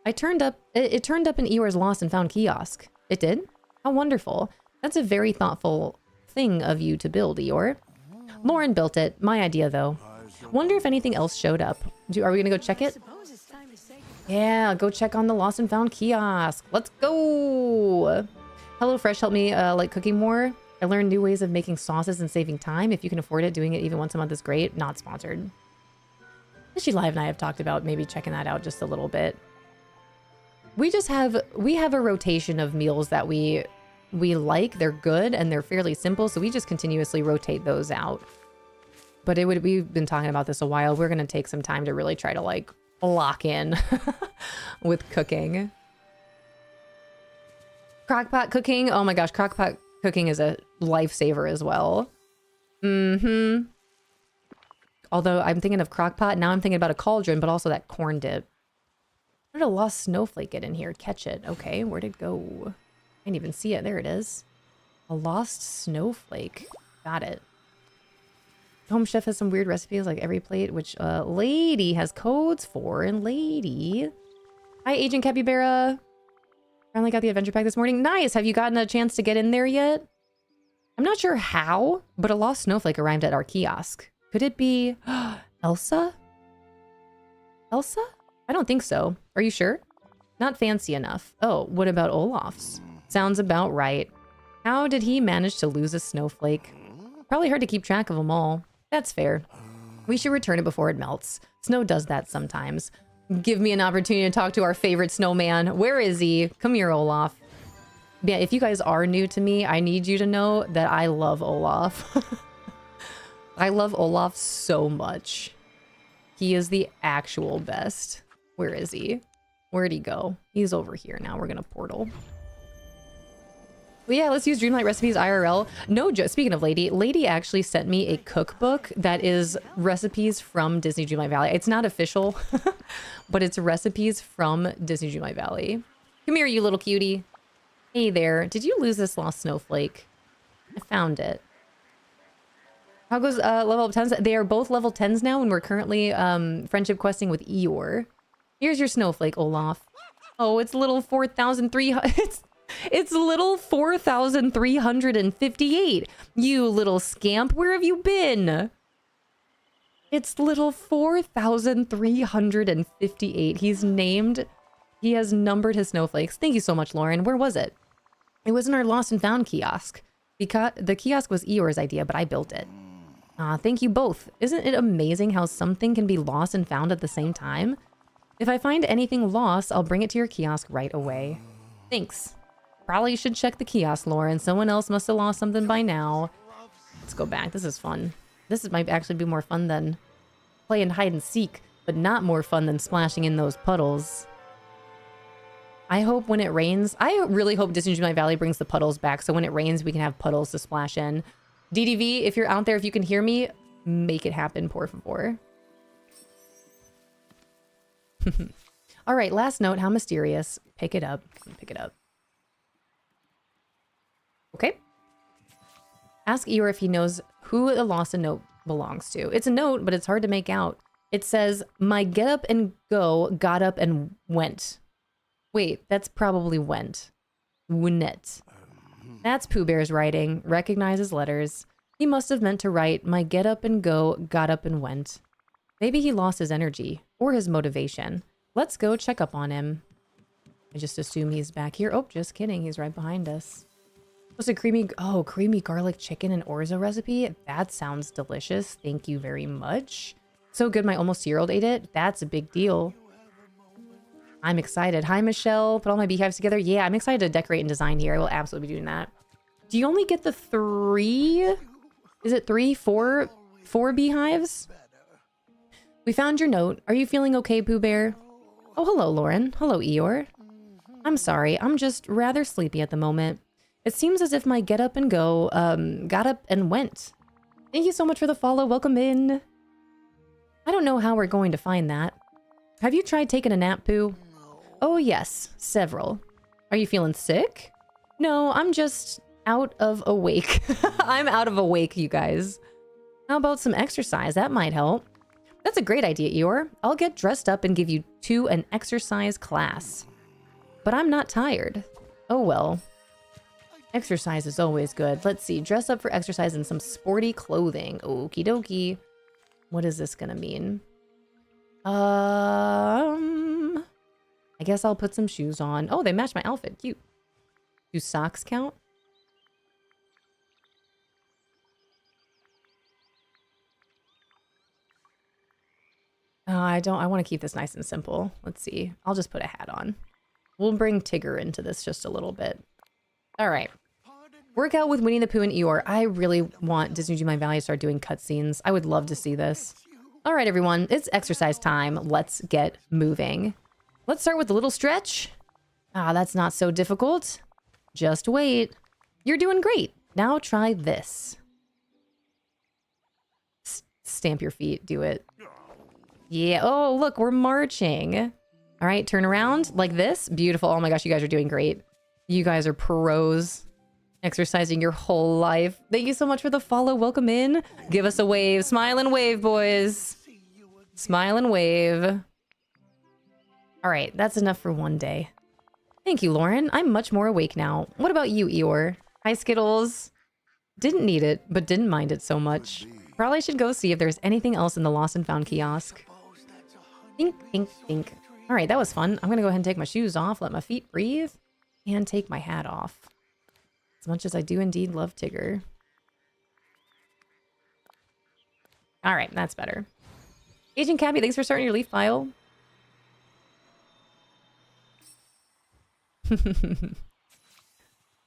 It turned up in Eeyore's lost and found kiosk. It did? How wonderful. That's a very thoughtful thing of you to build, Eeyore. Lauren built it. My idea, though. Wonder if anything else showed up. Are we gonna go check it? Yeah, go check on the lost and found kiosk. Let's go. HelloFresh helped me like cooking more. I learned new ways of making sauces and saving time. If you can afford it, doing it even once a month is great. Not sponsored. Fishy Live and I have talked about maybe checking that out just a little bit. We have a rotation of meals that we like. They're good and they're fairly simple, so we just continuously rotate those out. But we've been talking about this a while. We're gonna take some time to really try to like lock in with cooking. Crockpot cooking. Oh my gosh, crockpot cooking is a lifesaver as well. Although I'm thinking of crockpot, now I'm thinking about a cauldron, but also that corn dip. How did a lost snowflake get in here? Catch it. Okay, where'd it go? I didn't even see it. There it is. A lost snowflake. Got it. Home chef has some weird recipes like every plate, which Lady has codes for. And Lady. Hi, Agent Capybara. Finally got the adventure pack this morning. Nice. Have you gotten a chance to get in there yet? I'm not sure how, but a lost snowflake arrived at our kiosk. Could it be Elsa? Elsa? I don't think so. Are you sure? Not fancy enough. Oh, what about Olaf's? Sounds about right. How did he manage to lose a snowflake? Probably hard to keep track of them all. That's fair. We should return it before it melts. Snow does that sometimes. Give me an opportunity to talk to our favorite snowman. Where is he? Come here, Olaf. Yeah, if you guys are new to me, I need you to know that I love Olaf. I love Olaf so much. He is the actual best. Where is he? Where'd he go? He's over here now. We're gonna portal. But yeah, let's use Dreamlight Recipes IRL. No joke. Speaking of Lady, Lady actually sent me a cookbook that is recipes from Disney Dreamlight Valley. It's not official, but it's recipes from Disney Dreamlight Valley. Come here, you little cutie. Hey there. Did you lose this lost snowflake? I found it. How goes level up 10s? They are both level 10s now, and we're currently friendship questing with Eeyore. Here's your snowflake, Olaf. Oh, it's little 4,300. It's little 4,358. You little scamp, where have you been? It's little 4,358. He has numbered his snowflakes. Thank you so much, Lauren. Where was it? It was in our lost and found kiosk. Because the kiosk was Eeyore's idea, but I built it. Thank you both. Isn't it amazing how something can be lost and found at the same time? If I find anything lost, I'll bring it to your kiosk right away. Thanks. Probably should check the kiosk, Lauren. Someone else must have lost something by now. Let's go back. This is fun. This might actually be more fun than playing hide and seek, but not more fun than splashing in those puddles. I hope when it rains, I really hope Disney Dreamlight Valley brings the puddles back, so when it rains, we can have puddles to splash in. DDV, if you're out there, if you can hear me, make it happen, por favor. All right, last note, how mysterious. Pick it up. Pick it up. Okay. Ask Eeyore if he knows who the lost note belongs to. It's a note, but it's hard to make out. It says, my get up and go got up and went. Wait, that's probably went. Wnet. That's Pooh Bear's writing. Recognizes letters. He must have meant to write, my get up and go got up and went. Maybe he lost his energy or his motivation. Let's go check up on him. I just assume he's back here. Oh, just kidding. He's right behind us. What's a creamy garlic chicken and orzo recipe? That sounds delicious. Thank you very much. So good, my almost 2-year-old ate it. That's a big deal. I'm excited. Hi, Michelle. Put all my beehives together. Yeah, I'm excited to decorate and design here. I will absolutely be doing that. Do you only get the 3? Is it 3, 4 beehives? We found your note. Are you feeling okay, Pooh Bear? Oh, hello, Lauren. Hello, Eeyore. I'm sorry. I'm just rather sleepy at the moment. It seems as if my get up and go got up and went. Thank you so much for the follow. Welcome in. I don't know how we're going to find that. Have you tried taking a nap, Pooh? Oh, yes. Several. Are you feeling sick? No, I'm just out of awake. I'm out of awake, you guys. How about some exercise? That might help. That's a great idea, Eeyore. I'll get dressed up and give you 2 an exercise class. But I'm not tired. Oh, well. Exercise is always good. Let's see. Dress up for exercise in some sporty clothing. Okie dokie. What is this gonna mean? I guess I'll put some shoes on. Oh, they match my outfit. Cute. Do socks count? I want to keep this nice and simple. Let's see. I'll just put a hat on. We'll bring Tigger into this just a little bit. All right. Workout with Winnie the Pooh and Eeyore. I really want Disney Dreamlight Valley to start doing cutscenes. I would love to see this. All right, everyone. It's exercise time. Let's get moving. Let's start with a little stretch. That's not so difficult. Just wait. You're doing great. Now try this. Stamp your feet. Do it. Yeah. Oh, look, we're marching. All right, turn around like this. Beautiful. Oh my gosh, you guys are doing great. You guys are pros. Exercising your whole life. Thank you so much for the follow. Welcome in. Give us a wave. Smile and wave, boys. Smile and wave. All right, that's enough for one day. Thank you, Lauren. I'm much more awake now. What about you, Eeyore? Hi, Skittles. Didn't need it, but didn't mind it so much. Probably should go see if there's anything else in the lost and found kiosk. Think, think, think. All right, that was fun. I'm gonna go ahead and take my shoes off, let my feet breathe, and take my hat off. As much as I do indeed love Tigger. All right, that's better. Agent Cappy, thanks for starting your leaf pile.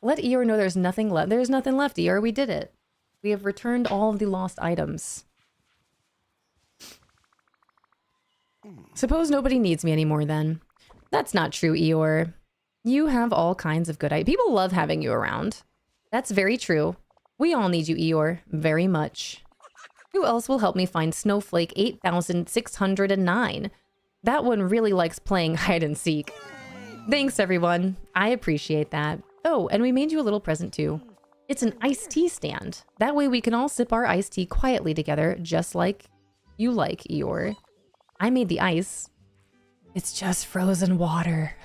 Let Eeyore know there's nothing left. There's nothing left, Eeyore. We did it. We have returned all of the lost items. Suppose nobody needs me anymore then. That's not true, Eeyore. You have all kinds of good ideas. People love having you around. That's very true. We all need you, Eeyore. Very much. Who else will help me find Snowflake 8609? That one really likes playing hide and seek. Thanks, everyone. I appreciate that. Oh, and we made you a little present too. It's an iced tea stand. That way we can all sip our iced tea quietly together, just like you like, Eeyore. I made the ice. It's just frozen water.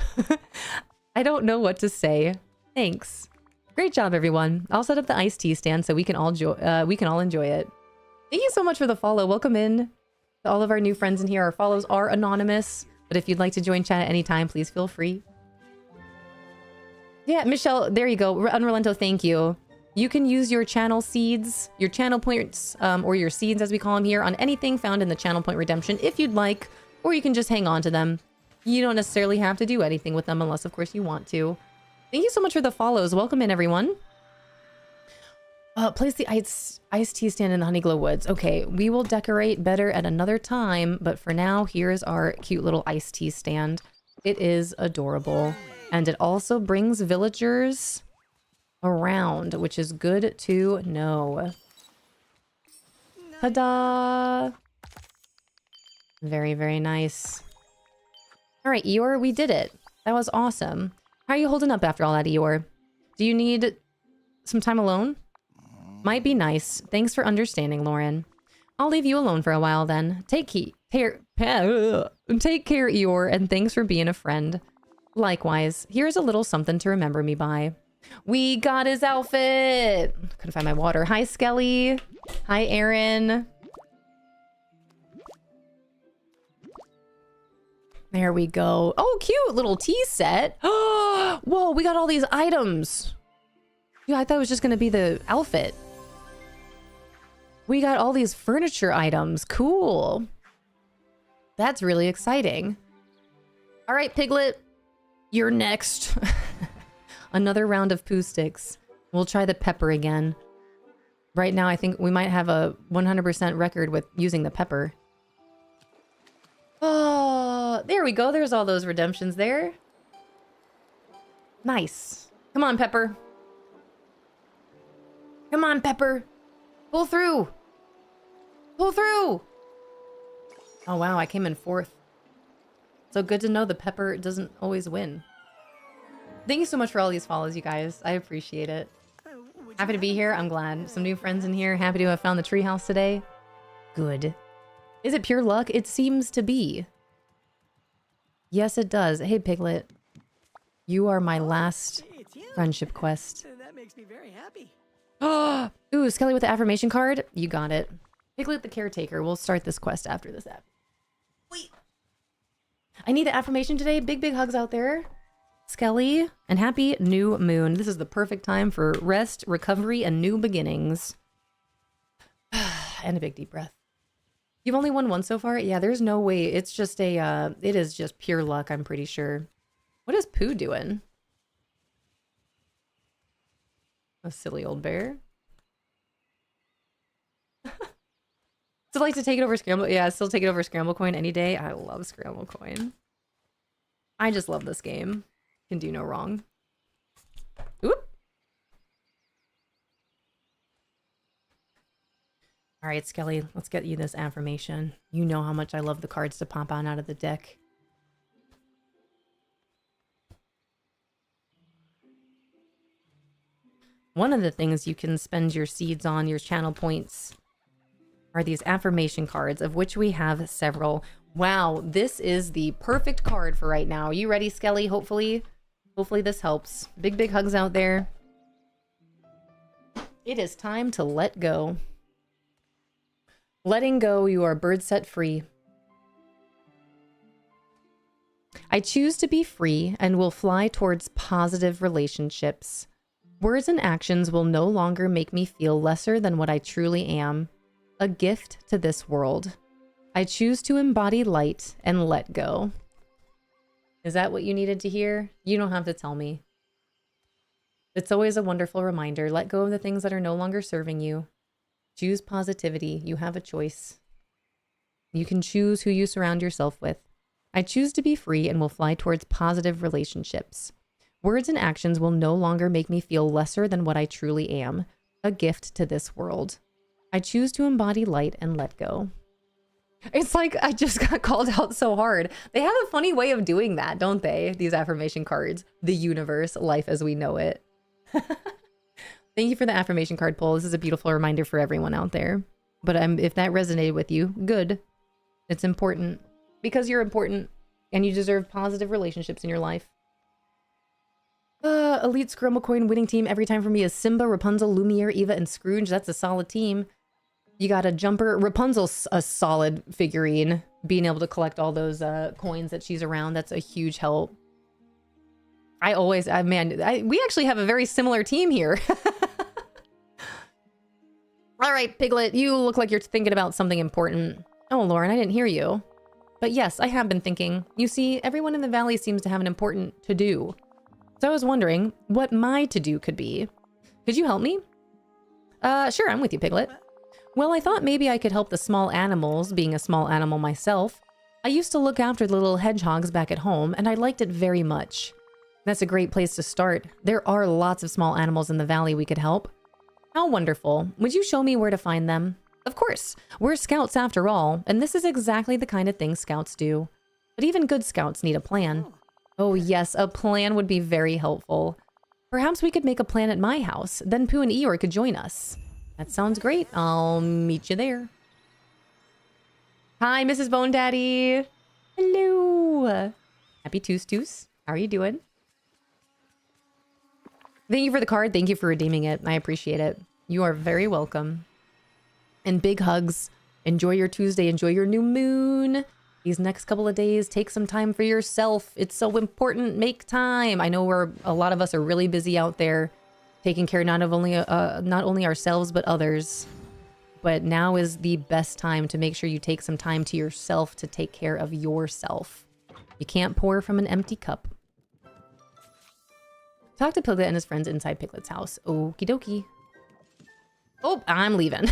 I don't know what to say. Thanks. Great job, everyone. I'll set up the iced tea stand so we can all enjoy it. Thank you so much for the follow. Welcome in to all of our new friends in here. Our follows are anonymous, but if you'd like to join chat at any time, please feel free. Yeah, Michelle, there you go. Unrelento, thank you. You can use your channel seeds, your channel points, or your seeds as we call them here, on anything found in the channel point redemption if you'd like, or you can just hang on to them. You don't necessarily have to do anything with them unless, of course, you want to. Thank you so much for the follows. Welcome in, everyone. Place the iced tea stand in the Honeyglow Woods. Okay, we will decorate better at another time, but for now, here's our cute little iced tea stand. It is adorable. And it also brings villagers around, which is good to know. Ta-da! Very, very nice. All right, Eeyore, we did it. That was awesome. How are you holding up after all that, Eeyore? Do you need some time alone? Might be nice. Thanks for understanding, Lauren. I'll leave you alone for a while then. Take care, Eeyore, and thanks for being a friend. Likewise, here's a little something to remember me by. We got his outfit! Couldn't find my water. Hi, Skelly. Hi, Aaron. There we go. Oh, cute little tea set. Whoa, we got all these items. Yeah, I thought it was just gonna be the outfit. We got all these furniture items. Cool. That's really exciting. All right, Piglet. You're next. Another round of poo sticks. We'll try the pepper again. Right now, I think we might have a 100% record with using the pepper. Oh, there we go. There's all those redemptions there. Nice. Come on, Pepper. Come on, Pepper. Pull through. Pull through. Oh, wow. I came in fourth. So good to know the pepper doesn't always win. Thank you so much for all these follows, you guys. I appreciate it. Happy to be here. I'm glad. Some new friends in here. Happy to have found the treehouse today. Good. Is it pure luck? It seems to be. Yes, it does. Hey, Piglet. You are my last friendship quest. That makes me very happy. Oh, ooh, Skelly with the affirmation card. You got it. Piglet the caretaker. We'll start this quest after this app. Wait. I need the affirmation today. Big, big hugs out there. Skelly, and happy new moon. This is the perfect time for rest, recovery, and new beginnings. And a big deep breath. You've only won one so far? Yeah, there's no way. It's just a, it is just pure luck, I'm pretty sure. What is Pooh doing? A silly old bear. Still like to take it over Scramble. Yeah, still take it over Scramble Coin any day. I love Scramble Coin. I just love this game. Can do no wrong. Oop. All right, Skelly, let's get you this affirmation. You know how much I love the cards to pop on out of the deck. One of the things you can spend your seeds on, your channel points, are these affirmation cards, of which we have several. Wow, this is the perfect card for right now. Are you ready, Skelly? Hopefully this helps. Big, big hugs out there. It is time to let go. Letting go, you are bird set free. I choose to be free and will fly towards positive relationships. Words and actions will no longer make me feel lesser than what I truly am. A gift to this world. I choose to embody light and let go. Is that what you needed to hear? You don't have to tell me. It's always a wonderful reminder. Let go of the things that are no longer serving you. Choose positivity. You have a choice. You can choose who you surround yourself with. I choose to be free and will fly towards positive relationships. Words and actions will no longer make me feel lesser than what I truly am. A gift to this world. I choose to embody light and let go. It's like I just got called out so hard. They have a funny way of doing that, don't they? These affirmation cards. The universe, life as we know it. Thank you for the affirmation card poll. This is a beautiful reminder for everyone out there. But if that resonated with you, good. It's important. Because you're important and you deserve positive relationships in your life. Elite Scrumble Coin winning team every time for me is Simba, Rapunzel, Lumiere, Eva, and Scrooge. That's a solid team. You got a jumper. Rapunzel's a solid figurine. Being able to collect all those coins that she's around, that's a huge help. We actually have a very similar team here. All right, Piglet, you look like you're thinking about something important. Oh, Lauren, I didn't hear you. But yes, I have been thinking. You see, everyone in the valley seems to have an important to-do. So I was wondering what my to-do could be. Could you help me? Sure, I'm with you, Piglet. Well, I thought maybe I could help the small animals, being a small animal myself. I used to look after the little hedgehogs back at home, and I liked it very much. That's a great place to start. There are lots of small animals in the valley we could help. How wonderful. Would you show me where to find them? Of course. We're scouts after all, and this is exactly the kind of thing scouts do. But even good scouts need a plan. Oh yes, a plan would be very helpful. Perhaps we could make a plan at my house. Then Pooh and Eeyore could join us. That sounds great. I'll meet you there. Hi, Mrs. Bone Daddy. Hello. Happy Toos. How are you doing? Thank you for the card. Thank you for redeeming it. I appreciate it. You are very welcome. And big hugs. Enjoy your Tuesday. Enjoy your new moon. These next couple of days, take some time for yourself. It's so important. Make time. I know a lot of us are really busy out there, taking care not only ourselves but others. But now is the best time to make sure you take some time to yourself to take care of yourself. You can't pour from an empty cup. Talk to Piglet and his friends inside Piglet's house. Okie dokie. Oh, I'm leaving.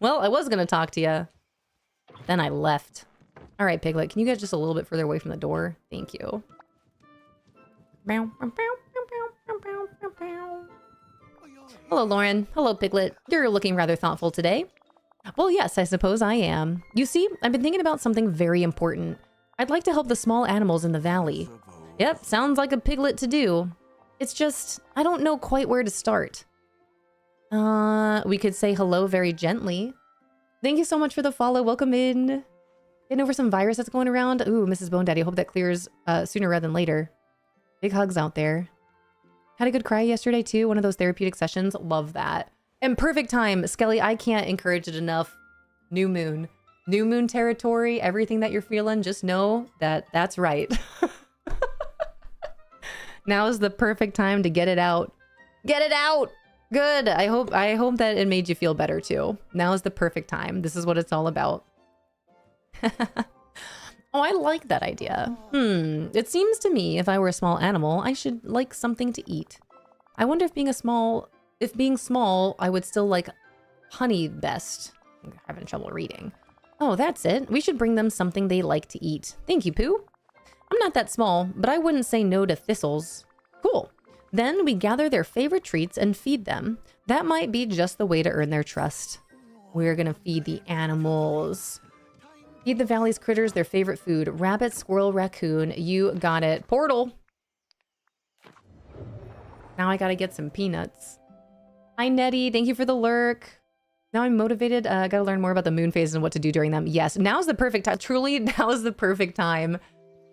Well, I was going to talk to you. Then I left. All right, Piglet, can you get just a little bit further away from the door? Thank you. Hello, Lauren. Hello, Piglet. You're looking rather thoughtful today. Well, yes, I suppose I am. You see, I've been thinking about something very important. I'd like to help the small animals in the valley. Yep, sounds like a Piglet to do. It's just, I don't know quite where to start. We could say hello very gently. Thank you so much for the follow. Welcome in. Getting over some virus that's going around. Ooh, Mrs. Bone Daddy. Hope that clears sooner rather than later. Big hugs out there. Had a good cry yesterday too. One of those therapeutic sessions. Love that. And perfect time. Skelly, I can't encourage it enough. New moon. New moon territory. Everything that you're feeling, just know that that's right. Now is the perfect time to get it out. Get it out! Good. I hope that it made you feel better too. Now is the perfect time. This is what it's all about. Oh, I like that idea. It seems to me if I were a small animal, I should like something to eat. I wonder if being small, I would still like honey best. I'm having trouble reading. Oh, that's it. We should bring them something they like to eat. Thank you, Pooh. I'm not that small, but I wouldn't say no to thistles. Cool. Then we gather their favorite treats and feed them. That might be just the way to earn their trust. We're gonna feed the animals. Feed the valley's critters their favorite food. Rabbit, squirrel, raccoon. You got it. Portal. Now I gotta get some peanuts. Hi, Nettie. Thank you for the lurk. Now I'm motivated. Gotta learn more about the moon phases and what to do during them. Yes, now's the perfect time. Truly, now is the perfect time.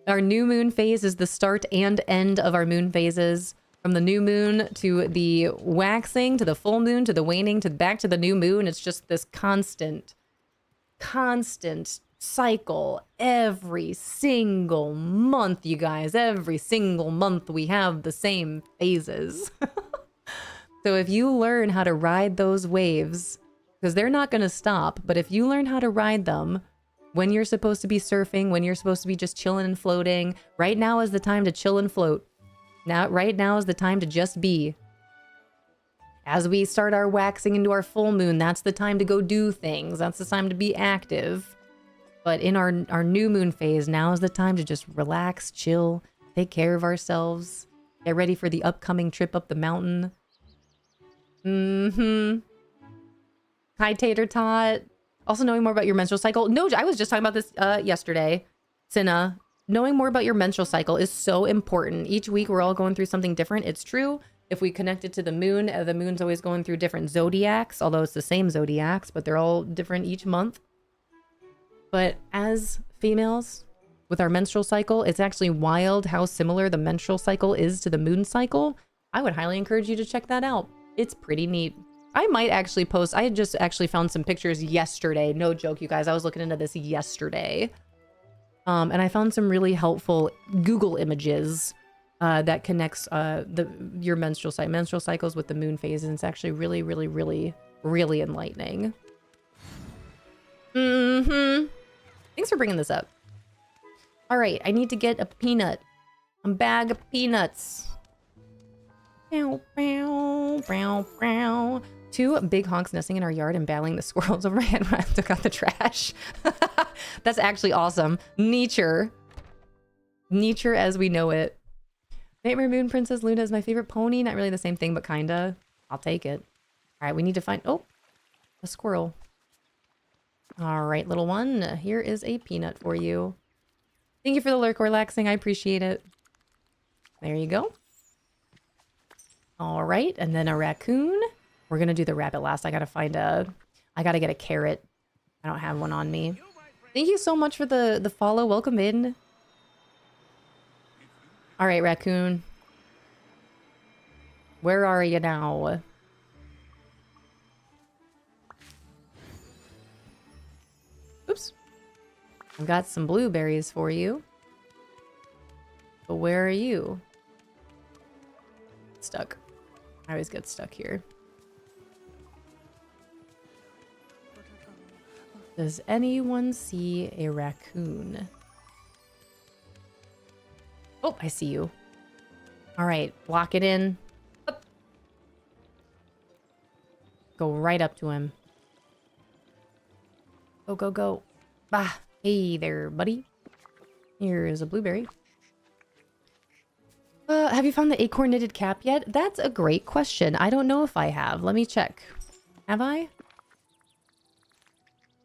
Our new moon phase is the start and end of our moon phases. From the new moon to the waxing, to the full moon, to the waning, to back to the new moon. It's just this constant cycle every single month, you guys. Every single month we have the same phases. So if you learn how to ride those waves, because they're not going to stop, but if you learn how to ride them when you're supposed to be surfing, when you're supposed to be just chilling and floating, right now is the time to chill and float. Right now is the time to just be. As we start our waxing into our full moon, that's the time to go do things. That's the time to be active. But in our new moon phase, now is the time to just relax, chill, take care of ourselves, get ready for the upcoming trip up the mountain. Hi, Tater Tot. Also knowing more about your menstrual cycle. No, I was just talking about this yesterday. Cinna, knowing more about your menstrual cycle is so important. Each week we're all going through something different. It's true. If we connect it to the moon's always going through different zodiacs, although it's the same zodiacs, but they're all different each month. But as females, with our menstrual cycle, it's actually wild how similar the menstrual cycle is to the moon cycle. I would highly encourage you to check that out. It's pretty neat. I might actually post, I had just actually found some pictures yesterday. No joke, you guys. I was looking into this yesterday. And I found some really helpful Google images that connects your menstrual cycles with the moon phases. And it's actually really, really, really, really enlightening. Thanks for bringing this up. All right, I need to get a peanut. A bag of peanuts. Bow, bow, bow, bow. 2 big honks nesting in our yard and battling the squirrels overhead when I took out the trash. That's actually awesome. Nature. Nature as we know it. Nightmare Moon Princess Luna is my favorite pony. Not really the same thing, but kinda. I'll take it. All right, we need to find... Oh, a squirrel. All right, little one. Here is a peanut for you. Thank you for the lurk, relaxing. I appreciate it. There you go. All right, and then a raccoon. We're gonna do the rabbit last. I gotta get a carrot. I don't have one on me. Thank you so much for the follow. Welcome in. All right, raccoon. Where are you now? Oops. I've got some blueberries for you. But where are you? Stuck. I always get stuck here. Does anyone see a raccoon? Oh, I see you. All right, block it in. Up. Go right up to him. Go, go, go. Bah. Hey there, buddy. Here's a blueberry. Have you found the acorn knitted cap yet? That's a great question. I don't know if I have. Let me check. Have I?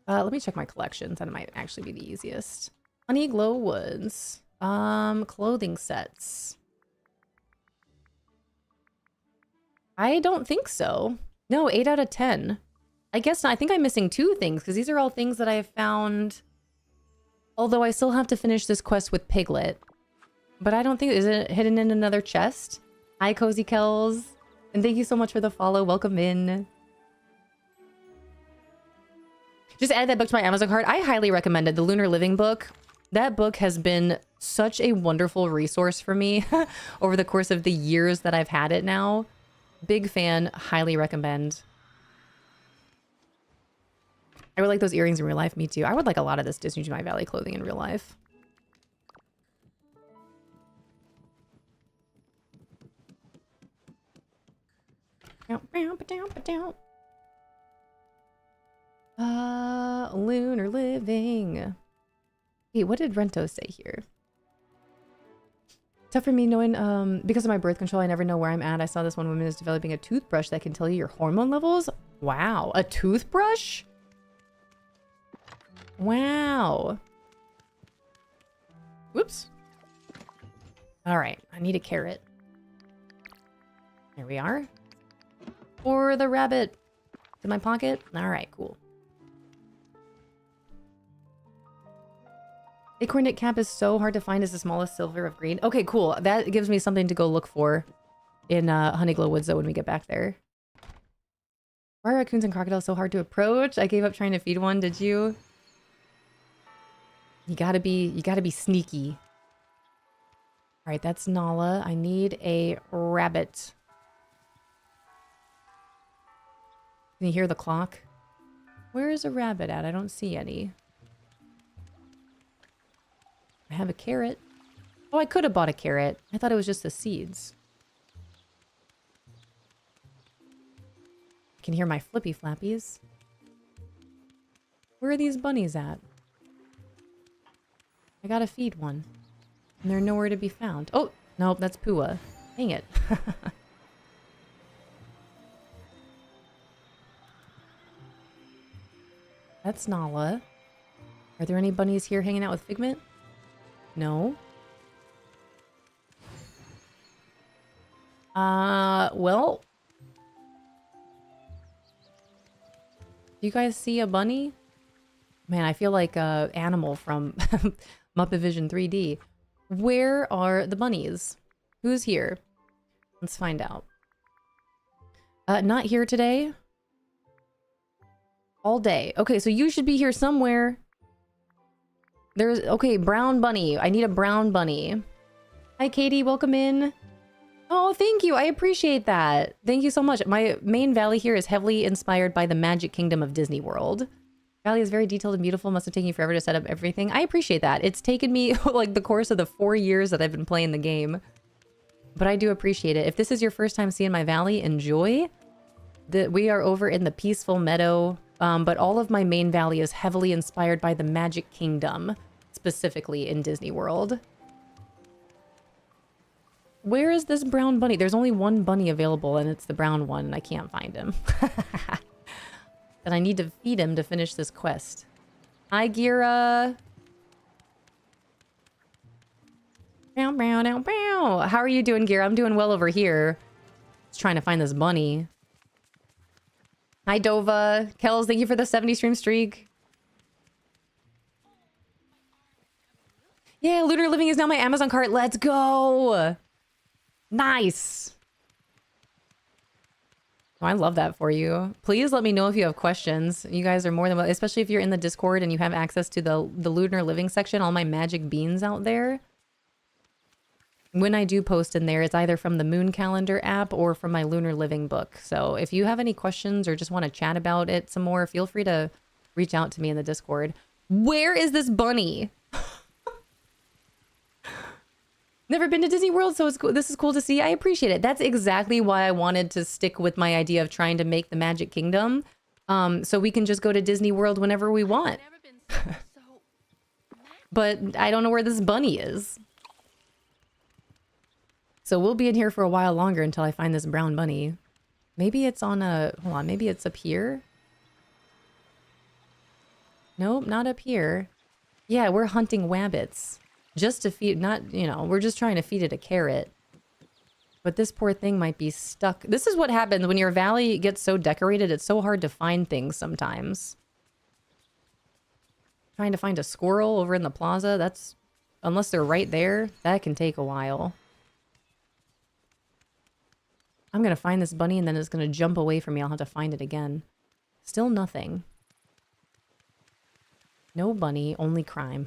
Let me check my collections. That might actually be the easiest. Honeyglow Woods. Clothing sets. I don't think so. No, 8 out of 10. I guess not. I think I'm missing 2 things because these are all things that I have found. Although I still have to finish this quest with Piglet. But I don't think... Is it hidden in another chest? Hi, Cozy Kells. And thank you so much for the follow. Welcome in. Just add that book to my Amazon cart. I highly recommend it. The Lunar Living book. That book has been such a wonderful resource for me over the course of the years that I've had it now. Big fan. Highly recommend. I would like those earrings in real life. Me too. I would like a lot of this Disney Jumai Valley clothing in real life. Lunar Living. Wait, what did Rento say here? Tough for me knowing, because of my birth control, I never know where I'm at. I saw this one woman is developing a toothbrush that can tell you your hormone levels. Wow, a toothbrush? Wow. Whoops. All right, I need a carrot. There we are. Or the rabbit. In my pocket? Alright, cool. Acorn cap is so hard to find as the smallest silver of green. Okay, cool. That gives me something to go look for in Honeyglow Woods, though, when we get back there. Why are raccoons and crocodiles so hard to approach? I gave up trying to feed one, did you? You gotta be sneaky. Alright, that's Nala. I need a rabbit. Can you hear the clock? Where is a rabbit at? I don't see any. I have a carrot. Oh, I could have bought a carrot. I thought it was just the seeds. I can hear my flippy flappies. Where are these bunnies at? I gotta feed one. And they're nowhere to be found. Oh, no, that's Pua. Dang it. That's Nala. Are there any bunnies here hanging out with Figment? No. Well. Do you guys see a bunny? Man, I feel like a animal from Muppet Vision 3D. Where are the bunnies? Who's here? Let's find out. Not here today. All day. Okay, so you should be here somewhere. There's... Okay, brown bunny. I need a brown bunny. Hi, Katie. Welcome in. Oh, thank you. I appreciate that. Thank you so much. My main valley here is heavily inspired by the Magic Kingdom of Disney World. Valley is very detailed and beautiful. Must have taken you forever to set up everything. I appreciate that. It's taken me like the course of the 4 years that I've been playing the game. But I do appreciate it. If this is your first time seeing my valley, enjoy. We are over in the peaceful meadow. But all of my main valley is heavily inspired by the Magic Kingdom, specifically in Disney World. Where is this brown bunny? There's only one bunny available, and it's the brown one, and I can't find him. And I need to feed him to finish this quest. Hi, Gira. Bow, bow, bow, bow. How are you doing, Gira? I'm doing well over here. Just trying to find this bunny. Hi, Dova. Kells, thank you for the 70 stream streak. Yeah, Lunar Living is now my Amazon cart. Let's go. Nice. Oh, I love that for you. Please let me know if you have questions. You guys are more than welcome, especially if you're in the Discord and you have access to the Lunar Living section, all my magic beans out there. When I do post in there, it's either from the Moon Calendar app or from my Lunar Living book. So if you have any questions or just want to chat about it some more, feel free to reach out to me in the Discord. Where is this bunny? Never been to Disney World, so it's cool. This is cool to see. I appreciate it. That's exactly why I wanted to stick with my idea of trying to make the Magic Kingdom. So we can just go to Disney World whenever we want. But I don't know where this bunny is. So we'll be in here for a while longer until I find this brown bunny. Maybe it's on a... Hold on, maybe it's up here? Nope, not up here. Yeah, we're hunting wabbits. Just to feed... Not, you know, we're just trying to feed it a carrot. But this poor thing might be stuck. This is what happens when your valley gets so decorated. It's so hard to find things sometimes. Trying to find a squirrel over in the plaza, that's... Unless they're right there, that can take a while. I'm gonna find this bunny and then it's gonna jump away from me. I'll have to find it again. Still nothing. No bunny, only crime.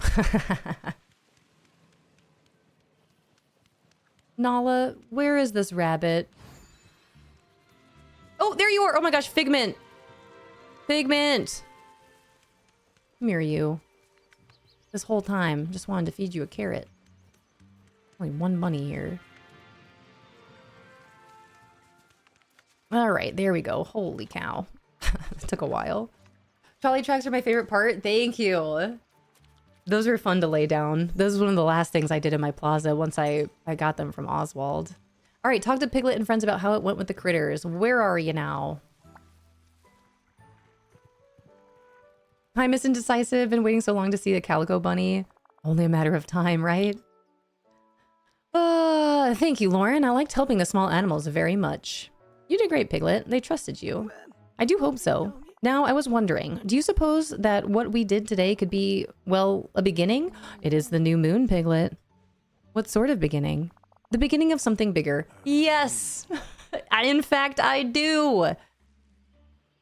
Nala, where is this rabbit? Oh, there you are! Oh my gosh, Figment! Figment! Come here, you. This whole time, just wanted to feed you a carrot. Only one bunny here. All right, there we go. Holy cow. It took a while. Trolley tracks are my favorite part. Thank you. Those were fun to lay down. This is one of the last things I did in my plaza once I got them from Oswald. All right, talk to Piglet and friends about how it went with the critters. Where are you now? Hi, Miss Indecisive. Been waiting so long to see the Calico Bunny. Only a matter of time, right? Thank you, Lauren. I liked helping the small animals very much. You did great, Piglet. They trusted you. I do hope so. Now, I was wondering, do you suppose that what we did today could be, well, a beginning? It is the new moon, Piglet. What sort of beginning? The beginning of something bigger. Yes! In fact, I do!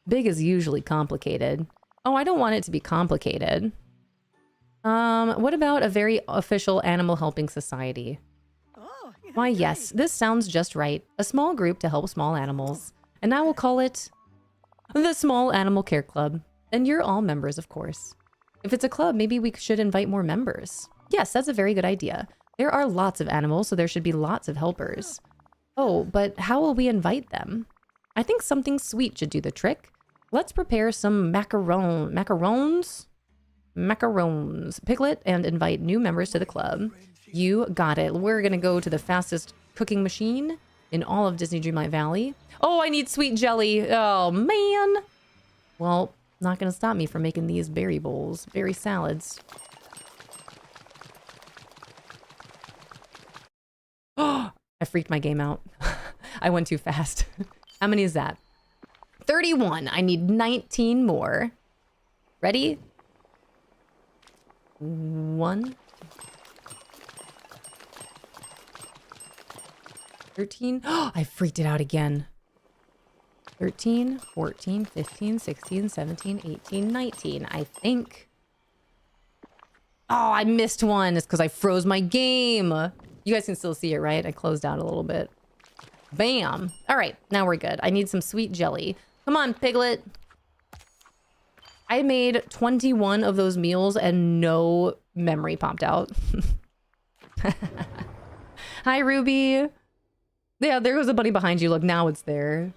Big is usually complicated. Oh, I don't want it to be complicated. What about a very official animal helping society? Oh, Why, yes, this sounds just right. A small group to help small animals. And I will call it the Small Animal Care Club. And you're all members, of course. If it's a club, maybe we should invite more members. Yes, that's a very good idea. There are lots of animals, so there should be lots of helpers. Oh, but how will we invite them? I think something sweet should do the trick. Let's prepare some macarons, Piglet, and invite new members to the club. You got it. We're gonna go to the fastest cooking machine in all of Disney Dreamlight Valley. Oh, I need sweet jelly. Oh, man. Well, not gonna stop me from making these berry bowls, berry salads. Oh, I freaked my game out. I went too fast. How many is that? 31. I need 19 more. Ready? 1. 13. Oh, I freaked it out again. 13, 14, 15, 16, 17, 18, 19. I think. Oh, I missed one. It's because I froze my game. You guys can still see it, right? I closed out a little bit. Bam. All right, now we're good. I need some sweet jelly. Come on, Piglet. I made 21 of those meals and no memory popped out. Hi, Ruby. Yeah, there goes a bunny behind you. Look, now it's there.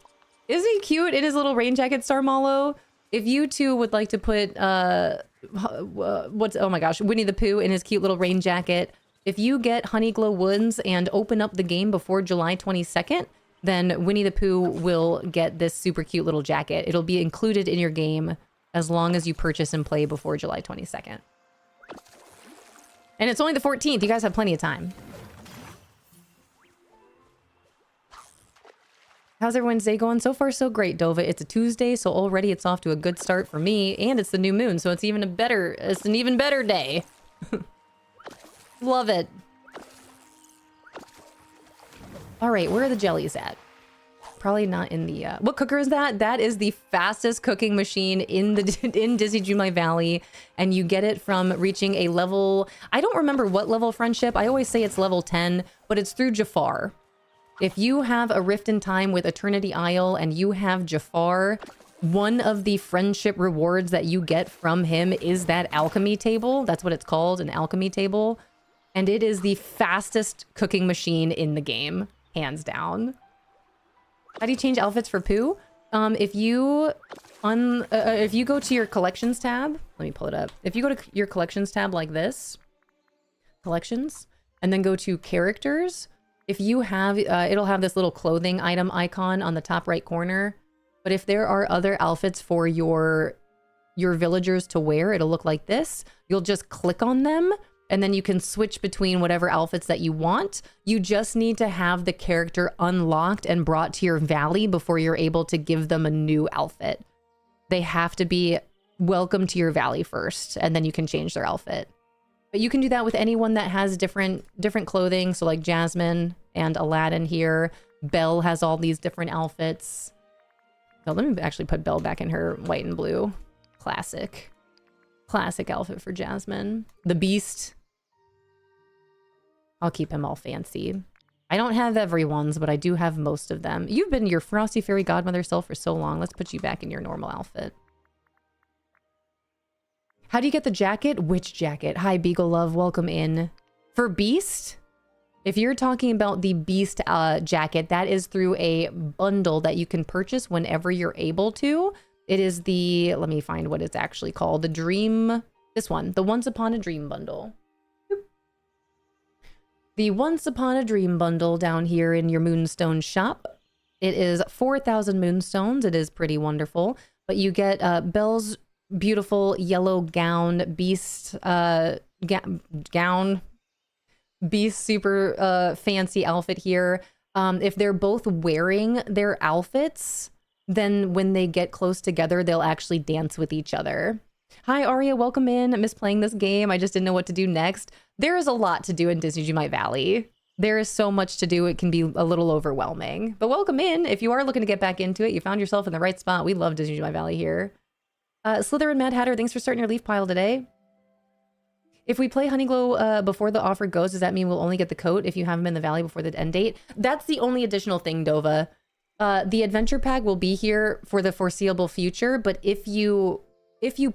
Isn't he cute in his little rain jacket, Star Mallow? If you two would like to put, oh my gosh, Winnie the Pooh in his cute little rain jacket. If you get Honeyglow Woods and open up the game before July 22nd, then Winnie the Pooh will get this super cute little jacket. It'll be included in your game as long as you purchase and play before July 22nd. And it's only the 14th. You guys have plenty of time. How's everyone's day going? So far, so great, Dova. It's a Tuesday, so already it's off to a good start for me. And it's the new moon, so it's an even better day. Love it. All right, where are the jellies at? Probably not in the... what cooker is that? That is the fastest cooking machine in Disney Dreamlight Valley. And you get it from reaching a level... I don't remember what level friendship. I always say it's level 10, but it's through Jafar. If you have a Rift in Time with Eternity Isle and you have Jafar, one of the friendship rewards that you get from him is that alchemy table. That's what it's called, an alchemy table. And it is the fastest cooking machine in the game, hands down. How do you change outfits for Pooh? If you go to your collections tab, let me pull it up. If you go to your collections tab like this, collections, and then go to characters, if you have, it'll have this little clothing item icon on the top right corner. But if there are other outfits for your villagers to wear, it'll look like this. You'll just click on them, and then you can switch between whatever outfits that you want. You just need to have the character unlocked and brought to your valley before you're able to give them a new outfit. They have to be welcome to your valley first, and then you can change their outfit. But you can do that with anyone that has different clothing. So like Jasmine and Aladdin here. Belle has all these different outfits. So let me actually put Belle back in her white and blue. Classic outfit for Jasmine. The Beast. I'll keep him all fancy. I don't have everyone's, but I do have most of them. You've been your Frosty Fairy Godmother self for so long. Let's put you back in your normal outfit. How do you get the jacket? Which jacket? Hi, Beagle Love. Welcome in. For Beast, if you're talking about the Beast jacket, that is through a bundle that you can purchase whenever you're able to. It is the, let me find what it's actually called. The Dream, this one, the Once Upon a Dream bundle. The Once Upon a Dream bundle down here in your Moonstone shop. It is 4,000 Moonstones. It is pretty wonderful. But you get Belle's beautiful yellow gown, Beast gown. Beast's super fancy outfit here. If they're both wearing their outfits, then when they get close together, they'll actually dance with each other. Hi, Aria. Welcome in. I miss playing this game. I just didn't know what to do next. There is a lot to do in Disney Dreamlight Valley. There is so much to do. It can be a little overwhelming. But welcome in. If you are looking to get back into it, you found yourself in the right spot. We love Disney Dreamlight Valley here. Slytherin Mad Hatter, thanks for starting your leaf pile today. If we play Honeyglow before the offer goes, does that mean we'll only get the coat if you have them in the valley before the end date? That's the only additional thing, Dova. The adventure pack will be here for the foreseeable future, but if you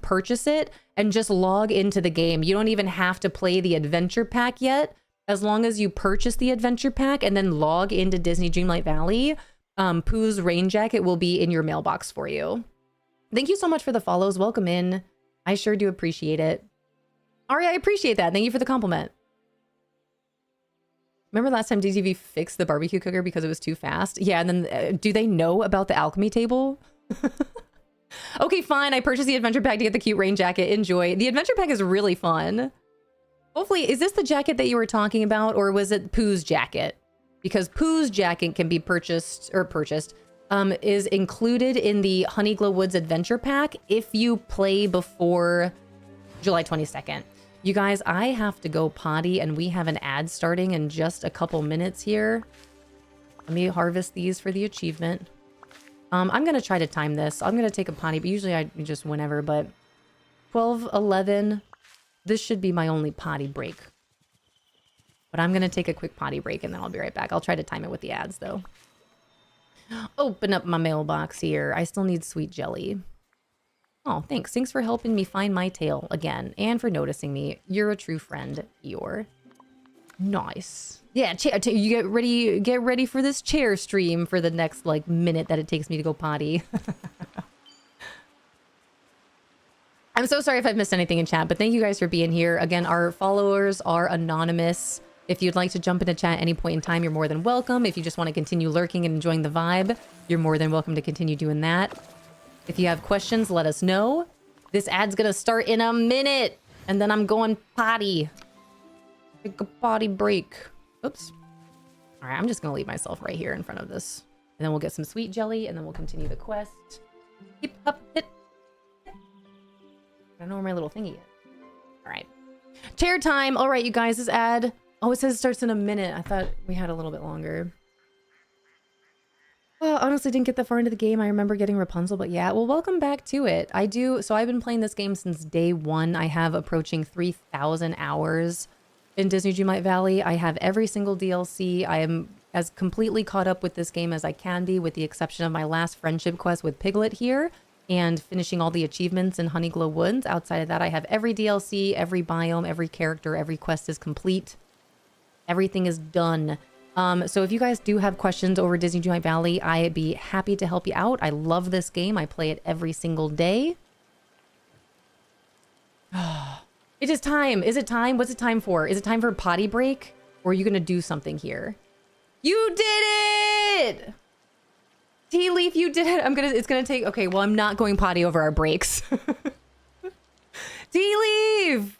purchase it and just log into the game, you don't even have to play the adventure pack yet. As long as you purchase the adventure pack and then log into Disney Dreamlight Valley, Pooh's rain jacket will be in your mailbox for you. Thank you so much for the follows. Welcome in. I sure do appreciate it. Ari, I appreciate that. Thank you for the compliment. Remember last time DTV fixed the barbecue cooker because it was too fast? Yeah, and then do they know about the alchemy table? Okay, fine. I purchased the adventure pack to get the cute rain jacket. Enjoy. The adventure pack is really fun. Hopefully, is this the jacket that you were talking about, or was it Pooh's jacket? Because Pooh's jacket can be purchased, is included in the Honeyglow Woods adventure pack if you play before July 22nd. You guys, I have to go potty, and we have an ad starting in just a couple minutes here. Let me harvest these for the achievement. I'm going to try to time this. I'm going to take a potty, but usually I just whenever, but 12:11. This should be my only potty break. But I'm going to take a quick potty break and then I'll be right back. I'll try to time it with the ads though. Open up my mailbox here. I still need sweet jelly. Oh, thanks. Thanks for helping me find my tail again and for noticing me. You're a true friend, Eeyore. Nice. Yeah, you get ready for this chair stream for the next like minute that it takes me to go potty. I'm so sorry if I've missed anything in chat, but thank you guys for being here. Again, our followers are anonymous. If you'd like to jump into chat at any point in time, you're more than welcome. If you just want to continue lurking and enjoying the vibe, you're more than welcome to continue doing that. If you have questions, let us know. This ad's gonna start in a minute, and then I'm going potty. Take a potty break. Oops. All right, I'm just gonna leave myself right here in front of this. And then we'll get some sweet jelly, and then we'll continue the quest. Keep up, hit. I don't know where my little thingy is. All right. Chair time. All right, you guys, this ad. Oh, it says it starts in a minute. I thought we had a little bit longer. Well, honestly, didn't get that far into the game. I remember getting Rapunzel, but yeah. Well, welcome back to it. I do. So I've been playing this game since day one. I have approaching 3,000 hours in Disney Dreamlight Valley. I have every single DLC. I am as completely caught up with this game as I can be, with the exception of my last friendship quest with Piglet here. And finishing all the achievements in Honeyglow Woods. Outside of that, I have every DLC, every biome, every character, every quest is complete. Everything is done. So if you guys do have questions over Disney Dreamlight Valley, I'd be happy to help you out. I love this game. I play it every single day. It is time. Is it time? What's it time for? Is it time for a potty break? Or are you going to do something here? You did it! Tea Leaf, you did it. It's gonna take, okay, well, I'm not going potty over our breaks. Tea Leaf!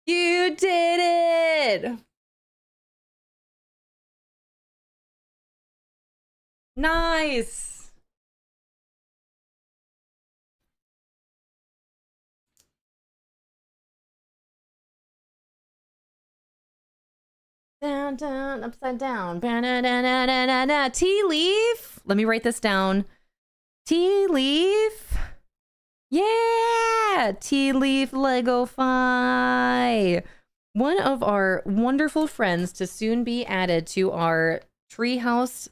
You did it! Nice. Down, down, upside down. Ba-na-na-na-na-na-na. Tea Leaf. Let me write this down. Tea Leaf. Yeah. Tea Leaf Lego Fi. One of our wonderful friends to soon be added to our treehouse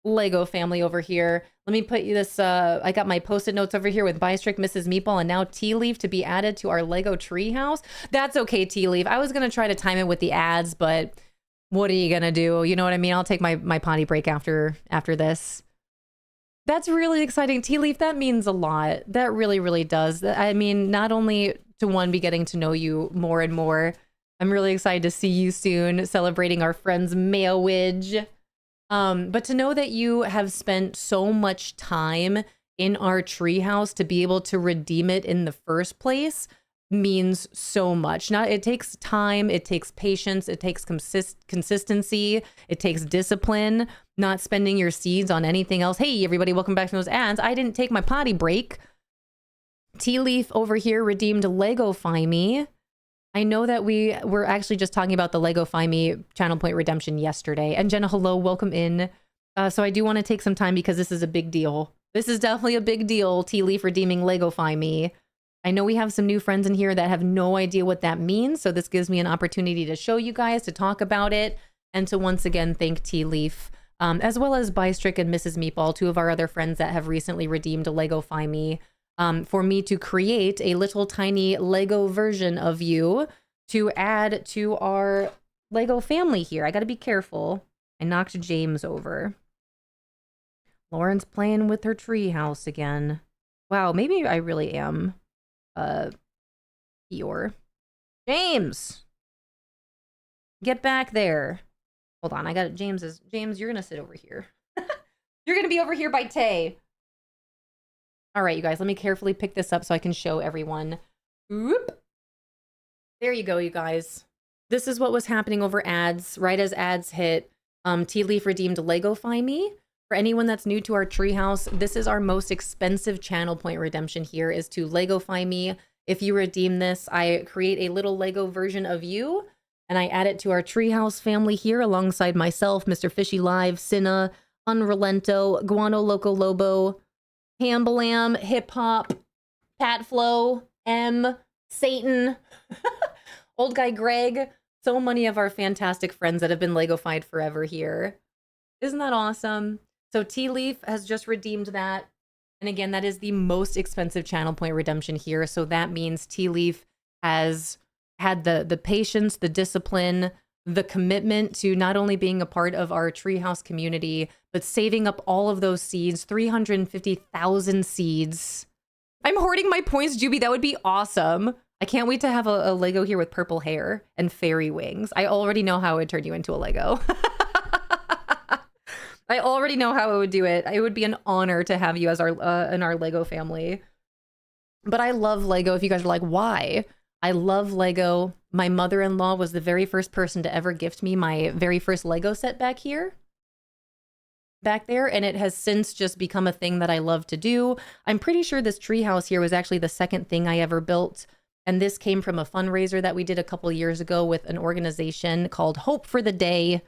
Lego family over here. Let me put you this, I got my post-it notes over here with Bystrick, Mrs. Meatball, and now Tea Leaf to be added to our Lego treehouse. That's okay, Tea Leaf. I was going to try to time it with the ads, but what are you going to do? You know what I mean? I'll take my potty break after this. That's really exciting. Tea Leaf, that means a lot. That really, really does. I mean, not only to one, be getting to know you more and more, I'm really excited to see you soon, celebrating our friend's marriage. But to know that you have spent so much time in our treehouse to be able to redeem it in the first place means so much. Now, it takes time, it takes patience, it takes consistency, it takes discipline, not spending your seeds on anything else. Hey, everybody, welcome back to those ads. I didn't take my potty break. Tea Leaf over here redeemed Lego Fi Me. I know that we were actually just talking about the Lego Fi Me channel point redemption yesterday. And Jenna, hello, welcome in. So I do want to take some time because this is a big deal. This is definitely a big deal, Tea Leaf redeeming Lego Fi Me. I know we have some new friends in here that have no idea what that means. So this gives me an opportunity to show you guys, to talk about it, and to once again thank Tea Leaf, as well as Bystrick and Mrs. Meatball, two of our other friends that have recently redeemed a Lego Fi Me, for me to create a little tiny Lego version of you to add to our Lego family here. I got to be careful. I knocked James over. Lauren's playing with her tree house again. Wow, maybe I really am Eeyore. James! Get back there. Hold on, I got it. James, you're gonna sit over here. You're gonna be over here by Tay. All right, you guys, let me carefully pick this up so I can show everyone. Oop. There you go, you guys. This is what was happening over ads. Right as ads hit, Tea Leaf redeemed Lego Fi Me. For anyone that's new to our treehouse, this is our most expensive channel point redemption here, is to Lego Fi Me. If you redeem this, I create a little Lego version of you, and I add it to our treehouse family here alongside myself, Mr. Fishy Live, Cinna, Unrelento, Guano Loco Lobo, Hambalam, Hip Hop, Pat Flow, M, Satan, Old Guy Greg, so many of our fantastic friends that have been Lego-fied forever here. Isn't that awesome? So Tea Leaf has just redeemed that. And again, that is the most expensive channel point redemption here. So that means Tea Leaf has had the patience, the discipline, the commitment to not only being a part of our treehouse community, but saving up all of those seeds, 350,000 seeds. I'm hoarding my points, Juby. That would be awesome. I can't wait to have a Lego here with purple hair and fairy wings. I already know how it would turn you into a Lego. I already know how it would do it. It would be an honor to have you as our in our Lego family. But I love Lego. If you guys are like, why? I love Lego. My mother-in-law was the very first person to ever gift me my very first Lego set back there, and it has since just become a thing that I love to do. I'm pretty sure this treehouse here was actually the second thing I ever built, and this came from a fundraiser that we did a couple years ago with an organization called Hope for the Day.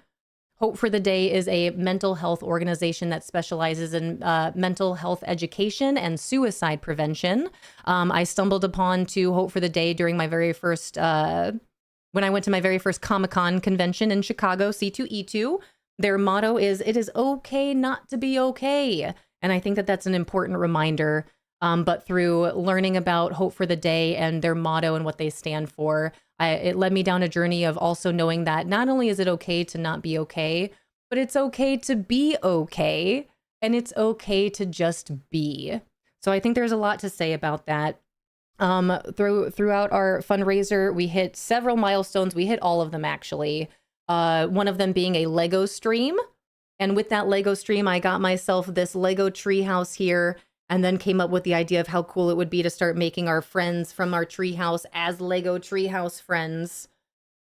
Hope for the Day is a mental health organization that specializes in mental health education and suicide prevention. I stumbled upon to Hope for the Day during my very first, when I went to my very first Comic-Con convention in Chicago, C2E2. Their motto is, "It is okay not to be okay." And I think that that's an important reminder. But through learning about Hope for the Day and their motto and what they stand for, it led me down a journey of also knowing that not only is it okay to not be okay, but it's okay to be okay, and it's okay to just be. So I think there's a lot to say about that. Throughout our fundraiser, we hit several milestones. We hit all of them, actually. One of them being a Lego stream. And with that Lego stream, I got myself this Lego treehouse here, and then came up with the idea of how cool it would be to start making our friends from our treehouse as Lego treehouse friends.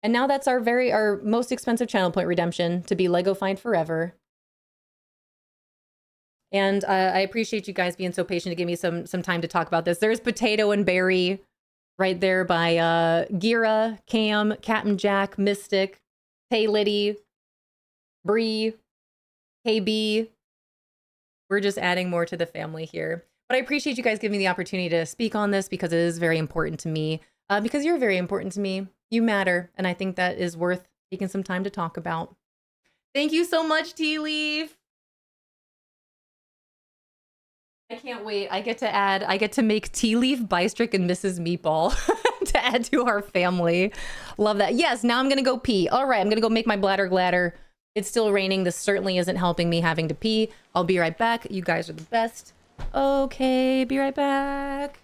And now that's our most expensive channel point redemption, to be Lego Find Forever. And I appreciate you guys being so patient to give me some time to talk about this. There's Potato and Berry right there by Gira, Cam, Captain Jack, Mystic, Tay Liddy, Bree, KB. We're just adding more to the family here. But I appreciate you guys giving me the opportunity to speak on this because it is very important to me. Because you're very important to me. You matter. And I think that is worth taking some time to talk about. Thank you so much, Tea Leaf. I can't wait. I get to make Tea Leaf, Bystrick, and Mrs. Meatball to add to our family. Love that. Yes, now I'm going to go pee. All right, I'm going to go make my bladder gladder. It's still raining. This certainly isn't helping me having to pee. I'll be right back. You guys are the best. Okay, be right back.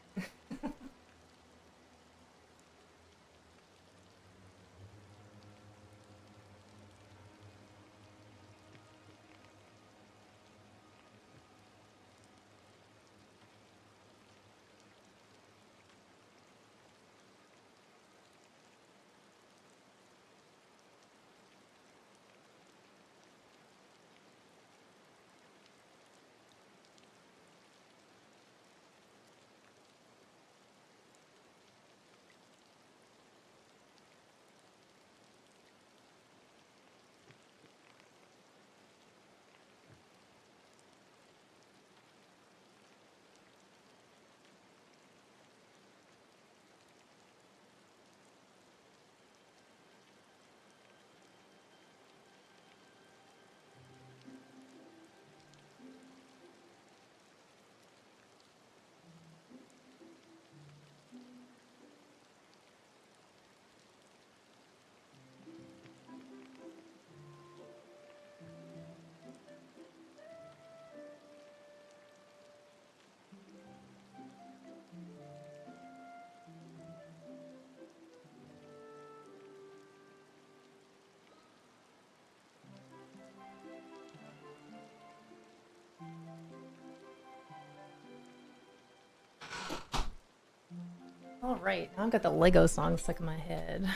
right, now I've got the Lego song stuck in my head.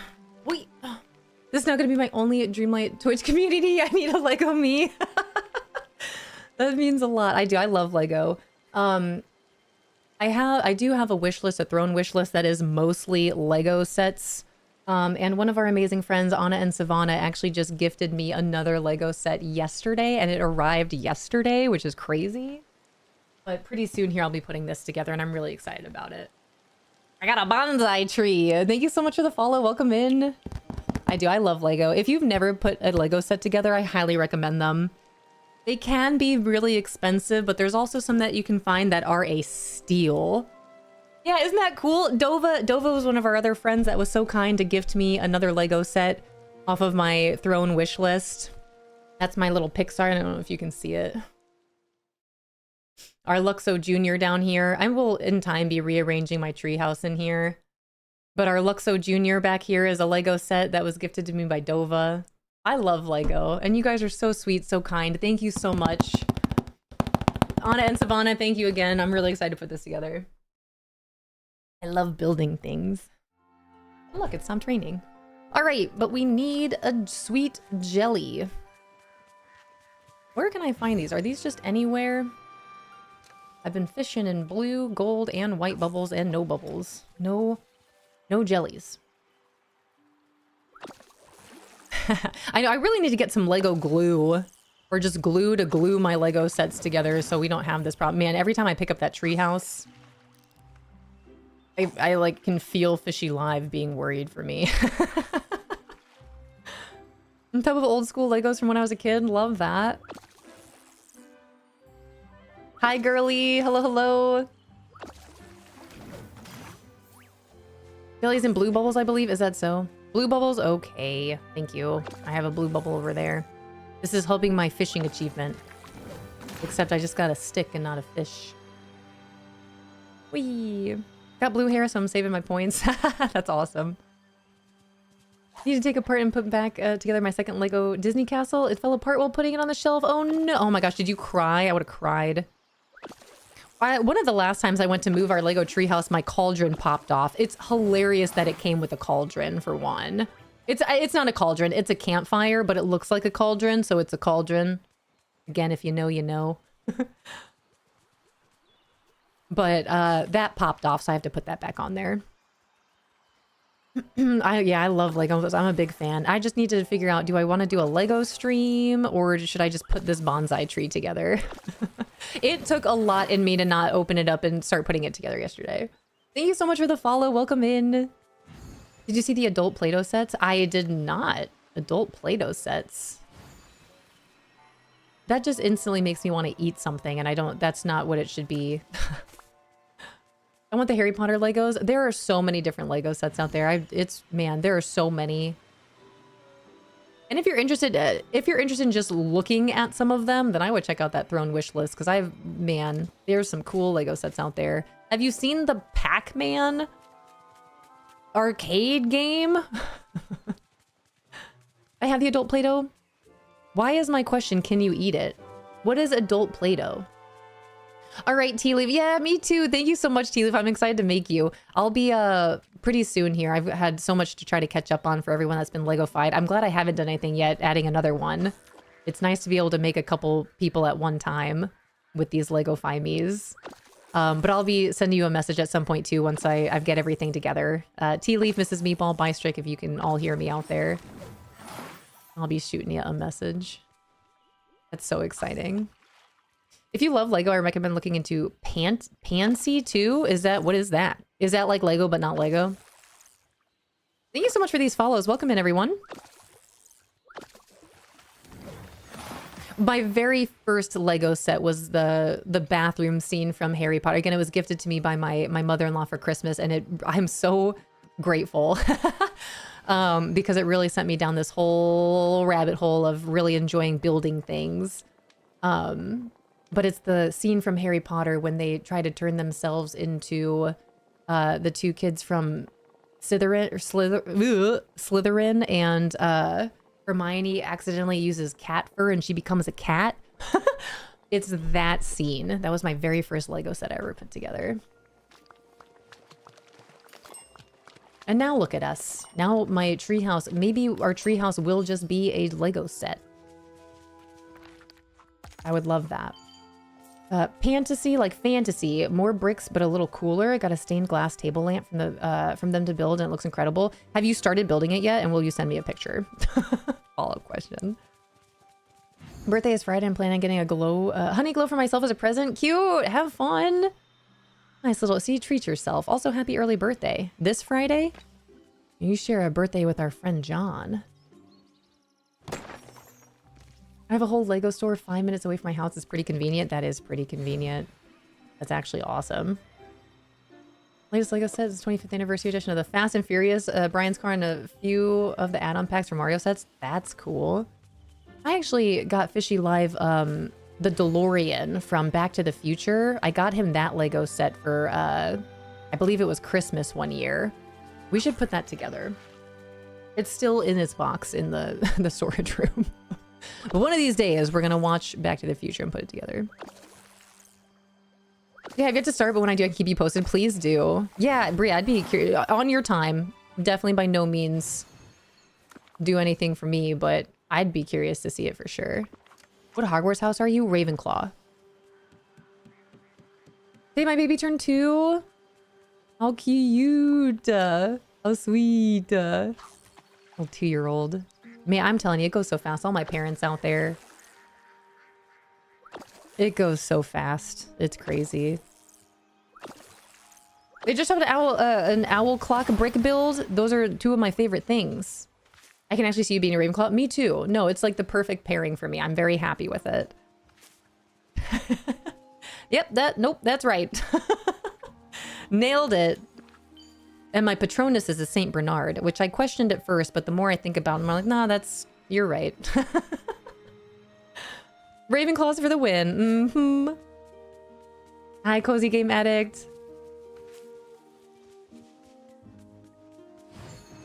Wait, this is now gonna be my only Dreamlight Twitch community. I need a Lego me. That means a lot. I do. I love Lego. I do have a wish list, a throne wish list that is mostly Lego sets. And one of our amazing friends, Anna and Savannah, actually just gifted me another Lego set yesterday, and it arrived yesterday, which is crazy. But pretty soon here, I'll be putting this together, and I'm really excited about it. I got a bonsai tree. Thank you so much for the follow. Welcome in. I do. I love Lego. If you've never put a Lego set together, I highly recommend them. They can be really expensive, but there's also some that you can find that are a steal. Yeah, isn't that cool? Dova was one of our other friends that was so kind to gift me another Lego set off of my throne wish list. That's my little Pixar. I don't know if you can see it. Our Luxo Jr. down here. I will in time be rearranging my treehouse in here. But our Luxo Jr. back here is a Lego set that was gifted to me by Dova. I love Lego, and you guys are so sweet, so kind. Thank you so much. Anna and Savannah, thank you again. I'm really excited to put this together. I love building things. Oh, look, it stopped raining. All right, but we need a sweet jelly. Where can I find these? Are these just anywhere? I've been fishing in blue, gold, and white bubbles, and no bubbles. No jellies. I know, I really need to get some Lego glue. Or just glue to glue my Lego sets together so we don't have this problem. Man, every time I pick up that treehouse, I like can feel Fishy Live being worried for me. On top of old school Legos from when I was a kid. Love that. Hi, girly. Hello, hello. Jellies and blue bubbles, I believe. Is that so? Blue bubbles? Okay. Thank you. I have a blue bubble over there. This is helping my fishing achievement. Except I just got a stick and not a fish. Whee! Got blue hair, so I'm saving my points. That's awesome. Need to take apart and put back together my second Lego Disney castle. It fell apart while putting it on the shelf. Oh no! Oh my gosh, did you cry? I would have cried. One of the last times I went to move our Lego treehouse, my cauldron popped off. It's hilarious that it came with a cauldron, for one. It's not a cauldron, it's a campfire, but it looks like a cauldron, so it's a cauldron. Again, if you know, you know. But that popped off, so I have to put that back on there. Yeah, I love Legos. I'm a big fan. I just need to figure out, do I want to do a Lego stream, or should I just put this bonsai tree together? It took a lot in me to not open it up and start putting it together yesterday. Thank you so much for the follow. Welcome in. Did you see the adult Play-Doh sets? I did not. Adult Play-Doh sets. That just instantly makes me want to eat something, and I don't... That's not what it should be. I want the Harry Potter Legos. There are so many different Lego sets out there. Man, there are so many. And if you're interested in just looking at some of them, then I would check out that Throne wish list, because man, there's some cool Lego sets out there. Have you seen the Pac-Man arcade game? I have the adult Play-Doh. Why is my question, can you eat it? What is adult Play-Doh? All right, Tea Leaf. Yeah, me too. Thank you so much, Tea Leaf. I'm excited to make you. I'll be pretty soon here. I've had so much to try to catch up on for everyone that's been Lego-fied. I'm glad I haven't done anything yet, adding another one. It's nice to be able to make a couple people at one time with these Lego-fi me's. But I'll be sending you a message at some point too once I get everything together. Tea Leaf, Mrs. Meatball, Bystrick, if you can all hear me out there. I'll be shooting you a message. That's so exciting. If you love Lego, I recommend looking into Pansy too. What is that? Is that like Lego but not Lego? Thank you so much for these follows. Welcome in, everyone. My very first Lego set was the bathroom scene from Harry Potter. Again, it was gifted to me by my mother-in-law for Christmas, and I'm so grateful. Because it really sent me down this whole rabbit hole of really enjoying building things. But it's the scene from Harry Potter when they try to turn themselves into the two kids from Slytherin, and Hermione accidentally uses cat fur and she becomes a cat. It's that scene. That was my very first Lego set I ever put together. And now look at us. Now my treehouse, maybe our treehouse will just be a Lego set. I would love that. Fantasy, like fantasy, more bricks but a little cooler. I got a stained glass table lamp from them to build and it looks incredible. Have you started building it yet? And will you send me a picture? Follow-up question. Birthday is Friday. I'm planning on getting a Honeyglow for myself as a present. Cute. Have fun. Nice little, see, treat yourself. Also, happy early birthday. This Friday, you share a birthday with our friend John. I have a whole Lego store 5 minutes away from my house. It's pretty convenient. That is pretty convenient. That's actually awesome. Latest Lego set is 25th anniversary edition of the Fast and Furious, Brian's car, and a few of the add-on packs for Mario sets. That's cool. I actually got Fishy Live the DeLorean from Back to the Future. I got him that Lego set for, I believe it was Christmas one year. We should put that together. It's still in its box in the, the storage room. But one of these days, we're going to watch Back to the Future and put it together. Yeah, I've yet to start, but when I do, I can keep you posted. Please do. Yeah, Bria, I'd be curious. On your time. Definitely by no means do anything for me, but I'd be curious to see it for sure. What Hogwarts house are you? Ravenclaw. Hey, my baby turned 2. How cute. How sweet. Little 2-year-old. Man, I'm telling you, it goes so fast. All my parents out there. It goes so fast. It's crazy. They just have an owl clock brick build. Those are 2 of my favorite things. I can actually see you being a Ravenclaw. Me too. No, it's like the perfect pairing for me. I'm very happy with it. Yep, nope, that's right. Nailed it. And my Patronus is a Saint Bernard, which I questioned at first, but the more I think about it, I'm like, nah, you're right. Ravenclaws for the win. Mm-hmm. Hi, Cozy Game Addict.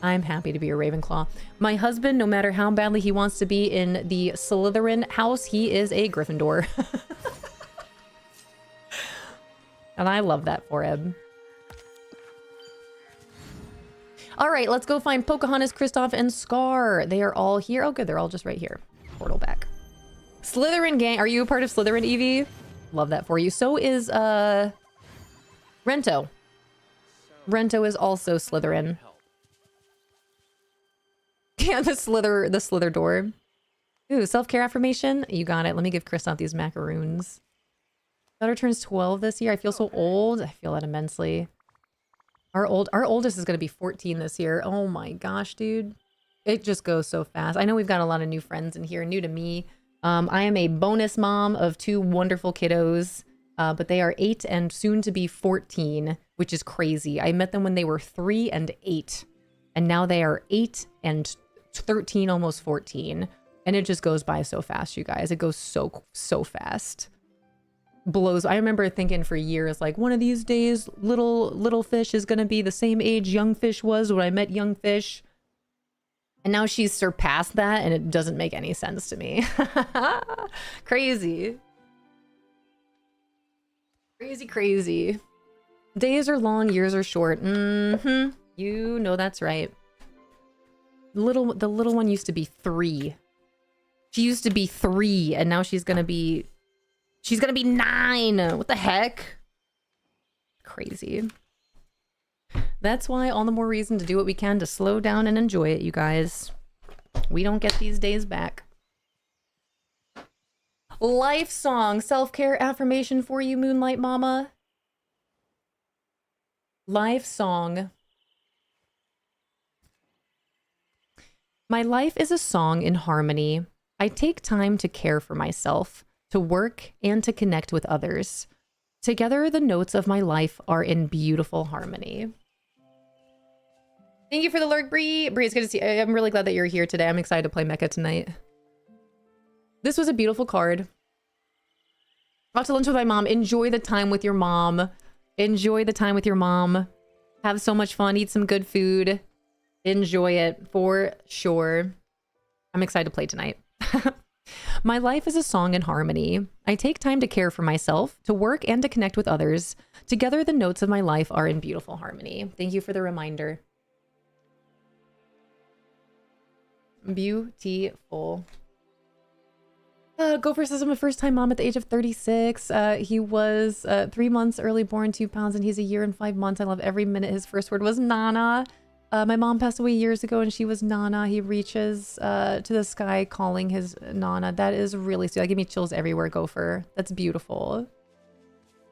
I'm happy to be a Ravenclaw. My husband, no matter how badly he wants to be in the Slytherin house, he is a Gryffindor. And I love that for him. All right, let's go find Pocahontas, Kristoff, and Scar. They are all here. Oh, good. They're all just right here. Portal back. Slytherin gang. Are you a part of Slytherin, Evie? Love that for you. So is Rento. Rento is also Slytherin. Yeah, the slither door. Ooh, self-care affirmation. You got it. Let me give Kristoff these macaroons. Daughter turns 12 this year. I feel so old. I feel that immensely. Our oldest is going to be 14 this year. Oh my gosh, dude. It just goes so fast. I know we've got a lot of new friends in here, new to me. I am a bonus mom of 2 wonderful kiddos, but they are 8 and soon to be 14, which is crazy. I met them when they were 3 and 8, and now they are 8 and 13, almost 14. And it just goes by so fast, you guys. It goes so fast. Blows. I remember thinking for years, like, one of these days, little fish is gonna be the same age young fish was when I met young fish. And now she's surpassed that, and it doesn't make any sense to me. Crazy. Crazy. Days are long, years are short. Mm-hmm. You know that's right. The little one used to be 3. She used to be 3, and now she's gonna be 9. What the heck? Crazy. That's why all the more reason to do what we can to slow down and enjoy it, you guys. We don't get these days back. Life song, self-care affirmation for you, Moonlight Mama. Life song. My life is a song in harmony. I take time to care for myself, to work, and to connect with others. Together, the notes of my life are in beautiful harmony. Thank you for the lurk, Bree. Bree, it's good to see you. I'm really glad that you're here today. I'm excited to play Mecha tonight. This was a beautiful card. Out to lunch with my mom. Enjoy the time with your mom. Enjoy the time with your mom. Have so much fun. Eat some good food. Enjoy it for sure. I'm excited to play tonight. My life is a song in harmony. I take time to care for myself, to work, and to connect with others. Together, the notes of my life are in beautiful harmony. Thank you for the reminder. Beautiful. Gopher says, I'm a first-time mom at the age of 36. He was 3 months early born, 2 pounds, and he's a year and 5 months. I love every minute. His first word was Nana. My mom passed away years ago, and she was Nana. He reaches to the sky calling his Nana. That is really sweet. That gave me chills everywhere, Gopher. That's beautiful.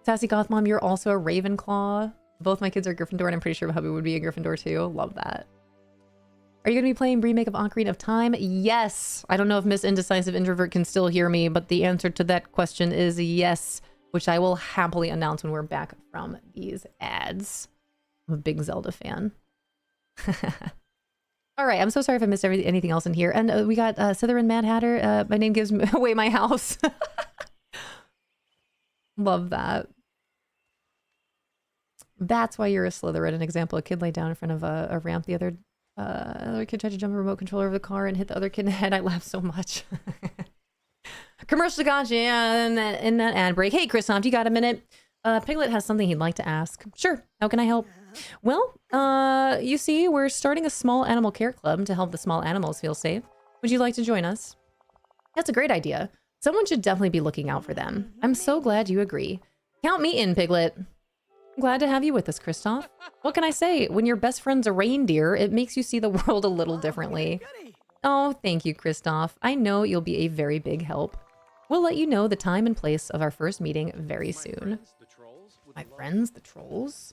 Sassy Goth Mom, you're also a Ravenclaw. Both my kids are Gryffindor, and I'm pretty sure my hubby would be a Gryffindor too. Love that. Are you going to be playing remake of Ocarina of Time? Yes. I don't know if Miss Indecisive Introvert can still hear me, but the answer to that question is yes, which I will happily announce when we're back from these ads. I'm a big Zelda fan. All right. I'm so sorry if I missed anything else in here. And we got Slytherin Mad Hatter. My name gives away my house. Love that. That's why you're a Slytherin. An example, a kid laid down in front of a ramp the other another kid tried to jump a remote controller over the car and hit the other kid in the head. I laughed so much. Commercial gotcha in that ad break. Hey, Christoph, you got a minute? Piglet has something he'd like to ask. Sure. How can I help? Well, you see, we're starting a small animal care club to help the small animals feel safe. Would you like to join us? That's a great idea. Someone should definitely be looking out for them. I'm so glad you agree. Count me in, Piglet. I'm glad to have you with us, Christoph. What can I say? When your best friend's a reindeer, it makes you see the world a little differently. Oh, thank you, Christoph. I know you'll be a very big help. We'll let you know the time and place of our first meeting very soon. My friends, the trolls?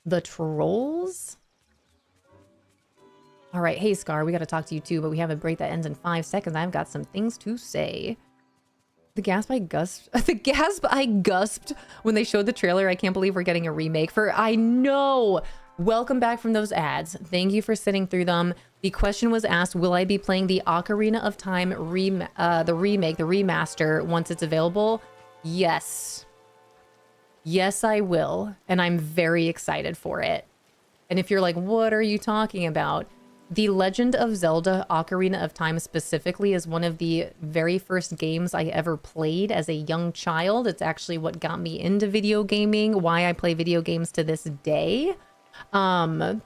The trolls? All right, hey, Scar, we got to talk to you too, but we have a break that ends in 5 seconds. I've got some things to say. The gasp I gusped when they showed the trailer. I can't believe we're getting a remake for, I know. Welcome back from those ads. Thank you for sitting through them. The question was asked, will I be playing the Ocarina of Time the remake, the remaster once it's available? Yes. Yes, I will. And I'm very excited for it. And if you're like, what are you talking about? The Legend of Zelda Ocarina of Time specifically is one of the very first games I ever played as a young child. It's actually what got me into video gaming, why I play video games to this day. So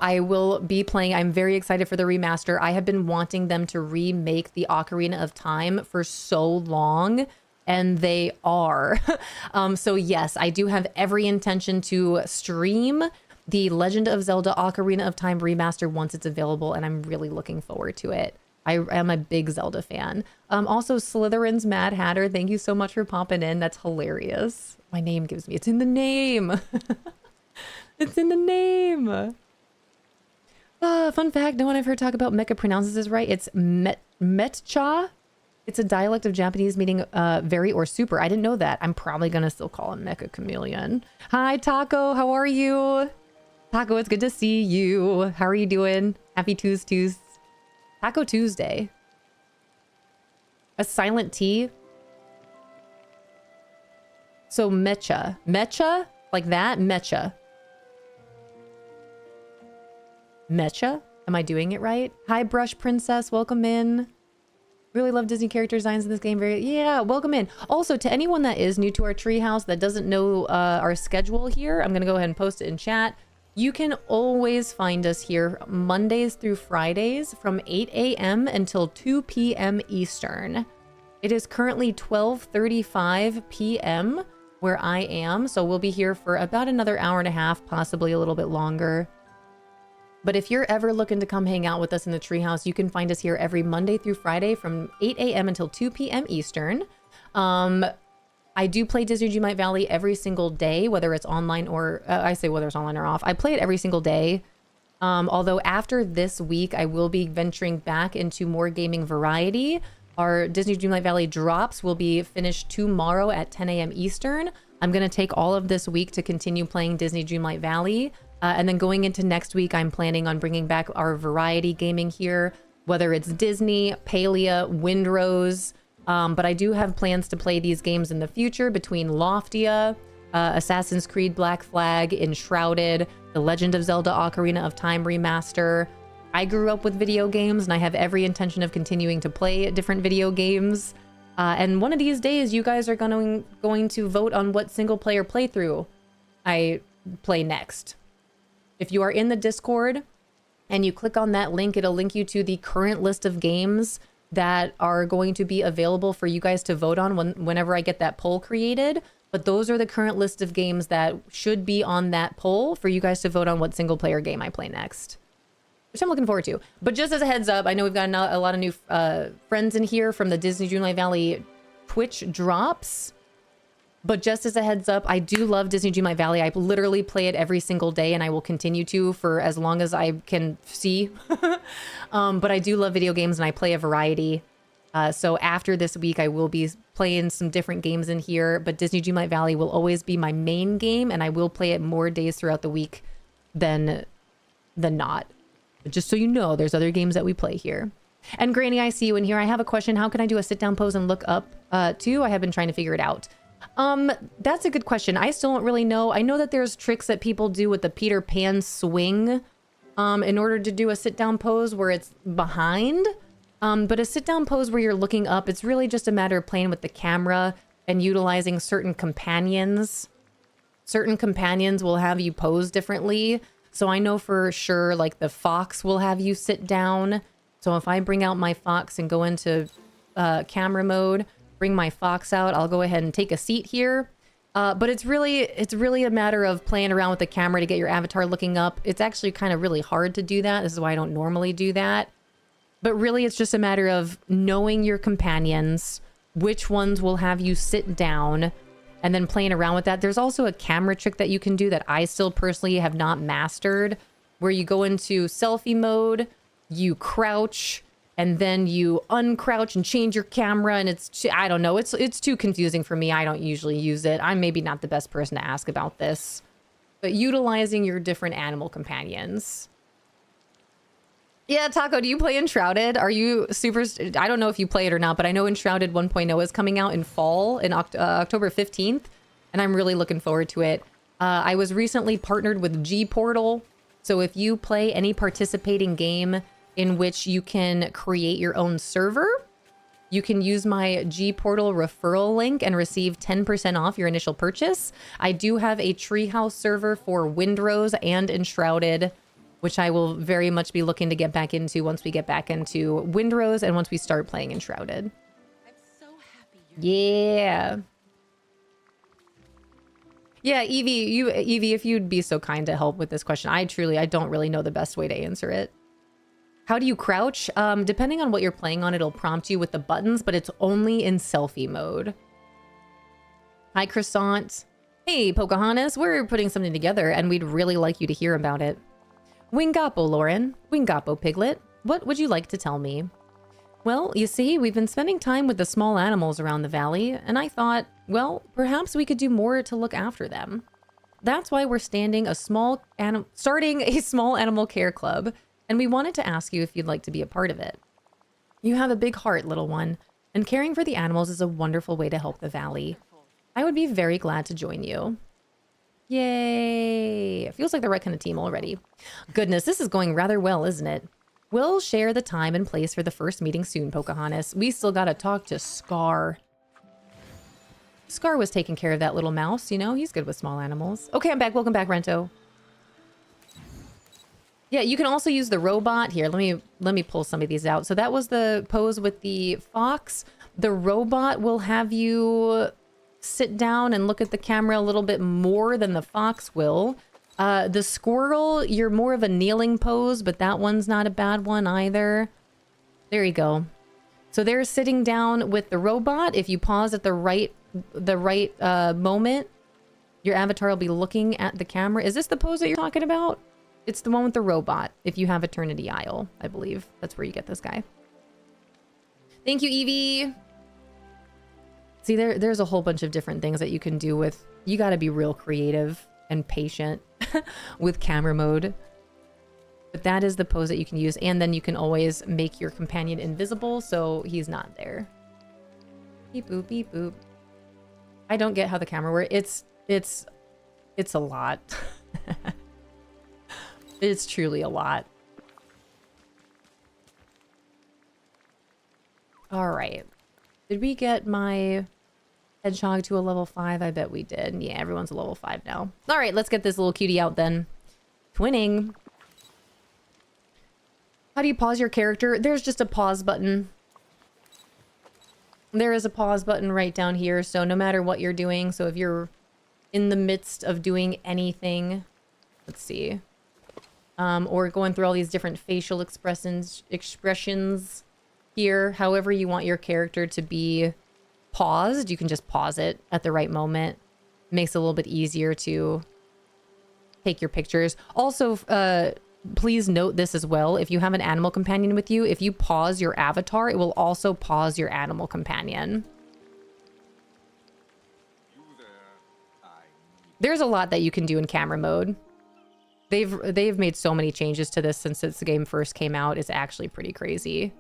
I will be playing. I'm very excited for the remaster. I have been wanting them to remake the Ocarina of Time for so long, and they are. So yes, I do have every intention to stream the Legend of Zelda Ocarina of Time remaster once it's available, and I'm really looking forward to it. I am a big Zelda fan. Also, Slytherin's Mad Hatter, thank you so much for popping in. That's hilarious. My name gives me, it's in the name. It's in the name. Fun fact, no one I've heard talk about Mecha pronounces this right. It's Metcha. It's a dialect of Japanese meaning very or super. I didn't know that. I'm probably going to still call him Mecha Chameleon. Hi, Taco. How are you? Taco, it's good to see you. How are you doing? Happy Tuesdays. Taco Tuesday. A silent T. So Mecha. Mecha? Like that? Mecha. Mecha? Am I doing it right? Hi, Brush Princess. Welcome in. Really love Disney character designs in this game. Yeah, welcome in. Also, to anyone that is new to our treehouse that doesn't know our schedule here, I'm going to go ahead and post it in chat. You can always find us here Mondays through Fridays from 8 a.m. until 2 p.m. Eastern. It is currently 12:35 p.m. where I am, so we'll be here for about another hour and a half, possibly a little bit longer. But if you're ever looking to come hang out with us in the treehouse, you can find us here every Monday through Friday from 8 a.m. until 2 p.m. Eastern. I do play Disney Dreamlight Valley every single day, whether it's online or I say whether it's online or off. I play it every single day. Although after this week, I will be venturing back into more gaming variety. Our Disney Dreamlight Valley drops will be finished tomorrow at 10 a.m. Eastern. I'm going to take all of this week to continue playing Disney Dreamlight Valley. And then going into next week, I'm planning on bringing back our variety gaming here, whether it's Disney, Palia, Windrose. But I do have plans to play these games in the future between Loftia, Assassin's Creed Black Flag, Enshrouded, The Legend of Zelda Ocarina of Time Remaster. I grew up with video games and I have every intention of continuing to play different video games. And one of these days, you guys are going to vote on what single player playthrough I play next. If you are in the Discord, and you click on that link, it'll link you to the current list of games that are going to be available for you guys to vote on whenever I get that poll created. But those are the current list of games that should be on that poll for you guys to vote on what single player game I play next, which I'm looking forward to. But just as a heads up, I know we've got a lot of new friends in here from the Disney Dreamlight Valley Twitch drops. But just as a heads up, I do love Disney Dreamlight Valley. I literally play it every single day, and I will continue to for as long as I can see. But I do love video games, and I play a variety. So after this week, I will be playing some different games in here. But Disney Dreamlight Valley will always be my main game, and I will play it more days throughout the week than not. But just so you know, there's other games that we play here. And Granny, I see you in here. I have a question. How can I do a sit-down pose and look up too? I have been trying to figure it out. That's a good question. I still don't really know. I know that there's tricks that people do with the Peter Pan swing in order to do a sit-down pose where it's behind. But a sit-down pose where you're looking up, it's really just a matter of playing with the camera and utilizing certain companions. Certain companions will have you pose differently. So I know for sure, like the fox will have you sit down. So if I bring out my fox and go into camera mode, bring my fox out, I'll go ahead and take a seat here. But it's really a matter of playing around with the camera to get your avatar looking up. It's actually kind of really hard to do that. This is why I don't normally do that. But really, it's just a matter of knowing your companions, which ones will have you sit down, and then playing around with that. There's also a camera trick that you can do that I still personally have not mastered, where you go into selfie mode, you crouch, and then you uncrouch and change your camera, and I don't know, it's too confusing for me. I don't usually use it. I'm maybe not the best person to ask about this, but utilizing your different animal companions. Yeah, Taco, do you play Enshrouded? Are you super... I don't know if you play it or not, but I know Enshrouded 1.0 is coming out in fall, in October 15th, and I'm really looking forward to it. I was recently partnered with G Portal, so if you play any participating game in which you can create your own server, you can use my G Portal referral link and receive 10% off your initial purchase. I do have a Treehouse server for Windrose and Enshrouded, which I will very much be looking to get back into once we get back into Windrose and once we start playing Enshrouded. I'm so happy Yeah. Yeah, Evie, if you'd be so kind to help with this question. I don't really know the best way to answer it. How do you crouch? Depending on what you're playing on, it'll prompt you with the buttons, but it's only in selfie mode. Hi, Croissant. Hey, Pocahontas, we're putting something together and we'd really like you to hear about it. Wingapo, Lauren. Wingapo, Piglet. What would you like to tell me? Well, you see, we've been spending time with the small animals around the valley, and I thought, well, perhaps we could do more to look after them. That's why we're starting a small animal care club, and we wanted to ask you if you'd like to be a part of it. You have a big heart, little one, and caring for the animals is a wonderful way to help the valley. I would be very glad to join you. Yay! It feels like the right kind of team already. Goodness, this is going rather well, isn't it? We'll share the time and place for the first meeting soon, Pocahontas. We still gotta talk to Scar. Scar was taking care of that little mouse, you know? He's good with small animals. Okay, I'm back. Welcome back, Rento. Yeah, you can also use the robot. Here, let me pull some of these out. So that was the pose with the fox. The robot will have you sit down and look at the camera a little bit more than the fox will. The squirrel, you're more of a kneeling pose, but that one's not a bad one either. There you go. So they're sitting down with the robot. If you pause at the right moment, your avatar will be looking at the camera. Is this the pose that you're talking about? It's the one with the robot. If you have Eternity Isle, I believe that's where you get this guy. Thank you, Evie. See, there's a whole bunch of different things that you can do with... You got to be real creative and patient with camera mode. But that is the pose that you can use. And then you can always make your companion invisible so he's not there. Beep boop, beep boop. I don't get how the camera works. It's a lot. It's truly a lot. All right. Did we get my hedgehog to a level 5? I bet we did. Yeah, everyone's a level 5 now. All right, let's get this little cutie out then. Twinning. How do you pause your character? There's just a pause button. There is a pause button right down here. So no matter what you're doing, so if you're in the midst of doing anything, let's see, or going through all these different facial expressions here, however you want your character to be paused, you can just pause it at the right moment. It makes it a little bit easier to take your pictures. Also, please note this as well. If you have an animal companion with you, if you pause your avatar, it will also pause your animal companion. There's a lot that you can do in camera mode. They've made so many changes to this since the game first came out. It's actually pretty crazy.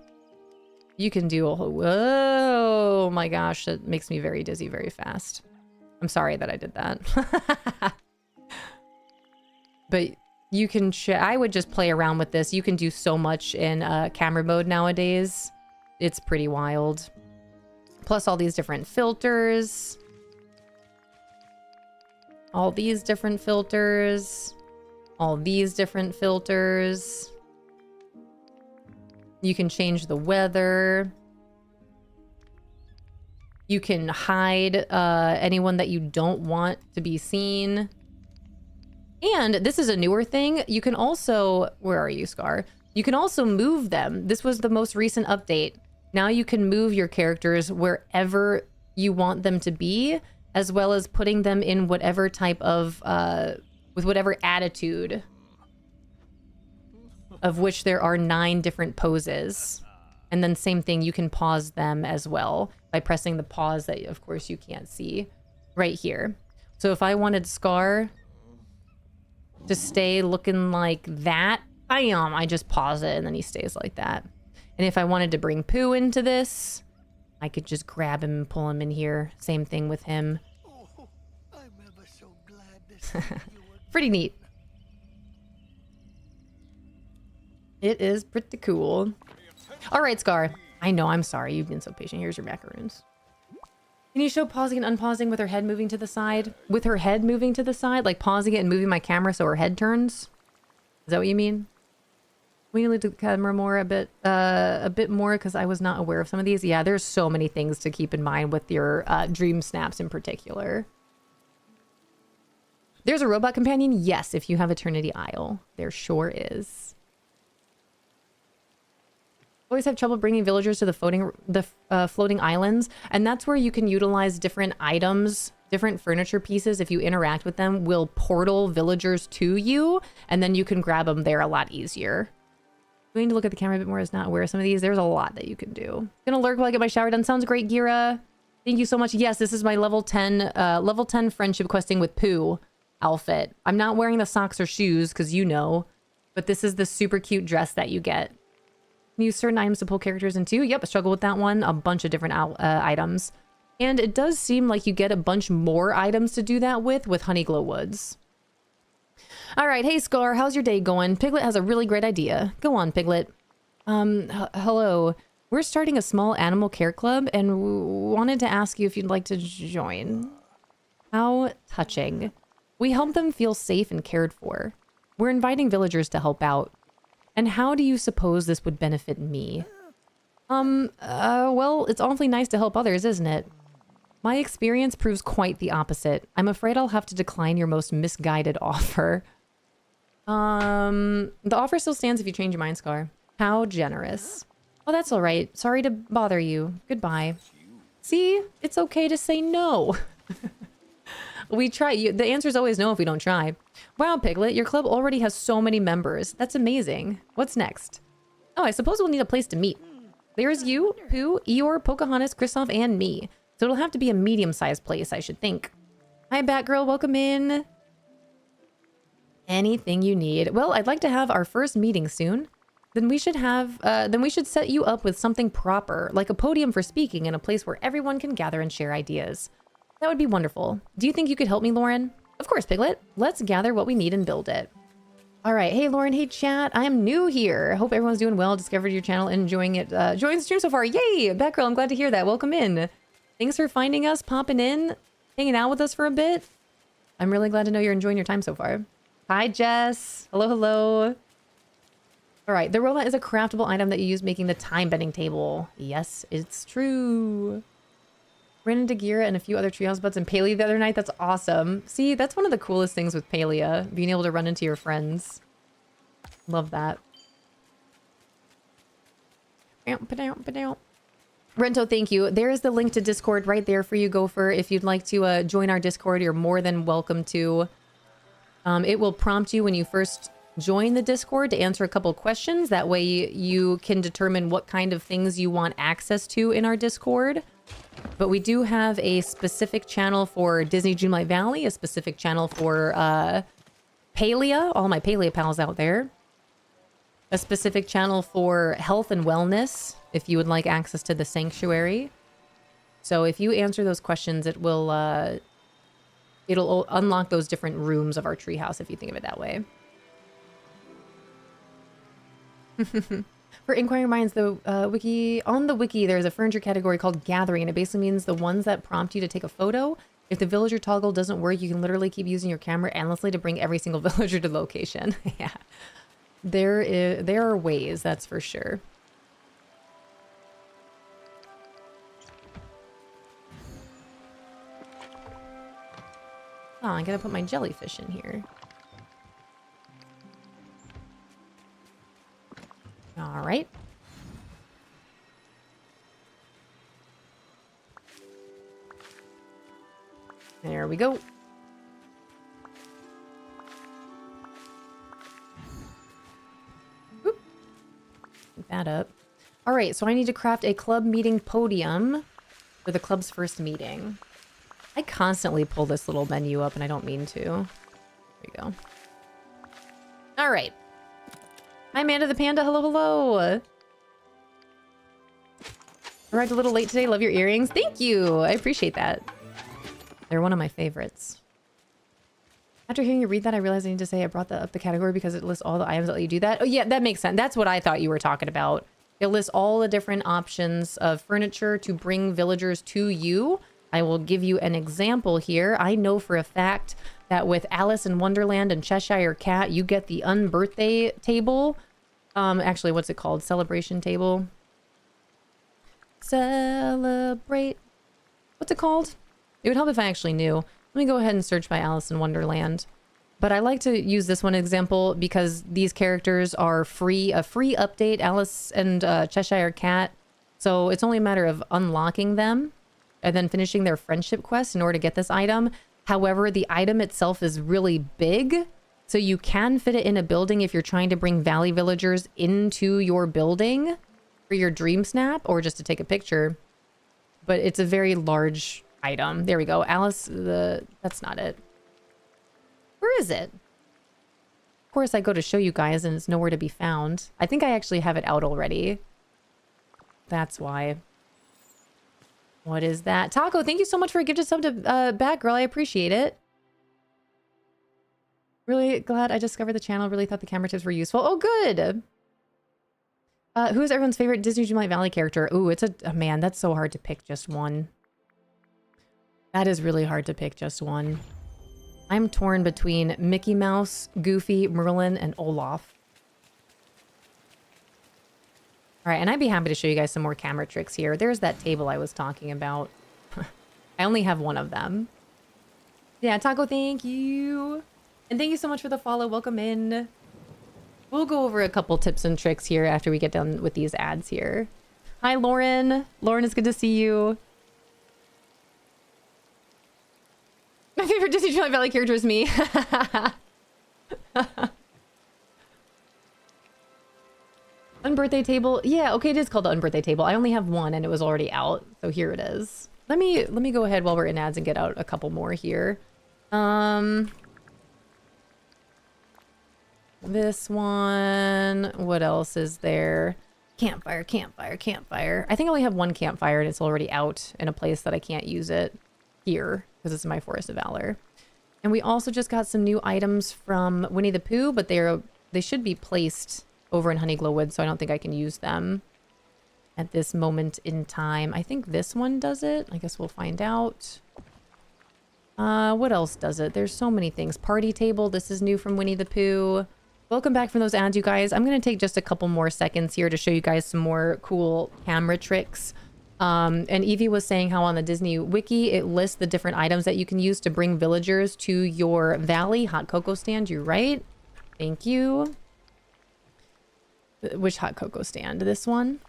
You can do a whole... Whoa, my gosh, that makes me very dizzy very fast. I'm sorry that I did that. But you can... I would just play around with this. You can do so much in camera mode nowadays. It's pretty wild. Plus all these different filters. All these different filters. All these different filters. You can change the weather. You can hide anyone that you don't want to be seen. And this is a newer thing. You can also... Where are you, Scar? You can also move them. This was the most recent update. Now you can move your characters wherever you want them to be, as well as putting them in whatever type of... with whatever attitude. Of which there are 9 different poses. And then same thing, you can pause them as well by pressing the pause that, of course, you can't see right here. So if I wanted Scar to stay looking like that, I just pause it and then he stays like that. And if I wanted to bring Pooh into this, I could just grab him and pull him in here. Same thing with him. Oh, I'm ever so glad to see you again. Pretty neat. It is pretty cool. All right, Scar. I know, I'm sorry. You've been so patient. Here's your macaroons. Can you show pausing and unpausing with her head moving to the side? With her head moving to the side? Like pausing it and moving my camera so her head turns? Is that what you mean? We need to look at the camera more a bit more because I was not aware of some of these. Yeah, there's so many things to keep in mind with your dream snaps in particular. There's a robot companion? Yes, if you have Eternity Isle. There sure is. Always have trouble bringing villagers to the floating islands, and that's where you can utilize different items, different furniture pieces. If you interact with them, will portal villagers to you, and then you can grab them there a lot easier. We need to look at the camera a bit more. Is not aware of some of these. There's a lot that you can do. Gonna lurk while I get my shower done. Sounds great, Gira. Thank you so much. Yes, this is my level 10 friendship questing with Pooh outfit. I'm not wearing the socks or shoes because you know, but this is the super cute dress that you get. Use certain items to pull characters into. Yep, I struggle with that one. A bunch of different items. And it does seem like you get a bunch more items to do that with Honeyglow Woods. All right, hey Scar, how's your day going? Piglet has a really great idea. Go on, Piglet. Hello. We're starting a small animal care club and wanted to ask you if you'd like to join. How touching. We help them feel safe and cared for. We're inviting villagers to help out. And how do you suppose this would benefit me? Well, it's awfully nice to help others, isn't it? My experience proves quite the opposite. I'm afraid I'll have to decline your most misguided offer. The offer still stands if you change your mind, Scar. How generous. Oh, that's all right. Sorry to bother you. Goodbye. See? It's okay to say no. We try. The answer is always no if we don't try. Wow, Piglet, your club already has so many members. That's amazing. What's next? Oh, I suppose we'll need a place to meet. There's you, Pooh, Eeyore, Pocahontas, Kristoff, and me. So it'll have to be a medium-sized place, I should think. Hi, Batgirl. Welcome in. Anything you need. Well, I'd like to have our first meeting soon. Then we should set you up with something proper, like a podium for speaking and a place where everyone can gather and share ideas. That would be wonderful. Do you think you could help me, Lauren? Of course, Piglet. Let's gather what we need and build it. All right. Hey, Lauren. Hey, chat. I am new here. Hope everyone's doing well. Discovered your channel and enjoying it. Enjoying the stream so far. Yay! Batgirl, I'm glad to hear that. Welcome in. Thanks for finding us, popping in, hanging out with us for a bit. I'm really glad to know you're enjoying your time so far. Hi, Jess. Hello, hello. All right, the robot is a craftable item that you use making the time-bending table. Yes, it's true. Ran into Gira and a few other treehouse buds and Palea the other night. That's awesome. See, that's one of the coolest things with Palea, being able to run into your friends. Love that. Rento, thank you. There is the link to Discord right there for you, Gopher. If you'd like to join our Discord, you're more than welcome to. It will prompt you when you first join the Discord to answer a couple questions. That way you can determine what kind of things you want access to in our Discord. But we do have a specific channel for Disney Dreamlight Valley, a specific channel for Palea, all my Palea pals out there. A specific channel for health and wellness, if you would like access to the sanctuary. So if you answer those questions, it will it'll unlock those different rooms of our treehouse, if you think of it that way. For Inquiring Minds, the wiki, there's a furniture category called Gathering, and it basically means the ones that prompt you to take a photo. If the villager toggle doesn't work, you can literally keep using your camera endlessly to bring every single villager to the location. Yeah. There are ways, that's for sure. Oh, I gotta put my jellyfish in here. All right. There we go. Oop. Pick that up. All right, so I need to craft a club meeting podium for the club's first meeting. I constantly pull this little menu up and I don't mean to. There we go. All right. Hi, Amanda the Panda. Hello, hello. Arrived a little late today. Love your earrings. Thank you. I appreciate that. They're one of my favorites. After hearing you read that, I realized I need to say I brought up the category because it lists all the items that let you do that. Oh, yeah, that makes sense. That's what I thought you were talking about. It lists all the different options of furniture to bring villagers to you. I will give you an example here. I know for a fact that with Alice in Wonderland and Cheshire Cat, you get the unbirthday table. Actually, what's it called? Celebration table. Celebrate. What's it called? It would help if I actually knew. Let me go ahead and search by Alice in Wonderland. But I like to use this one example because these characters are free, a free update, Alice and Cheshire Cat. So it's only a matter of unlocking them and then finishing their friendship quest in order to get this item. However, the item itself is really big, so you can fit it in a building if you're trying to bring Valley villagers into your building for your dream snap or just to take a picture. But it's a very large item. There we go. Alice, that's not it. Where is it? Of course, I go to show you guys and it's nowhere to be found. I think I actually have it out already. That's why. What is that? Taco, thank you so much for a gifted sub to Batgirl. I appreciate it. Really glad I discovered the channel. Really thought the camera tips were useful. Oh, good. Who is everyone's favorite Disney Dreamlight Valley character? Ooh, it's a man. That's so hard to pick just one. That is really hard to pick just one. I'm torn between Mickey Mouse, Goofy, Merlin, and Olaf. All right, and I'd be happy to show you guys some more camera tricks here. There's that table I was talking about. I only have one of them. Yeah, Taco, thank you. And thank you so much for the follow. Welcome in. We'll go over a couple tips and tricks here after we get done with these ads here. Hi, Lauren. Lauren, it's good to see you. My favorite Disney Dreamlight Valley character is me. Unbirthday table. Yeah, okay, it is called the unbirthday table. I only have one and it was already out, so here it is. Let me go ahead while we're in ads and get out a couple more here. This one. What else is there? Campfire, campfire, campfire. I think I only have one campfire and it's already out in a place that I can't use it here because it's my Forest of Valor. And we also just got some new items from Winnie the Pooh, but they should be placed over in Honeyglow Woods, so I don't think I can use them at this moment in time. I think this one does it. I guess we'll find out. What else does it? There's so many things. Party table. This is new from Winnie the Pooh. Welcome back from those ads, you guys. I'm going to take just a couple more seconds here to show you guys some more cool camera tricks. And Evie was saying how on the Disney Wiki, it lists the different items that you can use to bring villagers to your valley. Hot cocoa stand, you're right. Thank you. Which hot cocoa stand? This one?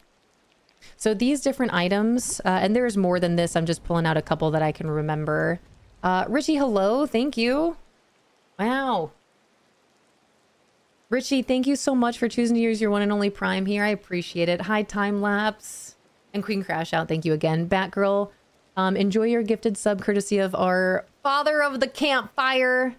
So these different items, and there's more than this. I'm just pulling out a couple that I can remember. Richie, hello. Thank you. Wow. Richie, thank you so much for choosing to use your one and only Prime here. I appreciate it. Hi, Time Lapse. And Queen Crash Out, thank you again. Batgirl, enjoy your gifted sub courtesy of our father of the campfire,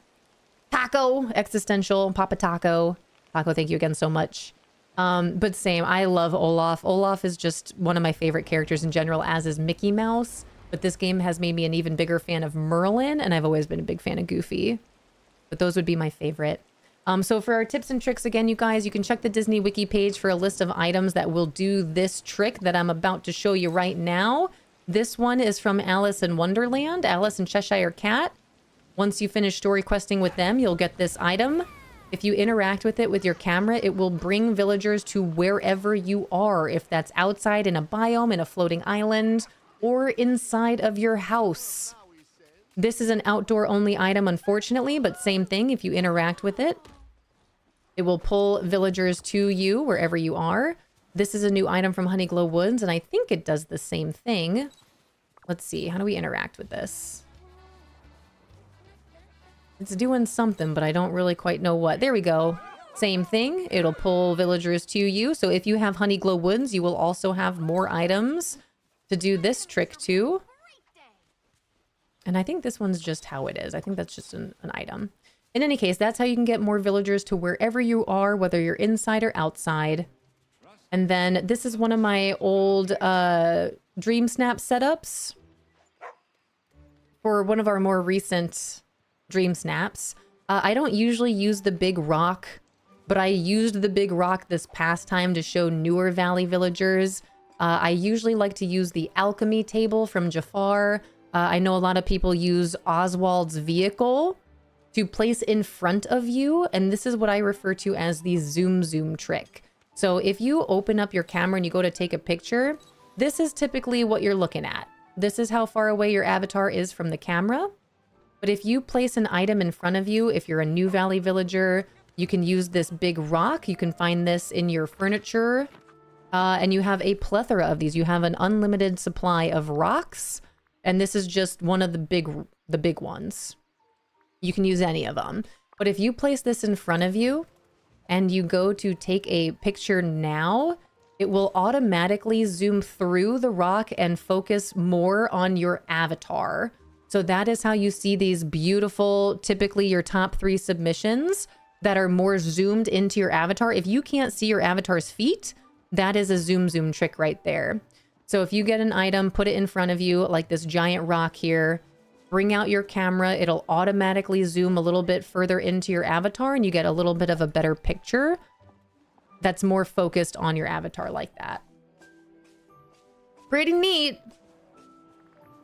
Taco, Existential, Papa Taco. Taco, thank you again so much. But same, I love Olaf. Olaf is just one of my favorite characters in general, as is Mickey Mouse. But this game has made me an even bigger fan of Merlin, and I've always been a big fan of Goofy. But those would be my favorite. So for our tips and tricks, again, you guys, you can check the Disney Wiki page for a list of items that will do this trick that I'm about to show you right now. This one is from Alice in Wonderland, Alice and Cheshire Cat. Once you finish story questing with them, you'll get this item. If you interact with it with your camera, it will bring villagers to wherever you are. If that's outside in a biome, in a floating island, or inside of your house. This is an outdoor only item, unfortunately, but same thing. If you interact with it, it will pull villagers to you wherever you are. This is a new item from Honeyglow Woods, and I think it does the same thing. Let's see. How do we interact with this? It's doing something, but I don't really quite know what. There we go. Same thing. It'll pull villagers to you. So if you have Honeyglow Woods, you will also have more items to do this trick too. And I think this one's just how it is. I think that's just an item. In any case, that's how you can get more villagers to wherever you are, whether you're inside or outside. And then this is one of my old Dream Snap setups for one of our more recent Dream Snaps. I don't usually use the big rock, but I used the big rock this past time to show newer Valley villagers. I usually like to use the alchemy table from Jafar. I know a lot of people use Oswald's vehicle to place in front of you, and this is what I refer to as the zoom trick. So if you open up your camera and you go to take a picture, this is typically what you're looking at. This is how far away your avatar is from the camera. But if you place an item in front of you, if you're a new Valley villager, you can use this big rock. You can find this in your furniture, and you have a plethora of these. You have an unlimited supply of rocks, and this is just one of the big ones. You can use any of them. But if you place this in front of you and you go to take a picture now, it will automatically zoom through the rock and focus more on your avatar. So that is how you see these beautiful, typically your top 3 submissions that are more zoomed into your avatar. If you can't see your avatar's feet, that is a zoom trick right there. So if you get an item, put it in front of you, like this giant rock here, bring out your camera, it'll automatically zoom a little bit further into your avatar and you get a little bit of a better picture that's more focused on your avatar like that. Pretty neat.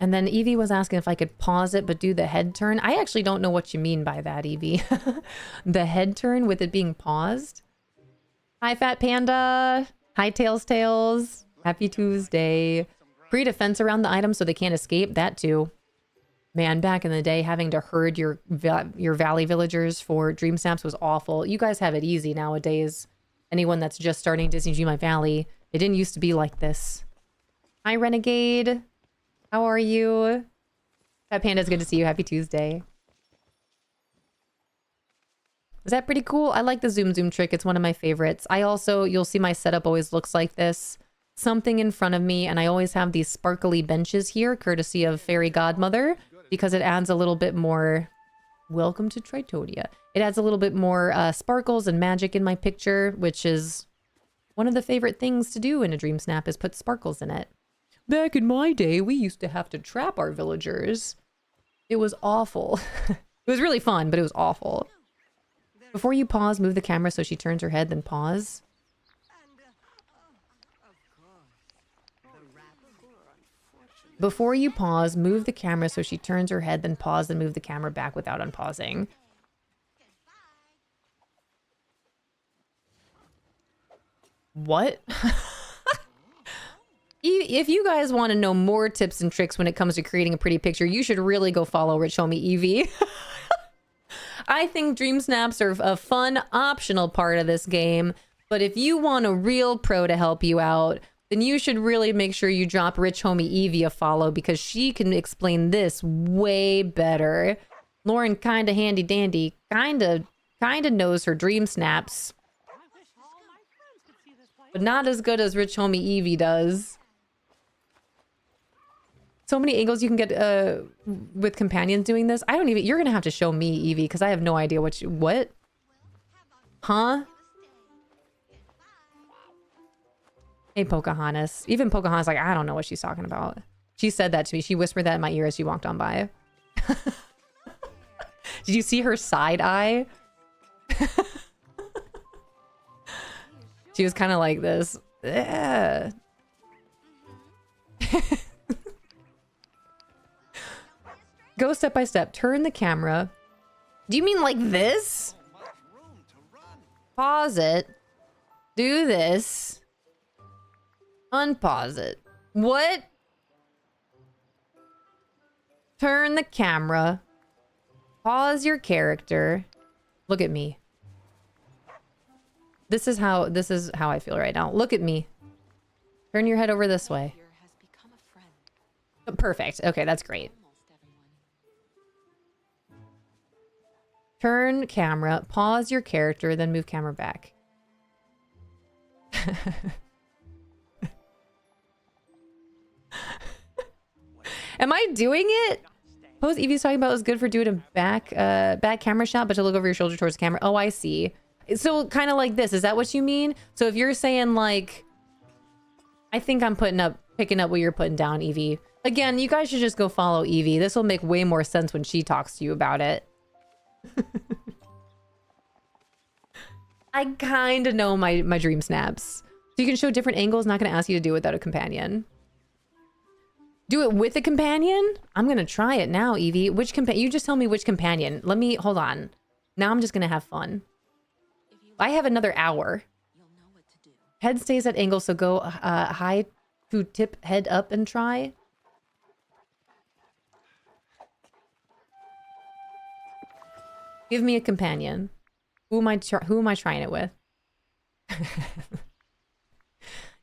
And then Evie was asking if I could pause it but do the head turn. I actually don't know what you mean by that, Evie. The head turn with it being paused. Hi, Fat Panda. Hi, Tails. Happy Tuesday. Create a fence around the item so they can't escape. That too. Man, back in the day, having to herd your Valley villagers for Dream Snaps was awful. You guys have it easy nowadays. Anyone that's just starting Disney Dream Valley, it didn't used to be like this. Hi, Renegade. How are you? Fat Panda's good to see you. Happy Tuesday. Is that pretty cool? I like the zoom trick. It's one of my favorites. I also, you'll see my setup always looks like this. Something in front of me, and I always have these sparkly benches here, courtesy of Fairy Godmother, because it adds a little bit more... Welcome to Tritonia. It adds a little bit more sparkles and magic in my picture, which is one of the favorite things to do in a Dream Snap is put sparkles in it. Back in my day, we used to have to trap our villagers. It was awful. It was really fun, but it was awful. Before you pause, move the camera so she turns her head, then pause. Before you pause, move the camera so she turns her head, then pause and move the camera back without unpausing. What? If you guys want to know more tips and tricks when it comes to creating a pretty picture, you should really go follow Rich Homie Evie. I think dream snaps are a fun, optional part of this game. But if you want a real pro to help you out, then you should really make sure you drop Rich Homie Evie a follow because she can explain this way better. Lauren kinda handy dandy, kinda knows her dream snaps. But not as good as Rich Homie Evie does. So many angles you can get with companions doing this. I don't even, you're gonna have to show me, Evie, because I have no idea what? Huh? Hey, Pocahontas. Even Pocahontas, like, I don't know what she's talking about. She said that to me. She whispered that in my ear as she walked on by. Did you see her side eye? She was kind of like this. Yeah. Go step by step. Turn the camera. Do you mean like this? Pause it. Do this. Unpause it. What? Turn the camera. Pause your character. Look at me. This is how I feel right now. Look at me. Turn your head over this way. Perfect. Okay, that's great. Turn camera, pause your character, then move camera back. Am I doing it? Pose Evie's talking about is good for doing a back camera shot, but to look over your shoulder towards the camera. Oh, I see. So kind of like this. Is that what you mean? So if you're saying like, I think I'm picking up what you're putting down, Evie. Again, you guys should just go follow Evie. This will make way more sense when she talks to you about it. I kind of know my dream snaps. So you can show different angles. Not going to ask you to do it without a companion. Do it with a companion? I'm going to try it now, Evie. Which companion? You just tell me which companion. Let me, hold on. Now I'm just going to have fun. I have another hour. Head stays at angle, so go high to tip head up and try. Give me a companion. Who am I trying it with?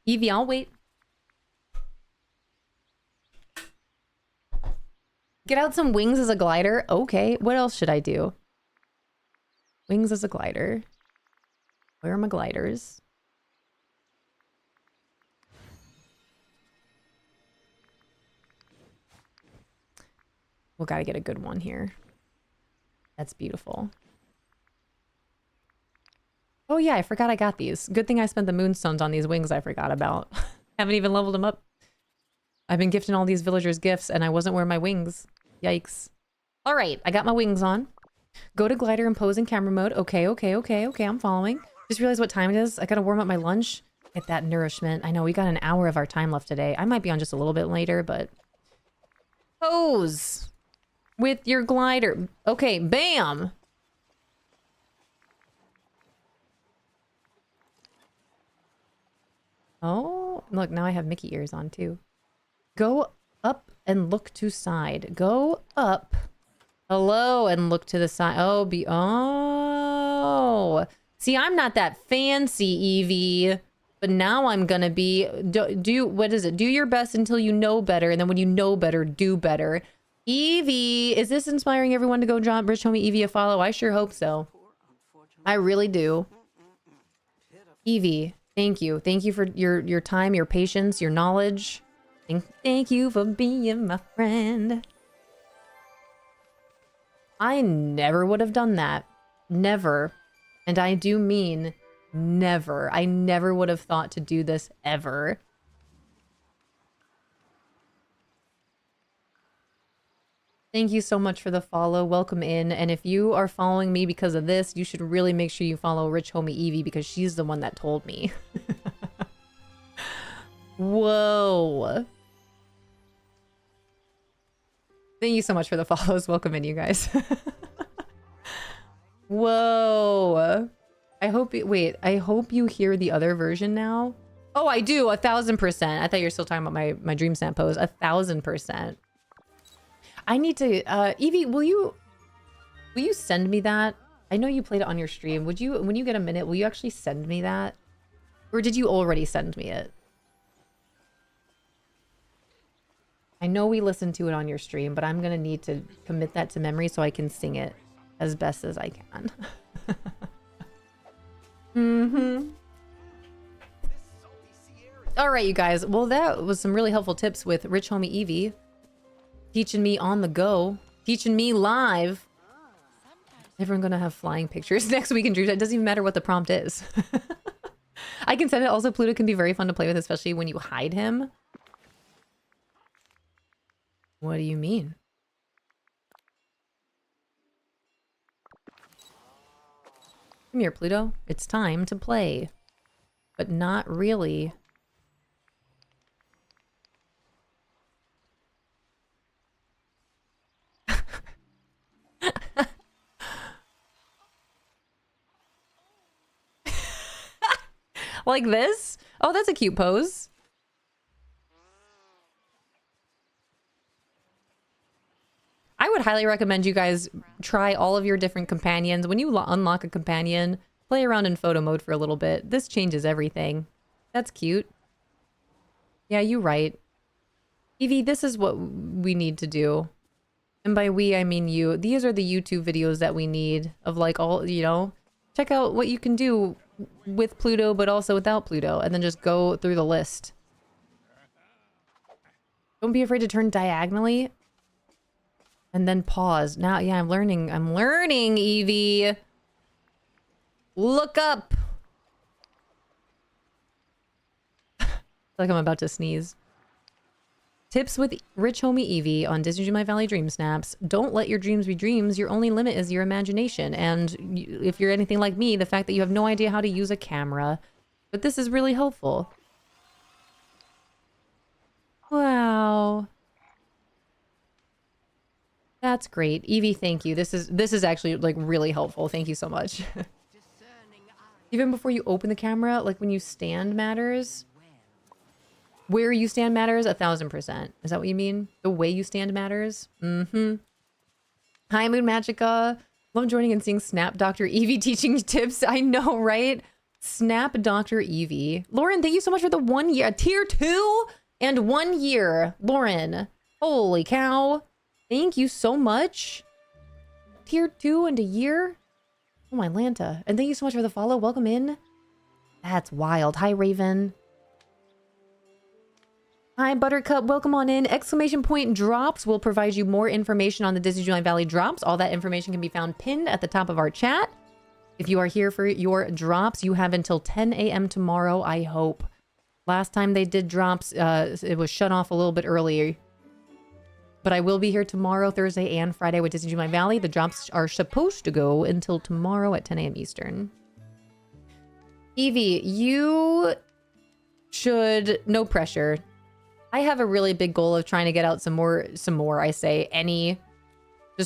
Evie, I'll wait. Get out some wings as a glider. Okay, what else should I do? Wings as a glider. Where are my gliders? We'll gotta get a good one here. That's beautiful. Oh yeah, I forgot I got these. Good thing I spent the moonstones on these wings I forgot about. Haven't even leveled them up. I've been gifting all these villagers gifts and I wasn't wearing my wings. Yikes. All right, I got my wings on. Go to glider and pose in camera mode. Okay, I'm following. Just realized what time it is. I gotta warm up my lunch. Get that nourishment. I know we got an hour of our time left today. I might be on just a little bit later, but... Pose! With your glider. Okay, bam! Oh, look, now I have Mickey ears on too. Go up and look to side. Go up. Hello, and look to the side. Oh, oh. See, I'm not that fancy, Evie. But now I'm gonna be... what is it? Do your best until you know better. And then when you know better, do better. Evie, is this inspiring everyone to go drop Rich Homie Evie a follow? I sure hope so. I really do. Evie, thank you. Thank you for your time, your patience, your knowledge. Thank you for being my friend. I never would have done that. Never. And I do mean never. I never would have thought to do this ever. Thank you so much for the follow. Welcome in. And if you are following me because of this, you should really make sure you follow Rich Homie Evie because she's the one that told me. Whoa. Thank you so much for the follows. Welcome in, you guys. Whoa. I hope you, wait, I hope you hear the other version now. Oh, I do, 1000%. I thought you were still talking about my dream snap pose. 1000%. I need to, Evie, will you send me that? I know you played it on your stream. Would you, when you get a minute, will you actually send me that? Or did you already send me it? I know we listened to it on your stream, but I'm gonna need to commit that to memory so I can sing it as best as I can. Mm-hmm. All right, you guys. Well, that was some really helpful tips with Rich Homie Evie. Teaching me on the go. Teaching me live. Everyone gonna have flying pictures next week in Dreams. It doesn't even matter what the prompt is. I can send it. Also, Pluto can be very fun to play with, especially when you hide him. What do you mean? Come here, Pluto. It's time to play. But not really. Like this? Oh, that's a cute pose. I would highly recommend you guys try all of your different companions. When you unlock a companion, play around in photo mode for a little bit. This changes everything. That's cute. Yeah, you're right. Evie, this is what we need to do. And by we, I mean you. These are the YouTube videos that we need of like all, you know, check out what you can do with Pluto, but also without Pluto, and then just go through the list. Don't be afraid to turn diagonally and then pause. Now, yeah, I'm learning, Evie. Look up. Like I'm about to sneeze. Tips with Rich Homie Evie on Disney My Valley Dream Snaps. Don't let your dreams be dreams. Your only limit is your imagination. And if you're anything like me, the fact that you have no idea how to use a camera. But this is really helpful. Wow. That's great. Evie, thank you. This is actually like really helpful. Thank you so much. Even before you open the camera, like when you stand matters. Where you stand matters 1000%. Is that what you mean? The way you stand matters? Mm-hmm. Hi, Moon Magica. Love joining and seeing Snap Dr. Evie teaching tips. I know, right? Snap Dr. Evie. Lauren, thank you so much for the 1 year. Tier 2 and 1 year. Lauren. Holy cow. Thank you so much. Tier 2 and a year? Oh my Lanta. And thank you so much for the follow. Welcome in. That's wild. Hi, Raven. Hi, Buttercup. Welcome on in. Exclamation point drops will provide you more information on the Disneyland Valley drops. All that information can be found pinned at the top of our chat. If you are here for your drops, you have until 10 a.m. tomorrow, I hope. Last time they did drops, it was shut off a little bit earlier. But I will be here tomorrow, Thursday, and Friday with Disneyland Valley. The drops are supposed to go until tomorrow at 10 a.m. Eastern. Evie, you should... No pressure. I have a really big goal of trying to get out some more, just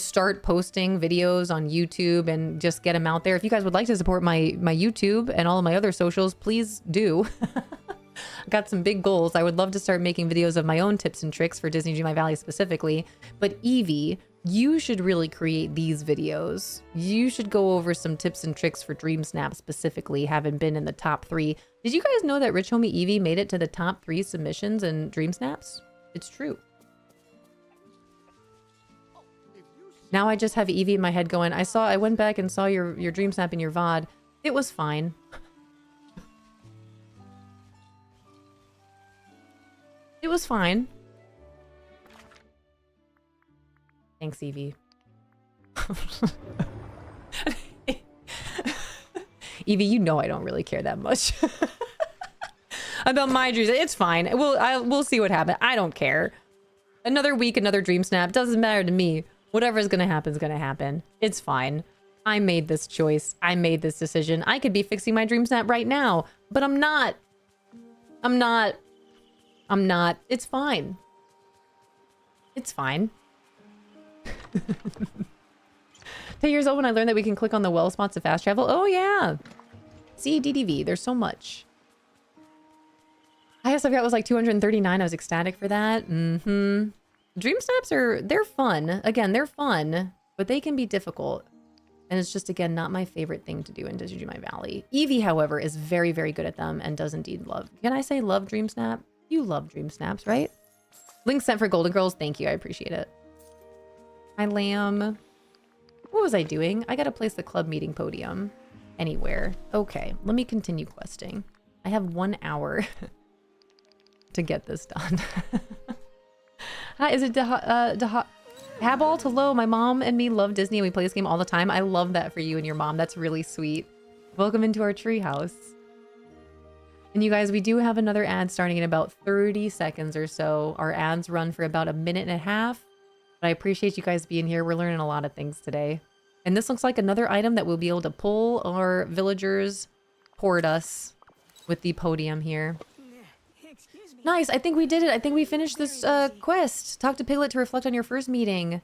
start posting videos on YouTube and just get them out there. If you guys would like to support my YouTube and all of my other socials, please do. I got some big goals. I would love to start making videos of my own tips and tricks for Disney Dream Valley specifically. But Evie, you should really create these videos. You should go over some tips and tricks for Dream Snap specifically, having been in the top 3. Did you guys know that Rich Homie Evie made it to the top 3 submissions in Dream Snaps? It's true. Now I just have Evie in my head going, I went back and saw your Dream Snap and your VOD. It was fine. It was fine. Thanks, Evie. Evie, you know I don't really care that much about my dreams. It's fine. We'll see what happens. I don't care. Another week, another Dream Snap. Doesn't matter to me. Whatever's gonna happen is gonna happen. It's fine. I made this choice. I made this decision. I could be fixing my Dream Snap right now, but I'm not. I'm not. It's fine. It's fine. 10 years old when I learned that we can click on the well spots to fast travel. Oh, yeah. See, DDV, there's so much. Highest I've got was like 239. I was ecstatic for that. Mm-hmm. Dream snaps they're fun. Again, they're fun, but they can be difficult. And it's just, again, not my favorite thing to do in Digimon Valley. Eevee, however, is very, very good at them and does indeed love. Can I say love Dream Snap? You love Dream Snaps, right? Link sent for Golden Girls. Thank you. I appreciate it. Hi, Lamb. What was I doing? I gotta place the club meeting podium anywhere. Okay, let me continue questing. I have 1 hour to get this done. Hi, is it Habalt? Hello, my mom and me love Disney and we play this game all the time. I love that for you and your mom. That's really sweet. Welcome into our treehouse. And you guys, we do have another ad starting in about 30 seconds or so. Our ads run for about 1.5 minutes. But I appreciate you guys being here. We're learning a lot of things today. And this looks like another item that we'll be able to pull our villagers toward us with the podium here. Nice, I think we did it. I think we finished this quest. Talk to Piglet to reflect on your first meeting.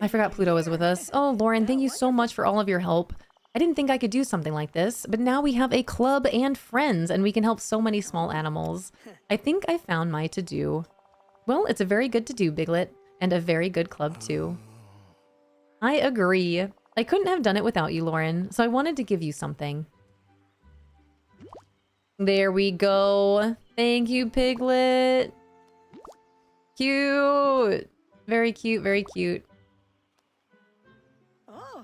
I forgot Pluto was with us. Oh, Lauren, thank you so much for all of your help. I didn't think I could do something like this, but now we have a club and friends, and we can help so many small animals. I think I found my to-do. Well, it's a very good to-do, Piglet, and a very good club, too. I agree. I couldn't have done it without you, Lauren, so I wanted to give you something. There we go. Thank you, Piglet. Cute. Very cute, very cute.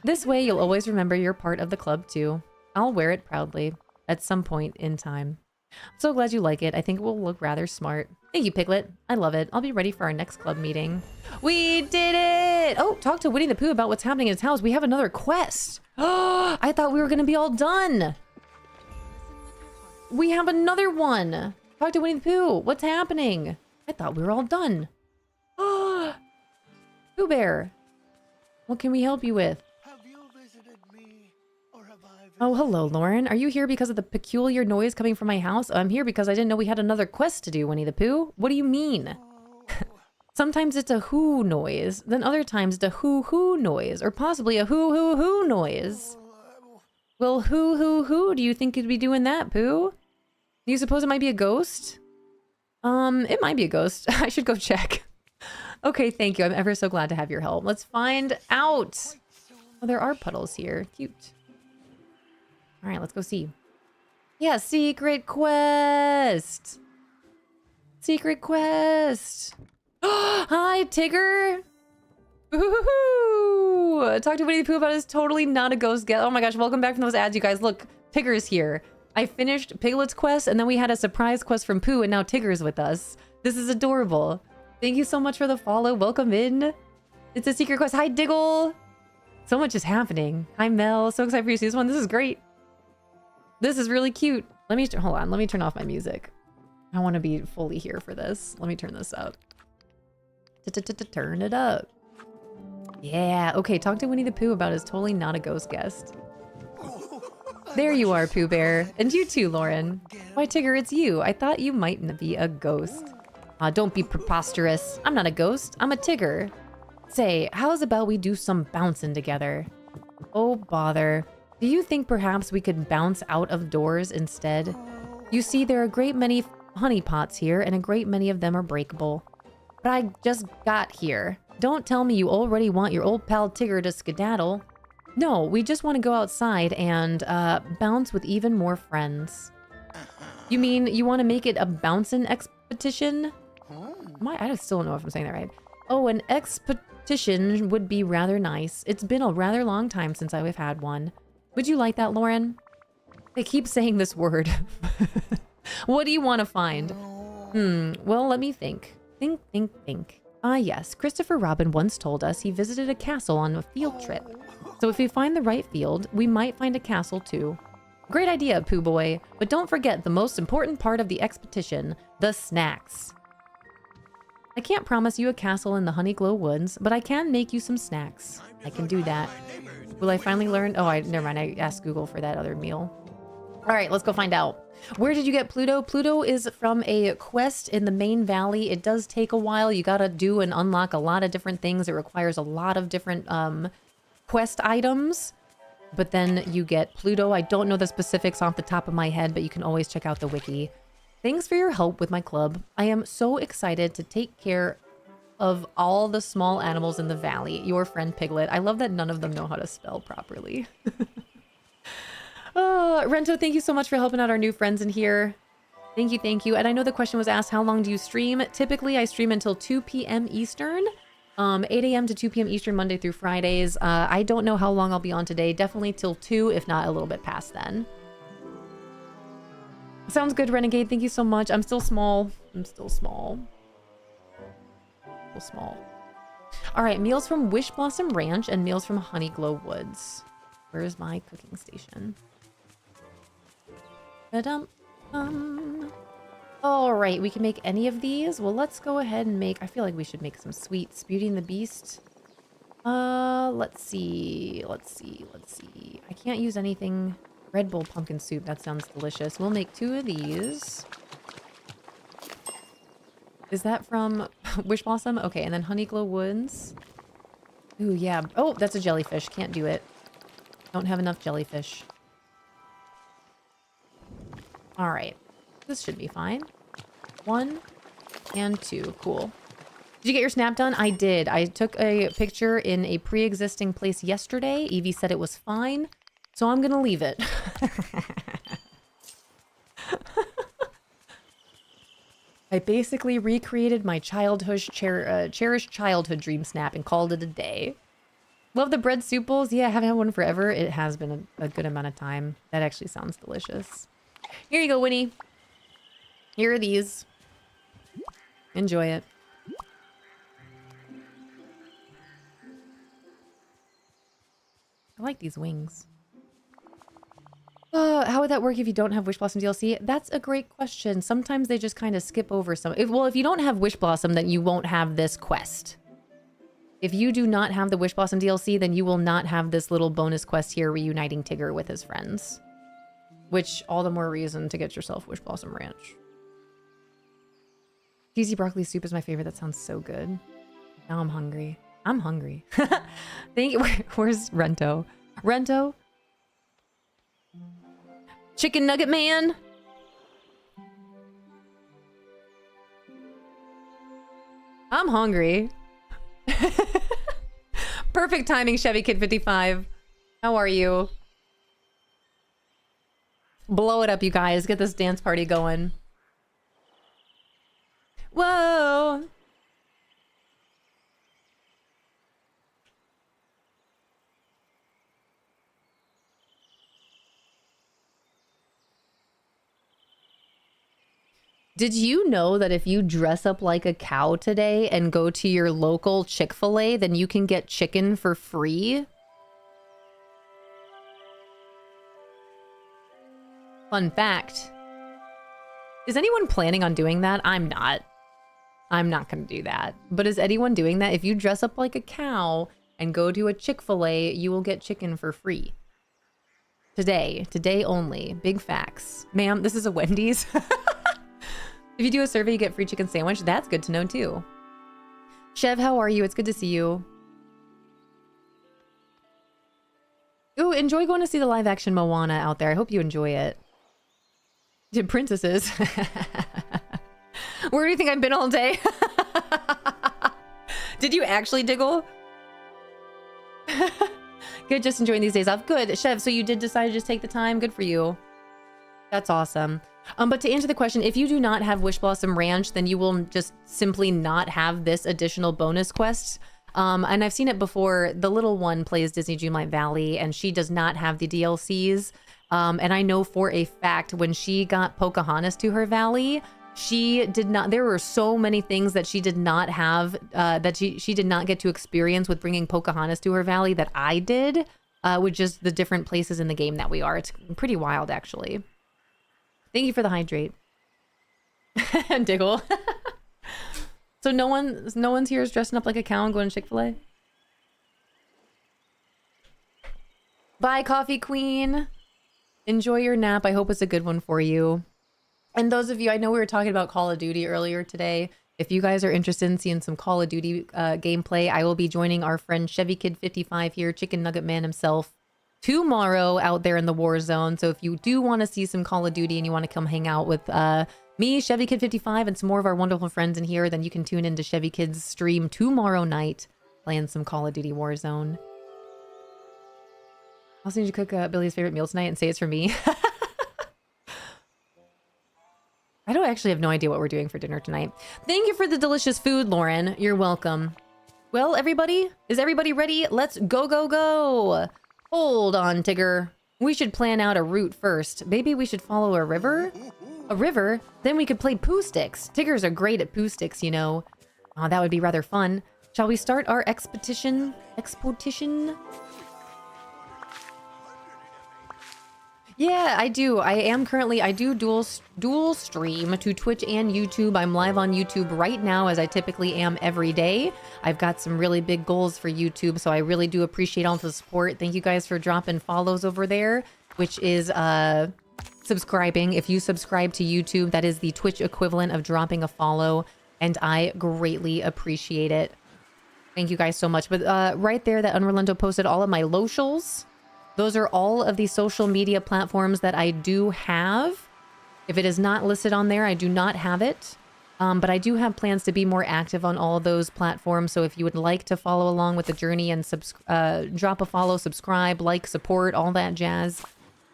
This way, you'll always remember you're part of the club, too. I'll wear it proudly at some point in time. I'm so glad you like it. I think it will look rather smart. Thank you, Piglet. I love it. I'll be ready for our next club meeting. We did it! Oh, talk to Winnie the Pooh about what's happening in his house. We have another quest. Oh, I thought we were going to be all done. We have another one. Talk to Winnie the Pooh. What's happening? I thought we were all done. Oh, Pooh Bear. What can we help you with? Have you visited me, or have I visited Oh, hello, Lauren. Are you here because of the peculiar noise coming from my house? I'm here because I didn't know we had another quest to do, Winnie the Pooh. What do you mean? Sometimes it's a whoo noise, then other times it's a hoo-hoo noise, or possibly a hoo-hoo-hoo noise. Well, who do you think could be doing that, Pooh? Do you suppose it might be a ghost? It might be a ghost. I should go check. Okay, thank you. I'm ever so glad to have your help. Let's find out. Oh, there are puddles here. Cute. All right, let's go see. Yeah, secret quest. Secret quest. Hi, Tigger. Woohoo! Talk to Winnie the Pooh about his totally not a ghost get. Oh my gosh, welcome back from those ads, you guys. Look, Tigger's here. I finished Piglet's quest, and then we had a surprise quest from Pooh, and now Tigger's with us. This is adorable. Thank you so much for the follow. Welcome in. It's a secret quest. Hi, Diggle. So much is happening. Hi, Mel. So excited for you to see this one. This is great. This is really cute. Let me, hold on. Let me turn off my music. I want to be fully here for this. Let me turn this up. Turn it up. Yeah, okay, talk to Winnie the Pooh about his totally not a ghost guest. There you are, Pooh Bear. And you too, Lauren. Why, Tigger, it's you. I thought you mightn't be a ghost. Don't be preposterous. I'm not a ghost. I'm a Tigger. Say, how's about we do some bouncing together? Oh, bother. Do you think perhaps we could bounce out of doors instead? You see, there are a great many honey pots here, and a great many of them are breakable. But I just got here. Don't tell me you already want your old pal Tigger to skedaddle. No, we just want to go outside and bounce with even more friends. You mean you want to make it a bouncing expedition? I still don't know if I'm saying that right. Oh, an expedition would be rather nice. It's been a rather long time since I've had one. Would you like that, Lauren? They keep saying this word. What do you want to find? Well, let me think. Think. Ah, yes. Christopher Robin once told us he visited a castle on a field trip. So if we find the right field, we might find a castle too. Great idea, Pooh Boy. But don't forget the most important part of the expedition, the snacks. I can't promise you a castle in the Honeyglow Woods, but I can make you some snacks. I can do that. Will I finally learn? Oh, never mind. I asked Google for that other meal. All right, let's go find out. Where did you get Pluto? Pluto is from a quest in the main valley. It does take a while. You gotta do and unlock a lot of different things. It requires a lot of different quest items. but then you get Pluto. I don't know the specifics off the top of my head, but you can always check out the wiki. Thanks for your help with my club. I am so excited to take care of all the small animals in the valley. Your friend Piglet. I love that none of them know how to spell properly. Rento, thank you so much for helping out our new friends in here. Thank you, thank you. And I know the question was asked, how long do you stream? Typically, I stream until 2 p.m. Eastern. 8 a.m. to 2 p.m. Eastern, Monday through Fridays. I don't know how long I'll be on today. Definitely till 2, if not a little bit past then. Sounds good, Renegade. Thank you so much. I'm still small. I'm still small. Still small. All right, meals from Wish Blossom Ranch and meals from Honeyglow Woods. Where is my cooking station? All right, we can make any of these. Well, let's go ahead and make... I feel like we should make some sweets. Beauty and the Beast. Let's see. I can't use anything... Red Bull pumpkin soup. That sounds delicious. We'll make 2 of these. Is that from Wish Blossom? Okay, and then Honeyglow Woods. Ooh, yeah. Oh, that's a jellyfish. Can't do it. Don't have enough jellyfish. All right. This should be fine. 1 and 2. Cool. Did you get your snap done? I did. I took a picture in a pre-existing place yesterday. Evie said it was fine. So I'm going to leave it. I basically recreated my cherished childhood dream snap and called it a day. Love the bread soup bowls. Yeah, I haven't had one forever. It has been a good amount of time. That actually sounds delicious. Here you go, Winnie. Here are these. Enjoy it. I like these wings. How would that work if you don't have Wish Blossom DLC? That's a great question. Sometimes they just kind of skip over some. Well, if you don't have Wish Blossom, then you won't have this quest. If you do not have the Wish Blossom DLC, then you will not have this little bonus quest here reuniting Tigger with his friends. Which, all the more reason to get yourself Wish Blossom Ranch. Cheesy broccoli soup is my favorite. That sounds so good. Now I'm hungry. I'm hungry. Thank you. Where's Rento? Rento? Chicken Nugget Man? I'm hungry. Perfect timing, Chevy Kid 55. How are you? Blow it up, you guys. Get this dance party going. Whoa! Did you know that if you dress up like a cow today and go to your local Chick-fil-A, then you can get chicken for free? Fun fact. Is anyone planning on doing that? I'm not. I'm not going to do that. But is anyone doing that? If you dress up like a cow and go to a Chick-fil-A, you will get chicken for free. Today only. Big facts. Ma'am, this is a Wendy's. If you do a survey, you get free chicken sandwich. That's good to know too. Chev, how are you? It's good to see you. Ooh, enjoy going to see the live action Moana out there. I hope you enjoy it. Did princesses? Where do you think I've been all day? Did you actually diggle? Good, just enjoying these days off. Good, Chev, so you did decide to just take the time. Good for you. That's awesome. But to answer the question, if you do not have Wish Blossom Ranch, then you will just simply not have this additional bonus quest. And I've seen it before. The little one plays Disney Dreamlight Valley, and she does not have the DLCs. And I know for a fact when she got Pocahontas to her valley, she did not. There were so many things that she did not have, that she did not get to experience with bringing Pocahontas to her valley that I did, with just the different places in the game that we are. It's pretty wild, actually. Thank you for the hydrate. Diggle. So no one's here is dressing up like a cow and going to Chick-fil-A? Bye, Coffee Queen. Enjoy your nap. I hope it's a good one for you. And those of you, I know we were talking about Call of Duty earlier today. If you guys are interested in seeing some Call of Duty gameplay, I will be joining our friend Chevy Kid 55 here, Chicken Nugget Man himself, tomorrow out there in the war zone. So if you do want to see some Call of Duty and you want to come hang out with me, Chevy Kid 55, and some more of our wonderful friends in here, then you can tune into Chevy Kid's stream tomorrow night playing some Call of Duty Warzone. I also need to cook Billy's favorite meal tonight and say it's for me. I don't actually have no idea what we're doing for dinner tonight. Thank you for the delicious food, Lauren. You're welcome. Well, everybody, is everybody ready? Let's go, go, go. Hold on, Tigger. We should plan out a route first. Maybe we should follow a river? A river? Then we could play poo sticks. Tiggers are great at poo sticks, you know. Oh, that would be rather fun. Shall we start our expedition? Yeah, I do. I do dual stream to Twitch and YouTube. I'm live on YouTube right now, as I typically am every day. I've got some really big goals for YouTube, so I really do appreciate all the support. Thank you guys for dropping follows over there, which is subscribing. If you subscribe to YouTube, that is the Twitch equivalent of dropping a follow, and I greatly appreciate it. Thank you guys so much. But right there, that Unrelento posted all of my locials. Those are all of the social media platforms that I do have. If it is not listed on there, I do not have it. But I do have plans to be more active on all those platforms. So if you would like to follow along with the journey and drop a follow, subscribe, like, support, all that jazz,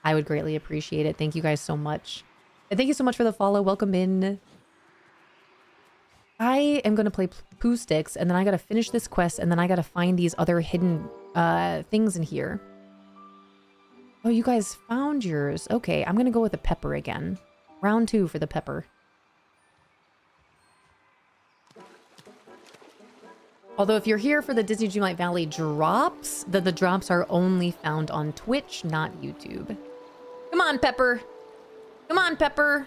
I would greatly appreciate it. Thank you guys so much. And thank you so much for the follow. Welcome in. I am going to play poo sticks, and then I got to finish this quest, and then I got to find these other hidden things in here. Oh, you guys found yours. Okay, I'm going to go with the pepper again. Round 2 for the pepper. Although if you're here for the Disney Dreamlight Valley drops, then the drops are only found on Twitch, not YouTube. Come on, Pepper. Come on, Pepper.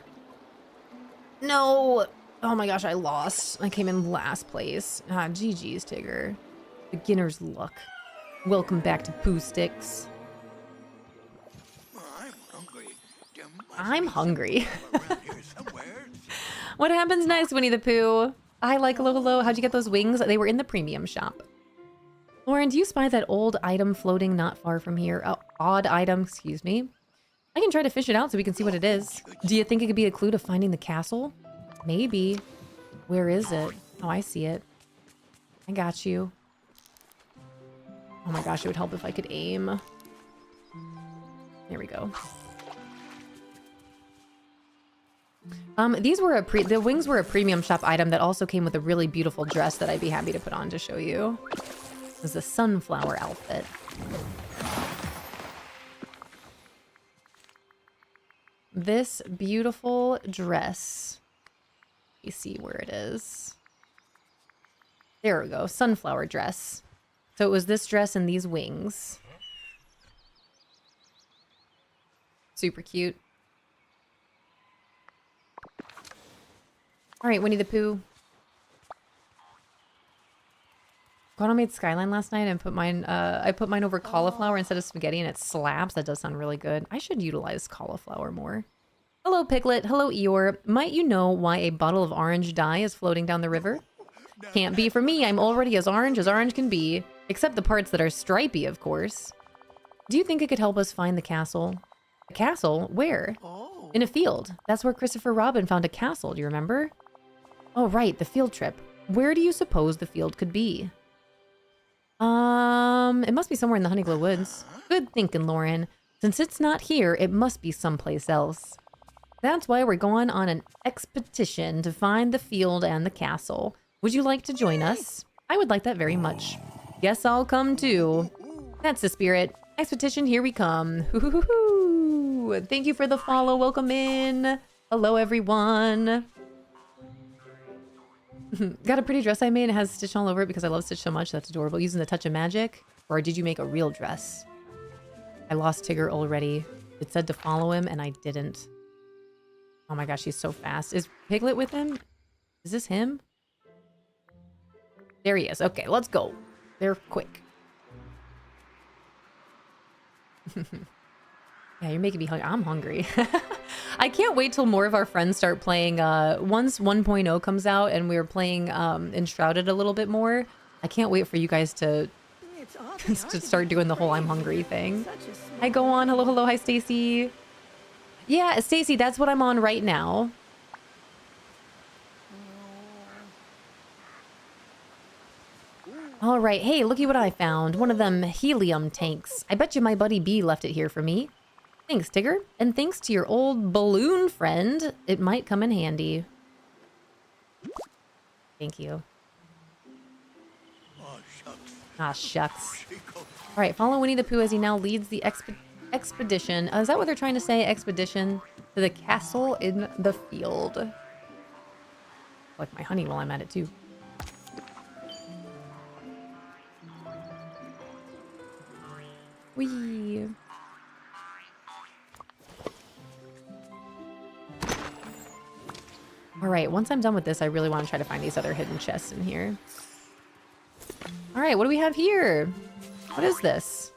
No. Oh my gosh, I lost. I came in last place. Ah, GG's, Tigger. Beginner's luck. Welcome back to Poo Sticks. I'm hungry. What happens next, Winnie the Pooh? I like Lolo. How'd you get those wings? They were in the premium shop. Lauren, do you spy that old item floating not far from here? Oh, odd item, excuse me. I can try to fish it out so we can see what it is. Do you think it could be a clue to finding the castle? Maybe. Where is it? Oh, I see it. I got you. Oh my gosh, it would help if I could aim. There we go. These were the wings were a premium shop item that also came with a really beautiful dress that I'd be happy to put on to show you. It was a sunflower outfit. This beautiful dress. You see where it is. There we go, sunflower dress. So it was this dress and these wings. Super cute. All right, Winnie the Pooh. Guano made Skyline last night and put mine. I put mine over cauliflower instead of spaghetti, and it slaps. That does sound really good. I should utilize cauliflower more. Hello, Piglet. Hello, Eeyore. Might you know why a bottle of orange dye is floating down the river? Can't be for me. I'm already as orange can be, except the parts that are stripy, of course. Do you think it could help us find the castle? A castle? Where? In a field. That's where Christopher Robin found a castle. Do you remember? Oh, right, the field trip. Where do you suppose the field could be? It must be somewhere in the Honeyglow Woods. Good thinking, Lauren. Since it's not here, it must be someplace else. That's why we're going on an expedition to find the field and the castle. Would you like to join us? I would like that very much. Guess I'll come too. That's the spirit. Expedition, here we come. Hoo-hoo-hoo-hoo. Thank you for the follow. Welcome in. Hello, everyone. Got a pretty dress I made. It has Stitch all over it because I love Stitch so much. That's adorable. Using the touch of magic? Or did you make a real dress? I lost Tigger already. It said to follow him and I didn't. Oh my gosh, he's so fast. Is Piglet with him? Is this him? There he is. Okay, let's go. They're quick. Yeah, you're making me hungry. I'm hungry. I can't wait till more of our friends start playing. Once 1.0 comes out and we're playing Enshrouded a little bit more, I can't wait for you guys to to start doing the whole I'm hungry thing. Such a Hi, go on. Hello, hello. Hi, Stacy. Yeah, Stacy, that's what I'm on right now. All right. Hey, looky what I found. One of them helium tanks. I bet you my buddy B left it here for me. Thanks, Tigger. And thanks to your old balloon friend, it might come in handy. Thank you. Oh, shucks. Ah, shucks. She goes. All right, follow Winnie the Pooh as he now leads the expedition. Is that what they're trying to say? Expedition to the castle in the field. Like my honey while I'm at it, too. Whee! All right, once I'm done with this, I really want to try to find these other hidden chests in here. All right, what do we have here? What is this?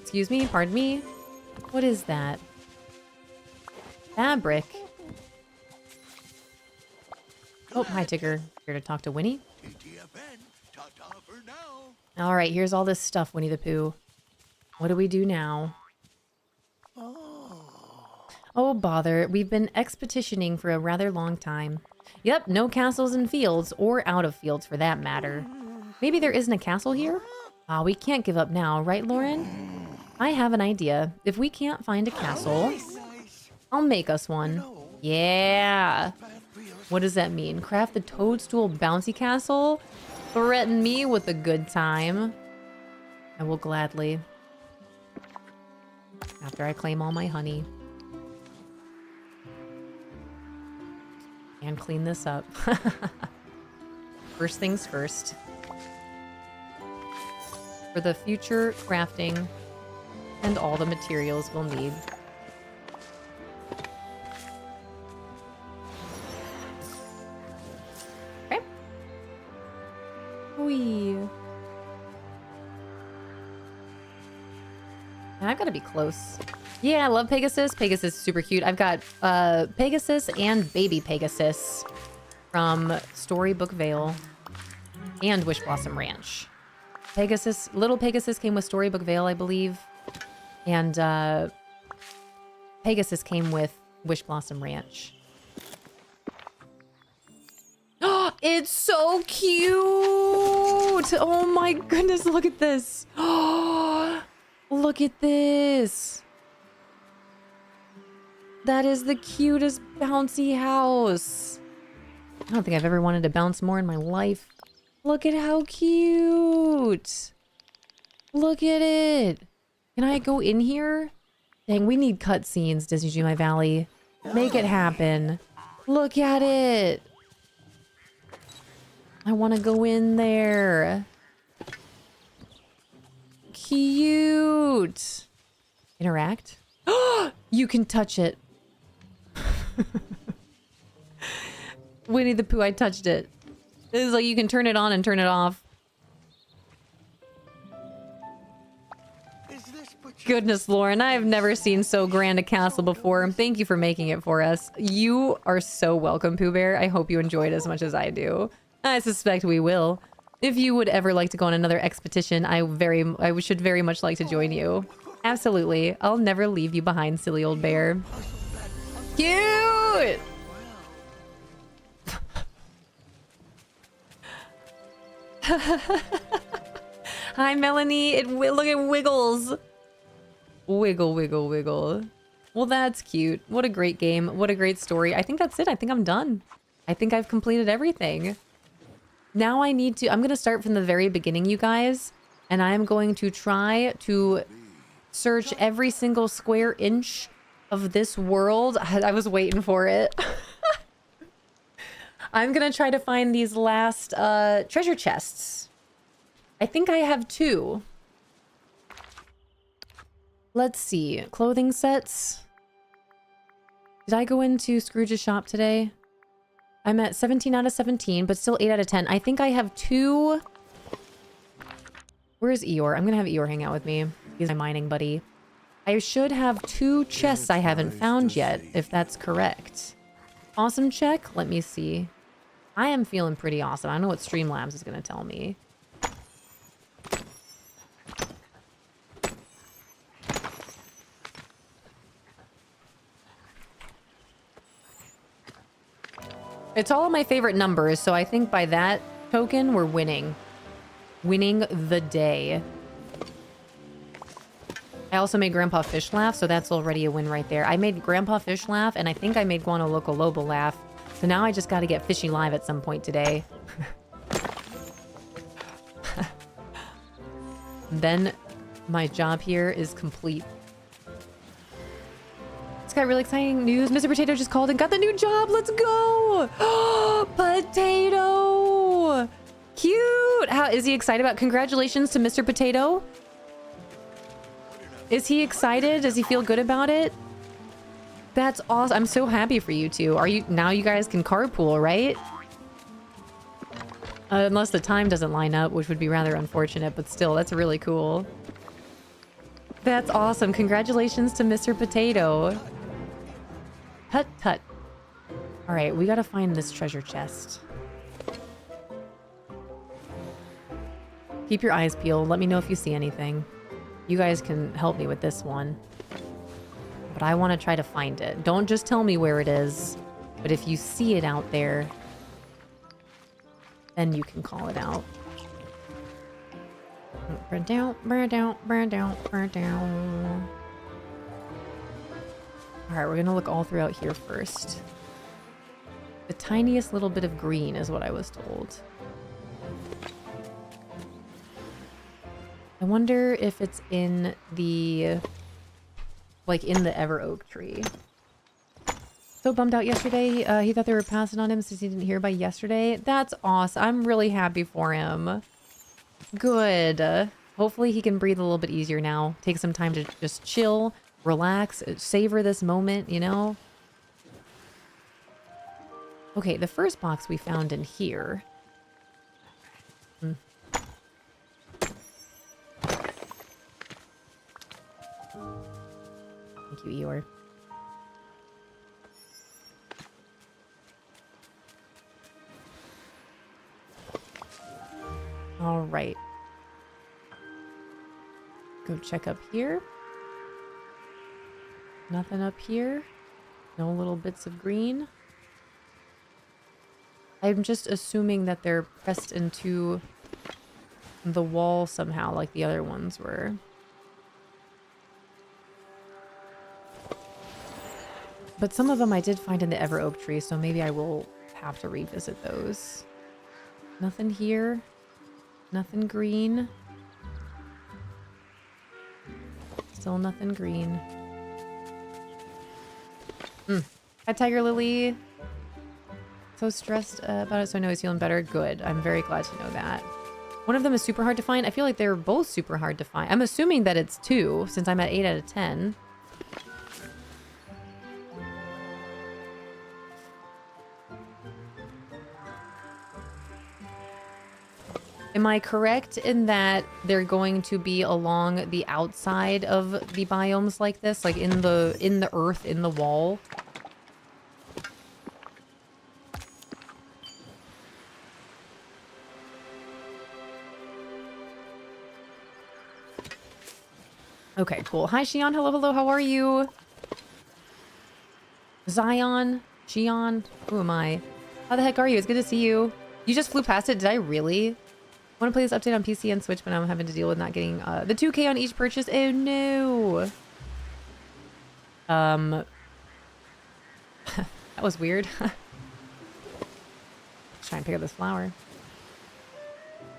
Excuse me, pardon me. What is that? Fabric. Oh, hi, Tigger. Here to talk to Winnie? TTFN. Ta-ta for now. All right, here's all this stuff, Winnie the Pooh. What do we do now? Oh, bother. We've been expeditioning for a rather long time. Yep, no castles in fields, or out of fields for that matter. Maybe there isn't a castle here? Ah, we can't give up now, right, Lauren? I have an idea. If we can't find a castle, I'll make us one. Yeah. What does that mean? Craft the toadstool bouncy castle? Threaten me with a good time. I will gladly. After I claim all my honey. And clean this up. First things first. For the future crafting and all the materials we'll need. Okay. Whee. I've got to be close. Yeah, I love Pegasus. Pegasus is super cute. I've got Pegasus and Baby Pegasus from Storybook Vale and Wish Blossom Ranch. Pegasus, little Pegasus came with Storybook Vale, I believe. And Pegasus came with Wish Blossom Ranch. Oh, it's so cute! Oh my goodness, look at this. Oh, look at this. That is the cutest bouncy house. I don't think I've ever wanted to bounce more in my life. Look at how cute. Look at it. Can I go in here? Dang, we need cutscenes, Disney Dreamlight Valley. Make it happen. Look at it. I want to go in there. Cute. Interact. You can touch it. Winnie the Pooh, I touched it. This is like you can turn it on and turn it off. Is this what you Goodness, Lauren, I have never seen so grand a castle before. Thank you for making it for us. You are so welcome, Pooh Bear. I hope you enjoyed as much as I do. I suspect we will. If you would ever like to go on another expedition, I should very much like to join you. Absolutely. I'll never leave you behind, silly old bear. Cute! Hi, Melanie. Look, it wiggles. Wiggle, wiggle, wiggle. Well, that's cute. What a great game. What a great story. I think that's it. I think I'm done. I think I've completed everything. Now I'm going to start from the very beginning, you guys. And I'm going to try to search every single square inch of this world. I was waiting for it. I'm going to try to find these last treasure chests. I think I have 2. Let's see. Clothing sets. Did I go into Scrooge's shop today? I'm at 17 out of 17, but still 8 out of 10. I think I have 2. Where's Eeyore? I'm going to have Eeyore hang out with me. He's my mining buddy. I should have 2 chests I haven't found yet, if that's correct. Awesome check? Let me see. I am feeling pretty awesome. I don't know what Streamlabs is going to tell me. It's all of my favorite numbers, so I think by that token, we're winning. Winning the day. I also made Grandpa Fish laugh, so that's already a win right there. I made Grandpa Fish laugh, and I think I made Guano Loco Lobo laugh. So now I just got to get Fishy live at some point today. Then my job here is complete. It's got really exciting news. Mr. Potato just called and got the new job. Let's go. Potato. Cute. How is he excited about? Congratulations to Mr. Potato. Is he excited? Does he feel good about it? That's awesome. I'm so happy for you two. Are you now? You guys can carpool, right? Unless the time doesn't line up, which would be rather unfortunate, but still, that's really cool. That's awesome. Congratulations to Mr. Potato. Tut tut. All right, we gotta find this treasure chest. Keep your eyes peeled. Let me know if you see anything. You guys can help me with this one. But I want to try to find it. Don't just tell me where it is. But if you see it out there, then you can call it out. Burn down, burn down, burn down, burn down. Alright, we're gonna look all throughout here first. The tiniest little bit of green is what I was told. I wonder if it's in the... like in the Ever Oak tree. So bummed out yesterday. He thought they were passing on him since he didn't hear by yesterday. That's awesome. I'm really happy for him. Good. Hopefully he can breathe a little bit easier now. Take some time to just chill, relax, savor this moment, you know? Okay, the first box we found in here. Thank you, Eeyore. All right. Go check up here. Nothing up here. No little bits of green. I'm just assuming that they're pressed into the wall somehow, like the other ones were. But some of them I did find in the Ever Oak tree, so maybe I will have to revisit those. Nothing here. Nothing green. Still nothing green. Hi, Tiger Lily. So stressed about it, so I know he's feeling better. Good. I'm very glad to know that. One of them is super hard to find. I feel like they're both super hard to find. I'm assuming that it's 2, since I'm at 8 out of 10. Am I correct in that they're going to be along the outside of the biomes like this? Like in the earth, in the wall? Okay, cool. Hi, Xion. Hello, hello. How are you? Zion? Xion? Who am I? How the heck are you? It's good to see you. You just flew past it. Did I really? I want to play this update on PC and Switch, but I'm having to deal with not getting the 2K on each purchase. Oh no. That was weird. Let's try and pick up this flower.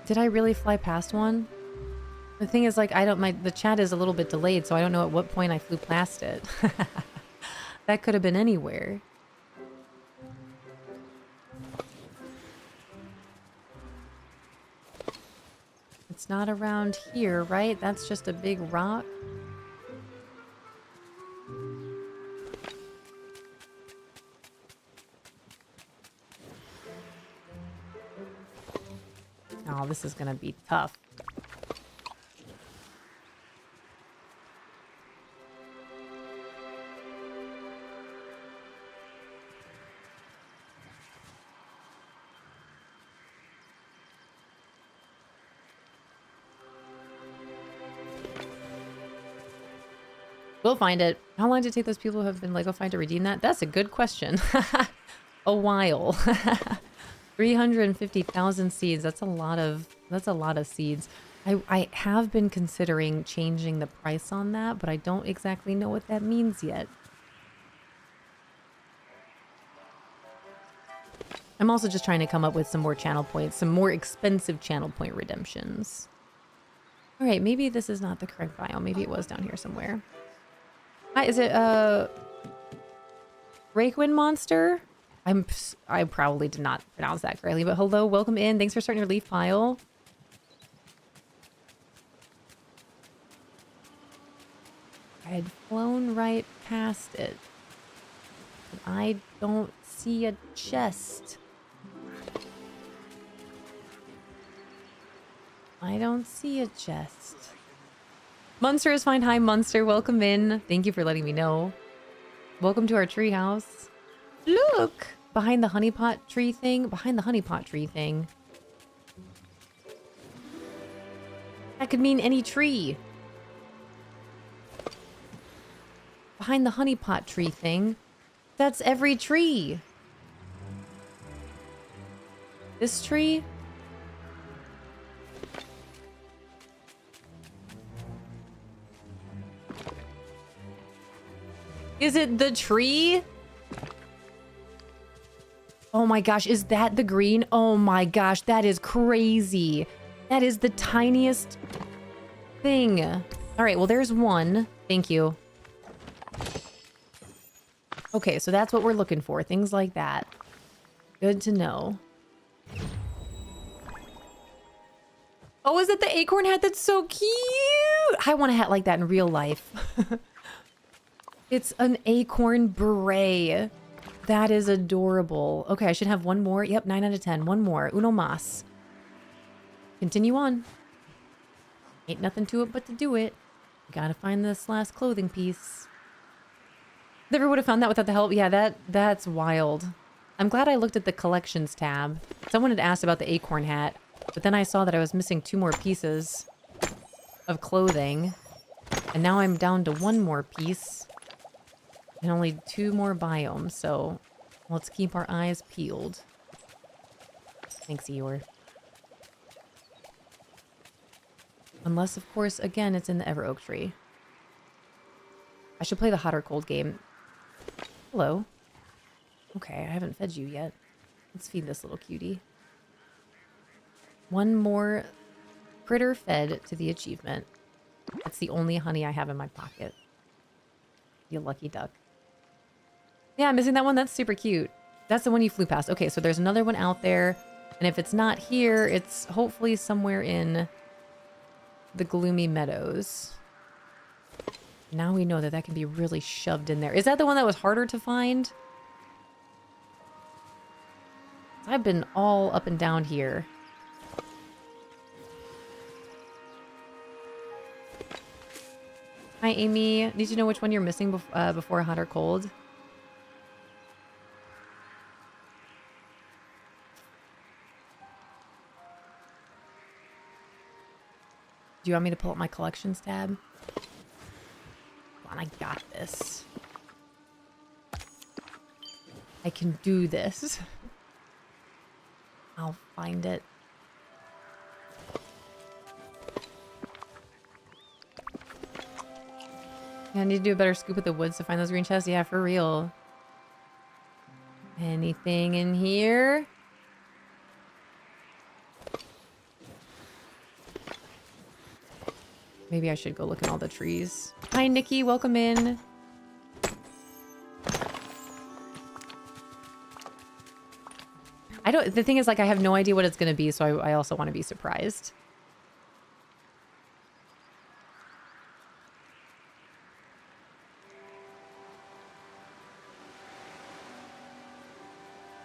Did I really fly past one? The thing is, like, the chat is a little bit delayed, so I don't know at what point I flew past it. That could have been anywhere. It's not around here, right? That's just a big rock. Oh, this is gonna be tough. We'll find it. How long did it take those people who have been Lego find to redeem that? That's a good question. a while. 350,000 seeds. That's a lot of seeds. I have been considering changing the price on that, but I don't exactly know what that means yet. I'm also just trying to come up with some more channel points, some more expensive channel point redemptions. All right, maybe this is not the correct biome. Maybe it was down here somewhere. Hi, is it Rakewind Monster? I probably did not pronounce that correctly, but hello, welcome in. Thanks for starting your leaf pile. I had flown right past it. But I don't see a chest. I don't see a chest. Munster is fine. Hi, Munster. Welcome in. Thank you for letting me know. Welcome to our treehouse. Look! Behind the honeypot tree thing. Behind the honeypot tree thing. That could mean any tree. Behind the honeypot tree thing. That's every tree. This tree? Is it the tree? Oh my gosh, is that the green? Oh my gosh, that is crazy. That is the tiniest thing. All right, well, there's one. Thank you. Okay, so that's what we're looking for. Things like that. Good to know. Oh, is it the acorn hat? That's so cute. I want a hat like that in real life. It's an acorn beret. That is adorable. Okay, I should have one more. Yep, 9 out of 10. One more. Uno mas. Continue on. Ain't nothing to it but to do it. Gotta find this last clothing piece. Never would have found that without the help. Yeah, that's wild. I'm glad I looked at the collections tab. Someone had asked about the acorn hat, but then I saw that I was missing 2 more pieces of clothing. And now I'm down to 1 more piece. And only 2 more biomes, so let's keep our eyes peeled. Thanks, Eeyore. Unless, of course, again, it's in the Ever Oak tree. I should play the hot or cold game. Hello. Okay, I haven't fed you yet. Let's feed this little cutie. 1 more critter fed to the achievement. That's the only honey I have in my pocket. You lucky duck. Yeah, I'm missing that one. That's super cute. That's the one you flew past. Okay, so there's another one out there. And if it's not here, it's hopefully somewhere in the Gloomy Meadows. Now we know that that can be really shoved in there. Is that the one that was harder to find? I've been all up and down here. Hi, Amy. Need to know which one you're missing before hot or cold. Do you want me to pull up my collections tab? Come on, I got this. I can do this. I'll find it. Yeah, I need to do a better scoop of the woods to find those green chests. Yeah, for real. Anything in here? Maybe I should go look in all the trees. Hi, Nikki. Welcome in. The thing is, like, I have no idea what it's going to be, so I also want to be surprised.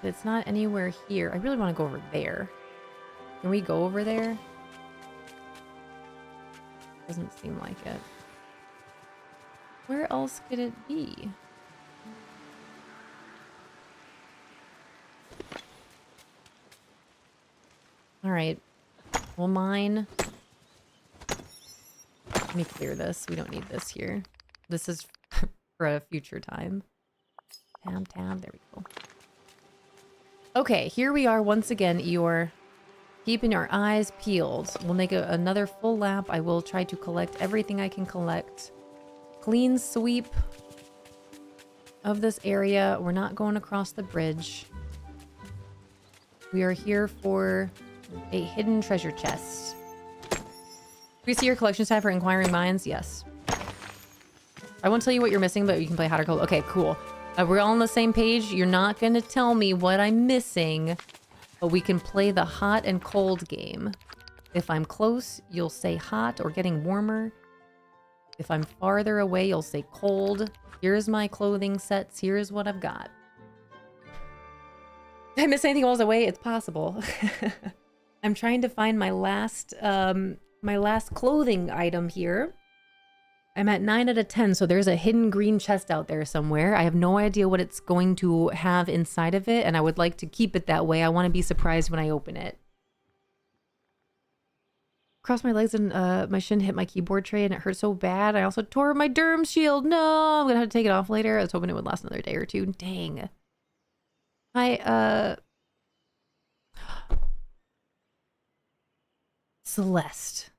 But it's not anywhere here. I really want to go over there. Can we go over there? Doesn't seem like it. Where else could it be? All right. Well, mine. Let me clear this. We don't need this here. This is for a future time. Tab, tab. There we go. Okay, here we are once again, Eeyore. Keeping our eyes peeled. We'll make another full lap. I will try to collect everything I can collect. Clean sweep of this area. We're not going across the bridge. We are here for a hidden treasure chest. Do we see your collection tab for inquiring minds? Yes. I won't tell you what you're missing, but you can play hot or cold. Okay, cool. We're all on the same page. You're not going to tell me what I'm missing, but we can play the hot and cold game. If I'm close, you'll say hot or getting warmer. If I'm farther away, you'll say cold. Here's my clothing sets. Here's what I've got. Did I miss anything while I was away? It's possible. I'm trying to find my last clothing item here. I'm at 9 out of 10, so there's a hidden green chest out there somewhere. I have no idea what it's going to have inside of it, and I would like to keep it that way. I want to be surprised when I open it. Crossed my legs and my shin hit my keyboard tray, and it hurt so bad. I also tore my derm shield. No, I'm going to have to take it off later. I was hoping it would last another day or two. Dang. Celeste.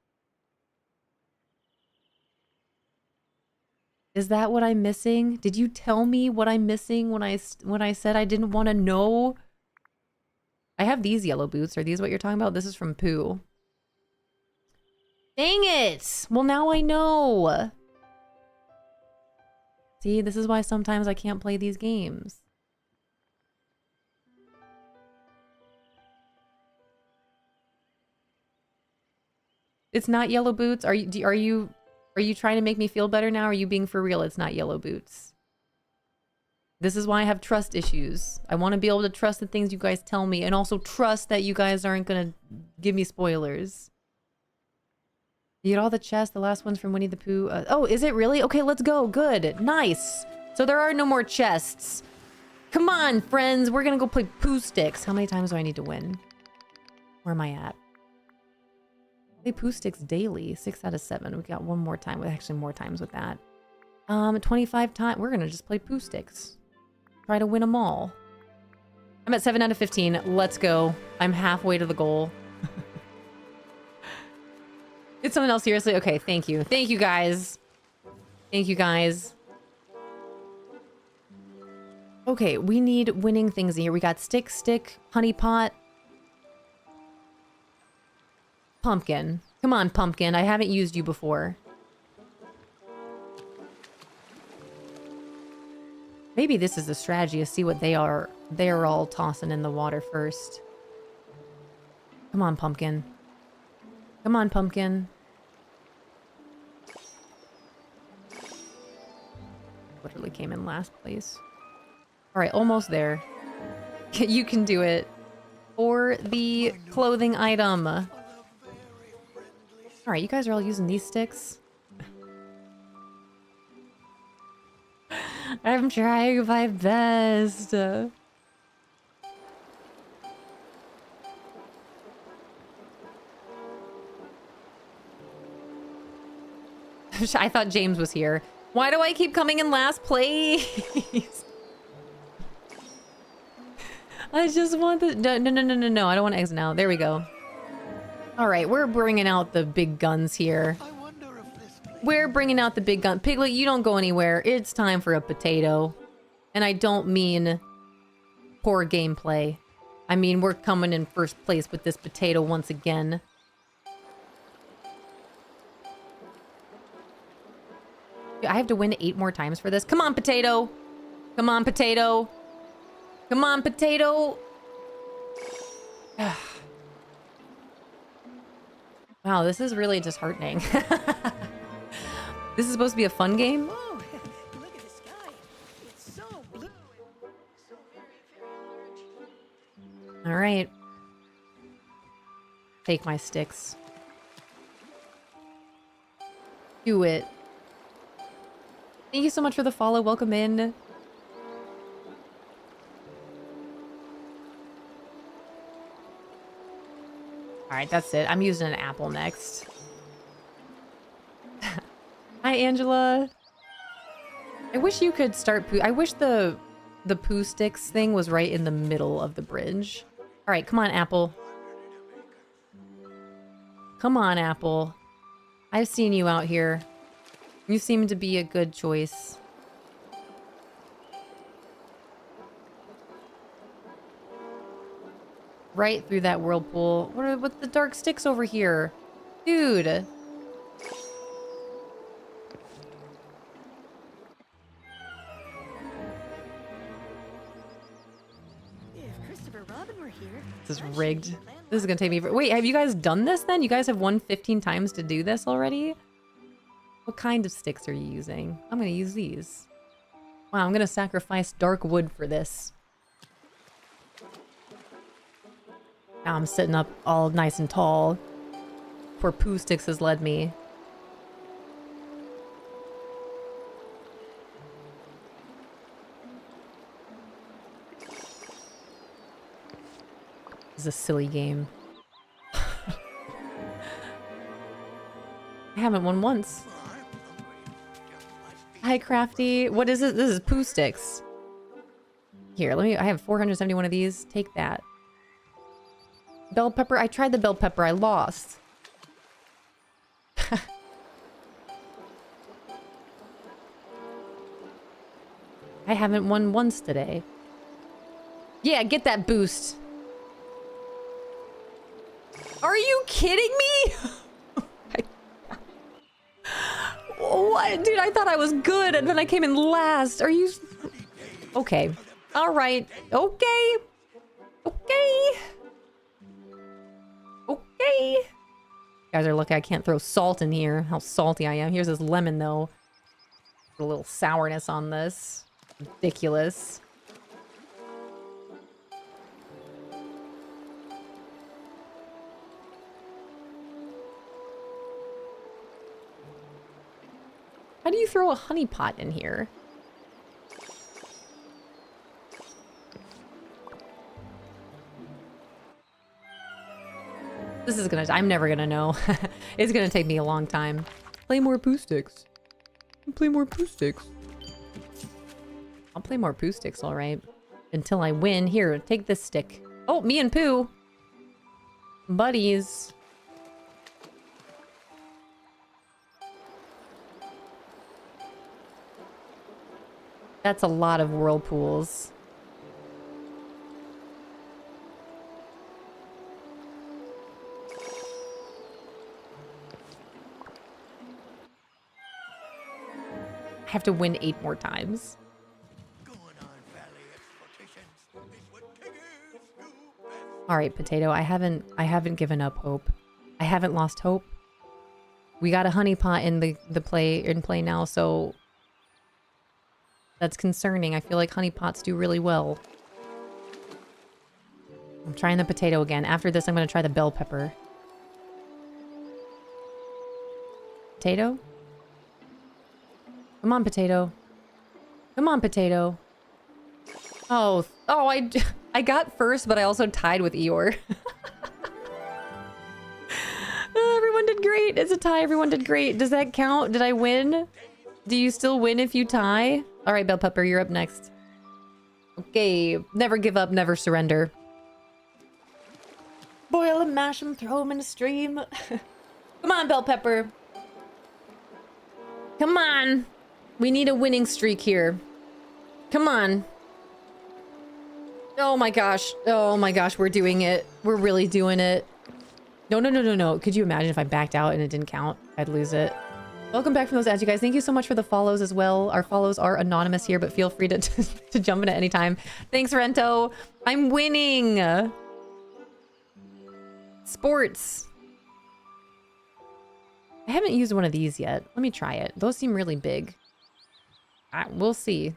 Is that what I'm missing? Did you tell me what I'm missing when I said I didn't want to know? I have these yellow boots. Are these what you're talking about? This is from Pooh. Dang it! Well, now I know. See, this is why sometimes I can't play these games. It's not yellow boots. Are you trying to make me feel better now? Or are you being for real? It's not yellow boots. This is why I have trust issues. I want to be able to trust the things you guys tell me, and also trust that you guys aren't gonna give me spoilers. You get all the chests. The last one's from Winnie the Pooh. Oh, is it really? Okay, let's go. Good. Nice. So there are no more chests. Come on, friends. We're gonna go play Pooh Sticks. How many times do I need to win? Where am I at? Play Pooh Sticks daily. 6 out of 7. We got one more time. With actually more times with that. 25 times. We're gonna just play Pooh Sticks. Try to win them all. I'm at 7 out of 15. Let's go. I'm halfway to the goal. Did someone else seriously? Okay, thank you. Thank you, guys. Thank you, guys. Okay, we need winning things here. We got stick, honey pot. Pumpkin. Come on, Pumpkin. I haven't used you before. Maybe this is a strategy to see what they are. They are all tossing in the water first. Come on, Pumpkin. Come on, Pumpkin. Literally came in last place. All right, almost there. You can do it. For the clothing item. All right, you guys are all using these sticks. I'm trying my best. I thought James was here. Why do I keep coming in last place? I just want the... No. I don't want to exit now. There we go. All right, we're bringing out the big guns here. I wonder if this place... We're bringing out the big gun. Piglet, you don't go anywhere. It's time for a potato. And I don't mean poor gameplay. I mean, we're coming in first place with this potato once again. I have to win 8 more times for this. Come on, potato. Come on, potato. Come on, potato. Wow, this is really disheartening. This is supposed to be a fun game? Oh, look at the sky. It's so blue. So very, very large. All right. Take my sticks. Do it. Thank you so much for the follow. Welcome in. All right, that's it. I'm using an apple next. Hi, Angela. I wish you could start... I wish the the poo sticks thing was right in the middle of the bridge. All right, come on, Apple. Come on, Apple. I've seen you out here. You seem to be a good choice. Right through that whirlpool. What are with the dark sticks over here? Dude. If Christopher Robin were here, This is that should rigged. be a landmark. This is gonna take me... Wait, have you guys done this then? You guys have won 15 times to do this already? What kind of sticks are you using? I'm gonna use these. Wow, I'm gonna sacrifice dark wood for this. Now I'm sitting up all nice and tall. Poor Pooh Sticks has led me. This is a silly game. I haven't won once. Hi, Crafty. What is it? This is Pooh Sticks. Here, let me... I have 471 of these. Take that. Bell pepper? I tried the bell pepper. I lost. I haven't won once today. Yeah, get that boost. Are you kidding me? What? Dude, I thought I was good and then I came in last. Are you... Okay. All right. Okay. Okay. Okay. You guys are lucky I can't throw salt in here. How salty I am. Here's this lemon, though. Put a little sourness on this. Ridiculous. How do you throw a honey pot in here? This is gonna... I'm never gonna know. It's gonna take me a long time. Play more Pooh Sticks. Play more Pooh Sticks. I'll play more Pooh Sticks, alright. Until I win. Here, take this stick. Oh, me and Pooh. Buddies. That's a lot of whirlpools. I have to win 8 more times. Going on valley exploitations is what Tiggers do best. All right, Potato. I haven't given up hope. I haven't lost hope. We got a honey pot in the play now, so that's concerning. I feel like honey pots do really well. I'm trying the potato again. After this, I'm going to try the bell pepper. Potato? Come on, Potato. Come on, Potato. Oh, I got first, but I also tied with Eeyore. Everyone did great. It's a tie. Everyone did great. Does that count? Did I win? Do you still win if you tie? All right, Bell Pepper, you're up next. Okay. Never give up, never surrender. Boil and mash them, throw them in a stream. Come on, Bell Pepper. Come on. We need a winning streak here. Come on. Oh my gosh. Oh my gosh, we're doing it. We're really doing it. No. Could you imagine if I backed out and it didn't count? I'd lose it. Welcome back from those ads, you guys. Thank you so much for the follows as well. Our follows are anonymous here, but feel free to, to jump in at any time. Thanks, Rento. I'm winning. Sports. I haven't used one of these yet. Let me try it. Those seem really big. We'll see.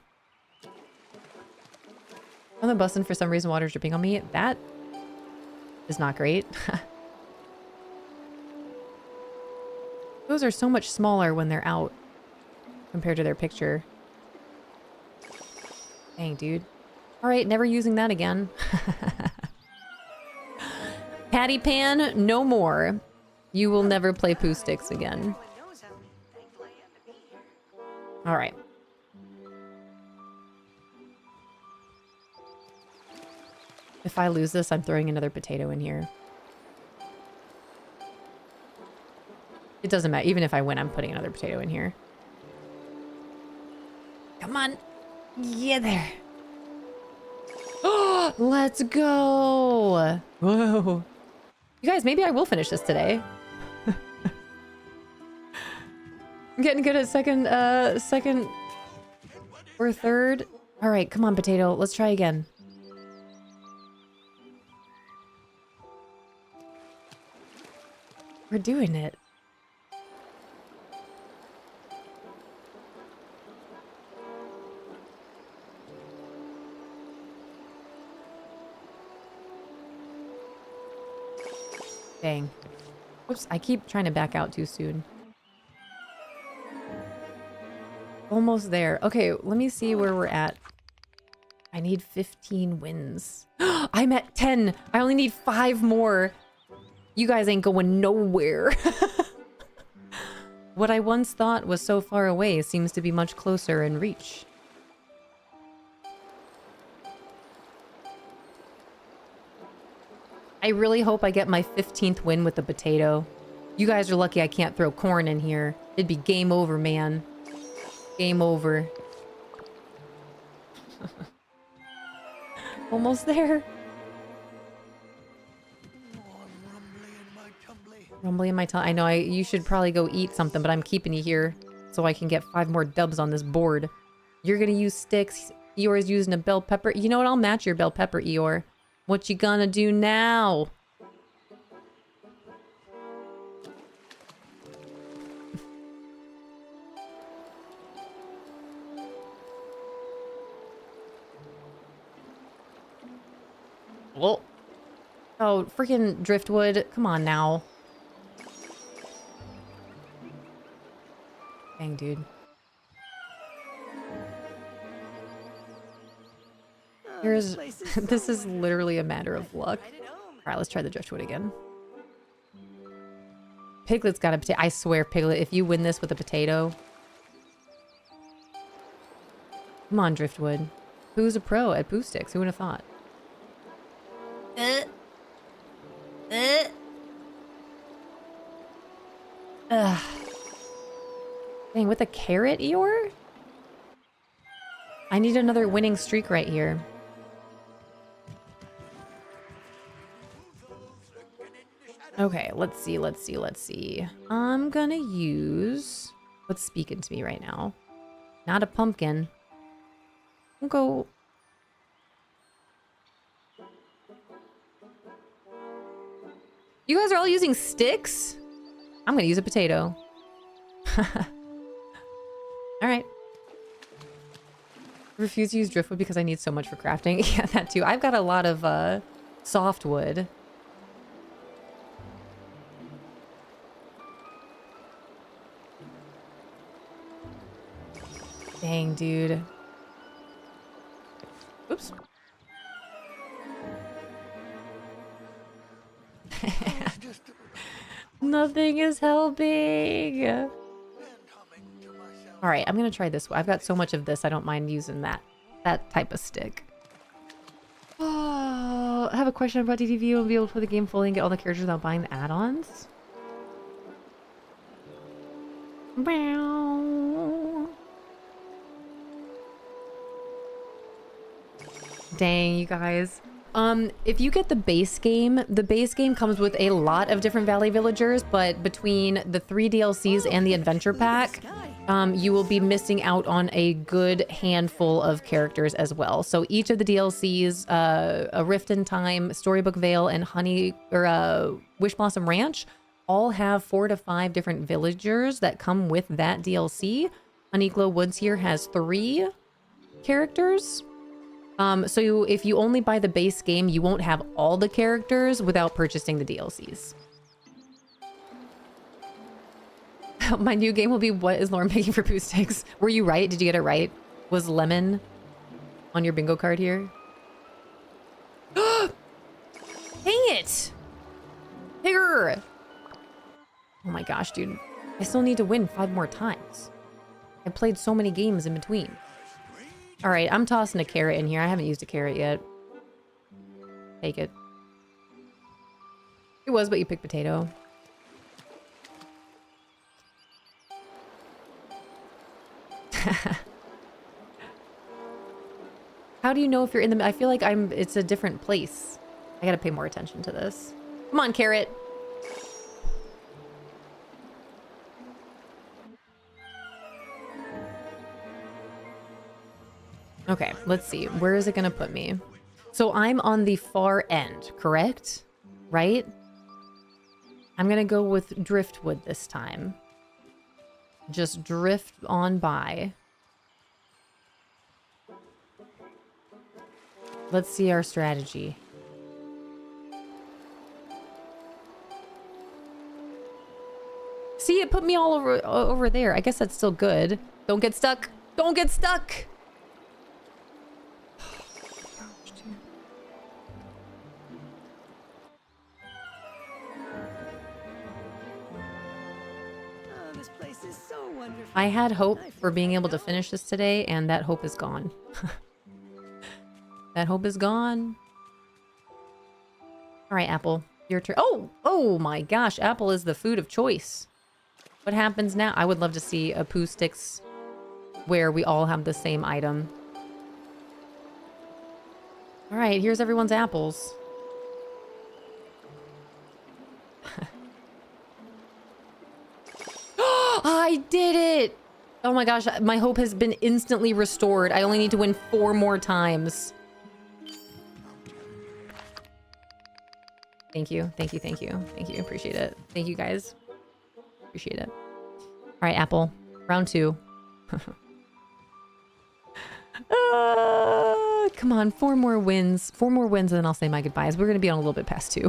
On the bus and for some reason water's dripping on me. That is not great. Those are so much smaller when they're out compared to their picture. Dang, dude. All right, never using that again. Patty Pan, no more. You will never play Pooh Sticks again. Everyone knows how thankful I am to be here. All right. If I lose this, I'm throwing another potato in here. It doesn't matter. Even if I win, I'm putting another potato in here. Come on. Yeah, there. Oh, let's go. Whoa. You guys, maybe I will finish this today. I'm getting good at second or third. All right, come on, potato. Let's try again. We're doing it. Dang. Whoops, I keep trying to back out too soon. Almost there. Okay, let me see where we're at. I need 15 wins. I'm at 10. I only need 5 more. You guys ain't going nowhere. What I once thought was so far away seems to be much closer in reach. I really hope I get my 15th win with the potato. You guys are lucky I can't throw corn in here. It'd be game over, man. Game over. Almost there. Oh, I'm rumbly in my tumbly. Rumbly in my tongue. I know you should probably go eat something, but I'm keeping you here so I can get 5 more dubs on this board. You're gonna use sticks. Eeyore's using a bell pepper. You know what? I'll match your bell pepper, Eeyore. What you gonna do now? Well. Oh, freaking driftwood. Come on now. Dang, dude. Here's... this is literally a matter of luck. Alright, let's try the driftwood again. Piglet's got a potato. I swear, Piglet, if you win this with a potato... Come on, driftwood. Who's a pro at poo sticks? Who would have thought? Ugh. Dang, with a carrot, Eeyore? I need another winning streak right here. Okay, let's see. I'm gonna use... what's speaking to me right now? Not a pumpkin. We'll go... You guys are all using sticks? I'm gonna use a potato. Alright. Refuse to use driftwood because I need so much for crafting. Yeah, that too. I've got a lot of softwood. Dang, dude. Oops. Nothing is helping. All right, I'm gonna try this one. I've got so much of this, I don't mind using that type of stick. Oh, I have a question about DTV. Will be able to play the game fully and get all the characters without buying the add-ons? Dang, you guys. If you get the base game comes with a lot of different Valley Villagers, but between the 3 DLCs and the Adventure Pack, you will be missing out on a good handful of characters as well. So each of the DLCs, A Rift in Time, Storybook Vale, and Wish Blossom Ranch, all have 4 to 5 different villagers that come with that DLC. Honeyglow Woods here has 3 characters. So if you only buy the base game, you won't have all the characters without purchasing the DLCs. My new game will be what is Lauren making for poo sticks? Were you right? Did you get it right? Was lemon on your bingo card here? Dang it! Here! Oh my gosh, dude. I still need to win 5 more times. I played so many games in between. All right, I'm tossing a carrot in here. I haven't used a carrot yet. Take it. It was, but you picked potato. How do you know if you're in the... I feel like it's a different place. I gotta pay more attention to this. Come on, carrot. Okay, let's see. Where is it gonna put me? So I'm on the far end, correct? Right? I'm gonna go with driftwood this time. Just drift on by. Let's see our strategy. See, it put me all over there. I guess that's still good. Don't get stuck. Don't get stuck. Oh, this place is so wonderful. I had hope for being able to finish this today, and that hope is gone. That hope is gone. All right, Apple, your turn. Oh my gosh, Apple is the food of choice. What happens now? I would love to see a Pooh Sticks where we all have the same item. All right, here's everyone's apples. I did it! Oh my gosh, my hope has been instantly restored. I only need to win 4 more times. Thank you, thank you, thank you. Thank you, appreciate it. Thank you guys. Appreciate it. All right, Apple, round 2. Come on, 4 more wins. 4 more wins and then I'll say my goodbyes. We're gonna be on a little bit past 2.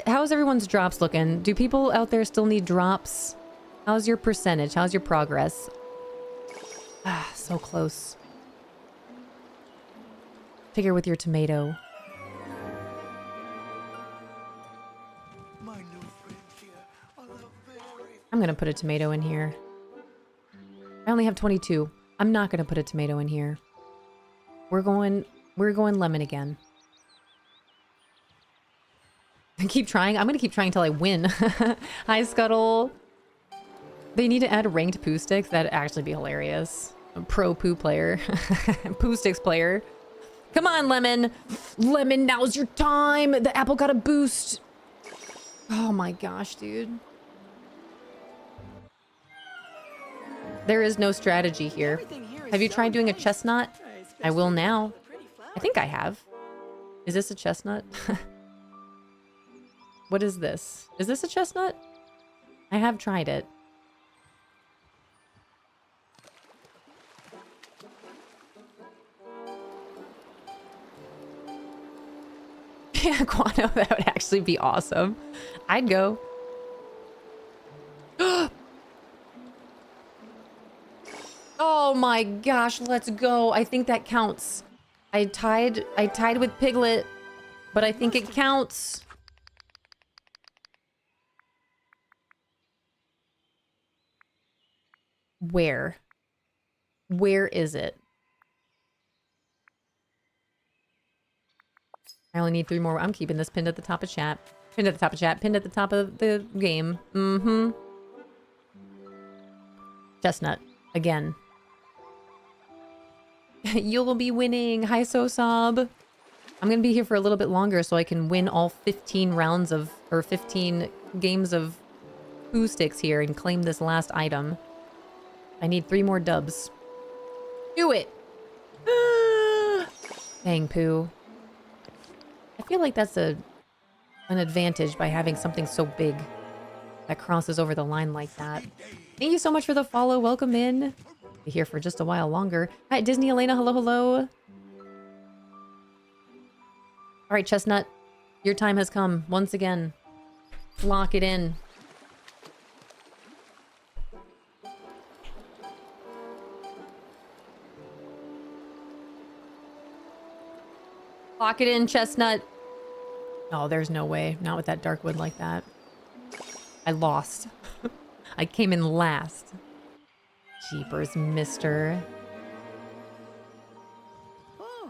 How's everyone's drops looking? Do people out there still need drops? How's your percentage? How's your progress? Ah, so close. Figure with your tomato. My new friends here are the very I'm gonna put a tomato in here. I only have 22. I'm not gonna put a tomato in here. We're going lemon again. Keep trying. I'm gonna keep trying until I win. Hi, Scuttle. They need to add ranked Pooh Sticks. That'd actually be hilarious. A pro Pooh player. Pooh Sticks player. Come on, Lemon. Lemon, now's your time. The apple got a boost. Oh my gosh, dude. There is no strategy here. Everything here is Have you so tried doing a nice. chestnut? I will now. I think I have. Is this a chestnut? What is this? Is this a chestnut? I have tried it. Yeah, Guano, that would actually be awesome. I'd go. Oh my gosh, let's go. I think that counts. I tied with Piglet, but I think it counts. Where? Where is it? I only need 3 more. I'm keeping this pinned at the top of chat. Pinned at the top of chat. Pinned at the top of the game. Mm-hmm. Chestnut. Again. You'll be winning. Hi, Sosob. I'm going to be here for a little bit longer so I can win all 15 rounds of... or 15 games of Pooh Sticks here and claim this last item. I need 3 more dubs. Do it! Dang, Pooh. I feel like that's an advantage by having something so big that crosses over the line like that. Thank you so much for the follow. Welcome in. Be here for just a while longer. Hi, Disney Elena. Hello, hello. All right, Chestnut. Your time has come once again. Lock it in. Lock it in, Chestnut. Oh, there's no way. Not with that dark wood like that. I lost. I came in last. Jeepers, mister. Oh,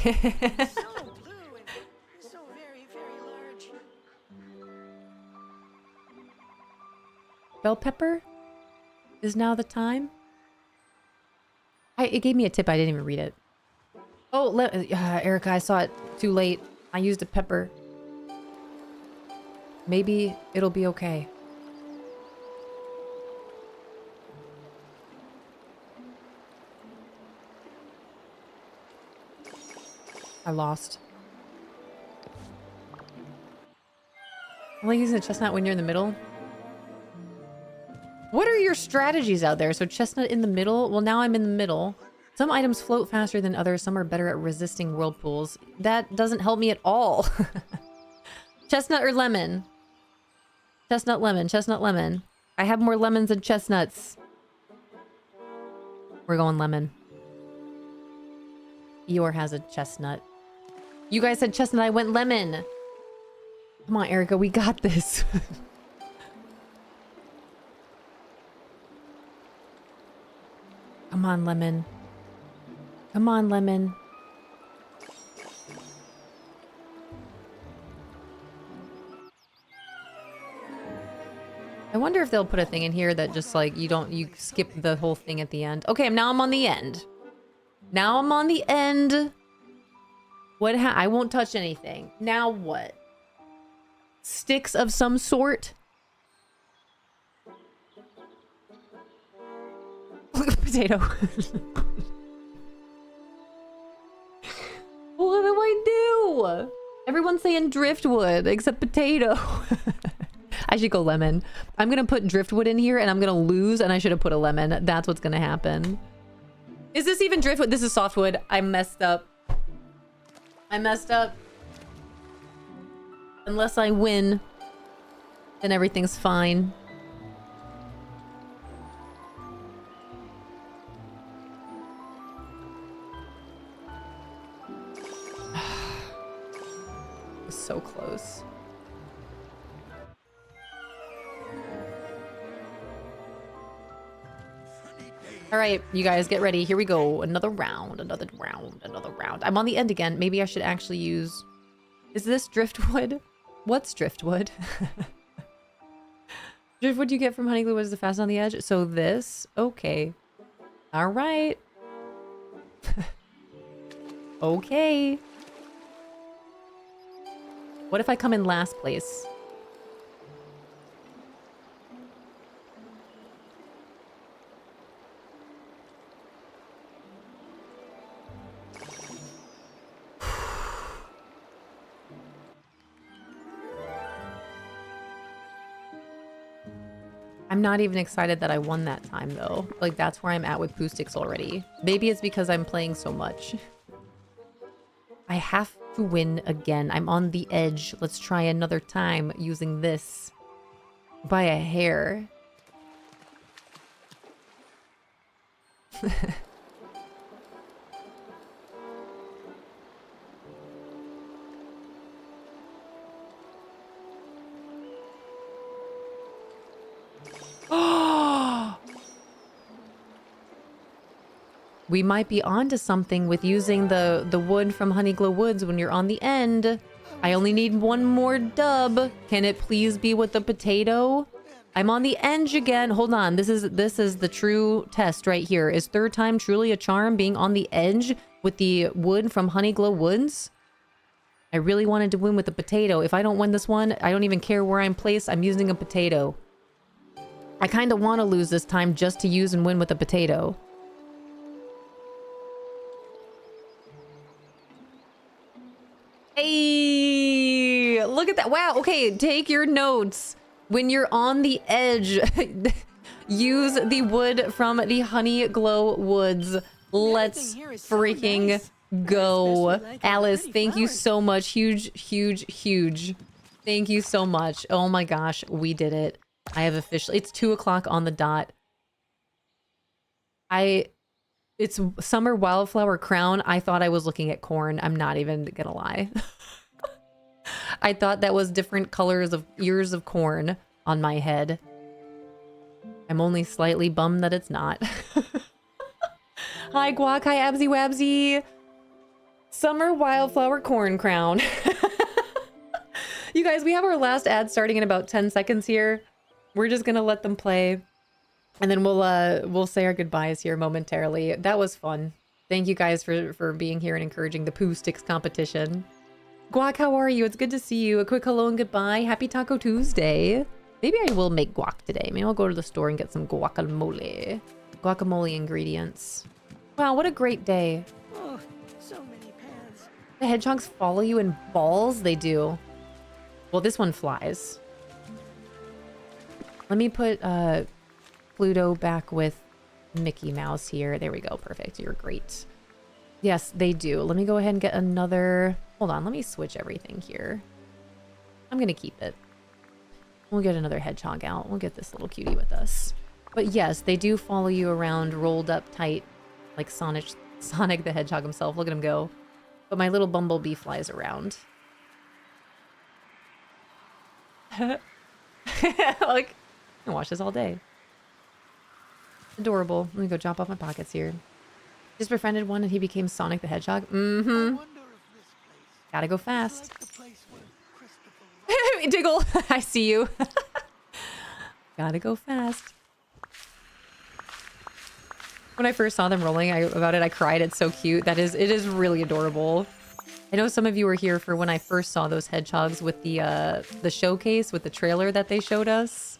It's so blue and so very, very large. Bell pepper? Is now the time? It gave me a tip. I didn't even read it. Oh, Erica, I saw it too late. I used a pepper. Maybe it'll be okay. I lost. I'm like using a chestnut when you're in the middle. What are your strategies out there? So chestnut in the middle? Well, now I'm in the middle. Some items float faster than others. Some are better at resisting whirlpools. That doesn't help me at all. Chestnut or lemon? Chestnut, lemon. Chestnut, lemon. I have more lemons than chestnuts. We're going lemon. Eeyore has a chestnut. You guys said chestnut. I went lemon. Come on, Erica. We got this. Come on, lemon. Come on, lemon. I wonder if they'll put a thing in here that just like you skip the whole thing at the end. Okay, now I'm on the end. Now I'm on the end. What I won't touch anything. Now what? Sticks of some sort? Potato. What do I do? Everyone's saying driftwood except potato. I should go lemon. I'm gonna put driftwood in here and I'm gonna lose and I should have put a lemon. That's what's gonna happen. Is this even driftwood? This is softwood. I messed up. I messed up. Unless I win, then everything's fine. So close. All right, you guys get ready. Here we go. Another round, another round, another round. I'm on the end again. Maybe I should actually use... Is this driftwood? What's driftwood? Driftwood you get from Honeyglow Woods is the fast on the edge. So this, okay. All right. Okay. What if I come in last place? I'm not even excited that I won that time, though. Like, that's where I'm at with Poo Sticks already. Maybe it's because I'm playing so much. I have to win again. I'm on the edge. Let's try another time using this. By a hair. We might be onto something with using the wood from Honeyglow Woods when you're on the end. I only need one more dub. Can it please be with the potato? I'm on the edge again. Hold on. This is the true test right here. Is third time truly a charm, being on the edge with the wood from Honeyglow Woods? I really wanted to win with the potato. If I don't win this one, I don't even care where I'm placed. I'm using a potato. I kind of want to lose this time just to use and win with a potato. Hey, look at that. Wow. Okay, take your notes. When you're on the edge, use the wood from the Honeyglow Woods. Let's freaking go. Alice, thank you so much. Huge, huge, huge. Thank you so much. Oh my gosh, we did it. I have officially... It's 2 o'clock on the dot. It's summer wildflower crown. I thought I was looking at corn. I'm not even gonna lie. I thought that was different colors of ears of corn on my head. I'm only slightly bummed that it's not. Hi, Guac. Hi, Absy Wabsy. Summer wildflower corn crown. You guys, we have our last ad starting in about 10 seconds here. We're just gonna let them play. And then we'll say our goodbyes here momentarily. That was fun. Thank you guys for being here and encouraging the poo sticks competition. Guac, how are you? It's good to see you. A quick hello and goodbye. Happy Taco Tuesday. Maybe I will make guac today. Maybe I'll go to the store and get some guacamole. Guacamole ingredients. Wow, what a great day. Oh, so many paths. The hedgehogs follow you in balls? They do. Well, this one flies. Let me put Pluto back with Mickey Mouse here. There we go. Perfect. You're great. Yes, they do. Let me go ahead and get another... Hold on. Let me switch everything here. I'm going to keep it. We'll get another hedgehog out. We'll get this little cutie with us. But yes, they do follow you around rolled up tight like Sonic the Hedgehog himself. Look at him go. But my little bumblebee flies around. Like, I can watch this all day. Adorable. Let me go drop off my pockets here. Just befriended one and he became Sonic the Hedgehog. Mm-hmm. I wonder if this place Gotta go is fast. like the place where Christopher Diggle, I see you. Gotta go fast. When I first saw them rolling about it, I cried. It's so cute. It is really adorable. I know some of you were here for when I first saw those hedgehogs with the showcase with the trailer that they showed us.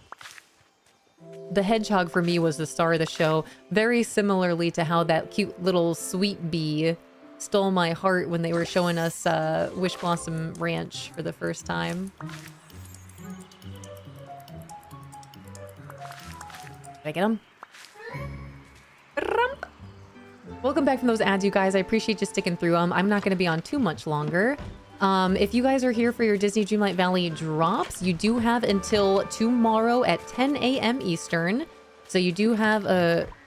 The hedgehog for me was the star of the show, very similarly to how that cute little sweet bee stole my heart when they were showing us Wish Blossom Ranch for the first time. Did I get him? Welcome back from those ads, you guys. I appreciate you sticking through them. I'm not going to be on too much longer. If you guys are here for your Disney Dreamlight Valley drops, you do have until tomorrow at 10 a.m. Eastern. So you do have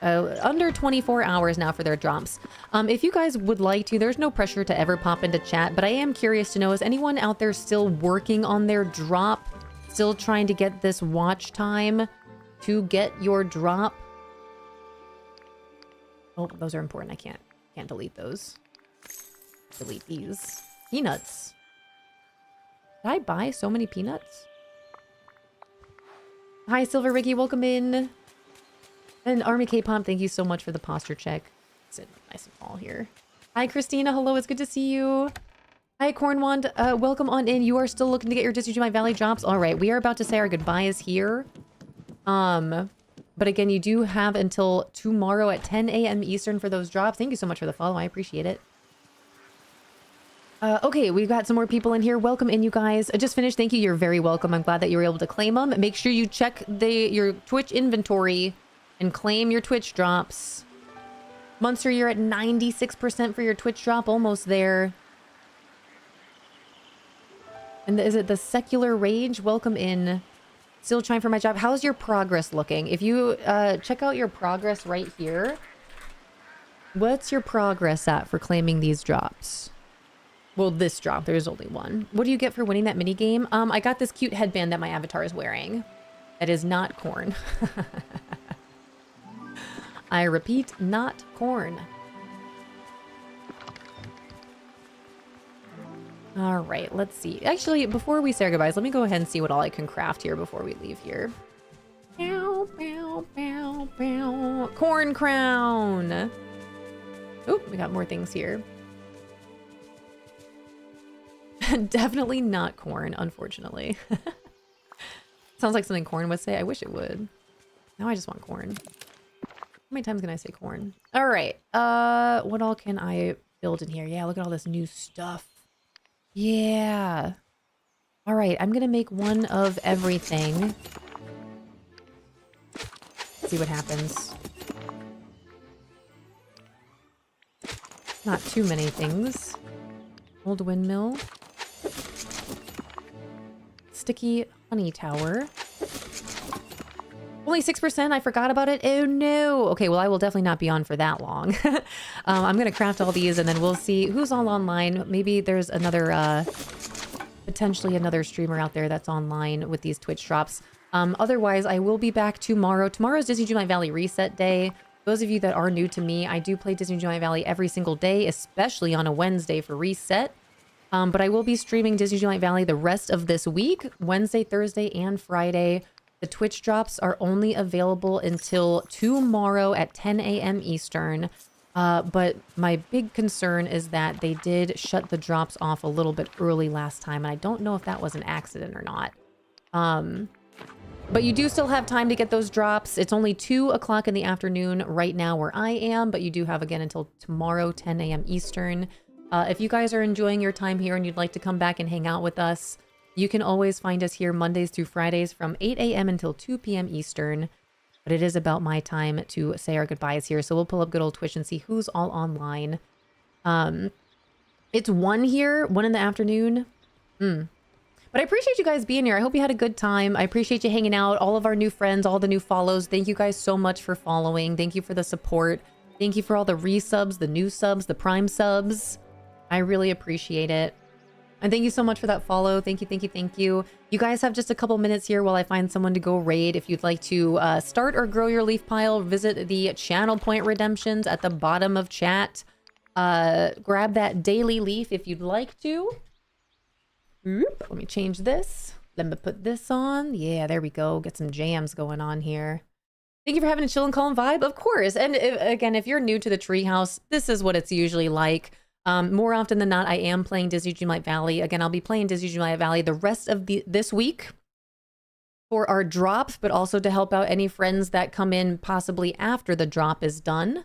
under 24 hours now for their drops. If you guys would like to, there's no pressure to ever pop into chat, but I am curious to know, is anyone out there still working on their drop? Still trying to get this watch time to get your drop? Oh, those are important. I can't delete those. Delete these. Peanuts. Did I buy so many peanuts? Hi, Silver Ricky. Welcome in. And Army K-Pop, thank you so much for the posture check. Sit nice and tall here. Hi, Christina. Hello. It's good to see you. Hi, Cornwand. Welcome on in. You are still looking to get your Disney Dreamlight Valley drops? All right. We are about to say our goodbyes here. But again, you do have until tomorrow at 10 a.m. Eastern for those drops. Thank you so much for the follow. I appreciate it. Okay, we've got some more people in here. Welcome in, you guys. I just finished. Thank you. You're very welcome. I'm glad that you were able to claim them. Make sure you check your Twitch inventory and claim your Twitch drops. Munster, you're at 96% for your Twitch drop. Almost there. And is it the Secular Rage? Welcome in. Still trying for my job. How's your progress looking? If you check out your progress right here. What's your progress at for claiming these drops? Well, this drop. There's only one. What do you get for winning that mini game? I got this cute headband that my avatar is wearing. That is not corn. I repeat, not corn. All right, let's see. Actually, before we say our goodbyes, let me go ahead and see what all I can craft here before we leave here. Bow, bow, bow, bow. Corn crown. Oop, we got more things here. Definitely not corn, unfortunately. Sounds like something corn would say. I wish it would. Now I just want corn. How many times can I say corn? All right. What all can I build in here? Yeah, look at all this new stuff. Yeah. All right, I'm gonna make one of everything. See what happens. Not too many things. Old windmill. Sticky honey tower. Only 6%. I forgot about it. Oh no. Okay, well I will definitely not be on for that long. I'm gonna craft all these and then we'll see who's all online. Maybe there's another potentially another streamer out there that's online with these Twitch drops. Otherwise, I will be back tomorrow. Tomorrow's Disney Dreamlight Valley reset day. Those of you that are new to me, I do play Disney Dreamlight Valley every single day, especially on a Wednesday for reset. But I will be streaming Disney Dreamlight Valley the rest of this week, Wednesday, Thursday, and Friday. The Twitch drops are only available until tomorrow at 10 a.m. Eastern. But my big concern is that they did shut the drops off a little bit early last time, and I don't know if that was an accident or not. But you do still have time to get those drops. It's only 2 o'clock in the afternoon right now where I am, but you do have, again, until tomorrow, 10 a.m. Eastern. If you guys are enjoying your time here and you'd like to come back and hang out with us, you can always find us here Mondays through Fridays from 8 a.m. until 2 p.m. Eastern. But it is about my time to say our goodbyes here. So we'll pull up good old Twitch and see who's all online. It's 1 here, 1 in the afternoon. But I appreciate you guys being here. I hope you had a good time. I appreciate you hanging out. All of our new friends, all the new follows. Thank you guys so much for following. Thank you for the support. Thank you for all the resubs, the new subs, the prime subs. I really appreciate it. And thank you so much for that follow. Thank you, thank you, thank you. You guys have just a couple minutes here while I find someone to go raid. If you'd like to start or grow your leaf pile, visit the channel point redemptions at the bottom of chat. Grab that daily leaf if you'd like to. Let me change this. Let me put this on. Yeah, there we go. Get some jams going on here. Thank you for having a chill and calm vibe. Of course. And again, if you're new to the treehouse, this is what it's usually like. More often than not, I am playing Disney Dreamlight Valley. Again, I'll be playing Disney Dreamlight Valley the rest of this week for our drops, but also to help out any friends that come in possibly after the drop is done.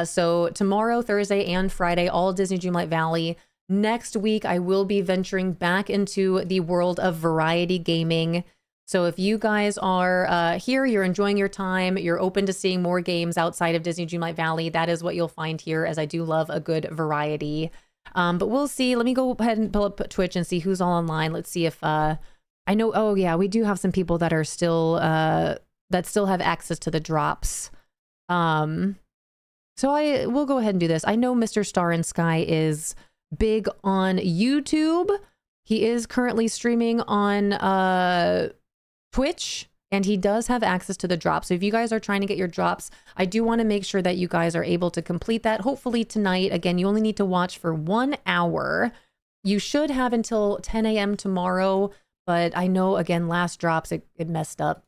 So tomorrow, Thursday, and Friday, all Disney Dreamlight Valley. Next week, I will be venturing back into the world of variety gaming. So if you guys are here, you're enjoying your time, you're open to seeing more games outside of Disney Dreamlight Valley, that is what you'll find here, as I do love a good variety. But we'll see. Let me go ahead and pull up Twitch and see who's all online. Let's see if I know. Oh yeah, we do have some people that are still that still have access to the drops. So we'll go ahead and do this. I know Mr. Star in Sky is big on YouTube. He is currently streaming on Twitch, and he does have access to the drops. So if you guys are trying to get your drops, I do want to make sure that you guys are able to complete that. Hopefully tonight. Again, you only need to watch for 1 hour. You should have until 10 a.m. tomorrow, but I know, again, last drops, it messed up.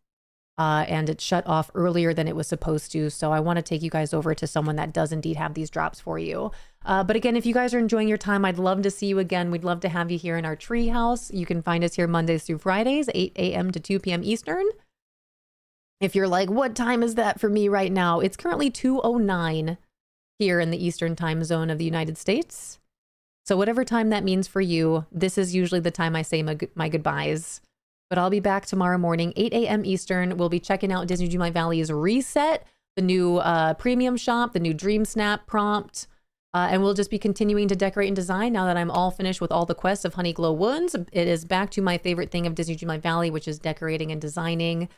And it shut off earlier than it was supposed to. So I want to take you guys over to someone that does indeed have these drops for you. But again, if you guys are enjoying your time, I'd love to see you again. We'd love to have you here in our treehouse. You can find us here Mondays through Fridays, 8 a.m. to 2 p.m. Eastern. If you're like, what time is that for me right now? It's currently 2:09 here in the Eastern time zone of the United States. So whatever time that means for you, this is usually the time I say my goodbyes. But I'll be back tomorrow morning, 8 a.m. Eastern. We'll be checking out Disney Dreamlight Valley's Reset, the new premium shop, the new Dream Snap prompt. And we'll just be continuing to decorate and design now that I'm all finished with all the quests of Honeyglow Woods. It is back to my favorite thing of Disney Dreamlight Valley, which is decorating and designing.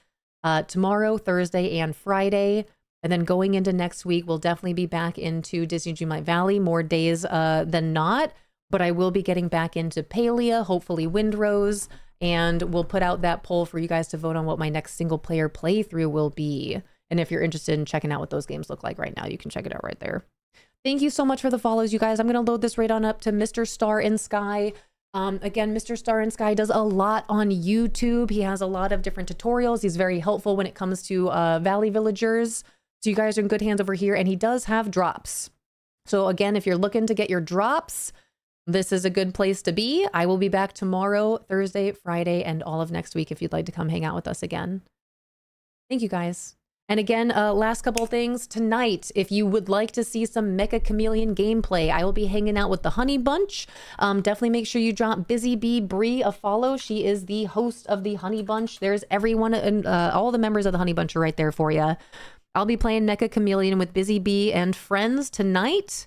Tomorrow, Thursday, and Friday. And then going into next week, we'll definitely be back into Disney Dreamlight Valley more days than not. But I will be getting back into Palia, hopefully Windrose. And we'll put out that poll for you guys to vote on what my next single player playthrough will be. And if you're interested in checking out what those games look like right now, you can check it out right there. Thank you so much for the follows, you guys. I'm going to load this right on up to Mr. Star in Sky. Again, Mr. Star in Sky does a lot on YouTube. He has a lot of different tutorials. He's very helpful when it comes to Valley Villagers. So you guys are in good hands over here. And he does have drops. So again, if you're looking to get your drops, this is a good place to be. I will be back tomorrow, Thursday, Friday, and all of next week if you'd like to come hang out with us again. Thank you, guys. And again, last couple things. Tonight, if you would like to see some Mecha Chameleon gameplay, I will be hanging out with the Honey Bunch. Definitely make sure you drop Busy Bee Bree a follow. She is the host of the Honey Bunch. There's everyone and all the members of the Honey Bunch are right there for you. I'll be playing Mecha Chameleon with Busy Bee and friends tonight.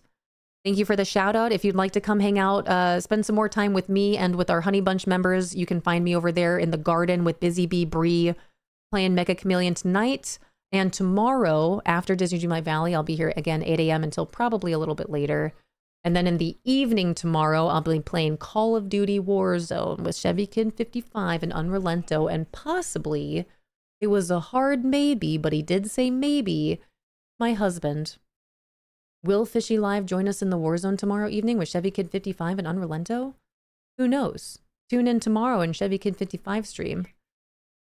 Thank you for the shout out. If you'd like to come hang out, spend some more time with me and with our Honey Bunch members, you can find me over there in the garden with Busy Bee Bree playing Mecha Chameleon tonight. And tomorrow, after Disney Dreamlight Valley, I'll be here again 8 a.m. until probably a little bit later. And then in the evening tomorrow, I'll be playing Call of Duty Warzone with ChevyKid55 and Unrelento. And possibly, it was a hard maybe, but he did say maybe, my husband. Will Fishy Live join us in the war zone tomorrow evening with Chevy Kid 55 and Unrelento? Who knows? Tune in tomorrow in Chevy Kid 55 stream.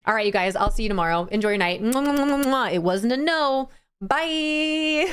All right, you guys, I'll see you tomorrow. Enjoy your night. Mwah, mwah, mwah, mwah. It wasn't a no. Bye.